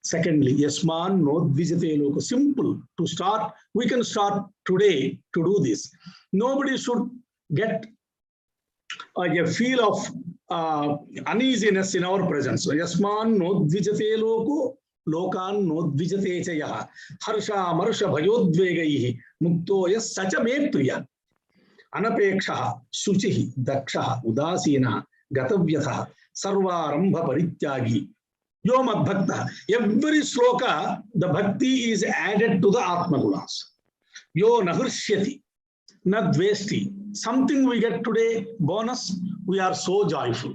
Secondly, Yasman Nodvijate Loka. Simple to start. We can start today to do this. Nobody should get a feel of uneasiness in our presence. Yasman Nodvijate Loko. Lokan Nodvijate Chaya. Harsha Marsha Bhayodvegaihi. Mukto Yas Sacha Me Priya. Anapekshaha, Shuchihi, Dakshaha, Udasina, Gatavyatha, Sarvarambha Parityagi. Yo Madbhakta. Every sloka, the bhakti is added to the Atmagunas. Yo Nahurshyati, Nadvesti. Something we get today, bonus, we are so joyful.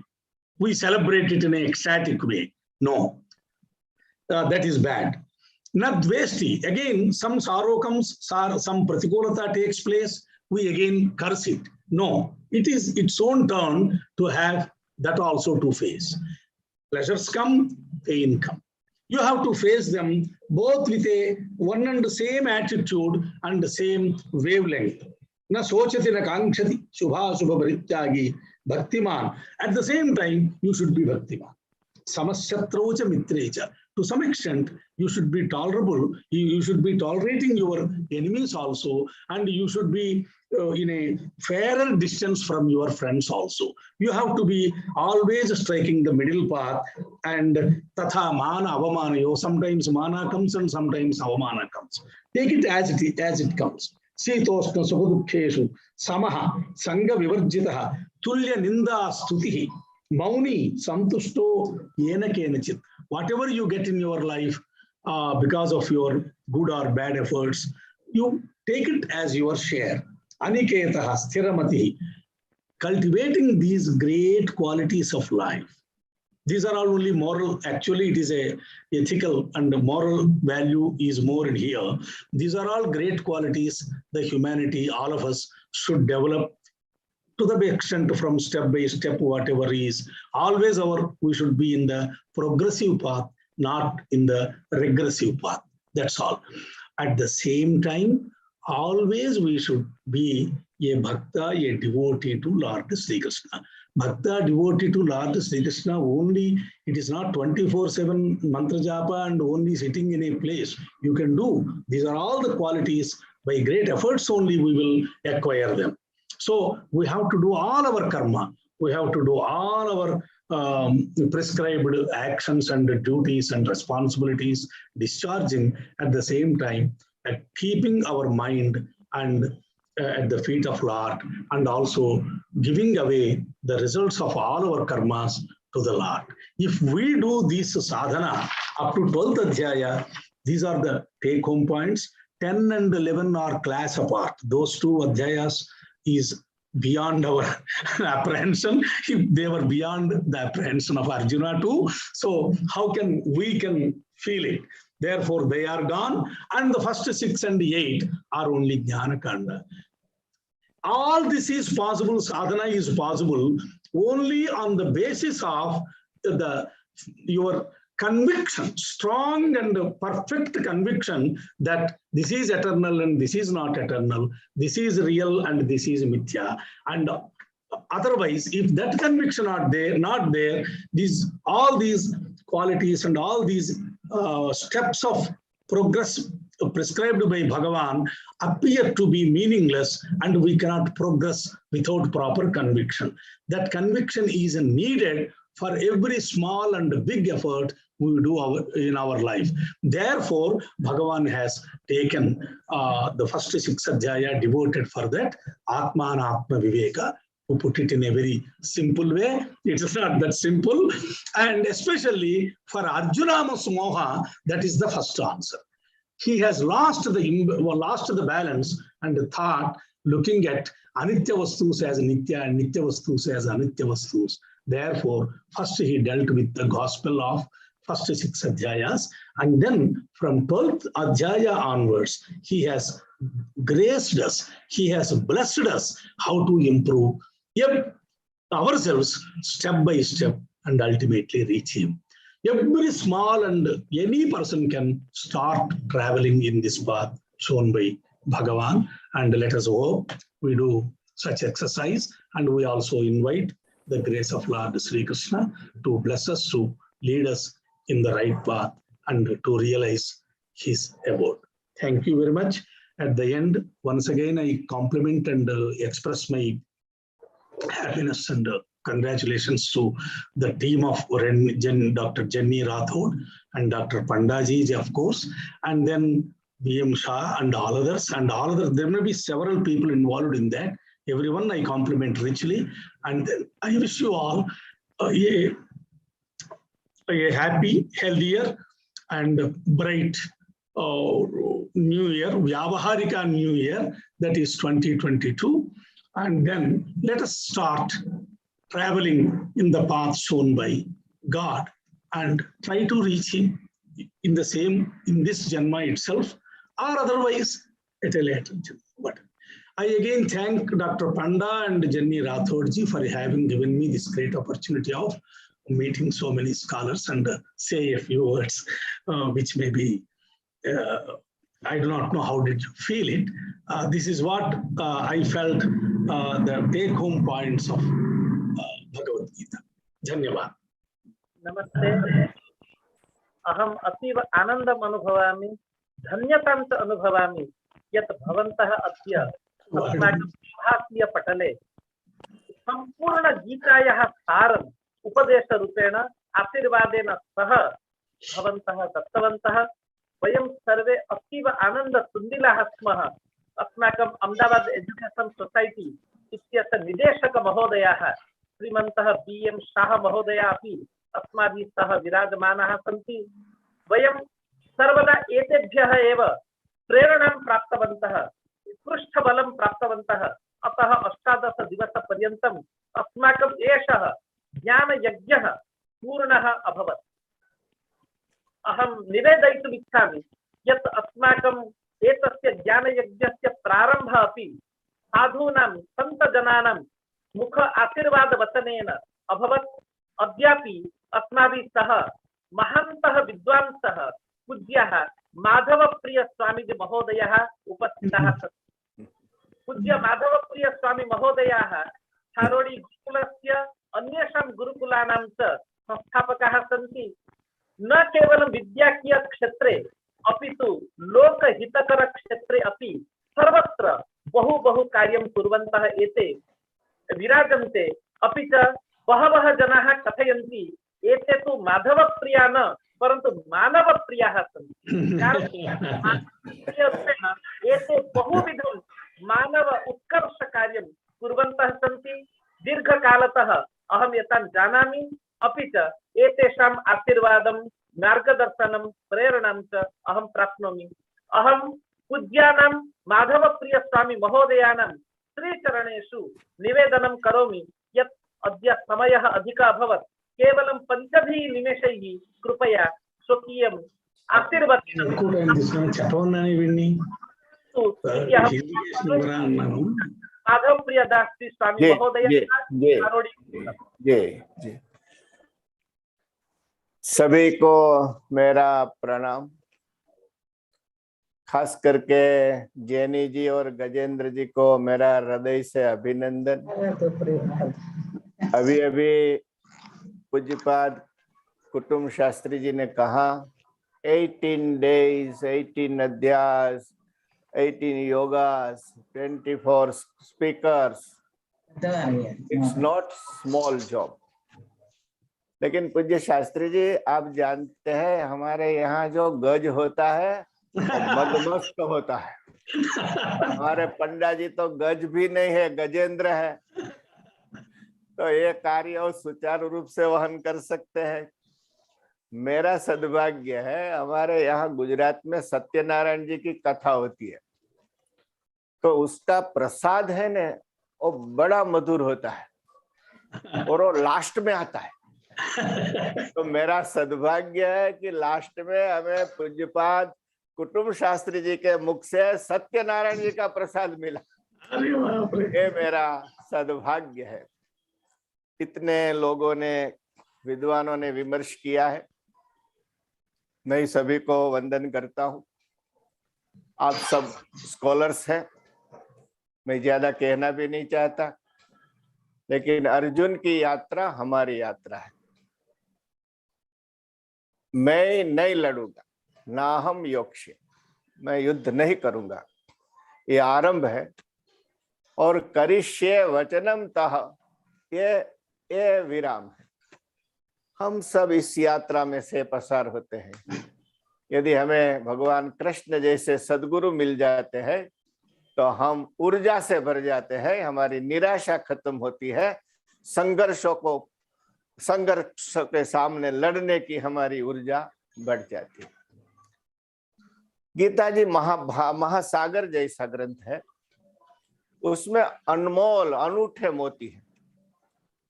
We celebrate it in an ecstatic way. No, that is bad. Nadvesti. Again, some sorrow comes, some pratikulata takes place. We again curse it. No, it is its own turn to have that also to face. Pleasures come, pain come. You have to face them both with a one and the same attitude and the same wavelength. Na sochati na kankshati shubha shubha parityagi bhaktiman. At the same time, you should be bhaktiman. Samasyatrocha mitrecha. To some extent, you should be tolerable. You should be tolerating your enemies also, and you should be in a fairer distance from your friends also. You have to be always striking the middle path, and tatha mana avamanayo. Sometimes mana comes and sometimes avamana comes. Take it as it comes. Sitoshna sukhadukheshu samaha sangha vivarjitaha tulya ninda stutihi mauni santushto yena kenachit. Whatever you get in your life because of your good or bad efforts, you take it as your share. Aniketaha sthiramati. Cultivating these great qualities of life. These are all only moral. Actually, it is a ethical and moral value is more in here. These are all great qualities the humanity, all of us, should develop to the extent from step by step, whatever is. Always we should be in the progressive path, not in the regressive path. That's all. At the same time, always we should be a bhakta, a devotee to Lord Sri Krishna. Bhakta, devotee to Lord Sri Krishna only, it is not 24/7 mantra japa and only sitting in a place. You can do. These are all the qualities. By great efforts only we will acquire them. So we have to do all our karma. We have to do all our prescribed actions and duties and responsibilities, discharging at the same time, keeping our mind and at the feet of Lord, and also giving away the results of all our karmas to the Lord. If we do this sadhana up to 12th adhyaya, these are the take-home points. 10 and 11 are class apart. Those two adhyayas is beyond our apprehension. They were beyond the apprehension of Arjuna too. So how can we feel it? Therefore, they are gone. And the first 6 and 8 are only Jnana Kanda. All this is possible, sadhana is possible only on the basis of your conviction, strong and perfect conviction that this is eternal and this is not eternal, this is real and this is mithya. And otherwise, if that conviction not there, all these qualities and all these steps of progress prescribed by Bhagavan appear to be meaningless, and we cannot progress without proper conviction. That conviction is needed for every small and big effort we do in our life. Therefore, Bhagavan has taken the first 6 adhyaya devoted for that, Atmana Atma Viveka. To put it in a very simple way, it is not that simple. And especially for Arjuna Moha, that is the first answer. He has lost the balance and thought, looking at Anitya Vastus as Nitya and Nitya Vastus as Anitya Vastus. Therefore, first he dealt with the gospel of first 6 adhyayas, and then from 12th adhyaya onwards, he has graced us, he has blessed us how to improve ourselves step by step and ultimately reach him. Every small and any person can start traveling in this path shown by Bhagavan, and let us hope we do such exercise, and we also invite the grace of Lord Sri Krishna to bless us, to lead us in the right path and to realize his abode. Thank you very much. At the end, once again, I compliment and express my happiness and congratulations to the team of Dr. Jenny Rathod and Dr. Pandaji, of course, and then B.M. Shah and all others. There may be several people involved in that. Everyone I compliment richly, and I wish you all a happy, healthier, and bright New Year, Vyavaharika New Year, that is 2022. And then let us start traveling in the path shown by God and try to reach him in this Janma itself, or otherwise at a later Janma. But I again thank Dr. Panda and Jenny Rathodji for having given me this great opportunity of meeting so many scholars and say a few words, which may be, I do not know how did you feel it. This is what I felt the take-home points of Bhagavad Gita. Dhanyavad. नमस्ते। अहम अतीव आनंदम अनुभवामि, धन्यतां च अनुभवामि यत् भवन्तः अद्य अस्माकं विभागीय पटले संपूर्ण गीतायाः सारम् उपदेशरूपेण आशीर्वादेन सह भवन्तः दत्तवन्तः। वयं सर्वे अतीव आनन्दतुन्दिलाः स्मः। अस्माकम् अहमदाबाद एजुकेशन सोसाइटी इत्यस्य निदेशक महोदयाः श्रीमन्तः BM शाह महोदया अपि अस्माभिः सह विराजमानाः सन्ति। वयं सर्वदा एतेभ्यः एव प्रेरणां प्राप्तवन्तः, पृष्ठबलं प्राप्तवन्तः। अतः 18 दिवसपर्यन्तम् अस्माकम् एषः ज्ञानयज्ञः पूर्णः अभवत्। अहं निवेदयितुम् इच्छामि यत् अस्माकम् एतस्य ज्ञानयज्ञस्य प्रारम्भः अपि साधूनां सन्तजनानां मुख आशीर्वादवचनेन अभवत्। अद्यापि अस्माभिः सह महान्तः विद्वांसः पूज्यः माधवप्रिय स्वामीजी महोदयः उपस्थिताः सन्ति। पूज्य माधवप्रिय स्वामी महोदयाः धारोडी गुरुकुलस्य अन्येषां गुरुकुलानां च संस्थापकाः सन्ति। न केवलं विद्याकीय क्षेत्रे अपितु लोकहितकर क्षेत्रे अपि सर्वत्र बहु कार्यं कुर्वन्तः एते विराजन्ते। अपि च बहवः जनाः कथयन्ति एते तु माधवप्रिया न परन्तु मानवप्रियाः सन्ति। एते बहुविधं मानव उत्कर्ष कार्यं कुर्वन्तः सन्ति। दीर्घकालतः अहं एतान् जानामि। अपि च एतेषाम् आशीर्वादं, मार्गदर्शनं, प्रेरणां च अहं प्राप्नोमि। अहं पूज्यानां माधवप्रिय स्वामी महोदयानां श्रीचरणेषु निवेदनं करोमि यत् अद्य समयः अधिकः अभवत्। केवलं 5 निमेषैः कृपया स्वकीयम् आशीर्वचनं माधवप्रिय दास स्वामी महोदय। सभी को मेरा प्रणाम। खास करके जैनी जी और गजेंद्र जी को मेरा हृदय से अभिनंदन। अभी अभी पूज्यपाद कुटुंब शास्त्री जी ने कहा 18 days, 18 अध्यास, 18 योगास, 24 speakers. It's not small job. लेकिन पूज्य शास्त्री जी, आप जानते हैं हमारे यहाँ जो गज होता है मदमस्त होता है। हमारे पंडा जी तो गज भी नहीं है, गजेंद्र है। तो ये कार्य और सुचारू रूप से वहन कर सकते हैं। मेरा सद्भाग्य है, हमारे यहाँ गुजरात में सत्यनारायण जी की कथा होती है, तो उसका प्रसाद है ना, वो बड़ा मधुर होता है और वो लास्ट में आता है। तो मेरा सद्भाग्य है कि लास्ट में हमें पूज्यपाद कुटुंब शास्त्री जी के मुख से सत्यनारायण जी का प्रसाद मिला। ये मेरा सद्भाग्य है। इतने लोगों ने, विद्वानों ने विमर्श किया है। मैं सभी को वंदन करता हूँ। आप सब स्कॉलर्स हैं, मैं ज्यादा कहना भी नहीं चाहता, लेकिन अर्जुन की यात्रा हमारी यात्रा है। मैं नहीं लड़ूंगा, ना हम योक्ष्य, मैं युद्ध नहीं करूंगा। ये आरंभ है। और करिष्ये वचनम तः, ये विराम है। हम सब इस यात्रा में से पसार होते हैं। यदि हमें भगवान कृष्ण जैसे सद्गुरु मिल जाते हैं तो हम ऊर्जा से भर जाते हैं, हमारी निराशा खत्म होती है, संघर्ष के सामने लड़ने की हमारी ऊर्जा बढ़ जाती है। गीता जी महासागर जैसा ग्रंथ है, उसमें अनमोल अनूठे मोती है।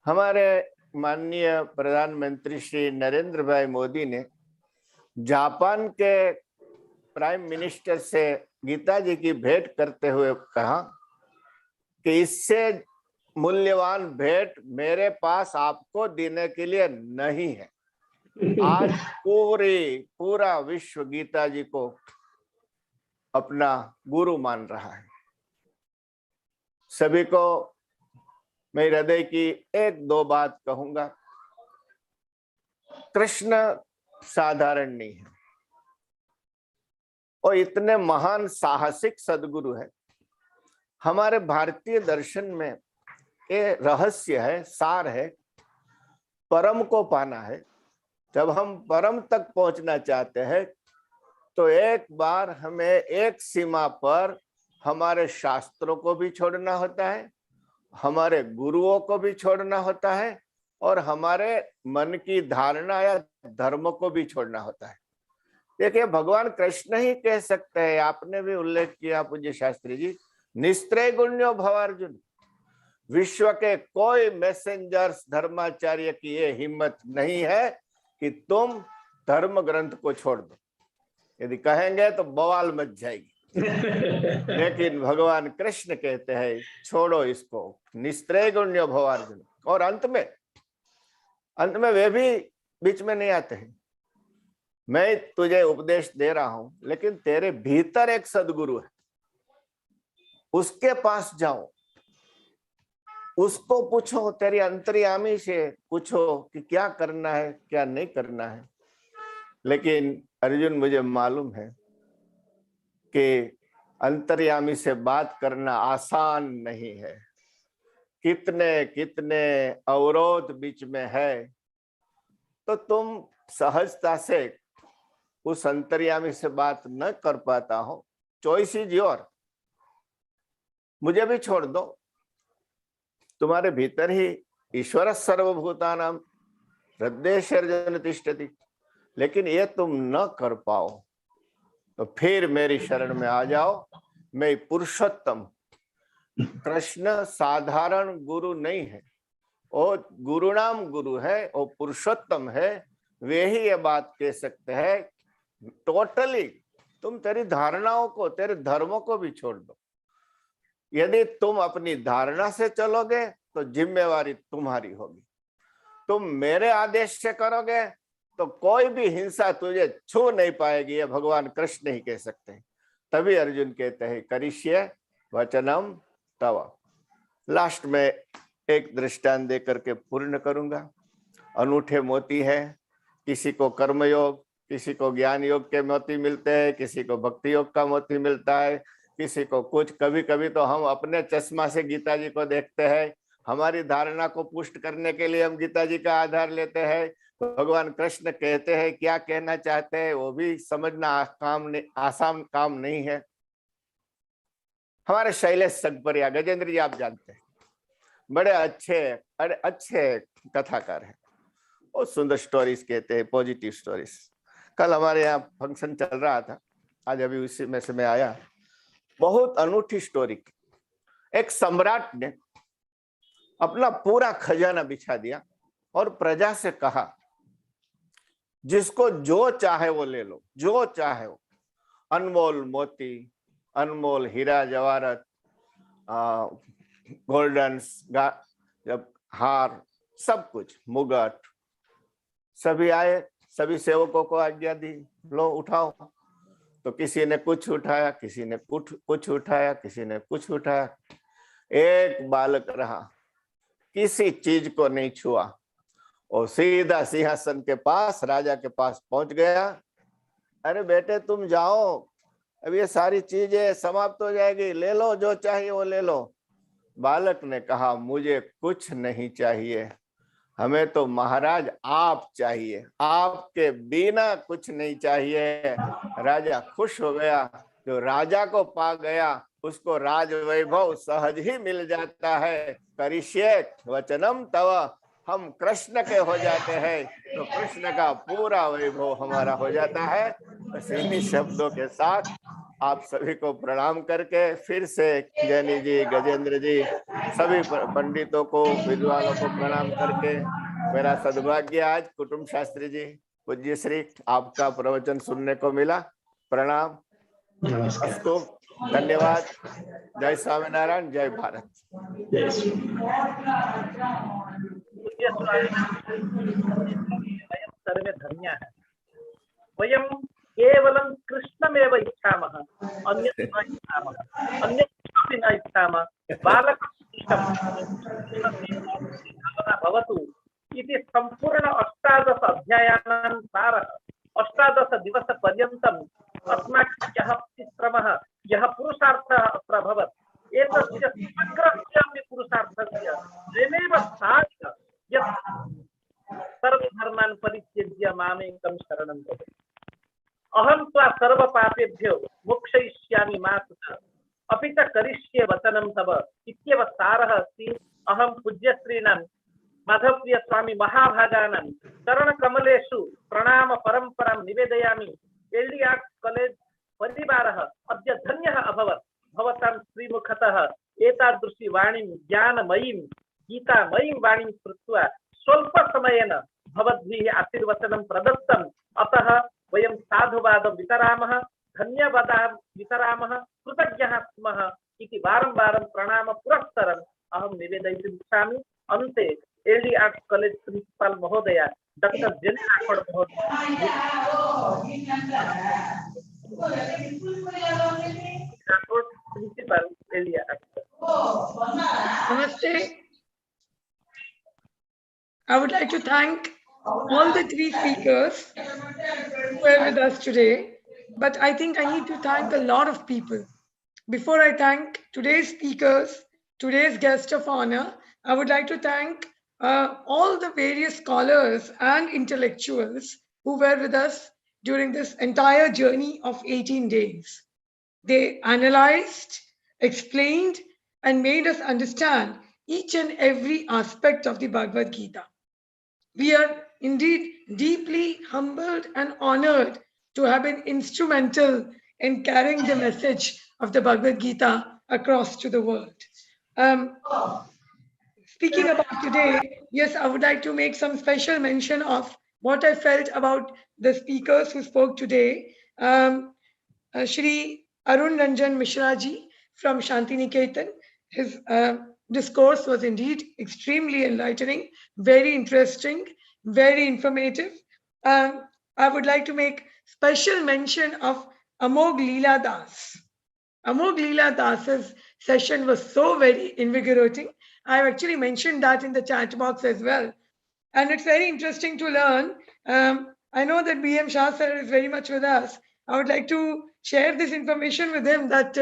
हमारे माननीय प्रधानमंत्री श्री नरेंद्र भाई मोदी ने जापान के प्राइम मिनिस्टर से गीता जी की भेंट करते हुए कहा कि इससे मूल्यवान भेंट मेरे पास आपको देने के लिए नहीं है। आज पूरा विश्व गीता जी को अपना गुरु मान रहा है। सभी को मैं हृदय की एक दो बात कहूंगा। कृष्ण साधारण नहीं है और इतने महान साहसिक सदगुरु है। हमारे भारतीय दर्शन में ये रहस्य है, सार है, परम को पाना है। जब हम परम तक पहुंचना चाहते हैं तो एक बार हमें एक सीमा पर हमारे शास्त्रों को भी छोड़ना होता है, हमारे गुरुओं को भी छोड़ना होता है और हमारे मन की धारणा या धर्म को भी छोड़ना होता है। देखिए, भगवान कृष्ण ही कह सकते हैं, आपने भी उल्लेख किया पूज्य शास्त्री जी, निस्त्रय गुण्यो भवार्जुन। विश्व के कोई मैसेंजर्स धर्माचार्य की ये हिम्मत नहीं है कि तुम धर्म ग्रंथ को छोड़ दो। यदि कहेंगे तो बवाल मच जाएगी। लेकिन भगवान कृष्ण कहते हैं छोड़ो इसको, निस्त्रय गुण्यो भवार्जुन। और अंत में वे भी बीच में नहीं आते हैं। मैं तुझे उपदेश दे रहा हूं, लेकिन तेरे भीतर एक सदगुरु है, उसके पास जाओ, उसको पूछो, तेरी अंतर्यामी से पूछो कि क्या करना है क्या नहीं करना है। लेकिन अर्जुन, मुझे मालूम है कि अंतर्यामी से बात करना आसान नहीं है। कितने कितने अवरोध बीच में है, तो तुम सहजता से उस अंतर्यामी से बात न कर पाता हो। Choice is your. मुझे भी छोड़ दो, तुम्हारे भीतर ही ईश्वर सर्वभूतानां हृदयेर्जुन तिष्ठति। लेकिन ये तुम न कर पाओ तो फिर मेरी शरण में आ जाओ। मैं पुरुषोत्तम। कृष्ण साधारण गुरु नहीं है, वो गुरुनाम गुरु है, वो पुरुषोत्तम है। वे ही ये बात कह सकते हैं टोटली तुम तेरी धारणाओं को, तेरे धर्मों को भी छोड़ दो। यदि तुम अपनी धारणा से चलोगे तो जिम्मेवारी तुम्हारी होगी। तुम मेरे आदेश से करोगे तो कोई भी हिंसा तुझे छू नहीं पाएगी। ये भगवान कृष्ण ही कह सकते हैं। तभी अर्जुन कहते हैं करिष्ये वचनम तव। लास्ट में एक दृष्टांत देकर के पूर्ण करूंगा। अनूठे मोती है, किसी को कर्मयोग, किसी को ज्ञान योग के मोती मिलते हैं, किसी को भक्ति योग का मोती मिलता है, किसी को कुछ। कभी कभी तो हम अपने चश्मा से गीता जी को देखते हैं, हमारी धारणा को पुष्ट करने के लिए हम गीता जी का आधार लेते हैं। भगवान कृष्ण कहते हैं, क्या कहना चाहते हैं वो भी समझना आसान काम नहीं है। हमारे शैलेश सगपरिया गजेंद्र जी, आप जानते हैं, बड़े अच्छे कथाकार हैं। बहुत सुंदर स्टोरीज कहते हैं, पॉजिटिव स्टोरीज। कल हमारे यहाँ फंक्शन चल रहा था, आज अभी उसी में से मैं आया। बहुत अनूठी स्टोरी। एक सम्राट ने अपना पूरा खजाना बिछा दिया और प्रजा से कहा, जिसको जो चाहे वो ले लो, जो चाहे वो। अनमोल मोती, अनमोल हीरा जवाहरत, गोल्डन हार, सब कुछ, मुगट। सभी आए, सभी सेवकों को आज्ञा दी, लो उठाओ। तो किसी ने कुछ उठाया, किसी ने कुछ उठाया, किसी ने कुछ उठाया। एक बालक रहा, किसी चीज को नहीं छुआ और सीधा सिंहासन के पास, राजा के पास पहुंच गया। अरे बेटे तुम जाओ, अब ये सारी चीजें समाप्त हो जाएगी, ले लो जो चाहिए वो ले लो। बालक ने कहा, मुझे कुछ नहीं चाहिए, हमें तो महाराज आप चाहिए, आपके बिना कुछ नहीं चाहिए। राजा खुश हो गया। जो राजा को पा गया उसको राज वैभव सहज ही मिल जाता है। करिष्ये वचनम तव। हम कृष्ण के हो जाते हैं तो कृष्ण का पूरा वैभव हमारा हो जाता है। बस इन्हीं शब्दों के साथ आप सभी को प्रणाम करके फिर से जैनी जी, गजेंद्र जी, सभी पंडितों को, विद्वानों को प्रणाम करके, मेरा सद्भाग्य आज कुटुंब शास्त्री जी, पूज्य श्री, आपका प्रवचन सुनने को मिला। प्रणाम। नमस्कार अस्तु धन्यवाद जय स्वामीनारायण जय भारत जय श्री पूज्य स्वामिनः वयं सर्वे धन्याः वयं केवलं कृष्णमेव इच्छामः अन्यत् न इच्छामः अन्यत् किमपि न इच्छामः बालकं भावना भवतु इति सम्पूर्ण 18 अध्यायानां सारः 18 दिवसपर्यन्तम् अस्माकं यः परिश्रमः यः पुरुषार्थः अत्र अभवत् एतस्य समग्रस्यापि पुरुषार्थस्य अयमेव साधः यत् सर्वधर्मान् परित्यज्य मामेकं शरणं व्रज अहं त्वा सर्वपापेभ्यो मोक्षयिष्यामि मा सुतः अपि च करिष्ये वचनं तव इत्येव सारः अस्ति अहं पूज्यश्रीणां माधवप्रिय स्वामी महाभागानां चरणकमलेषु प्रणाम परम्परां निवेदयामि एल्डीआर् कॉलेज परिवारः अद्य धन्यः अभवत् भवतां श्रीमुखतः एतादृशी वाणीं ज्ञानमयीं गीतामयीं वाणीं श्रुत्वा स्वल्पसमयेन भवद्भिः आशीर्वचनं प्रदत्तम् अतः वयं साधुवादं वितरामः धन्यवादाः वितरामः कृतज्ञः स्मः इति वारं प्रणाम पुरस्सरम् अहं निवेदयितुम् इच्छामि अन्ते एल्डीआर् कॉलेज प्रिन्सिपल महोदय डॉक्टर जेनेटा राठोड महोदय principal एल्डीआर् Namaste. I would like to thank all the three speakers who were with us today, but I think I need to thank a lot of people. Before I thank today's speakers, today's guest of honor, I would like to thank all the various scholars and intellectuals who were with us during this entire journey of 18 days. They analyzed, explained, and made us understand each and every aspect of the Bhagavad Gita. We are indeed deeply humbled and honored to have been instrumental in carrying the message of the Bhagavad Gita across to the world. Speaking about today, yes, I would like to make some special mention of what I felt about the speakers who spoke today. Shri Arun Ranjan Mishra ji from Shantiniketan. His discourse was indeed extremely enlightening, very interesting, very informative. I would like to make special mention of Amog Leela Das. Amog Leela Das's session was so very invigorating. I've actually mentioned that in the chat box as well. And it's very interesting to learn. I know that B.M. Shah sir is very much with us. I would like to share this information with him that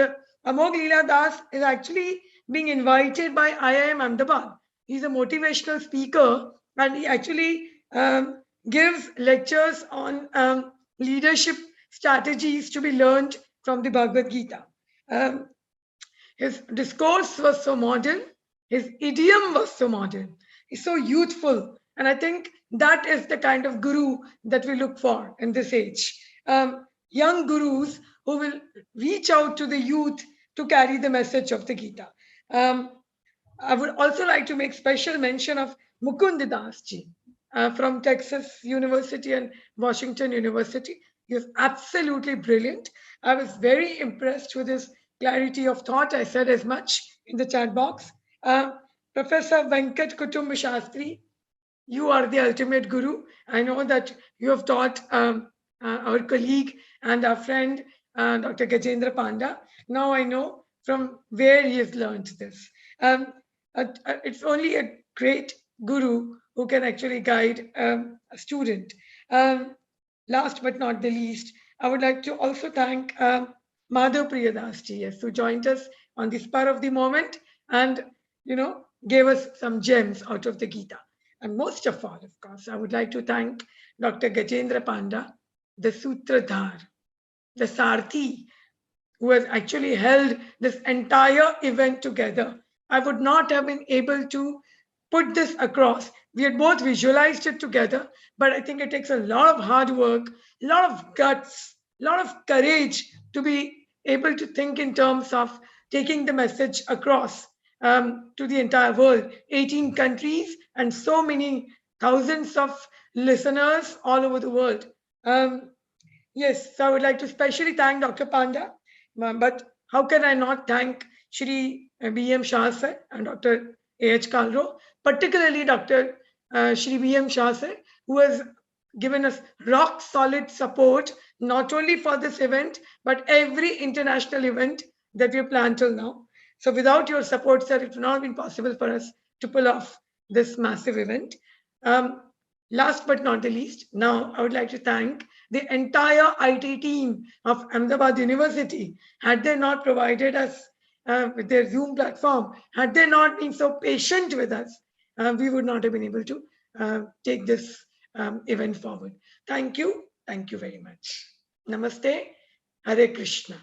Amog Leela Das is actually being invited by IIM Ahmedabad. He's a motivational speaker and he actually gives lectures on leadership strategies to be learned from the Bhagavad Gita. His discourse was so modern, his idiom was so modern, he's so youthful. And I think that is the kind of guru that we look for in this age. Young gurus who will reach out to the youth to carry the message of the Gita. I would also like to make special mention of Mukund Das ji from Texas University and Washington University. He was absolutely brilliant. I was very impressed with his clarity of thought. I said as much in the chat box. Professor Venkat Kutumb Shastri, you are the ultimate guru. I know that you have taught our colleague and our friend, Dr. Gajendra Panda. Now I know from where he has learned this. It's only a great guru who can actually guide a student. Last but not the least, I would like to also thank Madhav Priyadas ji, yes, who joined us on the spur of the moment and, gave us some gems out of the Gita. And most of all, of course, I would like to thank Dr. Gajendra Panda, the Sutradhar, the Sarthi, who has actually held this entire event together. I would not have been able to put this across. We had both visualized it together, but I think it takes a lot of hard work, a lot of guts, a lot of courage to be able to think in terms of taking the message across to the entire world. 18 countries and so many thousands of listeners all over the world. Yes, so I would like to specially thank Dr. Panda But how can I not thank Shri B.M. Shah sir and Dr. A.H. Kalro, particularly Dr. Shri B.M. Shah sir, who has given us rock solid support, not only for this event, but every international event that we planned till now. So without your support, sir, it would not have been possible for us to pull off this massive event. Last but not the least, now I would like to thank the entire IT team of Ahmedabad University. Had they not provided us with their Zoom platform, had they not been so patient with us, we would not have been able to take this event forward. Thank you. Thank you very much. Namaste. Hare Krishna.